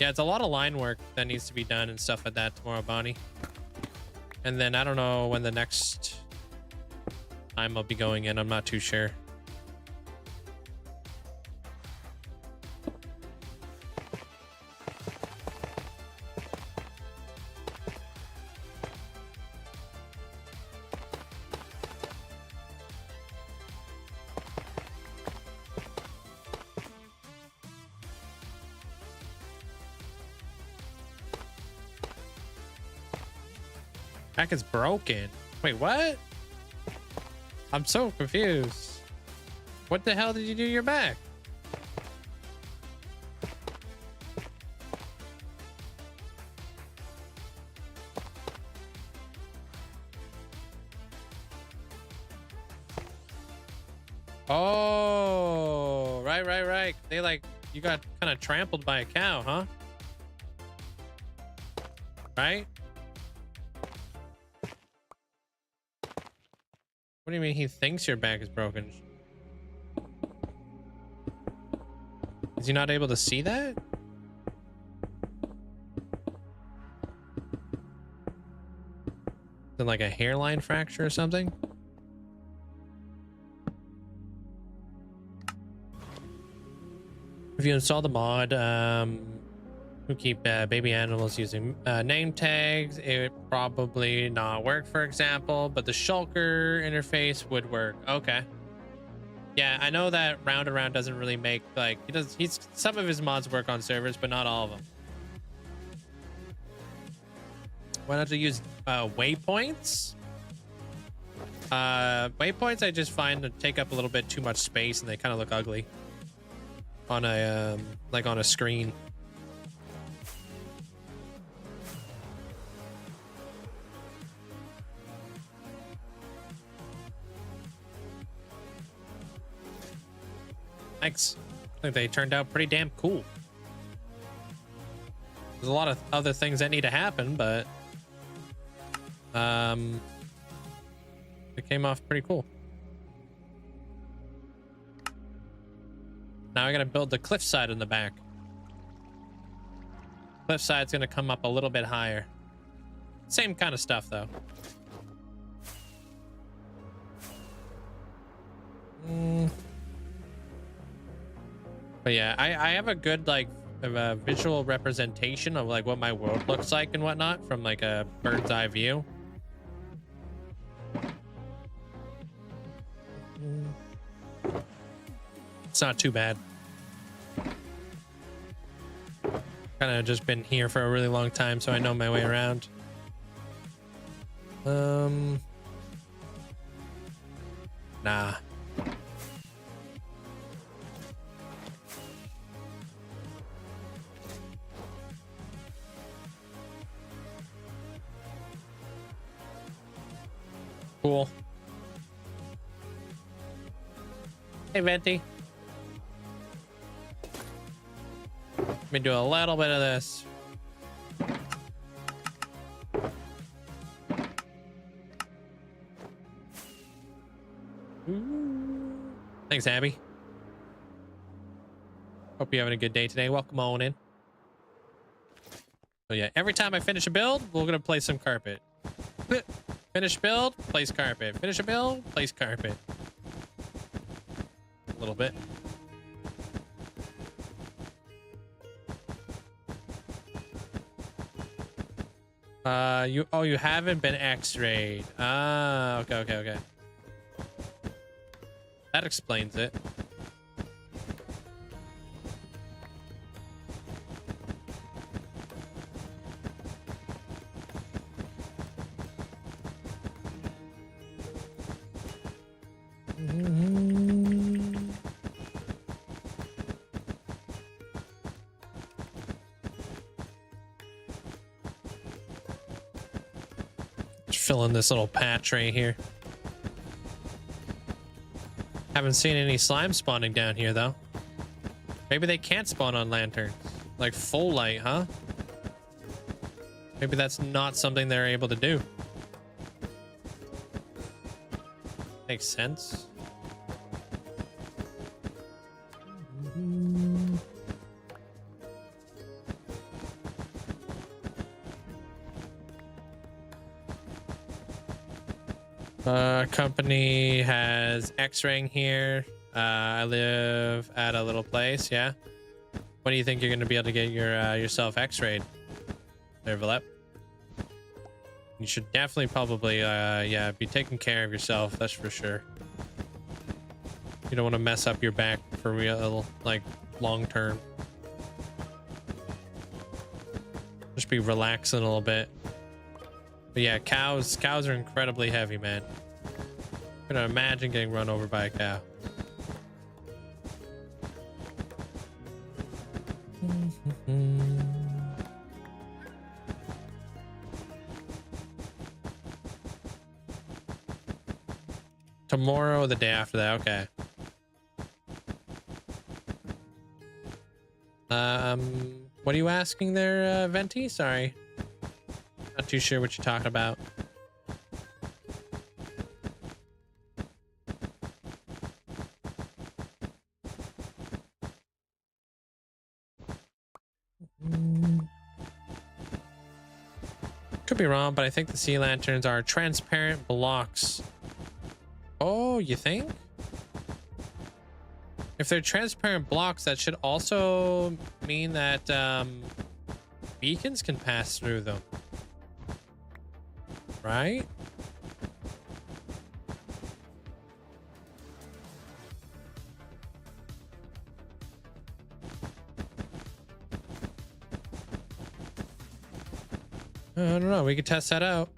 Speaker 1: Yeah, it's a lot of line work that needs to be done and stuff like that tomorrow, Bonnie. And then I don't know when the next time I'll be going in. I'm not too sure. Back is broken. Wait, what? I'm so confused. What the hell did you do to your back? right. They like, you got kind of trampled by a cow, huh? Right? What do you mean he thinks your back is broken? Is he not able to see that? Is it like a hairline fracture or something? If you install the mod, who keep baby animals using name tags, it would probably not work, for example, but the shulker interface would work. Okay. Yeah, I know that round around doesn't really make, like, he's some of his mods work on servers, but not all of them. Why don't you use waypoints? Waypoints I just find to take up a little bit too much space and they kind of look ugly on a like on a screen. Thanks. I think they turned out pretty damn cool. There's a lot of other things that need to happen, but it came off pretty cool. Now I gotta build the cliffside in the back. Cliffside's gonna come up a little bit higher. Same kind of stuff though. But yeah, I have a good like visual representation of like what my world looks like and whatnot from like a bird's eye view. It's not too bad. Kind of just been here for a really long time, so I know my way around. Nah. Cool. Hey, Venti. Let me do a little bit of this. Thanks, Abby. Hope you're having a good day today. Welcome on in. So yeah, every time I finish a build, we're gonna place some carpet. Finish build, place carpet. Finish a build, place carpet. A little bit. You haven't been x-rayed. Ah, okay. That explains it. Fill in this little patch right here. Haven't seen any slime spawning down here though. Maybe they can't spawn on lanterns, like full light, huh? Maybe that's not something they're able to do. Makes sense. Company has x-raying here. I live at a little place. Yeah. When do you think you're going to be able to get your yourself x-rayed there, Valep? You should definitely probably yeah, be taking care of yourself. That's for sure. You don't want to mess up your back for real, like long term. Just be relaxing a little bit. But yeah, cows are incredibly heavy, man. I can imagine getting run over by a cow. Tomorrow or the day after that, okay. What are you asking there, Venti? Sorry. Not too sure what you're talking about. Could be wrong, but I think the sea lanterns are transparent blocks. Oh, you think? If they're transparent blocks, that should also mean that beacons can pass through them. Right? I don't know. We could test that out.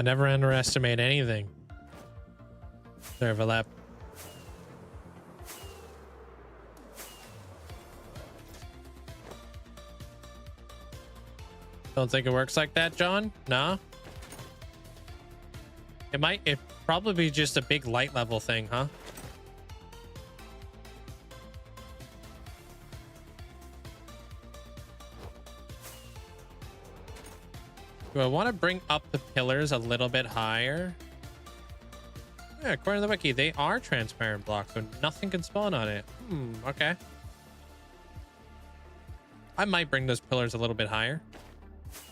Speaker 1: Never underestimate anything. Server lap. Don't think it works like that, John? No? It probably be just a big light level thing, huh? Do I want to bring up the pillars a little bit higher? Yeah, according to the wiki, they are transparent blocks, so nothing can spawn on it. Okay. I might bring those pillars a little bit higher.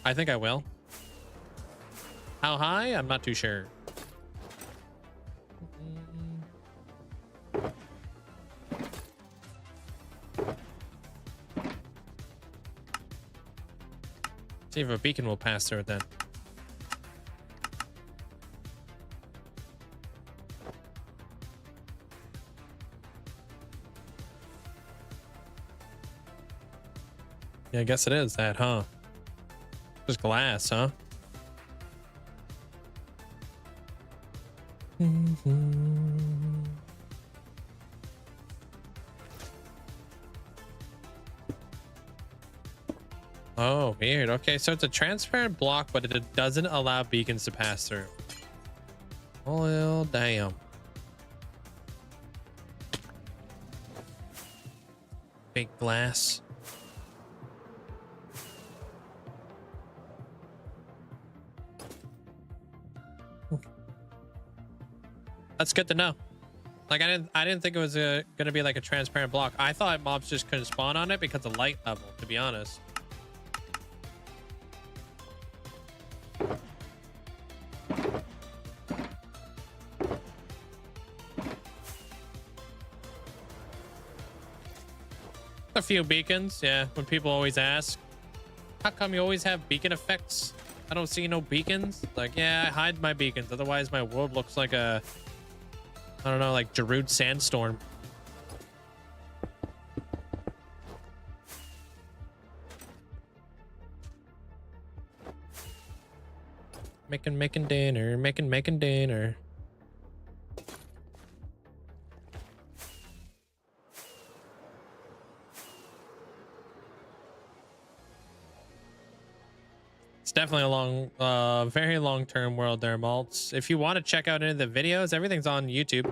Speaker 1: I think I will. How high? I'm not too sure. See if a beacon will pass through it then. Yeah, I guess it is that, huh? Just glass, huh? Oh, weird. Okay, so it's a transparent block, but it doesn't allow beacons to pass through. Well, damn. Big glass. That's good to know. Like I didn't think it was gonna be like a transparent block. I thought mobs just couldn't spawn on it because of light level, to be honest. A few beacons, yeah. When people always ask, how come you always have beacon effects? I don't see no beacons. Like, yeah, I hide my beacons. Otherwise, my world looks like a, I don't know, like Darude Sandstorm. Making dinner, making dinner. It's definitely a long, very long-term world there, Maltz. If you want to check out any of the videos, everything's on YouTube.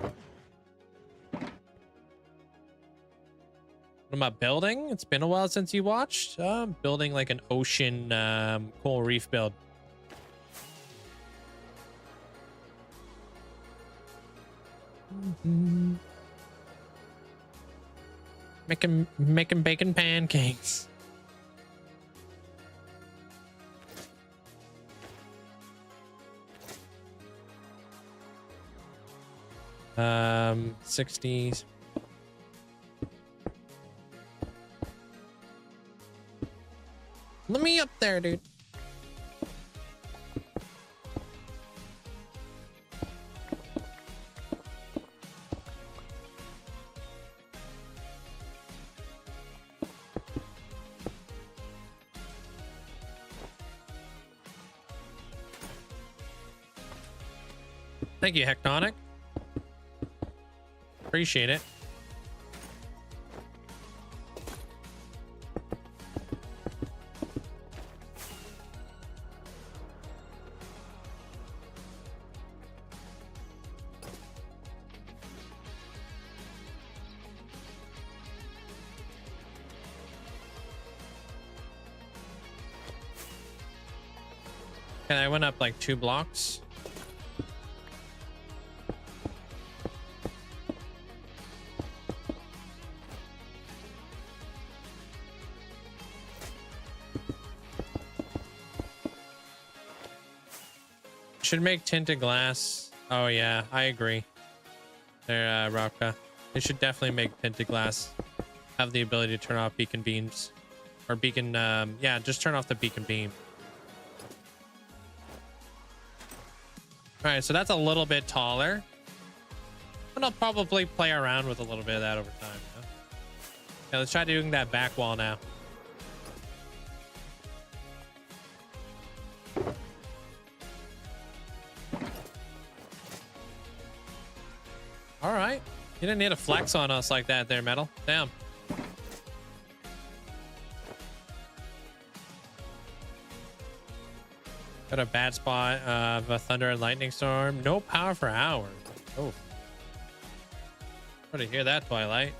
Speaker 1: What am I building? It's been a while since you watched. I'm building like an ocean coral reef build. Making bacon pancakes. 60s. Let me up there, dude. Thank you, Hectonic. Appreciate it. And I went up like 2 blocks. Should make tinted glass. Oh yeah, I agree. There, Rocka. They should definitely make tinted glass. Have the ability to turn off beacon beams. Or beacon, yeah, just turn off the beacon beam. All right, so that's a little bit taller. And I'll probably play around with a little bit of that over time. Yeah? Okay, let's try doing that back wall now. All right. You didn't need to flex on us like that there, Metal. Damn. Got a bad spot of a thunder and lightning storm. No power for hours. Oh. Sorry to hear that, Twilight.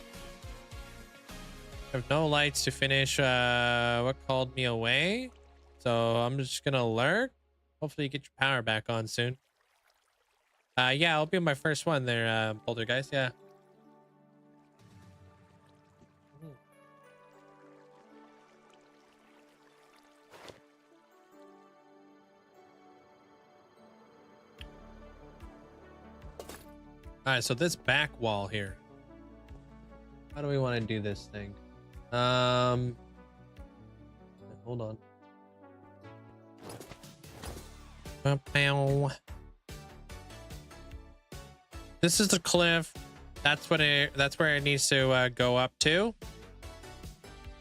Speaker 1: I have no lights to finish what called me away. So I'm just gonna lurk. Hopefully you get your power back on soon. Yeah, I'll be my first one there, Boulder guys. Yeah. All right, so this back wall here. How do we want to do this thing? Hold on. This is the cliff. That's where it needs to go up to.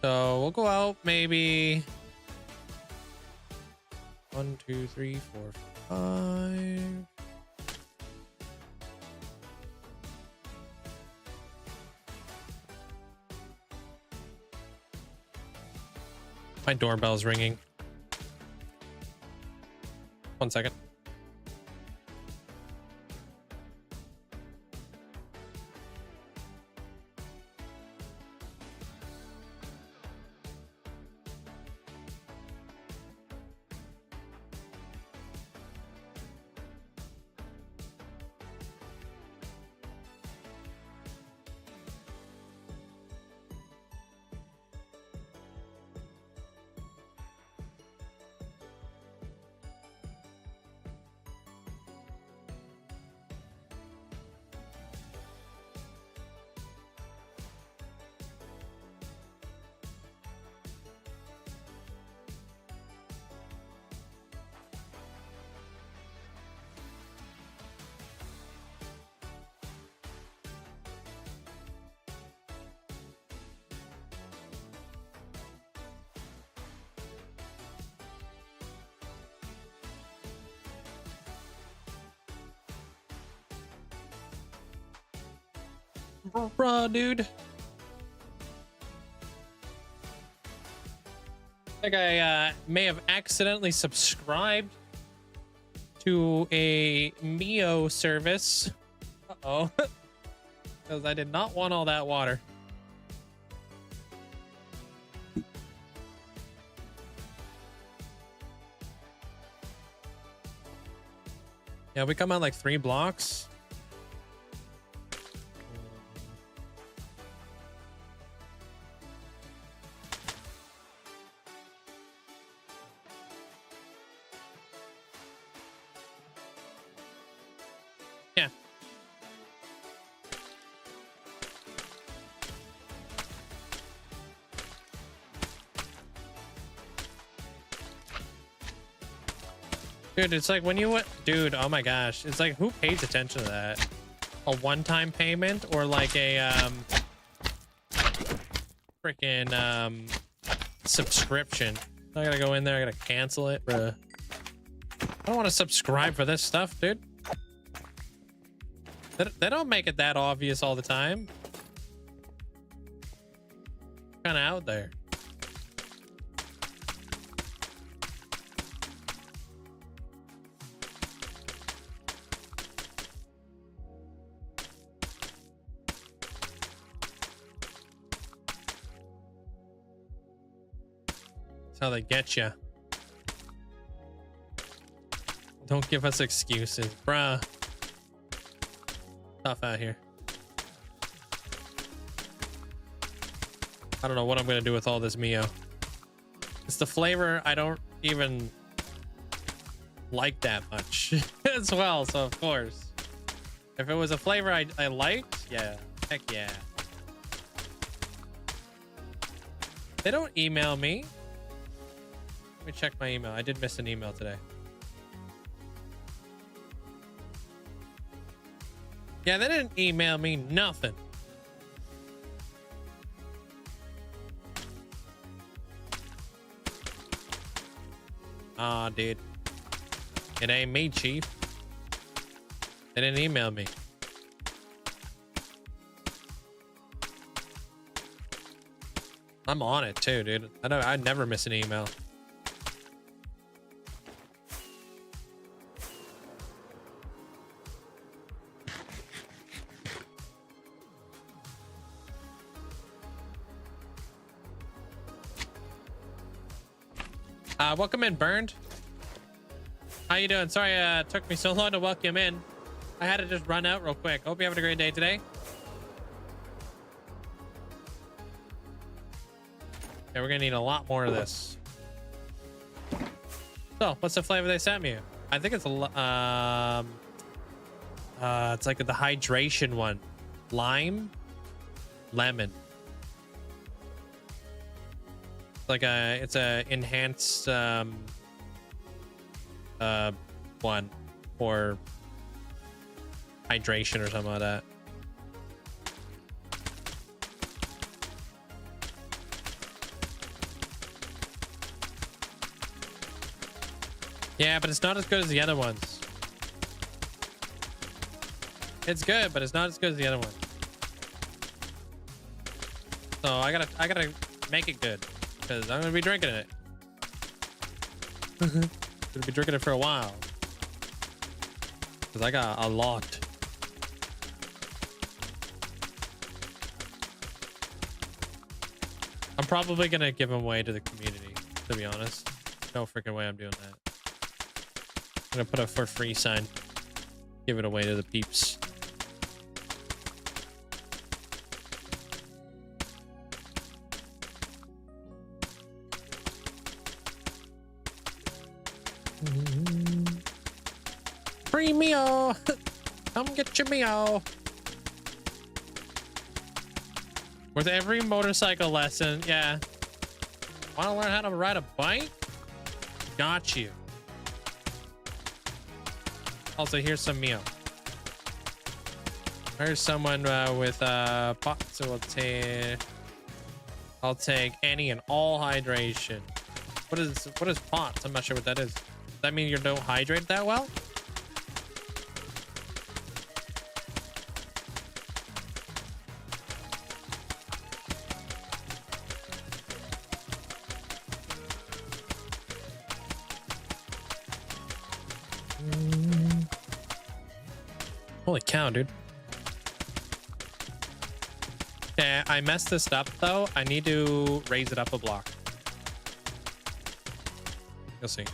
Speaker 1: So we'll go out maybe 1, 2, 3, 4, 5. My doorbell's ringing. 1 second. Bruh, dude. I think I may have accidentally subscribed to a Mio service. Uh-oh. Because I did not want all that water. Yeah, we come out like 3 blocks. Yeah. Dude, it's like when you went, dude, oh my gosh. It's like, who pays attention to that? A one-time payment or like a, freaking, subscription? I gotta go in there, I gotta cancel it, bruh. I don't want to subscribe for this stuff, dude. They don't make it that obvious all the time. Kind of out there. That's how they get you. Don't give us excuses, bruh. Tough out here. I don't know what I'm gonna do with all this Mio. It's the flavor I don't even like that much as well, so of course. If it was a flavor I liked, yeah, heck yeah. They don't email me. Let me check my email. I did miss an email today. Yeah, they didn't email me nothing. Aw, dude. It ain't me, Chief. They didn't email me. I'm on it too, dude. I never miss an email. Welcome in, Burned. How you doing? Sorry it took me so long to welcome in. I had to just run out real quick. Hope you're having a great day today. Yeah, we're gonna need a lot more of this. So, what's the flavor they sent me? I think it's a it's like the hydration one. Lime, lemon. Like it's a enhanced one for hydration or something like that. Yeah, but it's not as good as the other ones. It's good, but it's not as good as the other one. So I gotta make it good. Because I'm gonna be drinking it. Gonna be drinking it for a while. Because I got a lot. I'm probably gonna give them away to the community, to be honest. No freaking way I'm doing that. I'm gonna put a for free sign. Give it away to the peeps. Free Mio! Come get your Mio! With every motorcycle lesson, yeah. Wanna learn how to ride a bike? Got you. Also, here's some Mio. There's someone with pot, so I'll take any and all hydration. What is pots? I'm not sure what that is. Does that mean you don't hydrate that well? Holy cow, dude. Okay, I messed this up though. I need to raise it up a block. You'll see.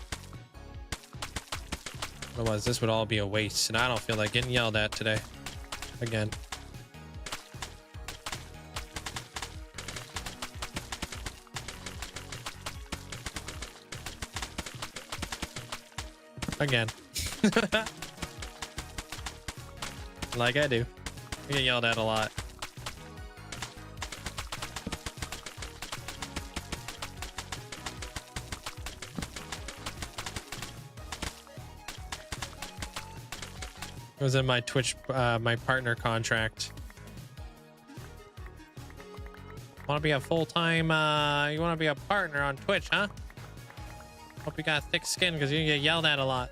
Speaker 1: Otherwise, this would all be a waste, and I don't feel like getting yelled at today. Again. Again. Like I do. I get yelled at a lot. It was in my Twitch, my partner contract. Want to be a full-time, you want to be a partner on Twitch, huh? Hope you got thick skin because you get yelled at a lot.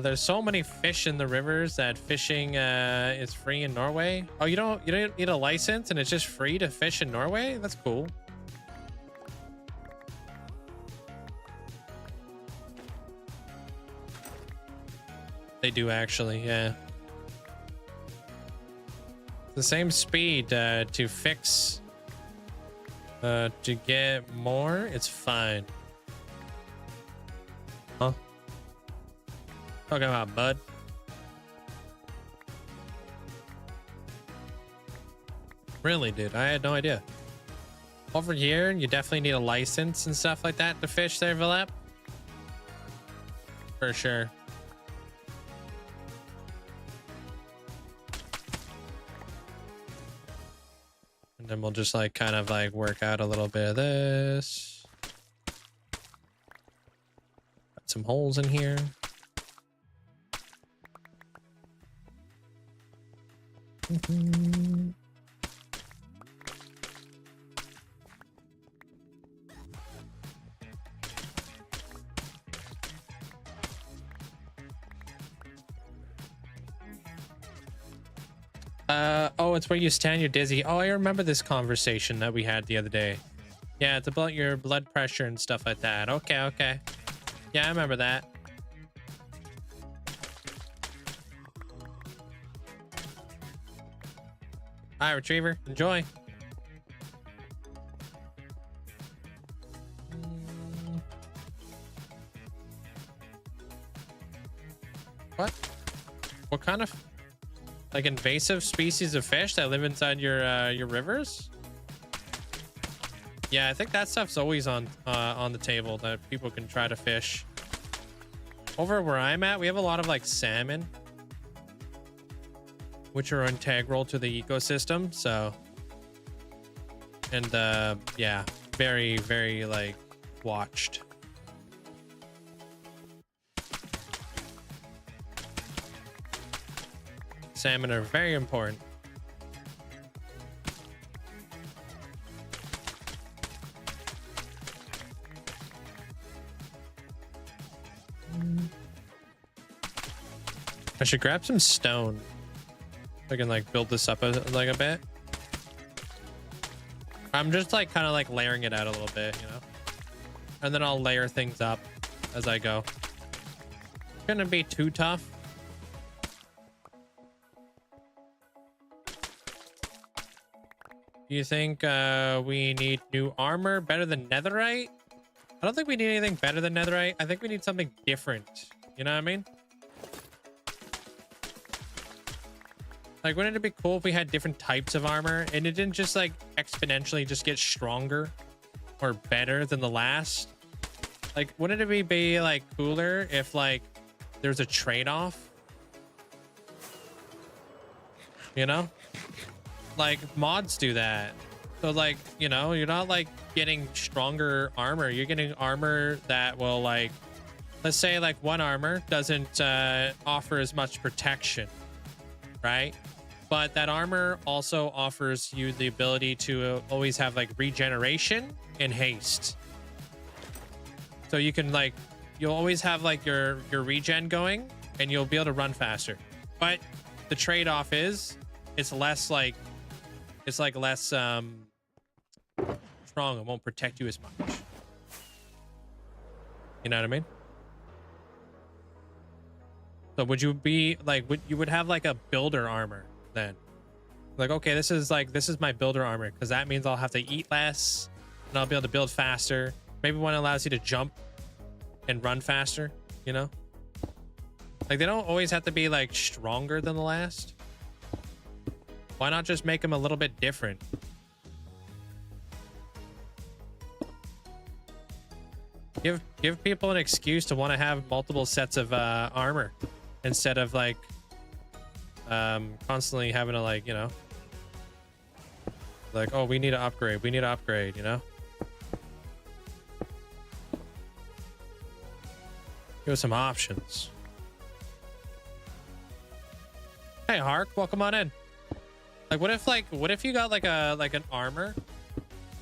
Speaker 1: There's so many fish in the rivers that fishing is free in Norway. Oh, you don't need a license and it's just free to fish in Norway? That's cool. They do actually, yeah. The same speed to fix to get more, it's fine. Huh? Talking about mud. Really, dude? I had no idea. Over here, you definitely need a license and stuff like that to fish there, Vilep. For sure. And then we'll just like kind of like work out a little bit of this. Got some holes in here. Oh, it's where you stand, you're dizzy. Oh, I remember this conversation that we had the other day. Yeah, it's about your blood pressure and stuff like that. Okay, okay. Yeah, I remember that. Hi, Retriever. Enjoy. What? What kind of... like invasive species of fish that live inside your rivers? Yeah, I think that stuff's always on the table that people can try to fish. Over where I'm at, we have a lot of like salmon, which are integral to the ecosystem. So, and yeah, very, very like watched. Salmon are very important. I should grab some stone. I can like build this up like a bit. I'm just like kind of like layering it out a little bit, you know, and then I'll layer things up as I go. It's gonna be too tough. Do you think we need new armor better than netherite? I don't think we need anything better than netherite. I think we need something different. You know what I mean? Like, wouldn't it be cool if we had different types of armor and it didn't just like exponentially just get stronger or better than the last? Like, wouldn't it be like cooler if like there's a trade-off? You know? Like mods do that. So like, you know, you're not like getting stronger armor. You're getting armor that will like, let's say like one armor doesn't offer as much protection, right? But that armor also offers you the ability to always have like regeneration and haste. So you can like, you'll always have like your regen going and you'll be able to run faster. But the trade-off is it's less like, it's like less strong. It won't protect you as much. You know what I mean? So would you be like, you would have like a builder armor then? Like, okay, this is my builder armor because that means I'll have to eat less and I'll be able to build faster. Maybe one allows you to jump and run faster, you know? Like they don't always have to be like stronger than the last. Why not just make them a little bit different? Give people an excuse to want to have multiple sets of armor instead of like constantly having to like, you know, like, oh, we need to upgrade, you know? Give us some options. Hey Hark, welcome on in. Like what if you got like an armor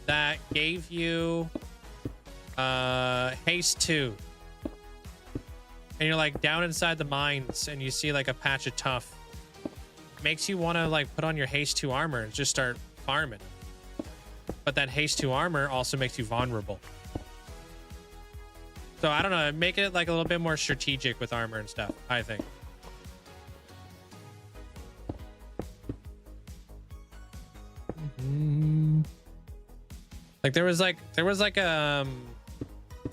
Speaker 1: that gave you haste 2 and you're like down inside the mines and you see like a patch of tough, makes you want to like put on your haste 2 armor and just start farming. But that haste 2 armor also makes you vulnerable. So I don't know, make it like a little bit more strategic with armor and stuff, I think. Like there was like when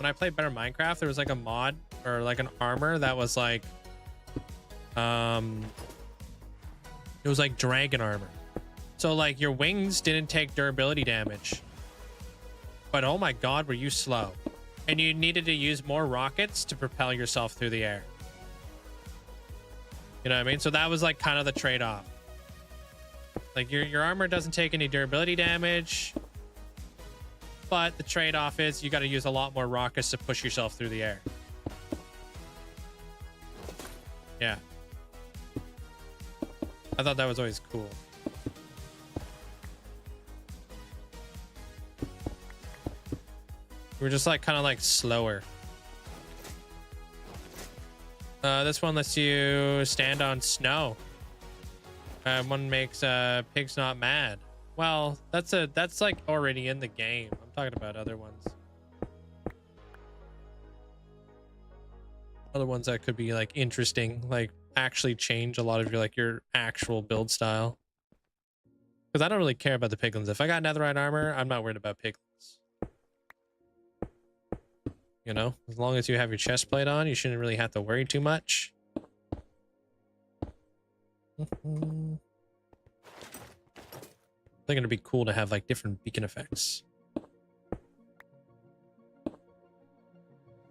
Speaker 1: I played better Minecraft, there was like a mod or like an armor that was like it was like dragon armor. So like your wings didn't take durability damage, but oh my god, were you slow, and you needed to use more rockets to propel yourself through the air. You know what I mean? So that was like kind of the trade-off. Like your armor doesn't take any durability damage, but the trade-off is you got to use a lot more rockets to push yourself through the air. Yeah. I thought that was always cool. We're just like kind of like slower. This one lets you stand on snow. One makes pigs not mad. Well, that's like already in the game. I'm talking about other ones. Other ones that could be like interesting, like actually change a lot of your actual build style. Because I don't really care about the piglins. If I got netherite armor, I'm not worried about piglins. You know, as long as you have your chest plate on, you shouldn't really have to worry too much. I think it'd be cool to have like different beacon effects.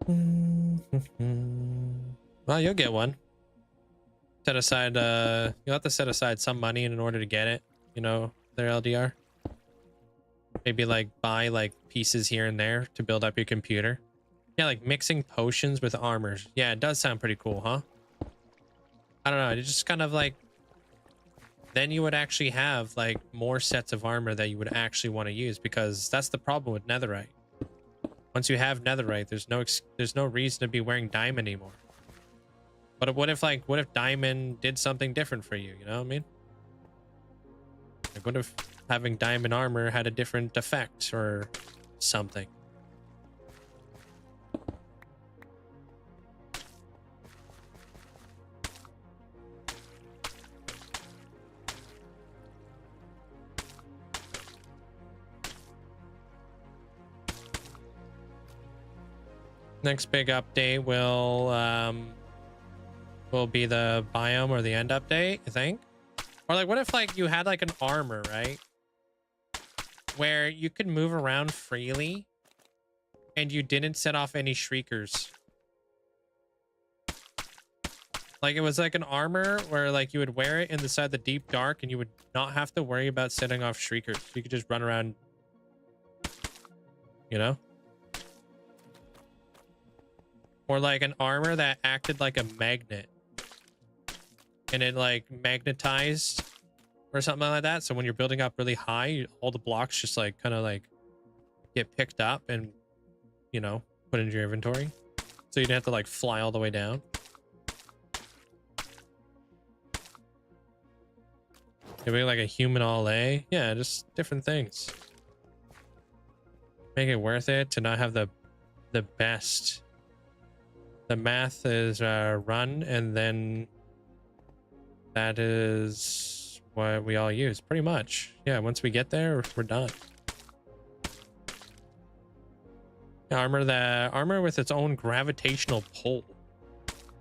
Speaker 1: Well, you'll get one. Set aside, you'll have to set aside some money in order to get it, you know, their LDR. Maybe like buy like pieces here and there to build up your computer. Yeah, like mixing potions with armors. Yeah, it does sound pretty cool, huh? I don't know, it's just kind of like, then you would actually have like more sets of armor that you would actually want to use, because that's the problem with netherite. Once you have netherite, there's no reason to be wearing diamond anymore. But what if diamond did something different for you? You know what I mean? Like what if having diamond armor had a different effect or something? Next big update will be the biome or the end update, I think. Or like what if like you had like an armor, right, where you could move around freely and you didn't set off any shriekers? Like it was like an armor where like you would wear it inside the deep dark and you would not have to worry about setting off shriekers. You could just run around, you know? Or like an armor that acted like a magnet and it like magnetized or something like that. So when you're building up really high, all the blocks just like kind of like get picked up and, you know, put into your inventory. So you'd have to like fly all the way down. Maybe like a human all A. Yeah, just different things. Make it worth it to not have the best. The math is run, and then that is what we all use pretty much. Yeah, once we get there, we're done. Armor with its own gravitational pull.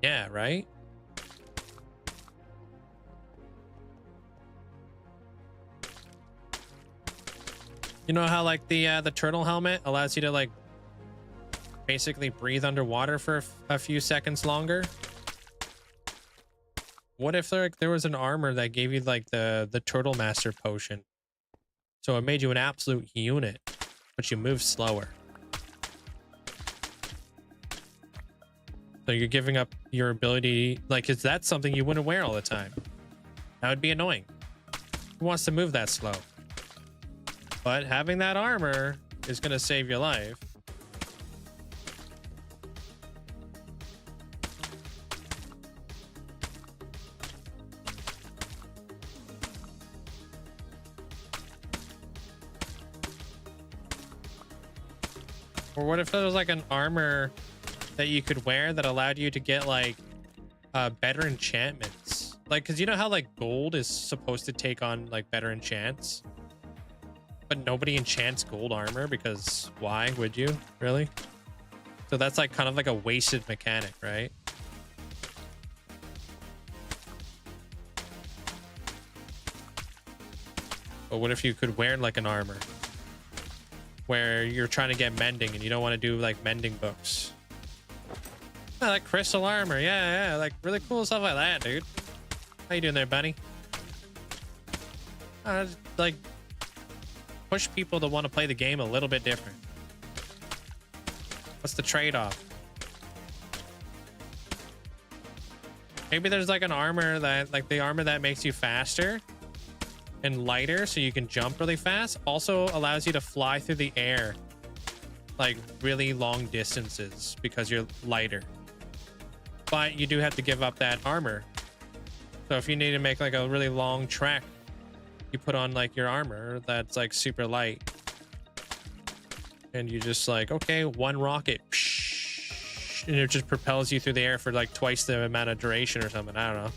Speaker 1: Yeah, right? You know how like the turtle helmet allows you to like basically breathe underwater for a few seconds longer? What if there was an armor that gave you like the turtle master potion, so it made you an absolute unit but you move slower? So you're giving up your ability, like, is that something you wouldn't wear all the time? That would be annoying. Who wants to move that slow? But having that armor is going to save your life. Or what if there was like an armor that you could wear that allowed you to get like better enchantments? Like, because you know how like gold is supposed to take on like better enchants, but nobody enchants gold armor because why would you really? So that's like kind of like a wasted mechanic, right? But what if you could wear like an armor where you're trying to get mending and you don't want to do like mending books? Oh, like crystal armor. Yeah, like really cool stuff like that, dude. How you doing there, buddy? Just, like push people to want to play the game a little bit different. What's the trade-off? Maybe there's like an armor that like the armor that makes you faster and lighter so you can jump really fast, also allows you to fly through the air like really long distances because you're lighter, but you do have to give up that armor. So if you need to make like a really long trek, you put on like your armor that's like super light and you just like, okay, one rocket and it just propels you through the air for like twice the amount of duration or something. I don't know.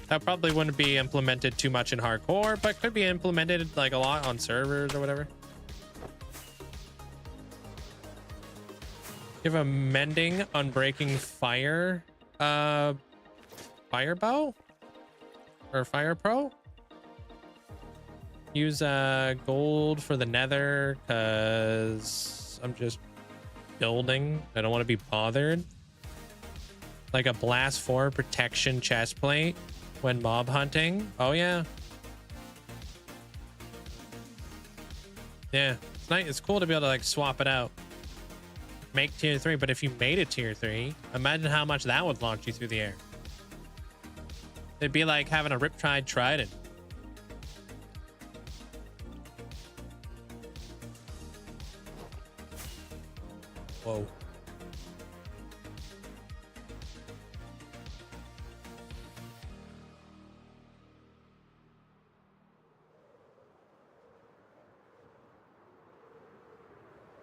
Speaker 1: That probably wouldn't be implemented too much in hardcore, but could be implemented like a lot on servers or whatever. You have a mending, unbreaking fire, fire bow or fire pro. Use gold for the nether because I'm just building. I don't want to be bothered. Like a blast 4 protection chest plate when mob hunting. Oh yeah. Yeah, it's nice. It's cool to be able to like swap it out. Make tier 3, but if you made it tier 3, imagine how much that would launch you through the air. It'd be like having a Riptide Trident. Whoa.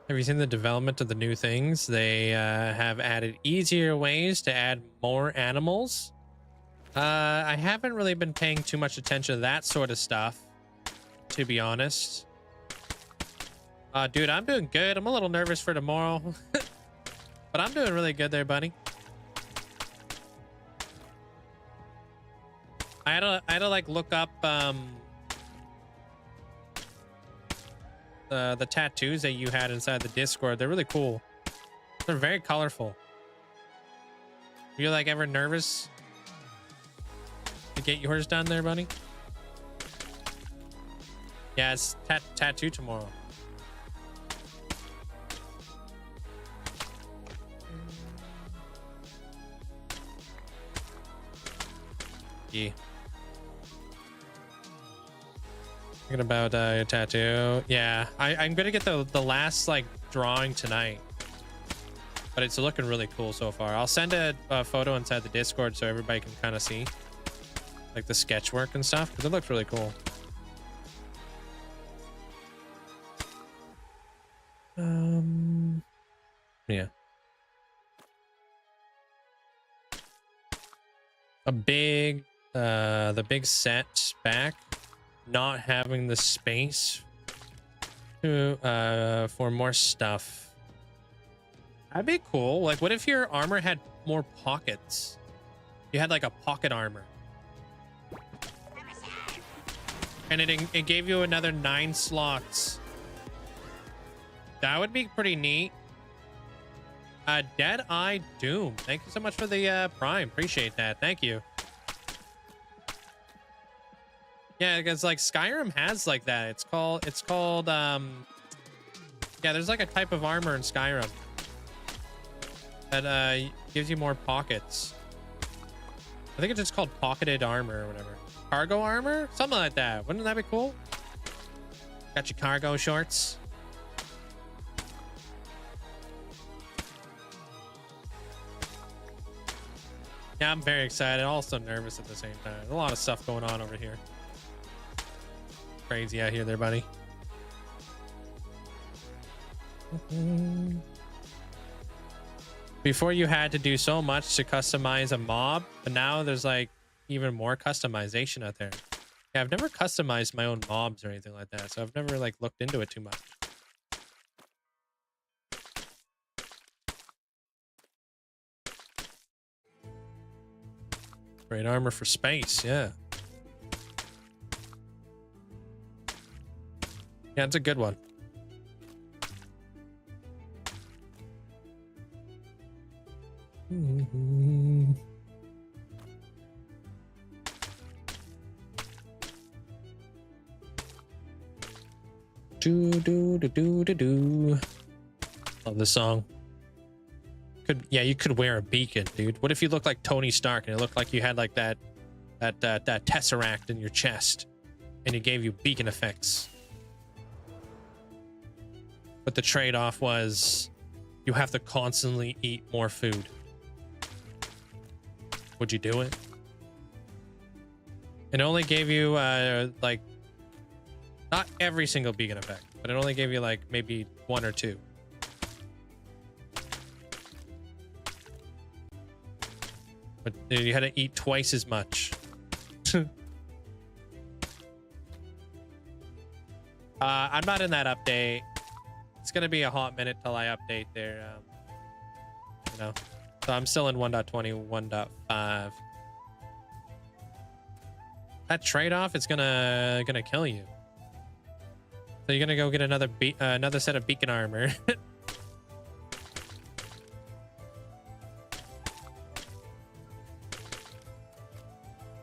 Speaker 1: Have you seen the development of the new things? They have added easier ways to add more animals. I haven't really been paying too much attention to that sort of stuff, to be honest. Dude, I'm doing good. I'm a little nervous for tomorrow, but I'm doing really good there, buddy. I had to like look up the tattoos that you had inside the Discord. They're really cool. They're very colorful. You're like ever nervous to get yours done there, buddy? Yeah, it's tattoo tomorrow. Yeah. Thinking about your tattoo. Yeah, I'm gonna get the last like drawing tonight, but it's looking really cool so far. I'll send a photo inside the Discord so everybody can kind of see like the sketch work and stuff because it looks really cool. Yeah. The big set back, not having the space to for more stuff. That'd be cool. Like, what if your armor had more pockets? You had like a pocket armor, and it gave you another 9 slots. That would be pretty neat. Dead Eye Doom, thank you so much for the Prime. Appreciate that. Thank you. Yeah, because like Skyrim has like that. It's called yeah, there's like a type of armor in Skyrim that gives you more pockets. I think it's just called pocketed armor or whatever. Cargo armor? Something like that. Wouldn't that be cool? Got your cargo shorts. Yeah, I'm very excited. Also nervous at the same time. There's a lot of stuff going on over here. Crazy out here there, buddy. Before you had to do so much to customize a mob, but now there's like even more customization out there. Yeah, I've never customized my own mobs or anything like that, so I've never like looked into it too much. Great armor for space, yeah. Yeah, it's a good one. Do do do do do do. Love this song. You could wear a beacon, dude. What if you looked like Tony Stark and it looked like you had like that tesseract in your chest, and it gave you beacon effects? But the trade-off was you have to constantly eat more food. Would you do it? It only gave you like not every single beacon effect, but it only gave you like maybe 1 or 2. But you had to eat twice as much. I'm not in that update. It's gonna be a hot minute till I update there. You know, so I'm still in 1.20, 1.5. That trade-off is gonna kill you. So you're gonna go get another set of beacon armor.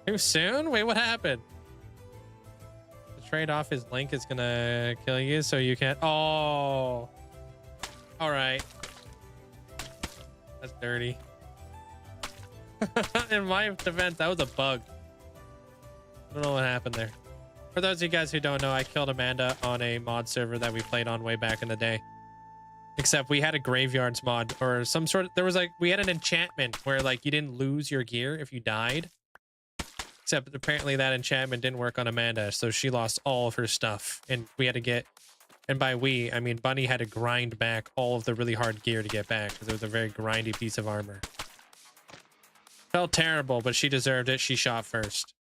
Speaker 1: Too soon? Wait, what happened? The trade-off is Link is gonna kill you, so you can't. Oh, all right. That's dirty. In my defense, that was a bug. I don't know what happened there. For those of you guys who don't know, I killed Amanda on a mod server that we played on way back in the day. Except we had a graveyards mod or some sort of, we had an enchantment where like you didn't lose your gear if you died. Except apparently that enchantment didn't work on Amanda, so she lost all of her stuff. And we had to get, and by we, I mean Bunny had to grind back all of the really hard gear to get back because it was a very grindy piece of armor. Felt terrible, but she deserved it. She shot first.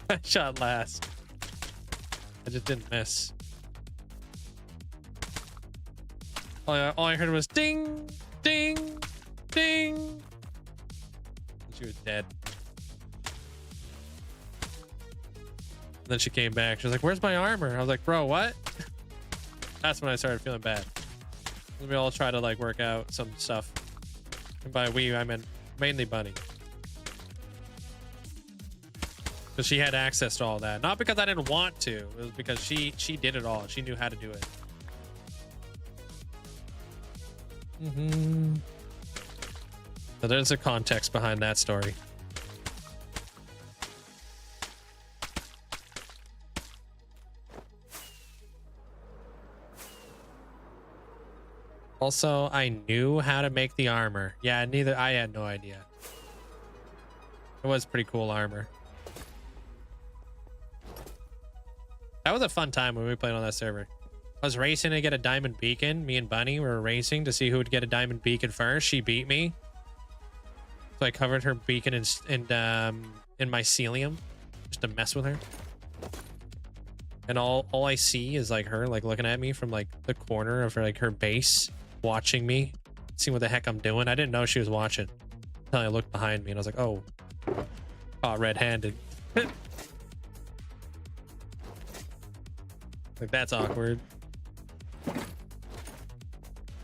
Speaker 1: I shot last. I just didn't miss. All I heard was ding, ding, ding. And she was dead. And then she came back. She was like, "Where's my armor?" I was like, "Bro, what?" That's when I started feeling bad. We all try to like work out some stuff. And by we, I meant mainly Bunny. Because she had access to all that. Not because I didn't want to. It was because she did it all. She knew how to do it. So there's a context behind that story. Also, I knew how to make the armor. Yeah, I had no idea. It was pretty cool armor. That was a fun time when we played on that server. I was racing to get a diamond beacon. Me and Bunny were racing to see who would get a diamond beacon first. She beat me. So I covered her beacon in mycelium just to mess with her. And all I see is like her like looking at me from like the corner of her, like her base, watching me, seeing what the heck I'm doing. I didn't know she was watching until I looked behind me and I was like, oh, caught red-handed. Like that's awkward.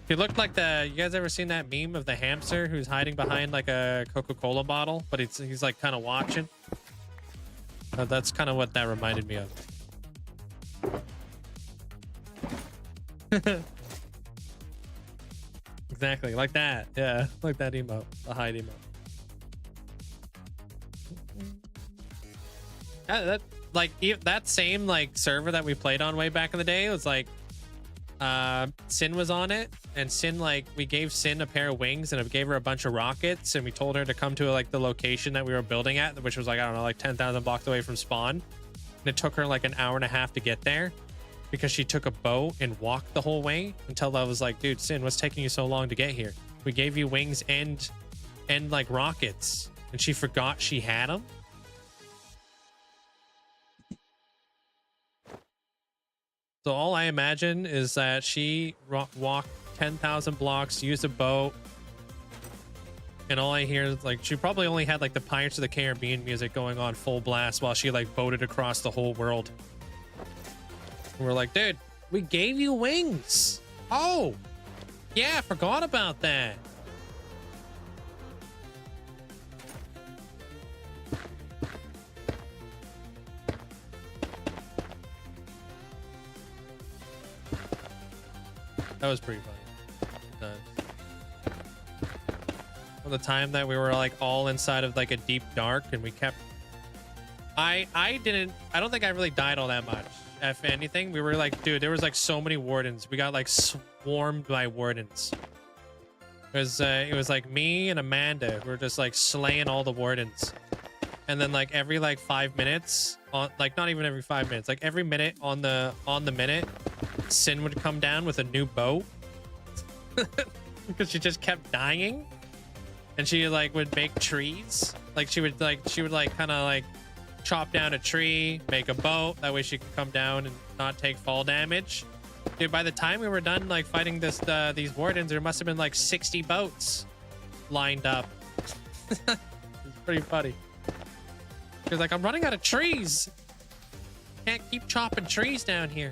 Speaker 1: He looked like you guys ever seen that meme of the hamster who's hiding behind like a Coca-Cola bottle, but he's like kind of watching? That's kind of what that reminded me of. Exactly, like that. Yeah, like that emote, the hide emote. Yeah, that same like server that we played on way back in the day was like Sin was on it, and Sin, like, we gave Sin a pair of wings and it gave her a bunch of rockets, and we told her to come to like the location that we were building at, which was like, I don't know, like 10,000 blocks away from spawn, and it took her like an hour and a half to get there. because she took a boat and walked the whole way until I was like, dude, Sin, what's taking you so long to get here? We gave you wings and like rockets, and she forgot she had them. So all I imagine is that she walked 10,000 blocks, used a boat, and all I hear is like she probably only had like the Pirates of the Caribbean music going on full blast while she like boated across the whole world. And we're like, dude, we gave you wings. Oh, yeah, I forgot about that. That was pretty funny. Well, the time that we were like all inside of like a deep dark and we kept... I don't think I really died all that much. If anything, we were like, dude, there was like so many wardens. We got like swarmed by wardens. It was like me and Amanda. We were just like slaying all the wardens. And then like every like 5 minutes, like not even every 5 minutes, like every minute on the minute, Sin would come down with a new boat because she just kept dying, and she like would make trees. Like she would kind of like chop down a tree, make a boat, that way she could come down and not take fall damage. Dude, by the time we were done like fighting these wardens, there must have been like 60 boats lined up. It's pretty funny. She was like, I'm running out of trees. Can't keep chopping trees down here.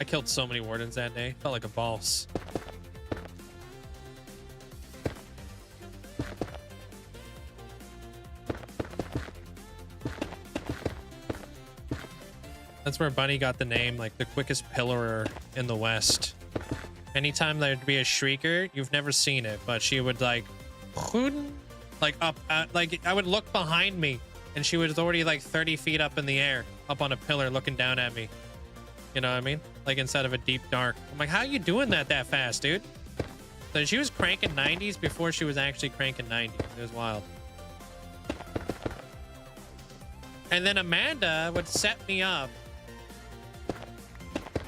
Speaker 1: I killed so many wardens that day. Felt like a boss. That's where Bunny got the name, like the quickest pillarer in the West. Anytime there'd be a shrieker, you've never seen it, but she would like up, like I would look behind me and she was already like 30 feet up in the air, up on a pillar looking down at me. You know what I mean? Like inside of a deep dark. I'm like, how are you doing that fast, dude? So she was cranking 90s before she was actually cranking 90s. It was wild. And then Amanda would set me up.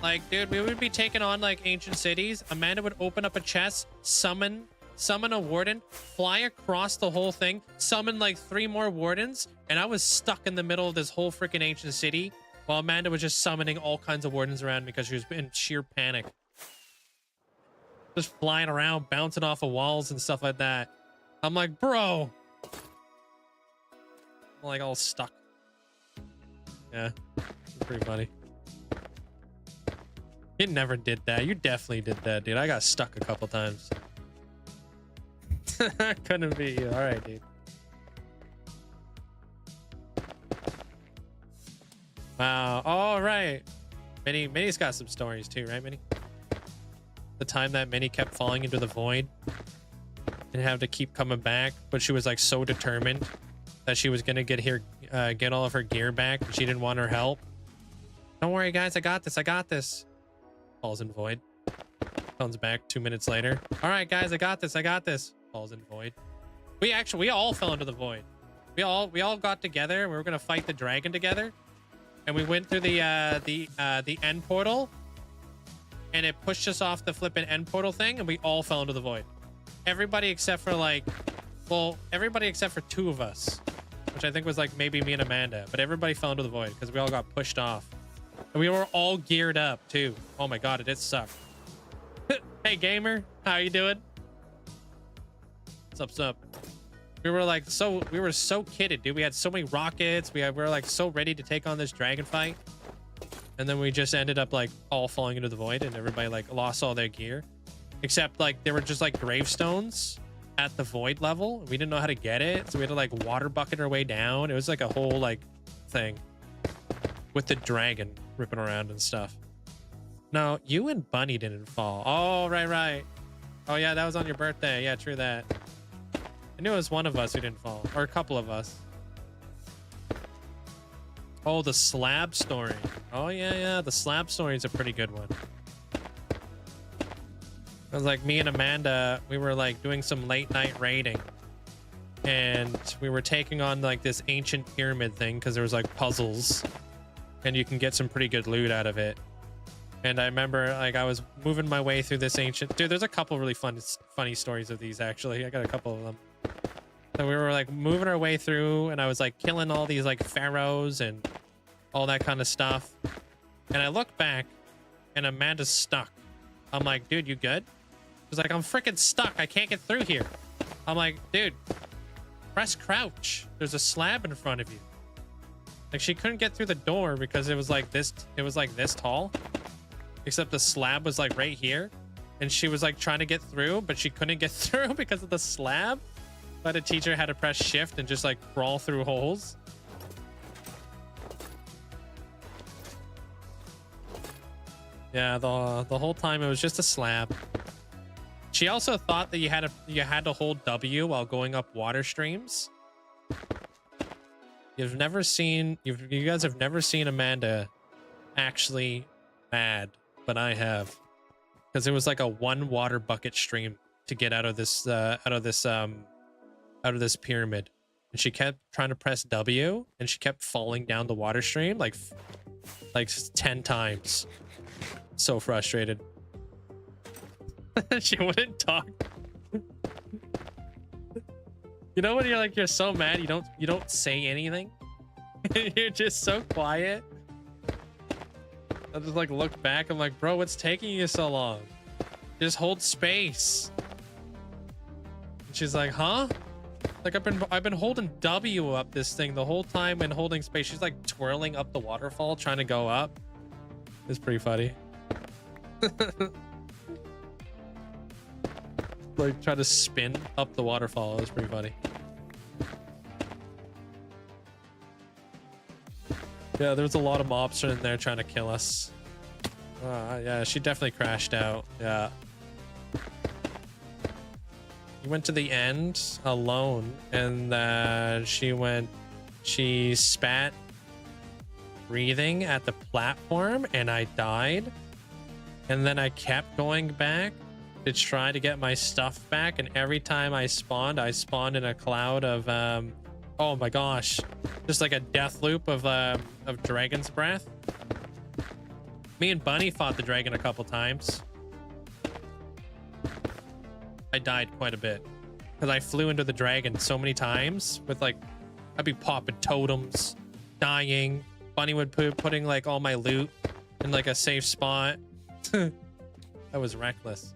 Speaker 1: Like, dude, we would be taking on like ancient cities. Amanda would open up a chest, summon a warden, fly across the whole thing, summon like 3 more wardens, and I was stuck in the middle of this whole freaking ancient city while Amanda was just summoning all kinds of wardens around me because she was in sheer panic. Just flying around, bouncing off of walls and stuff like that. I'm like, bro. I'm like all stuck. Yeah, it's pretty funny. You never did that. You definitely did that, dude. I got stuck a couple times. Couldn't be you. All right, dude. Wow. All right. Minnie's got some stories too, right, Minnie? The time that Minnie kept falling into the void and had to keep coming back, but she was like so determined that she was gonna get all of her gear back, but she didn't want her help. Don't worry, guys. I got this. I got this. Falls in void. Comes back 2 minutes later. All right, guys. I got this. I got this. Falls in void. We all fell into the void. We all got together and we were gonna fight the dragon together. And we went through the end portal, and it pushed us off the flippin' end portal thing, and we all fell into the void. Everybody except for everybody except for 2 of us, which I think was like maybe me and Amanda, but everybody fell into the void because we all got pushed off. And we were all geared up too. Oh my god, it did suck. Hey gamer, how you doing? What's up? We were so kitted, dude. We had so many rockets. We were like so ready to take on this dragon fight. And then we just ended up like all falling into the void, and everybody like lost all their gear. Except like there were just like gravestones at the void level. We didn't know how to get it, so we had to like water bucket our way down. It was like a whole like thing with the dragon ripping around and stuff. No, you and Bunny didn't fall. Oh, right. Oh yeah, that was on your birthday. Yeah, true that. I knew it was one of us who didn't fall, or a couple of us. Oh, the slab story. Oh yeah, the slab story is a pretty good one. It was like me and Amanda, we were like doing some late night raiding. and we were taking on like this ancient pyramid thing because there was like puzzles and you can get some pretty good loot out of it. And I remember like I was moving my way through this ancient dude. There's a couple really funny stories of these actually. I got a couple of them. So we were like moving our way through and I was like killing all these like pharaohs and all that kind of stuff. And I look back and Amanda's stuck. I'm like, dude, you good? She's like, I'm freaking stuck. I can't get through here. I'm like, dude, press crouch. There's a slab in front of you. Like she couldn't get through the door because it was like this tall. Except the slab was like right here. And she was like trying to get through, but she couldn't get through because of the slab. But a teacher had to press shift and just like crawl through holes. Yeah, the whole time it was just a slab. She also thought that you had to hold W while going up water streams. You guys have never seen Amanda actually mad, but I have, because it was like a 1 water bucket stream to get out of this pyramid, and she kept trying to press W and she kept falling down the water stream like 10 times. So frustrated. She wouldn't talk. You know when you're so mad you don't say anything? You're just so quiet. I just like look back. I'm like, bro, what's taking you so long? Just hold space. And she's like, huh? Like I've been holding W up this thing the whole time and holding space. She's like twirling up the waterfall trying to go up. It's pretty funny. Like try to spin up the waterfall. It was pretty funny. Yeah, there was a lot of mobs in there trying to kill us. Yeah, she definitely crashed out. Yeah. We went to the end alone, and she spat breathing at the platform, and I died. And then I kept going back to try to get my stuff back, and every time I spawned in a cloud of oh my gosh, just like a death loop of dragon's breath. Me and Bunny fought the dragon a couple times. I died quite a bit because I flew into the dragon so many times with like, I'd be popping totems, dying. Bunny would putting like all my loot in like a safe spot. That was reckless.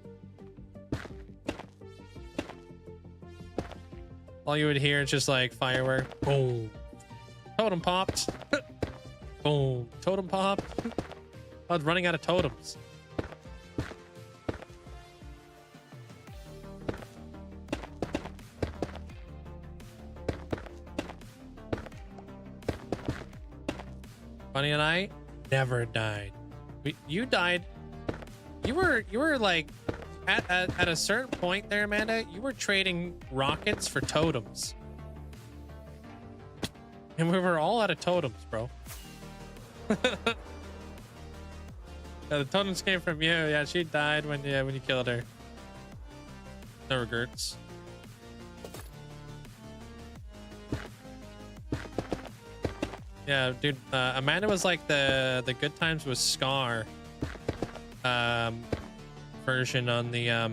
Speaker 1: All you would hear is just like firework. Boom. Totem popped. Boom. Totem popped. I was running out of totems. Bunny and I never died. You died. You were like at a certain point there, Amanda, you were trading rockets for totems. And we were all out of totems, bro. Yeah, the totems came from you. Yeah, she died when you killed her. No regrets. Yeah, dude. Amanda was like the Good Times with Scar version on the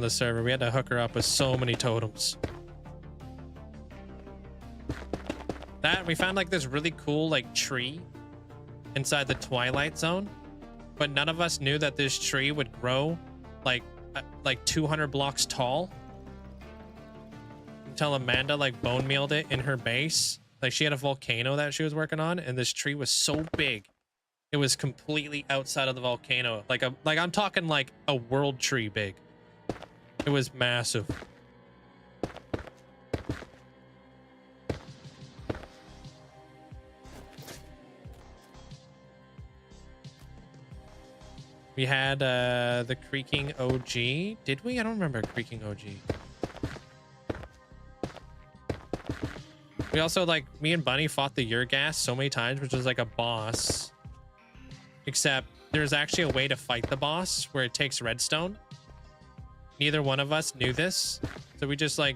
Speaker 1: server. We had to hook her up with so many totems. That we found like this really cool like tree inside the Twilight Zone, but none of us knew that this tree would grow like 200 blocks tall until Amanda like bone mealed it in her base. Like she had a volcano that she was working on, and this tree was so big it was completely outside of the volcano. Like I'm talking like a world tree big. It was massive. We had the Creaking OG. Did we? I don't remember Creaking OG. We also, like, me and Bunny fought the Urgas so many times, which was like a boss. Except there's actually a way to fight the boss where it takes redstone. neither one of us knew this. So we just like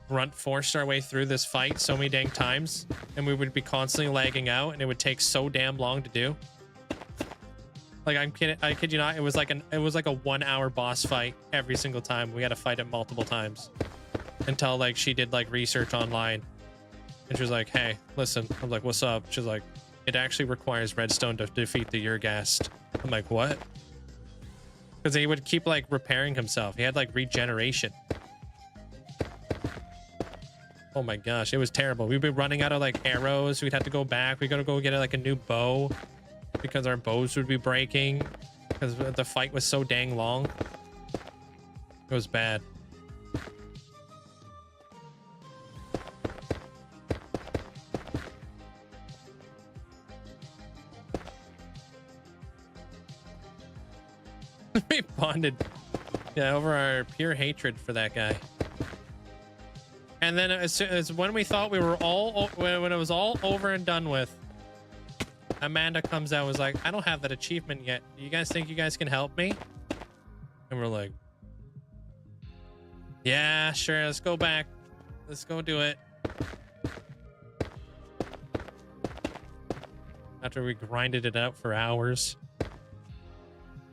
Speaker 1: grunt forced our way through this fight so many dang times, and we would be constantly lagging out, and it would take so damn long to do. Like I'm kidding, I kid you not, it was like a 1 hour boss fight every single time. We had to fight it multiple times until like she did like research online, and she was like, hey, listen. I'm like, what's up? She's like, it actually requires redstone to defeat the Urghast. I'm like, what? Because he would keep like repairing himself. He had like regeneration. Oh my gosh, it was terrible. We'd be running out of like arrows. We'd have to go back. We gotta go get like a new bow because our bows would be breaking because the fight was so dang long. It was bad. We bonded, yeah, over our pure hatred for that guy. And then as when we thought we were all, when it was all over and done with, Amanda comes out and was like, I don't have that achievement yet. Do you guys think you guys can help me? And we're like, yeah, sure. Let's go back. Let's go do it. After we grinded it out for hours.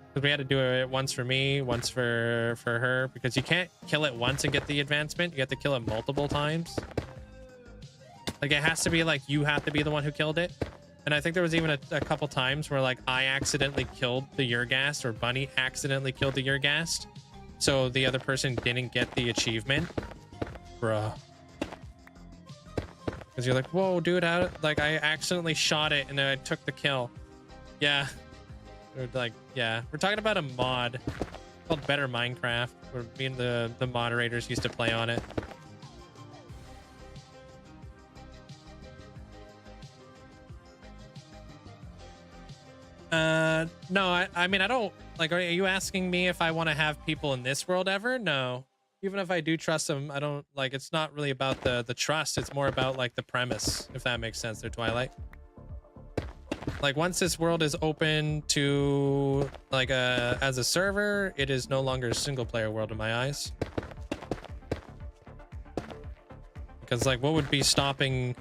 Speaker 1: Because we had to do it once for me, once for her, because you can't kill it once and get the advancement. You have to kill it multiple times. Like it has to be like you have to be the one who killed it. And I think there was even a couple times where like I accidentally killed the Urghast, or Bunny accidentally killed the Urghast, so the other person didn't get the achievement. Bruh. Because you're like, whoa, dude, I accidentally shot it and then I took the kill. Yeah. Or like, yeah, we're talking about a mod called Better Minecraft, where me and the moderators used to play on it. No, I mean, I don't, like, are you asking me if I want to have people in this world ever? No. Even if I do trust them, I don't, like, it's not really about the trust. It's more about, like, the premise, if that makes sense there, Twilight. Like, once this world is open to, like, as a server, it is no longer a single-player world in my eyes. Because, like, what would be stopping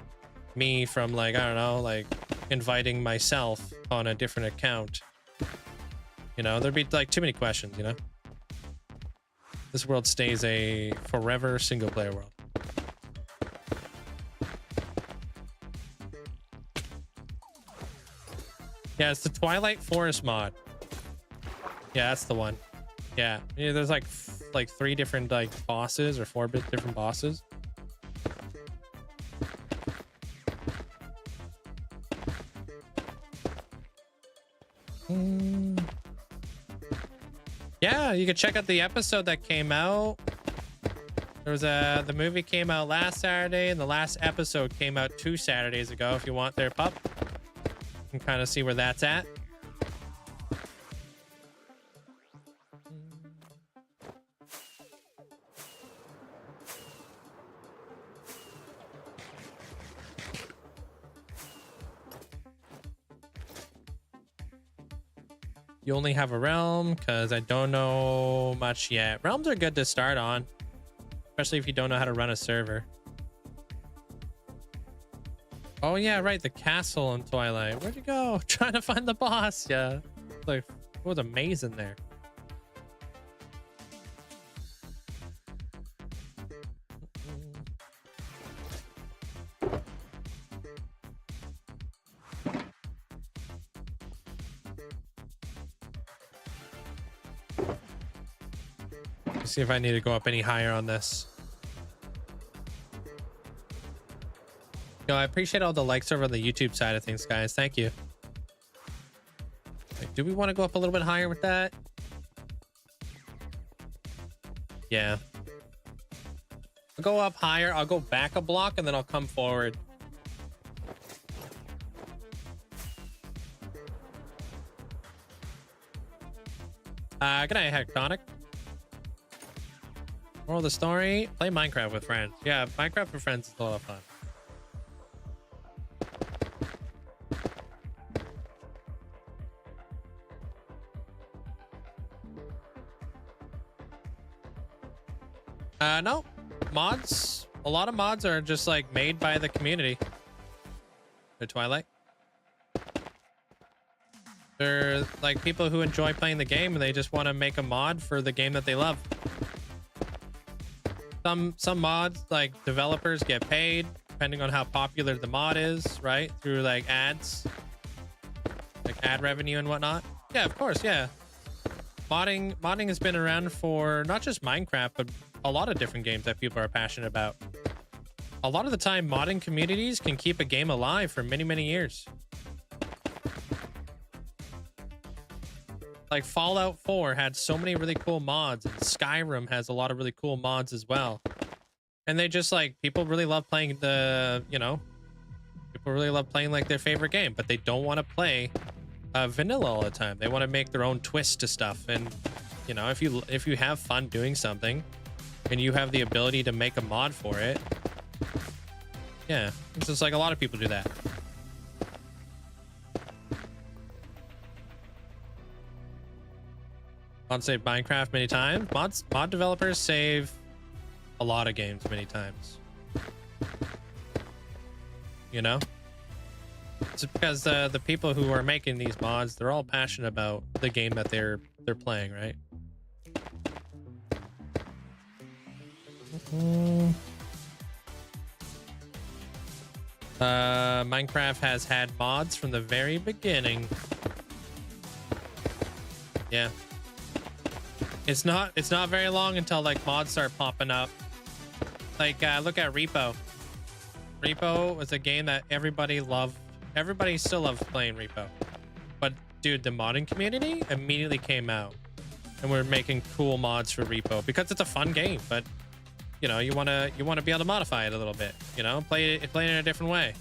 Speaker 1: me from, like, I don't know, like, inviting myself on a different account? You know, there'd be, like, too many questions, you know? This world stays a forever single-player world. Yeah, it's the Twilight Forest mod. Yeah, that's the one. Yeah, there's like 3 different like bosses, or 4 different bosses. Yeah, you can check out the episode that came out. There was the movie came out last Saturday, and the last episode came out 2 Saturdays ago. If you want their pup, you can kind of see where that's at. You only have a realm, because I don't know much yet. Realms are good to start on, especially if you don't know how to run a server. Oh yeah, right, the castle in Twilight. Where'd you go? Trying to find the boss. Yeah, like, it was amazing there. Let's see if I need to go up any higher on this. Yo, I appreciate all the likes over on the YouTube side of things, guys. Thank you. Like, do we want to go up a little bit higher with that? Yeah. I'll go up higher. I'll go back a block and then I'll come forward. Good night, Hectonic. Moral of the story, play Minecraft with friends. Yeah, Minecraft with friends is a lot of fun. No. Mods. A lot of mods are just like made by the community. The Twilight. They're like people who enjoy playing the game and they just want to make a mod for the game that they love. Some mods, like developers, get paid depending on how popular the mod is, right? Through like ads, like ad revenue and whatnot. Yeah, of course, yeah. Modding has been around for not just Minecraft, but a lot of different games that people are passionate about. A lot of the time, modding communities can keep a game alive for many, many years. Like Fallout 4 had so many really cool mods, and Skyrim has a lot of really cool mods as well. And they just like, people really love playing the, you know, people really love playing like their favorite game, but they don't want to play vanilla all the time. They want to make their own twist to stuff. And, you know, if you have fun doing something and you have the ability to make a mod for it, yeah, it's just like a lot of people do that. Mods save Minecraft many times. Mod developers save a lot of games many times. You know? It's because the people who are making these mods, they're all passionate about the game that they're playing, right? Minecraft has had mods from the very beginning. Yeah. It's not very long until like mods start popping up. Like look at Repo. Repo was a game that everybody loved. Everybody still loves playing Repo. But dude, the modding community immediately came out and we're making cool mods for Repo because it's a fun game, but you know, you want to be able to modify it a little bit, you know, play it in a different way.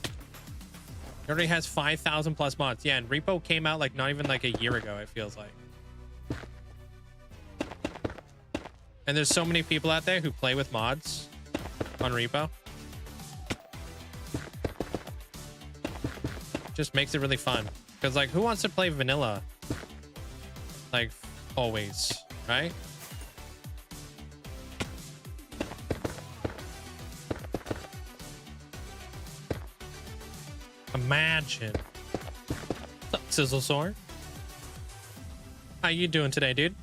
Speaker 1: It already has 5,000 plus mods. Yeah, and Repo came out like not even like a year ago, it feels like. And there's so many people out there who play with mods on Repo. Just makes it really fun. Because, like, who wants to play vanilla? Like, always, right? Imagine. What's up, Sizzle Sword? How you doing today, dude?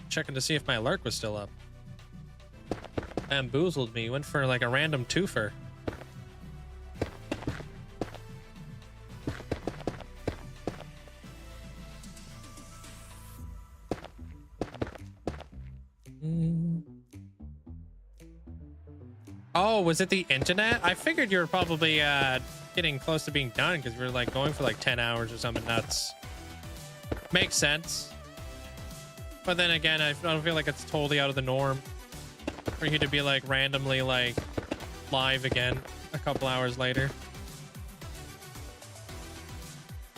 Speaker 1: Checking to see if my alert was still up. Bamboozled me. Went for like a random twofer. Oh, was it the internet? I figured you were probably getting close to being done because we were like going for like 10 hours or something nuts. Makes sense. But then again, I don't feel like it's totally out of the norm for you to be like randomly like live again a couple hours later.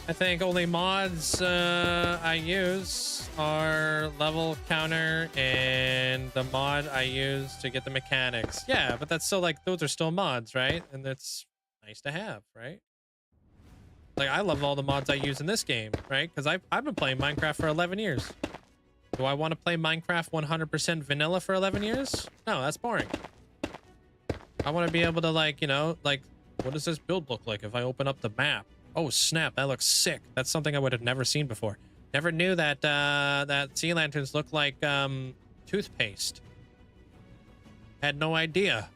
Speaker 1: I think only mods I use are level counter and the mod I use to get the mechanics. Yeah, but that's still like, those are still mods, right? And that's nice to have, right? Like, I love all the mods I use in this game, right? Because I've been playing Minecraft for 11 years. Do I want to play Minecraft 100% vanilla for 11 years? No, that's boring. I want to be able to, like, you know, like, what does this build look like if I open up the map? Oh, snap, that looks sick. That's something I would have never seen before. Never knew that that sea lanterns look like toothpaste. Had no idea.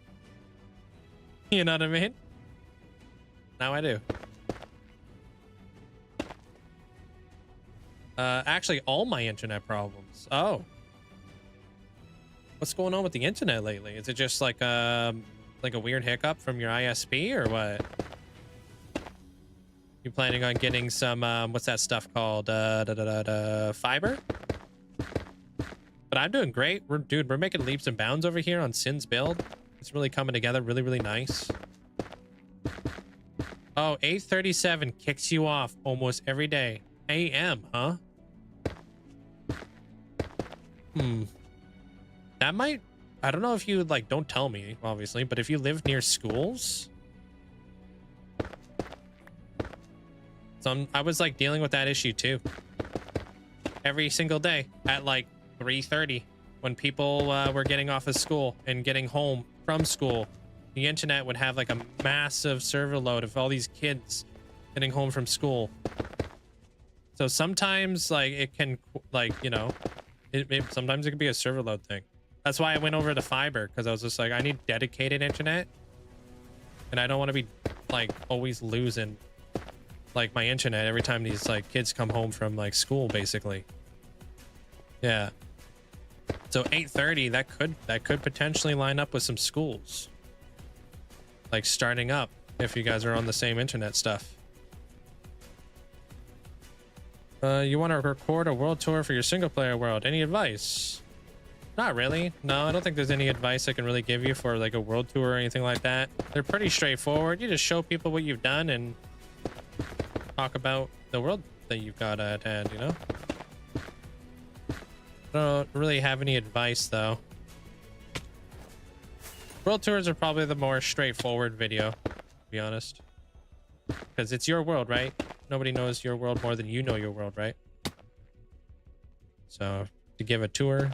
Speaker 1: You know what I mean? Now I do. Actually, all my internet problems. Oh. What's going on with the internet lately? Is it just like a weird hiccup from your ISP or what? You planning on getting some, what's that stuff called? Fiber? But I'm doing great. We're making leaps and bounds over here on Sin's build. It's really coming together really, really nice. Oh, 8:37 kicks you off almost every day. AM, huh? That might, I don't know if you, like, don't tell me, obviously, but if you live near schools. So I was, like, dealing with that issue, too. Every single day at, like, 3:30. when people were getting off of school and getting home from school, the internet would have like a massive server load of all these kids getting home from school. So sometimes like it can, like, you know, sometimes it could be a server load thing. That's why I went over to fiber, because I was just like, I need dedicated internet, and I don't want to be like always losing like my internet every time these like kids come home from like school, basically. Yeah. So 8:30, that could potentially line up with some schools like starting up if you guys are on the same internet stuff. You want to record a world tour for your single player world? Any advice? Not really. No, I don't think there's any advice I can really give you for like a world tour or anything like that. They're pretty straightforward. You just show people what you've done and talk about the world that you've got at hand, you know? I don't really have any advice though. World tours are probably the more straightforward video, to be honest. Because it's your world, right? Nobody knows your world more than you know your world, right? So to give a tour.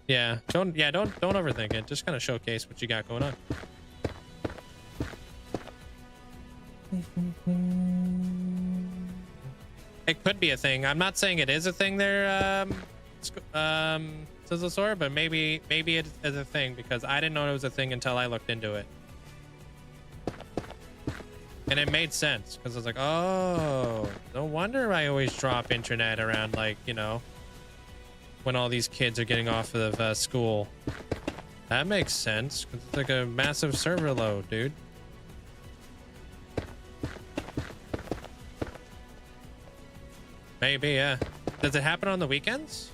Speaker 1: Yeah, don't overthink it. Just kind of showcase what you got going on. It could be a thing. I'm not saying it is a thing there, Sizzlesaur, but maybe it is a thing, because I didn't know it was a thing until I looked into it. And it made sense, because I was like, oh, no wonder I always drop internet around, like, you know, when all these kids are getting off of school. That makes sense, because it's like a massive server load, dude. Maybe, yeah. Does it happen on the weekends?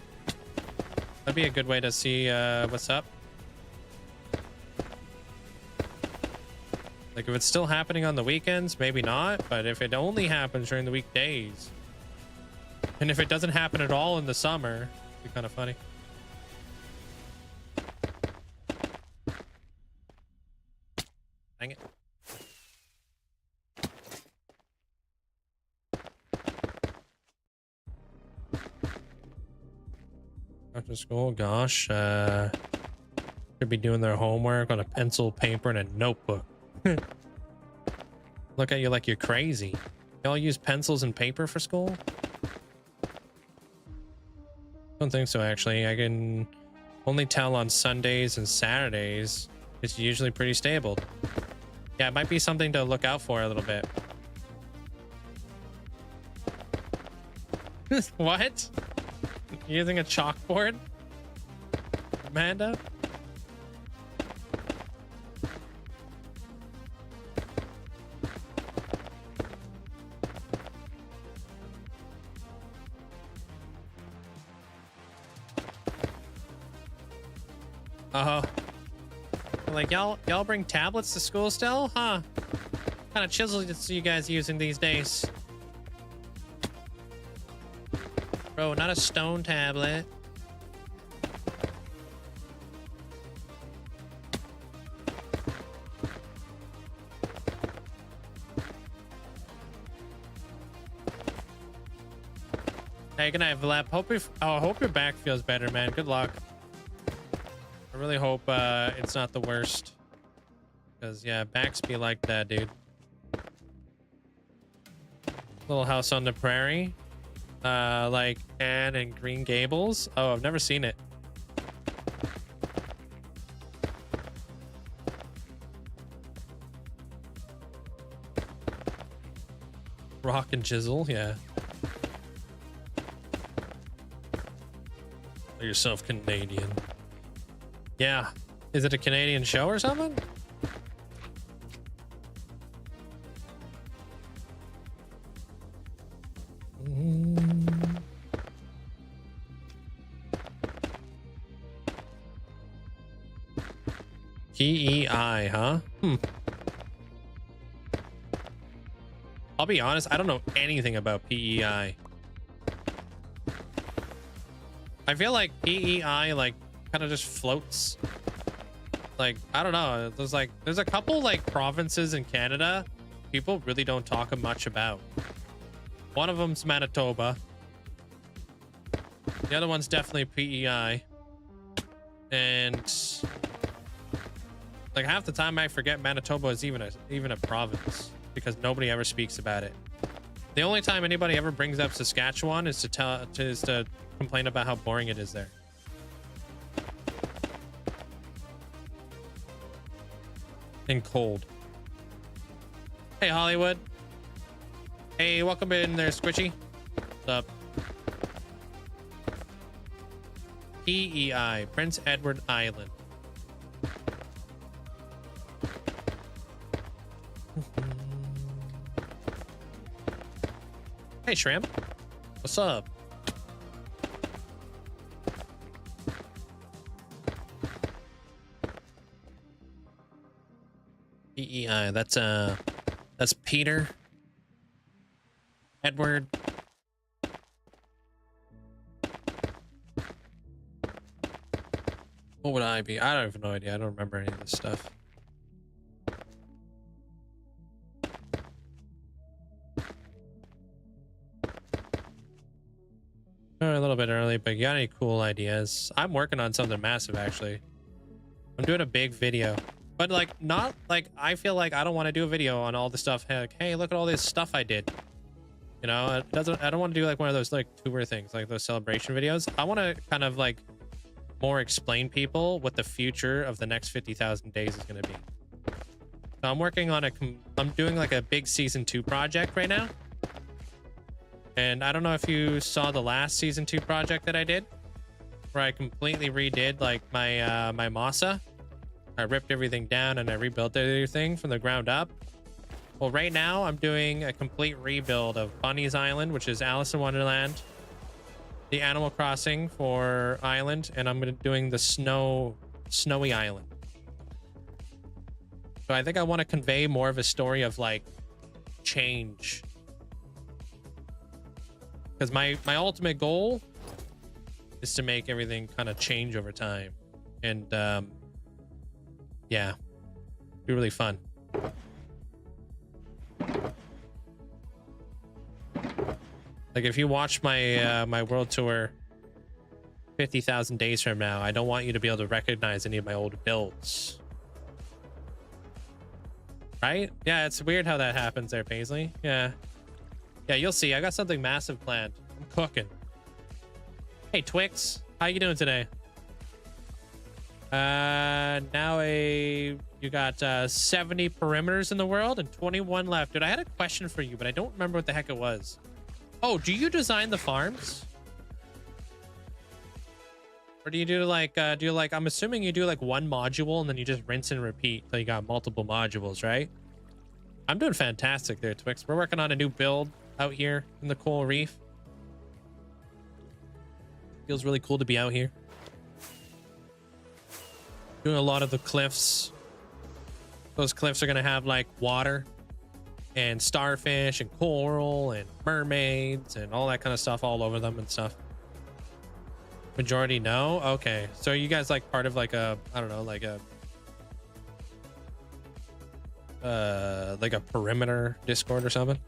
Speaker 1: That'd be a good way to see what's up. Like, if it's still happening on the weekends, maybe not. But if it only happens during the weekdays, and if it doesn't happen at all in the summer, it'd be kind of funny. Dang it. After school, gosh, should be doing their homework on a pencil, paper, and a notebook. Look at you like you're crazy. Y'all use pencils and paper for school? Don't think so, actually. I can only tell on Sundays and Saturdays. It's usually pretty stable. Yeah, it might be something to look out for a little bit. What? Using a chalkboard? Amanda? Oh. Like, y'all bring tablets to school still? Huh? What kind of chisels are you guys using these days? Bro, not a stone tablet. Hey, good night, Vlap. I hope your back feels better, man. Good luck. I really hope it's not the worst. Because, yeah, backs be like that, dude. Little House on the Prairie. Like Anne and Green Gables. Oh, I've never seen it. Rock and Chisel, yeah. Call yourself Canadian. Yeah. Is it a Canadian show or something? PEI, huh? I'll be honest, I don't know anything about PEI. I feel like PEI like kind of just floats. Like, I don't know. There's a couple like provinces in Canada people really don't talk much about. One of them's Manitoba. The other one's definitely PEI. And like half the time I forget Manitoba is even a province because nobody ever speaks about it. The only time anybody ever brings up Saskatchewan is to complain about how boring it is there. And cold. Hey, Hollywood. Hey, welcome in there, Squishy. What's up? PEI, Prince Edward Island. Hey, Shrimp. What's up? PEI, that's Peter. Edward. What would I be? I don't have no idea. I don't remember any of this stuff. A little bit early, but you got any cool ideas? I'm working on something massive, actually. I'm doing a big video, but like not like I feel like I don't want to do a video on all the stuff. Like, hey, look at all this stuff I did. You know, it doesn't. I don't want to do like one of those like tuber things, like those celebration videos. I want to kind of like more explain people what the future of the next 50,000 days is going to be. So I'm working on I'm doing like a big season 2 project right now. And I don't know if you saw the last season 2 project that I did, where I completely redid like my my Masa. I ripped everything down and I rebuilt everything from the ground up. Well, right now I'm doing a complete rebuild of Bunny's Island, which is Alice in Wonderland, the Animal Crossing for Island, and I'm doing the Snowy Island. So I think I want to convey more of a story of like change. Because my ultimate goal is to make everything kind of change over time. And yeah, be really fun. Like if you watch my my world tour 50,000 days from now, I don't want you to be able to recognize any of my old builds. Right? Yeah, it's weird how that happens there, Paisley. Yeah. Yeah, you'll see. I got something massive planned. I'm cooking. Hey, Twix. How you doing today? Now you got 70 perimeters in the world and 21 left. Dude, I had a question for you, but I don't remember what the heck it was. Oh, do you design the farms? Or do you do like, I'm assuming you do like one module and then you just rinse and repeat till you got multiple modules, right? I'm doing fantastic there, Twix. We're working on a new build out here in the coral reef. Feels really cool to be out here. Doing a lot of the cliffs. Those cliffs are going to have like water and starfish and coral and mermaids and all that kind of stuff all over them and stuff. Majority no? Okay. So are you guys like part of like a, I don't know, like a perimeter Discord or something?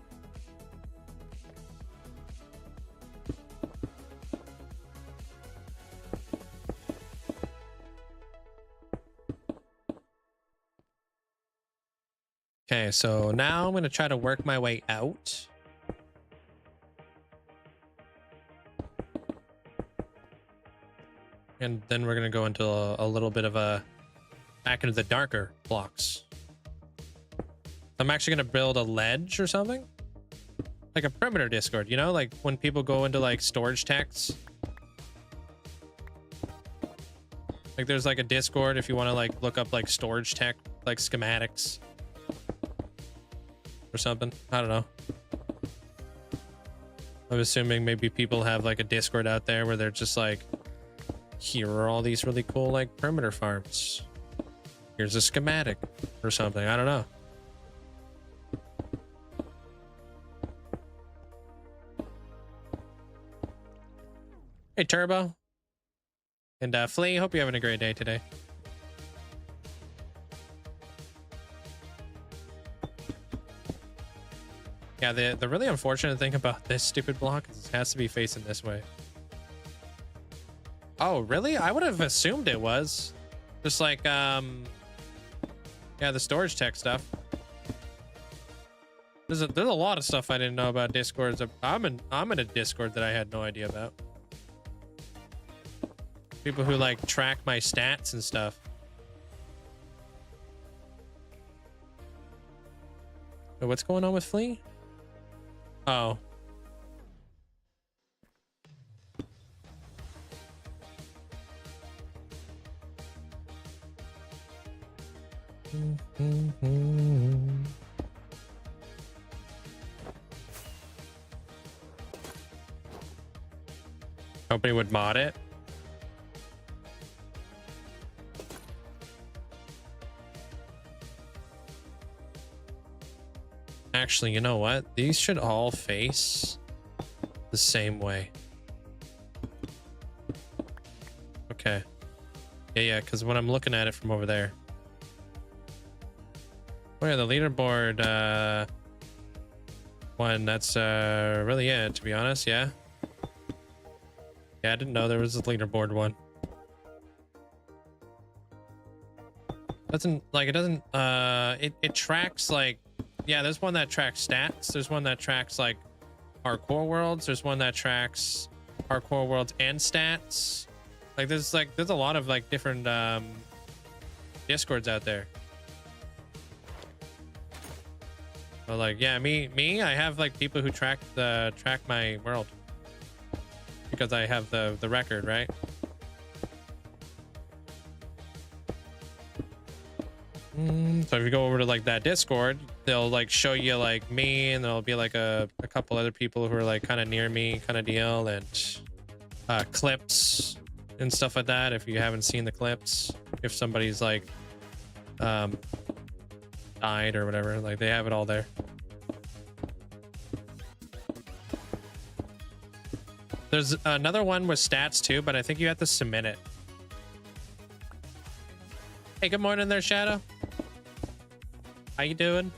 Speaker 1: Okay, so now I'm going to try to work my way out. And then we're going to go into a little bit of a back into the darker blocks. I'm actually going to build a ledge or something. Like a perimeter Discord, you know, like when people go into like storage techs. Like there's like a Discord if you want to like look up like storage tech, like schematics. Or something. I don't know. I'm assuming maybe people have like a Discord out there where they're just like, here are all these really cool like perimeter farms. Here's a schematic or something. I don't know. Hey, Turbo. And Flea, hope you're having a great day today. Yeah, the really unfortunate thing about this stupid block is it has to be facing this way. Oh, really? I would have assumed it was. Just like, yeah, the storage tech stuff. There's a lot of stuff I didn't know about Discords. I'm in a Discord that I had no idea about. People who like track my stats and stuff. So what's going on with Flea? Oh. Nobody would mod it. Actually, you know what? These should all face the same way. Okay. Yeah, because when I'm looking at it from over there. Oh yeah, the leaderboard one, that's really it, to be honest, yeah. Yeah, I didn't know there was a leaderboard one. It tracks like, yeah, there's one that tracks stats. There's one that tracks like hardcore worlds. There's one that tracks hardcore worlds and stats. Like there's a lot of like different Discords out there. But like, yeah, me, I have like people who track my world because I have the record, right? So if you go over to like that Discord, they'll like show you like me, and there'll be like a couple other people who are like kind of near me kind of deal, and clips and stuff like that. If you haven't seen the clips, if somebody's like died or whatever, like they have it all there. There's another one with stats too, but I think you have to submit it. Hey, good morning there, Shadow. How you doing?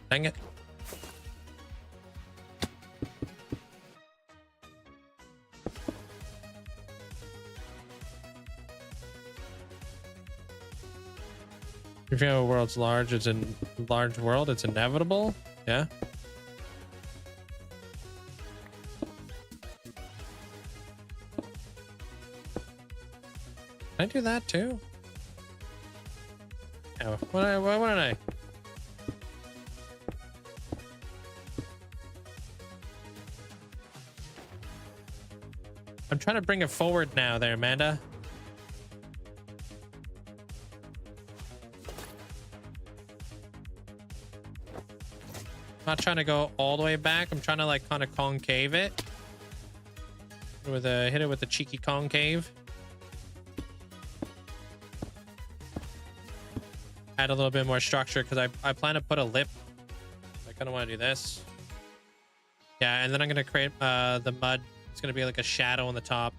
Speaker 1: Dang it. If you have a world's large, it's a large world, it's inevitable. Yeah. Can I do that too? Oh, what did I? I'm trying to bring it forward now there, Amanda. I'm not trying to go all the way back. I'm trying to like kind of concave it with hit it with a cheeky concave. Add a little bit more structure because I plan to put a lip. I kind of want to do this. Yeah, and then I'm gonna create the mud. It's gonna be like a shadow on the top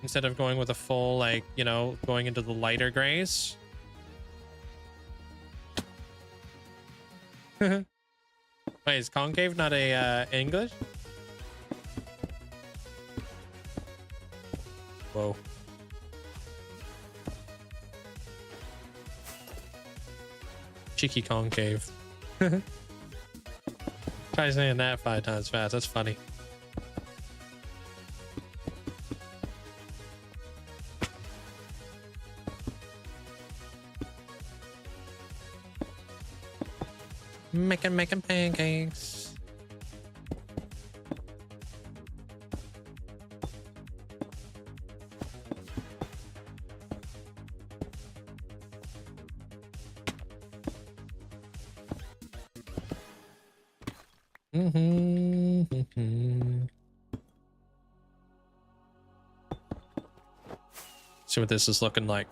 Speaker 1: instead of going with a full, like, you know, going into the lighter grays. Wait, is concave not a English? Whoa. Cheeky concave. Try saying that 5 times fast. That's funny. Making pancakes. See what this is looking like.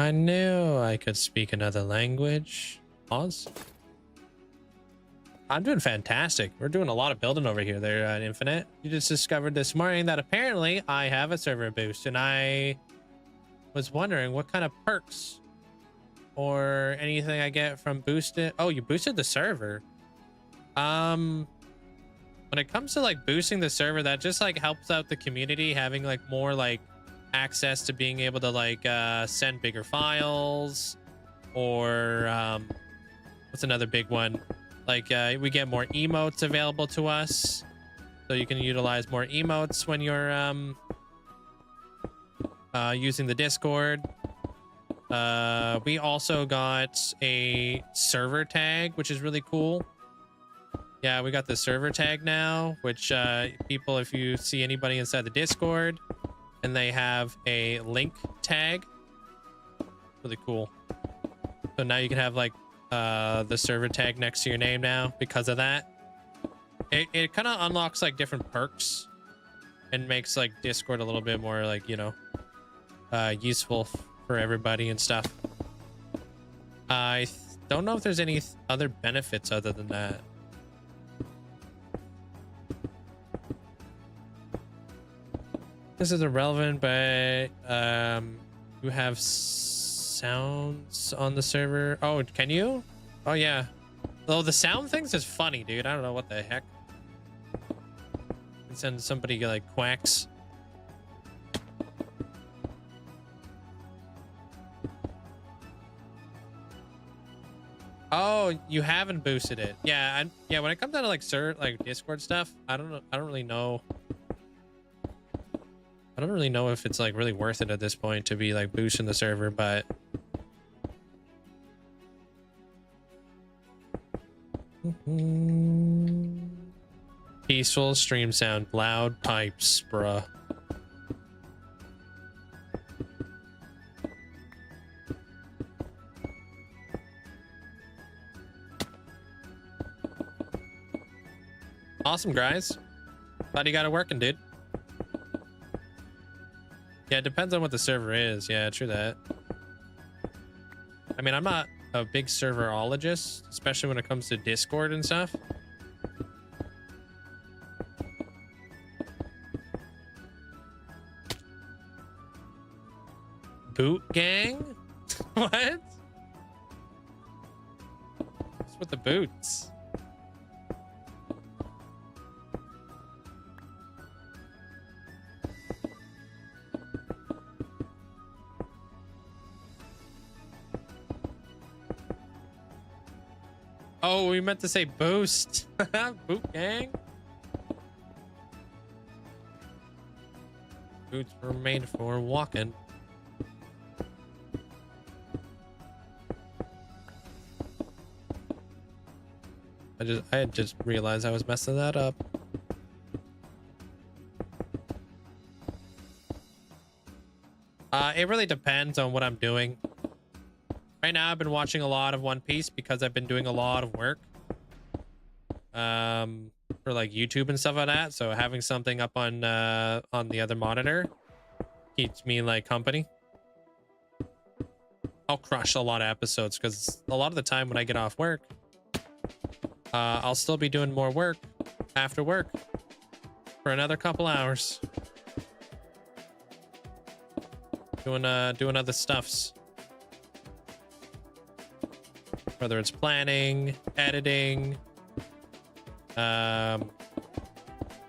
Speaker 1: I knew I could speak another language. Pause. I'm doing fantastic. We're doing a lot of building over here there at Infinite. You just discovered this morning that apparently I have a server boost, and I was wondering what kind of perks or anything I get from boosted. Oh, you boosted the server. When it comes to like boosting the server, that just like helps out the community, having like more like access to being able to like send bigger files, or what's another big one? Like we get more emotes available to us, so you can utilize more emotes when you're using the Discord. We also got a server tag, which is really cool. Yeah, we got the server tag now, which people, if you see anybody inside the Discord and they have a link tag, really cool. So now you can have like the server tag next to your name now because of that. It kind of unlocks like different perks and makes like Discord a little bit more like, you know, useful for everybody and stuff. I don't know if there's any other benefits other than that. This is irrelevant, but you have sounds on the server. Oh, can you? Oh yeah. Oh, the sound things is funny, dude. I don't know what the heck. And send somebody like quacks. Oh, you haven't boosted it. Yeah, yeah. When it comes down to like Discord stuff, I don't know. I don't really know if it's like really worth it at this point to be like boosting the server, but peaceful stream sound, loud pipes, bruh. Awesome, guys. Glad you got it working, dude. Yeah, it depends on what the server is. Yeah, true that. I mean, I'm not a big serverologist, especially when it comes to Discord and stuff. Boot gang? What? What's with the boots? Oh, we meant to say boost. Boot gang. Boots were made for walking. I had just realized I was messing that up. It really depends on what I'm doing. Right now, I've been watching a lot of One Piece because I've been doing a lot of work for like YouTube and stuff like that. So having something up on the other monitor keeps me like company. I'll crush a lot of episodes because a lot of the time when I get off work, I'll still be doing more work after work for another couple hours, doing other stuffs. Whether it's planning, editing,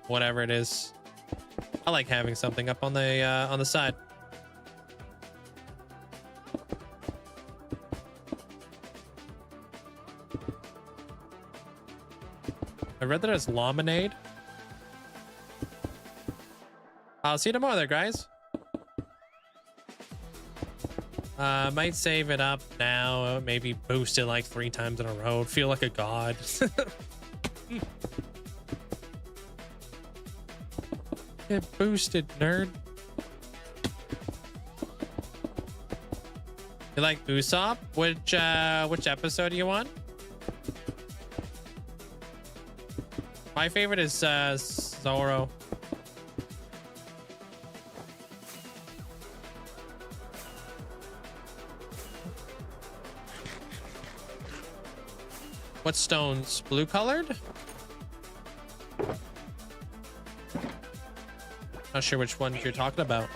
Speaker 1: whatever it is. I like having something up on the side. I read that it's Lemonade. I'll see you tomorrow there, guys. Might save it up now, maybe boost it like 3 times in a row. Feel like a god. Get boosted, nerd. You like Usopp? Which episode are you on? My favorite is Zoro. What stones? Blue colored? Not sure which ones you're talking about.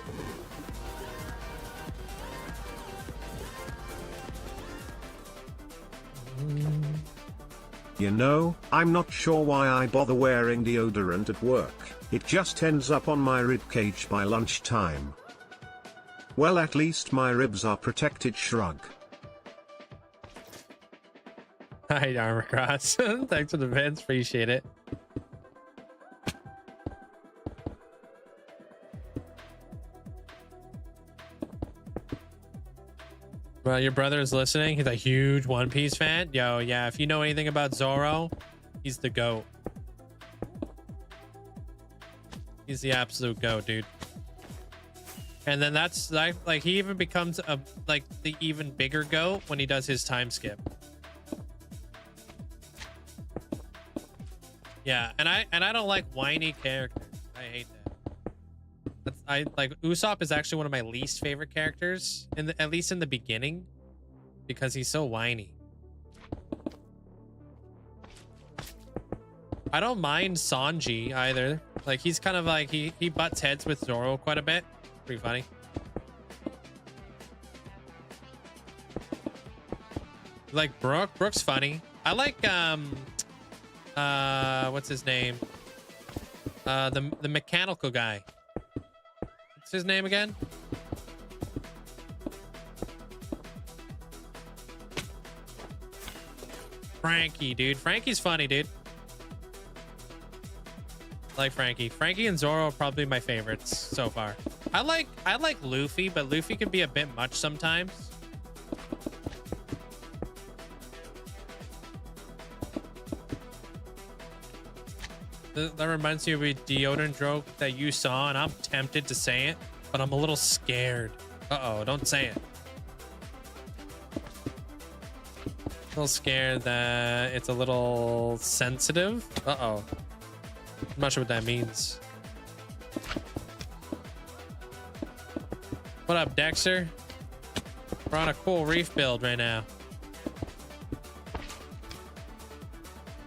Speaker 3: You know, I'm not sure why I bother wearing deodorant at work. It just ends up on my ribcage by lunchtime. Well, at least my ribs are protected. Shrug.
Speaker 1: Hi, Armor Cross. Thanks for the vents. Appreciate it. Well, your brother is listening. He's a huge One Piece fan. Yo, yeah, if you know anything about Zoro, he's the GOAT. He's the absolute GOAT, dude. And then that's like he even becomes a like the even bigger GOAT when he does his time skip. Yeah, and I don't like whiny characters. I hate that. I like Usopp is actually one of my least favorite characters at least in the beginning because he's so whiny. I don't mind Sanji either. Like he's kind of like he butts heads with Zoro quite a bit. Pretty funny. Like Brook's funny. I like what's his name? The mechanical guy. What's his name again? Frankie, dude. Frankie's funny, dude. I like Frankie. Frankie and Zoro are probably my favorites so far. I like Luffy, but Luffy can be a bit much sometimes. That reminds me of a deodorant joke that you saw, and I'm tempted to say it, but I'm a little scared. Uh-oh, don't say it. A little scared that it's a little sensitive. Uh-oh. I'm not sure what that means. What up, Dexter? We're on a cool reef build right now.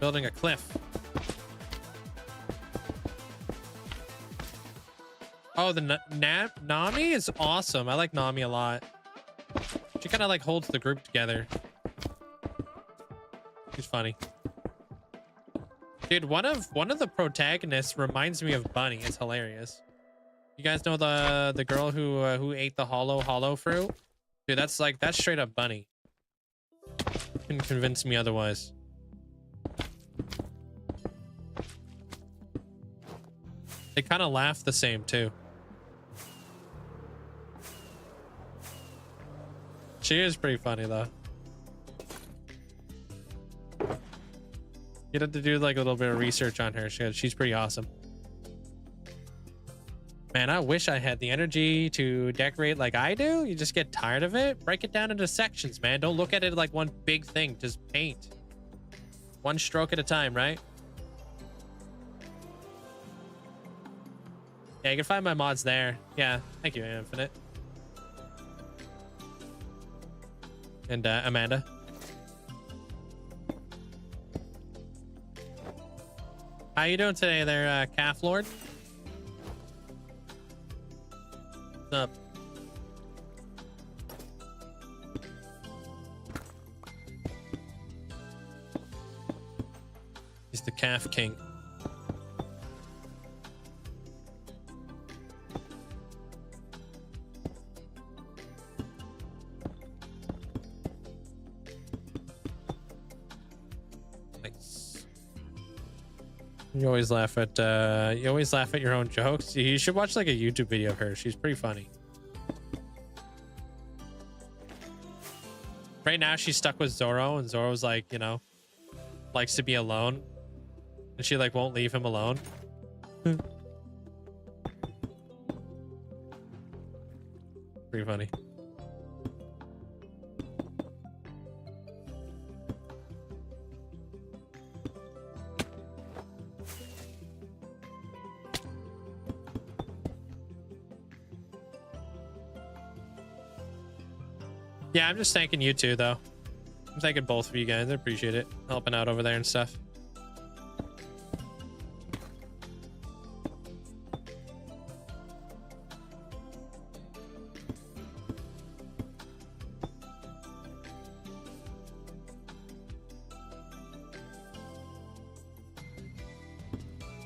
Speaker 1: Building a cliff. Oh, the Nami is awesome. I like Nami a lot. She kind of like holds the group together. She's funny. Dude, one of the protagonists reminds me of Bunny. It's hilarious. You guys know the girl who ate the hollow fruit? Dude, that's straight up Bunny. Couldn't convince me otherwise. They kind of laugh the same too. She is pretty funny though. You have to do like a little bit of research on her. She's pretty awesome. Man, I wish I had the energy to decorate like I do. You just get tired of it. Break it down into sections, man. Don't look at it like one big thing. Just paint. One stroke at a time, right? Yeah, you can find my mods there. Yeah, thank you, Infinite. And Amanda. How you doing today there, Calf Lord? What's up? He's the Calf King. You always laugh at your own jokes. You should watch like a YouTube video of her. She's pretty funny. Right now she's stuck with Zoro, and Zoro's like, you know, likes to be alone, and she like won't leave him alone. Pretty funny. Yeah, I'm just thanking you too, though. I'm thanking both of you guys. I appreciate it. Helping out over there and stuff.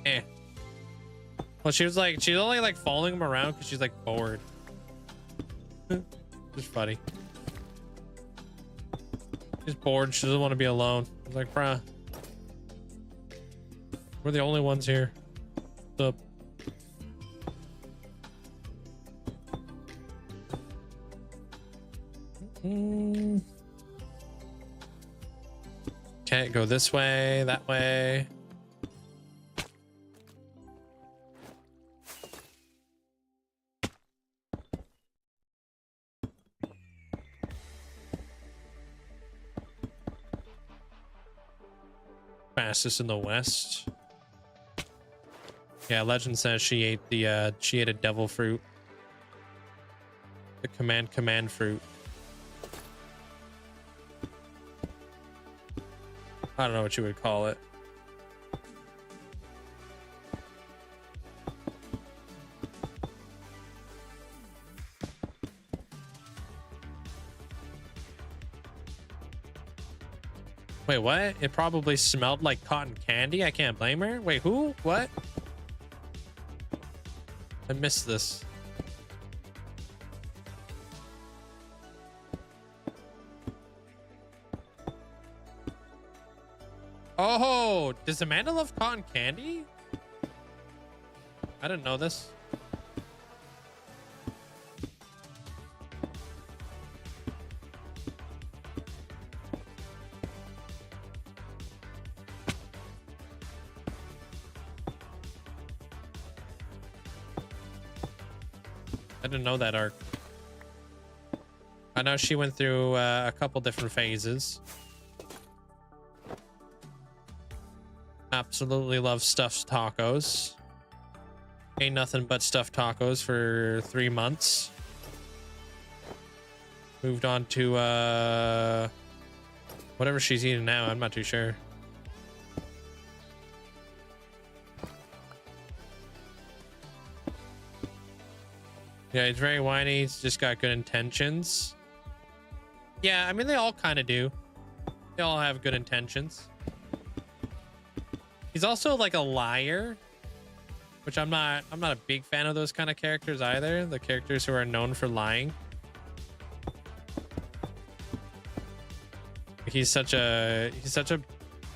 Speaker 1: Eh. Well, she was like, she's only like following him around because she's like bored. It's funny. She's bored. She doesn't want to be alone. I was like, bruh. We're the only ones here. What's up? Can't go this way, that way. Fastest in the west. Yeah, legend says she ate the she ate a devil fruit. The command fruit. I don't know what you would call it. Wait, what? It probably smelled like cotton candy. I can't blame her. Wait, who? What? I missed this. Oh, does Amanda love cotton candy? I didn't know this. I didn't know that arc. I know she went through a couple different phases. Absolutely love stuffed tacos. Ain't nothing but stuffed tacos for 3 months. Moved on to whatever she's eating now. I'm not too sure. Yeah, he's very whiny. He's just got good intentions. Yeah, I mean, they all kind of do. They all have good intentions. He's also like a liar, which I'm not a big fan of those kind of characters either. The characters who are known for lying. He's such a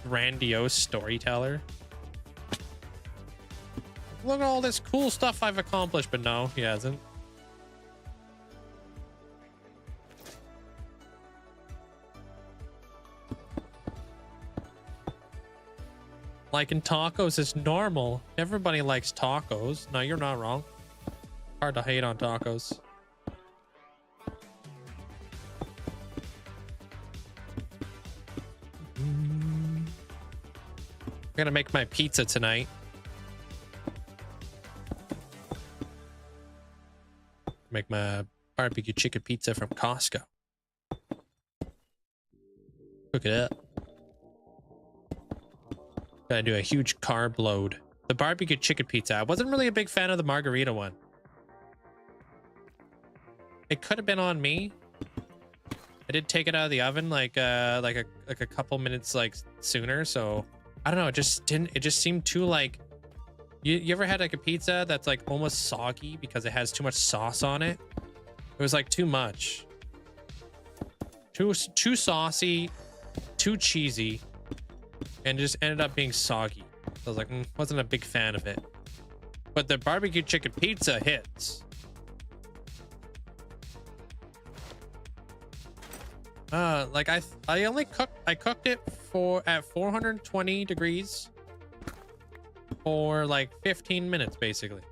Speaker 1: grandiose storyteller. Look at all this cool stuff I've accomplished, but no, he hasn't. Liking tacos is normal. Everybody likes tacos. No, you're not wrong. Hard to hate on tacos. I'm gonna make my pizza tonight. Make my barbecue chicken pizza from Costco. Cook it up. Gotta do a huge carb load. The barbecue chicken pizza. I wasn't really a big fan of the margarita one. It could have been on me. I did take it out of the oven like a couple minutes like sooner, so I don't know. It just seemed too like. You ever had like a pizza that's like almost soggy because it has too much sauce on it? It was like too much. Too saucy, too cheesy. And just ended up being soggy. So I was like, wasn't a big fan of it. But the barbecue chicken pizza hits. Like I cooked it at 420 degrees for like 15 minutes basically.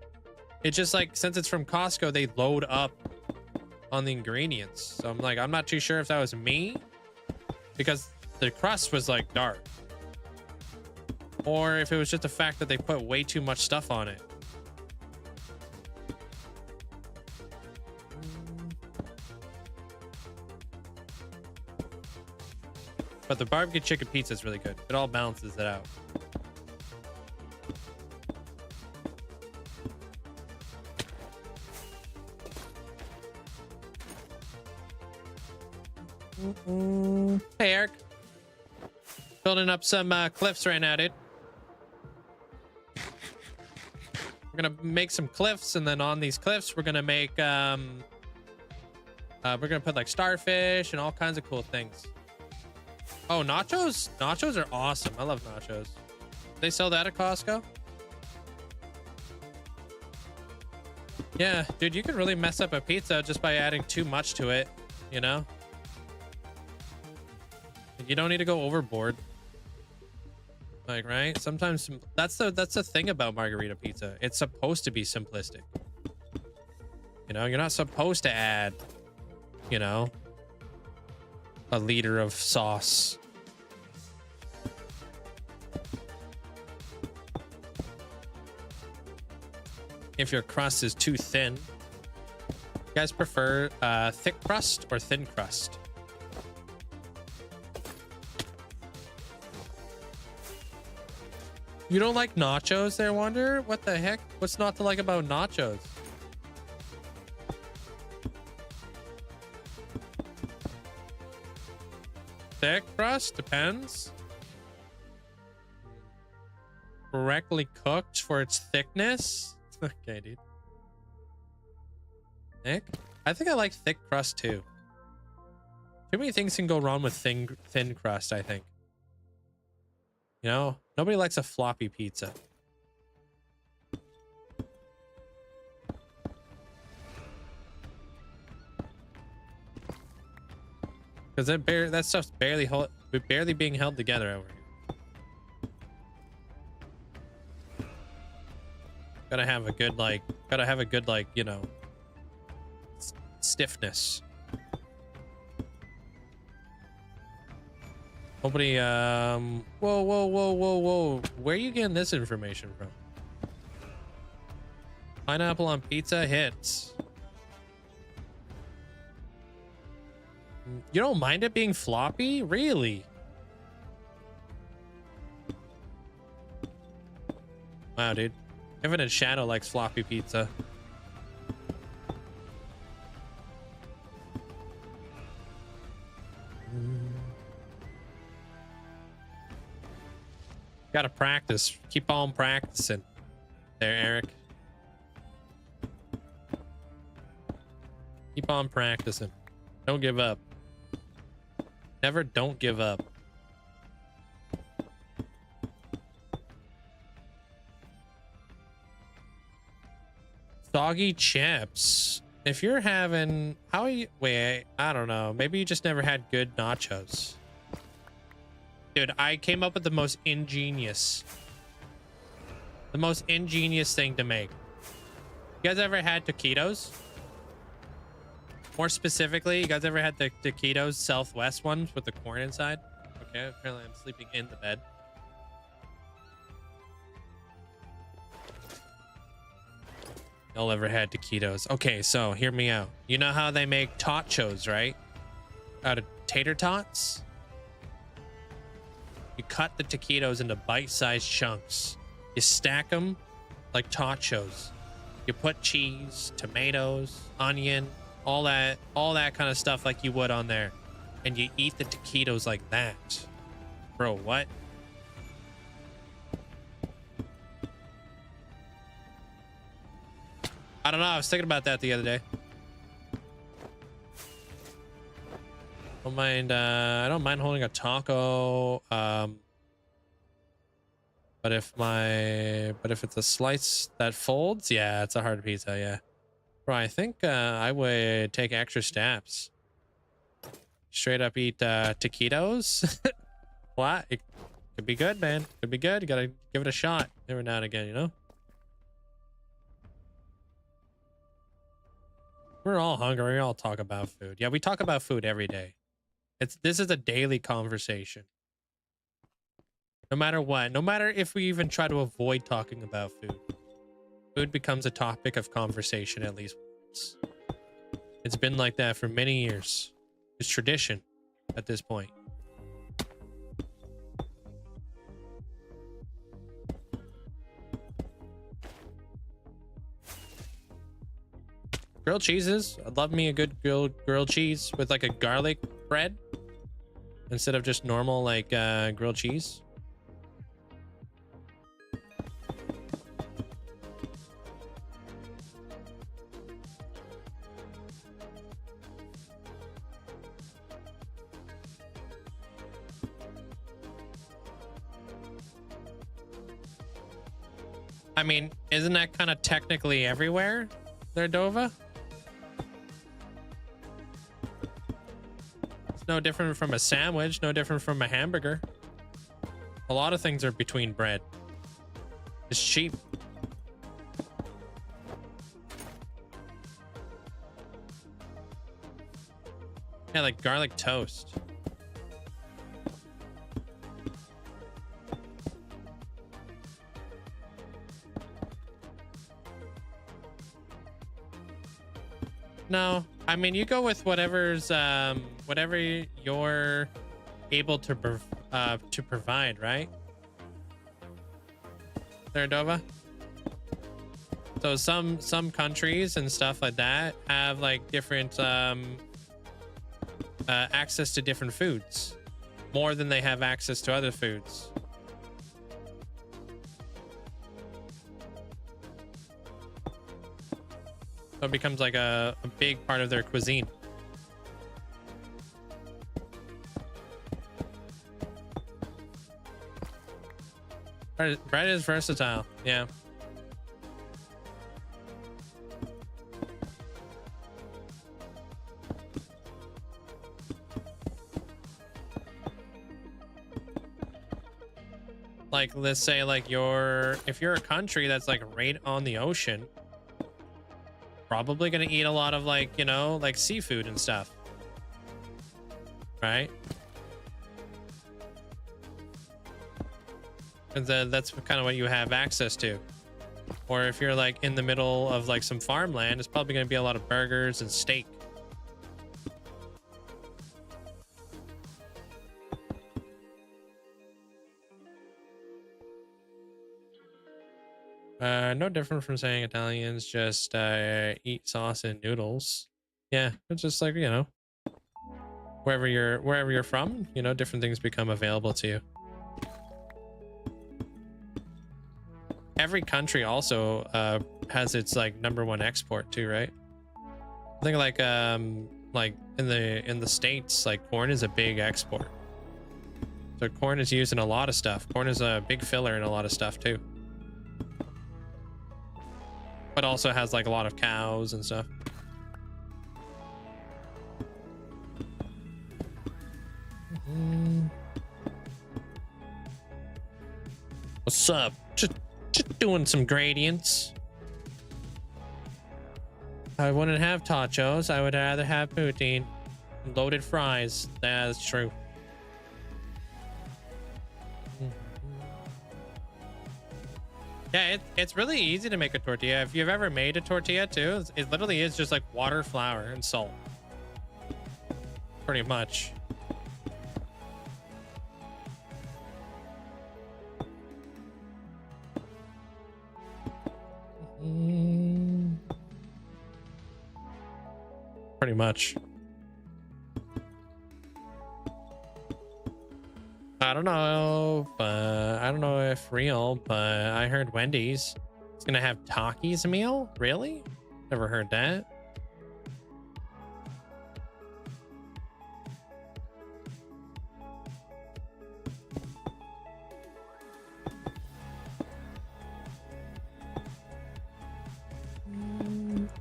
Speaker 1: It's just like, since it's from Costco, they load up on the ingredients. So I'm like, I'm not too sure if that was me because the crust was like dark. Or if it was just the fact that they put way too much stuff on it. but the barbecue chicken pizza is really good. It all balances it out. Hey, Eric. Building up some cliffs right now, dude. We're gonna make some cliffs, and then on these cliffs, we're gonna make we're gonna put like starfish and all kinds of cool things. Oh, nachos! Nachos are awesome. I love nachos. They sell that at Costco? Yeah, dude, you can really mess up a pizza just by adding too much to it, you know? You don't need to go overboard. Like, right? Sometimes that's the thing about margarita pizza. It's supposed to be simplistic. You know, you're not supposed to add, you know, a liter of sauce. If your crust is too thin. You guys prefer thick crust or thin crust? You don't like nachos there, Wonder? What the heck? What's not to like about nachos? Thick crust? Depends. Correctly cooked for its thickness? Okay, dude. Thick? I think I like thick crust too. Too many things can go wrong with thin crust, I think. You know, nobody likes a floppy pizza. Because that stuff's barely being held together over here. Gotta have a good like, you know, stiffness. Nobody, whoa. Where are you getting this information from? Pineapple on pizza hits. You don't mind it being floppy? Really? Wow, dude. Infinite Shadow likes floppy pizza. Gotta practice. Keep on practicing. There, Eric. Keep on practicing. Don't give up. Never don't give up. Soggy chips. If you're having... How are you... Wait, I don't know. Maybe you just never had good nachos. Dude, I came up with the most ingenious thing to make. You guys ever had taquitos? More specifically, you guys ever had the taquitos Southwest ones with the corn inside? Okay, apparently I'm sleeping in the bed. Y'all ever had taquitos? Okay, so hear me out. You know how they make tachos, right? Out of tater tots? You cut the taquitos into bite-sized chunks. You stack them like tachos. You put cheese, tomatoes, onion, all that kind of stuff like you would on there. And you eat the taquitos like that. Bro, what? I don't know. I was thinking about that the other day. I don't mind holding a taco. But if it's a slice that folds, yeah, it's a hard pizza, yeah. Bro, I think I would take extra steps. Straight up eat taquitos. What? It could be good, man. Could be good. You gotta give it a shot every now and again, you know? We're all hungry. We all talk about food. Yeah, we talk about food every day. This is a daily conversation. No matter what, no matter if we even try to avoid talking about food, food becomes a topic of conversation at least once. It's been like that for many years. It's tradition at this point. Grilled cheeses. I'd love me a good grilled cheese with like a garlic bread instead of just normal like grilled cheese. I mean, isn't that kind of technically everywhere there, Dova? It's no different from a sandwich, no different from a hamburger. A lot of things are between bread. It's cheap. Yeah, like garlic toast. No, I mean, you go with whatever's whatever you're able to provide, right? There, Dova. So some countries and stuff like that have like different access to different foods, more than they have access to other foods. So it becomes like a big part of their cuisine. Bread is versatile, yeah. Like, let's say like if you're a country that's like right on the ocean, probably gonna eat a lot of like, you know, like seafood and stuff, right? And then that's kind of what you have access to. Or if you're like in the middle of like some farmland, it's probably gonna be a lot of burgers and steak. No different from saying Italians just eat sauce and noodles. Yeah, it's just like, you know, wherever you're from, you know, different things become available to you. Every country also has its like #1 export too, right? I think like in the States, like corn is a big export. So corn is used in a lot of stuff. Corn is a big filler in a lot of stuff too. But also has like a lot of cows and stuff. What's up? Just doing some gradients. I wouldn't have tachos. I would rather have poutine. Loaded fries. That's true. Yeah, it's really easy to make a tortilla. If you've ever made a tortilla too, it literally is just like water, flour, and salt. Pretty much. Pretty much. I don't know, but I don't know if real, but I heard Wendy's is gonna have Takis meal. Really? Never heard that.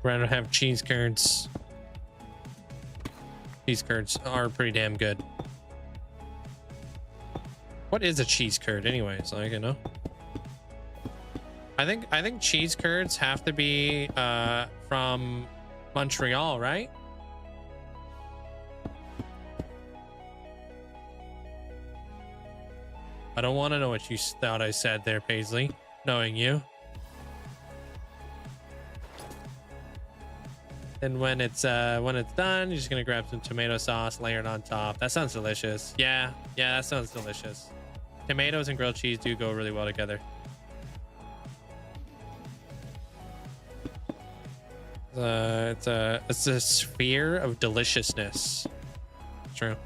Speaker 1: We're gonna have cheese curds. Cheese curds are pretty damn good. What is a cheese curd anyways? Like, you know, I think cheese curds have to be from Montreal, right? I don't want to know what you thought I said there, Paisley, knowing you. And when it's done, you're just gonna grab some tomato sauce, layer it on top. That sounds delicious. Yeah, that sounds delicious. Tomatoes and grilled cheese do go really well together. It's a sphere of deliciousness. True.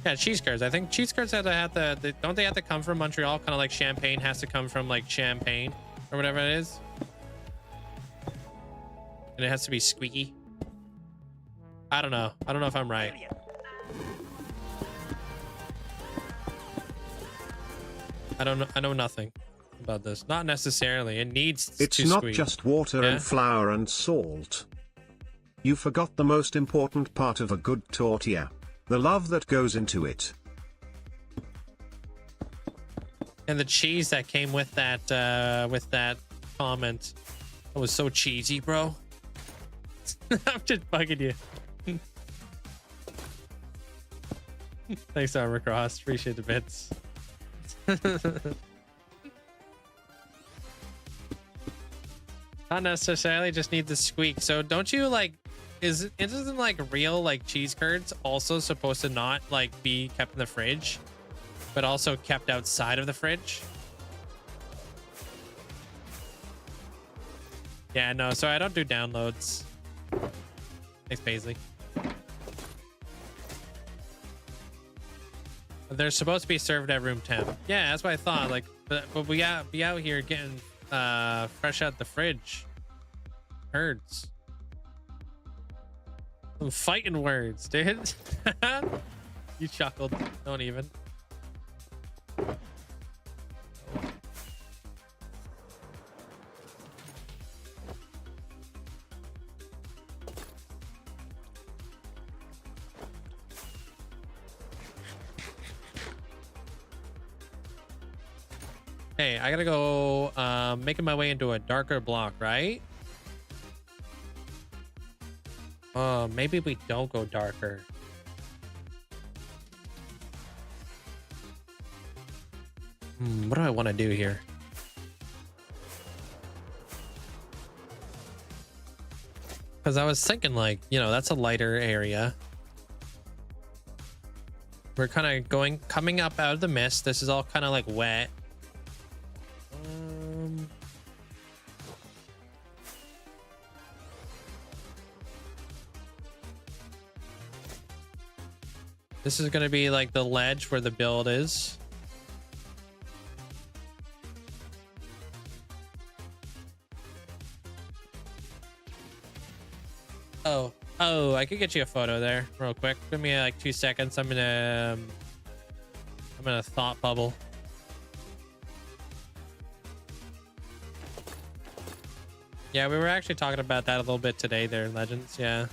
Speaker 1: Yeah, cheese curds. I think cheese curds don't they have to come from Montreal? Kind of like champagne has to come from like Champagne or whatever it is. And it has to be squeaky. I don't know. I don't know if I'm right. I don't know. I know nothing about this. Not necessarily. It needs
Speaker 3: It's
Speaker 1: to
Speaker 3: not
Speaker 1: squeak.
Speaker 3: just water
Speaker 1: Yeah?
Speaker 3: and flour and salt. You forgot the most important part of a good tortilla. The love that goes into it.
Speaker 1: And the cheese that came with that comment. It was so cheesy, bro. I'm just bugging you. Thanks, Armorcross. Appreciate the bits. Not necessarily just need the squeak. So don't you like isn't like real like cheese curds also supposed to not like be kept in the fridge, but also kept outside of the fridge? Yeah, no, so I don't do downloads. Thanks, Paisley. They're supposed to be served at room temp. Yeah, that's what I thought. Like, but we be out here getting fresh out the fridge. Herds. Some fighting words, dude. You chuckled. Don't even. Hey, I gotta go making my way into a darker block, right? Maybe we don't go darker. What do I want to do here? Because I was thinking, like, you know, that's a lighter area. We're kind of coming up out of the mist. This is all kind of like wet. This is going to be like the ledge where the build is. Oh, I could get you a photo there real quick. Give me like 2 seconds. I'm in a thought bubble. Yeah, we were actually talking about that a little bit today there in Legends. Yeah.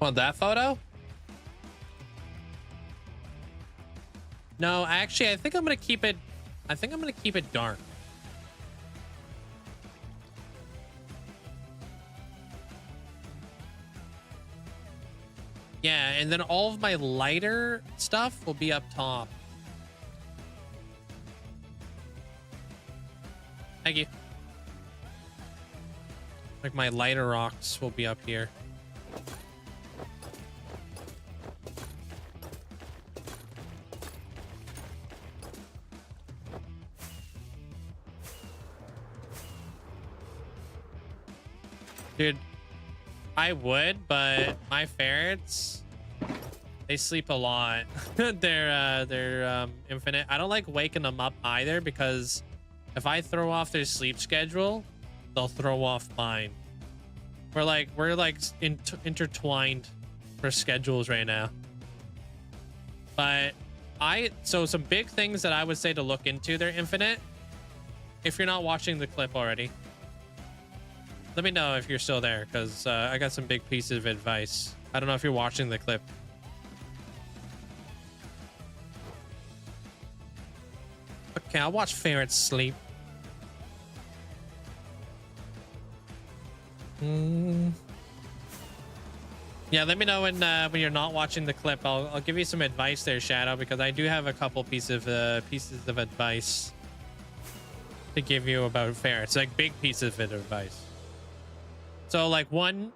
Speaker 1: Want that photo? No, actually, I think I'm gonna keep it. I think I'm gonna keep it dark. Yeah, and then all of my lighter stuff will be up top. Thank you. Like my lighter rocks will be up here. Dude, I would, but my ferrets, they sleep a lot. they're infinite. I don't like waking them up either, because if I throw off their sleep schedule, they'll throw off mine. We're like intertwined for schedules right now. But so some big things that I would say to look into, they're infinite. If you're not watching the clip already, let me know if you're still there, because I got some big pieces of advice. I don't know if you're watching the clip. Okay, I'll watch ferrets sleep. Yeah, let me know when you're not watching the clip. I'll give you some advice there, Shadow, because I do have a couple pieces of advice. to give you about ferrets, like big piece of advice. So like one,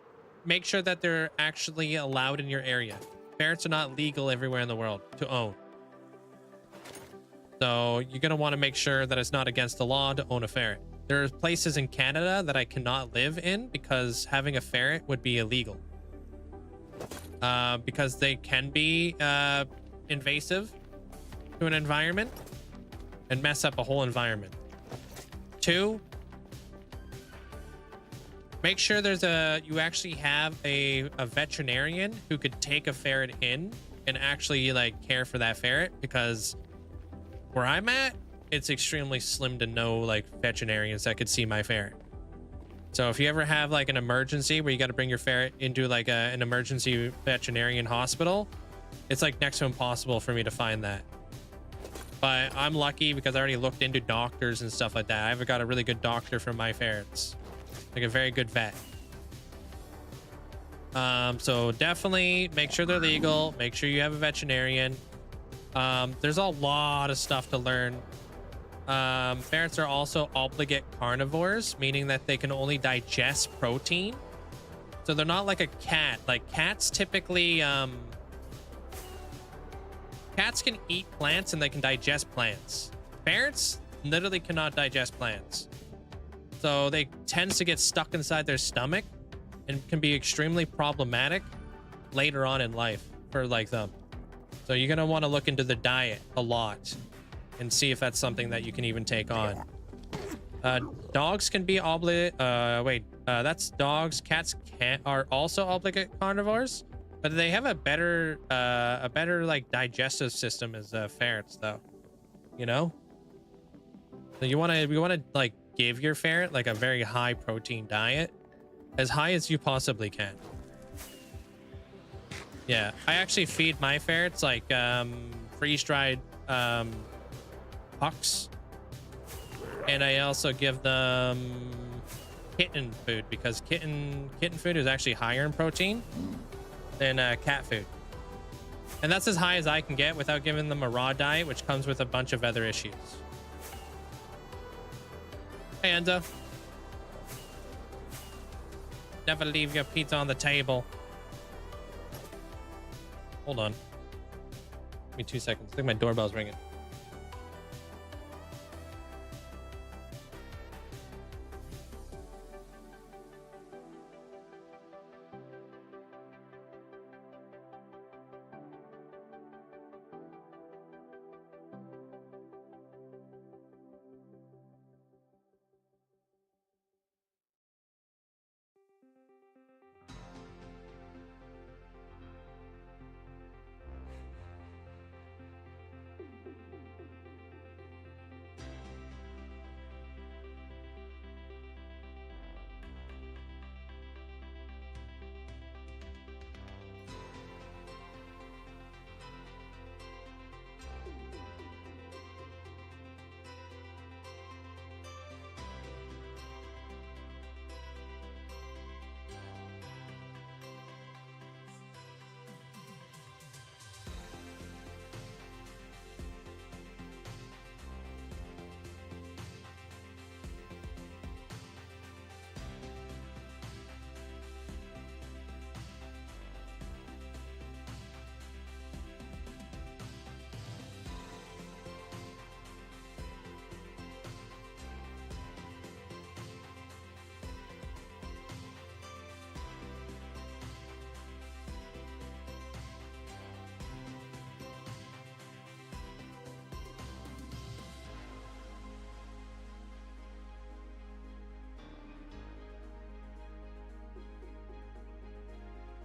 Speaker 1: make sure that they're actually allowed in your area. Ferrets are not legal everywhere in the world to own. So you're going to want to make sure that it's not against the law to own a ferret. There are places in Canada that I cannot live in because having a ferret would be illegal. Because they can be invasive to an environment and mess up a whole environment. 2, make sure you actually have a veterinarian who could take a ferret in and actually like care for that ferret, because where I'm at, it's extremely slim to no like veterinarians that could see my ferret. So if you ever have like an emergency where you got to bring your ferret into like an emergency veterinarian hospital, it's like next to impossible for me to find that. But I'm lucky because I already looked into doctors and stuff like that. I've got a really good doctor for my ferrets, like a very good vet. So definitely make sure they're legal. Make sure you have a veterinarian. There's a lot of stuff to learn. Ferrets are also obligate carnivores, meaning that they can only digest protein. So they're not like a cat. Like cats typically, cats can eat plants and they can digest plants. Ferrets literally cannot digest plants. So they tend to get stuck inside their stomach and can be extremely problematic later on in life for like them. So you're going to want to look into the diet a lot and see if that's something that you can even take on. Dogs can be obligate. That's dogs. Cats are also obligate carnivores, but they have a better like digestive system as ferrets, though. You know. So you want to like give your ferret like a very high protein diet, as high as you possibly can. Yeah, I actually feed my ferrets like freeze-dried pucks, and I also give them kitten food, because kitten food is actually higher in protein than cat food, and that's as high as I can get without giving them a raw diet, which comes with a bunch of other issues. Hey Enzo, never leave your pizza on the table. Hold on, give me 2 seconds. I think my doorbell's ringing.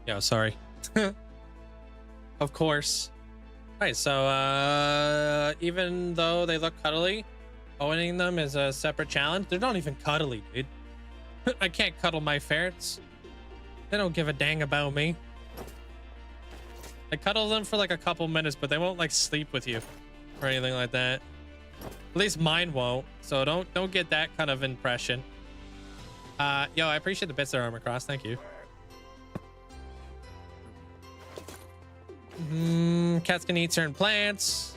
Speaker 1: Yeah, sorry. Of course. All right, so even though they look cuddly, owning them is a separate challenge. They're not even cuddly, dude. I can't cuddle my ferrets. They don't give a dang about me. I cuddle them for like a couple minutes, but they won't like sleep with you or anything like that. At least mine won't. So don't get that kind of impression. Yo, I appreciate the bits there, Armor Cross. Thank you. Cats can eat certain plants.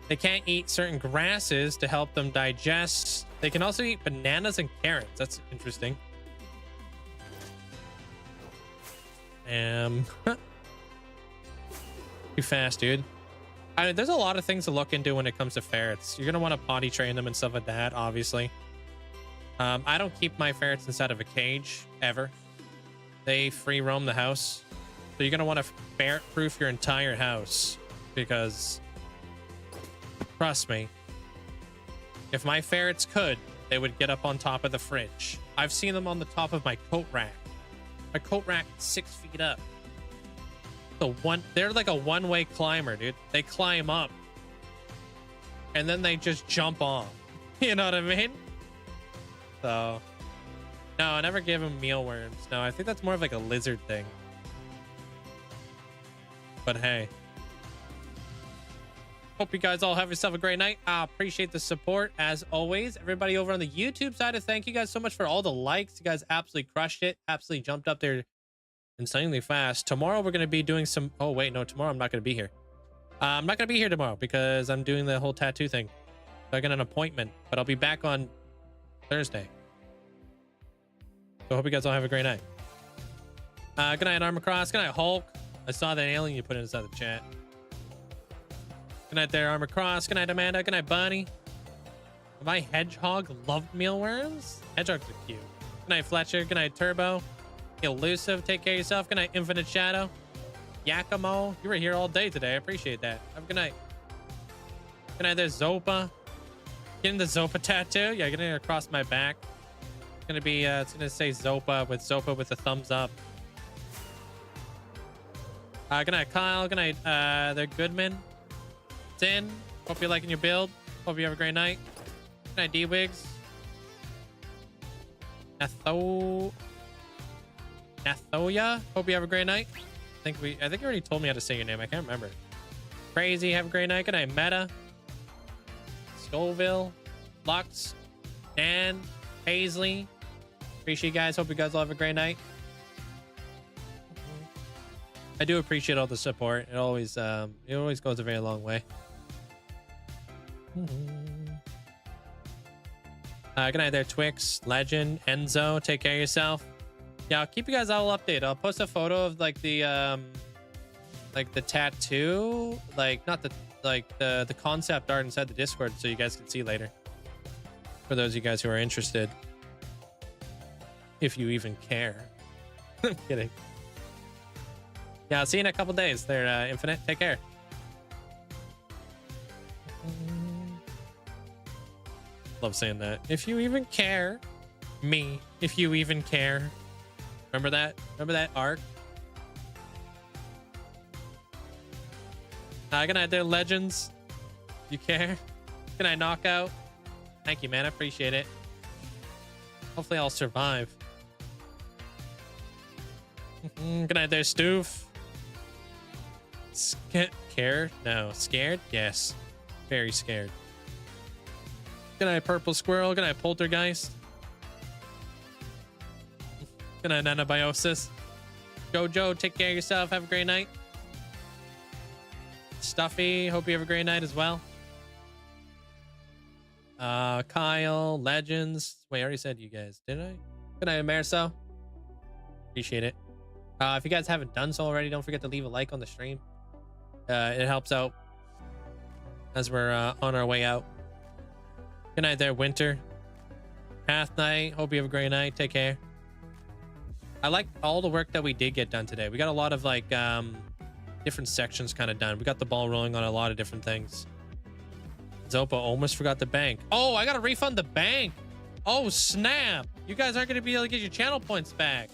Speaker 1: They can't eat certain grasses to help them digest They can also eat bananas and carrots. That's interesting. Too fast, dude. I mean, there's a lot of things to look into when it comes to ferrets. You're gonna want to potty train them and stuff like that, obviously. I don't keep my ferrets inside of a cage ever. They free roam the house, so you're gonna want to ferret-proof your entire house, because trust me, if my ferrets could, they would get up on top of the fridge. I've seen them on the top of my coat rack. My coat rack is 6 feet up. They're like a one-way climber, dude. They climb up and then they just jump off. You know what I mean? So no, I never give them mealworms. No, I think that's more of like a lizard thing. But hey, hope you guys all have yourself a great night. I appreciate the support as always. Everybody over on the YouTube side, thank you guys so much for all the likes. You guys absolutely crushed it. Absolutely jumped up there insanely fast. Tomorrow we're going to be doing some... Oh, wait, no, tomorrow I'm not going to be here. I'm not going to be here tomorrow because I'm doing the whole tattoo thing. So I got an appointment, but I'll be back on Thursday. So I hope you guys all have a great night. Good night, Armor Cross. Good night, Hulk. I saw that alien you put inside the chat. Good night there, Armor Cross. Good night, Amanda. Good night, Bunny. My hedgehog loved mealworms. Hedgehogs are cute. Good night, Fletcher. Good night, Turbo. Elusive, take care of yourself. Good night, Infinite Shadow. Yakimo, you were here all day today. I appreciate that. Have a good night. Good night there, Zopa. Getting the Zopa tattoo. Yeah, getting it across my back. It's gonna be it's gonna say Zopa with a thumbs up. Good night, Kyle. Good night, there, Goodman. Sin, hope you're liking your build. Hope you have a great night. Good night, D-Wigs. Nathoya, hope you have a great night. I think you already told me how to say your name. I can't remember. Crazy, have a great night. Good night, Meta. Scoville, Lux, Dan, Paisley. Appreciate you guys. Hope you guys all have a great night. I do appreciate all the support. It always goes a very long way. Good night there, Twix, Legend, Enzo. Take care of yourself. Yeah, I'll keep you guys all updated. I'll post a photo of like the tattoo, the concept art inside the Discord, so you guys can see later. For those of you guys who are interested, if you even care. I'm kidding. Yeah, I'll see you in a couple days. There, Infinite. Take care. Love saying that. If you even care, me. If you even care. Remember that? Remember that arc? Good night there, Legends. You care? Good night, Knockout. Thank you, man. I appreciate it. Hopefully I'll survive. Good night there, Stoof. Care? No. Scared? Yes. Very scared. Good night, Purple Squirrel. Good night, Poltergeist. Good night, Anabiosis. Jojo, take care of yourself. Have a great night. Stuffy, hope you have a great night as well. Kyle, Legends. Wait, I already said you guys, didn't I? Good night, Marso. Appreciate it. If you guys haven't done so already, don't forget to leave a like on the stream. It helps out as we're on our way out. Good night there, Winter. Path Night, hope you have a great night. Take care. I like all the work that we did get done today. We got a lot of like different sections kind of done. We got the ball rolling on a lot of different things. Zopa almost forgot the bank. Oh, I gotta refund the bank. Oh snap! You guys aren't gonna be able to get your channel points back.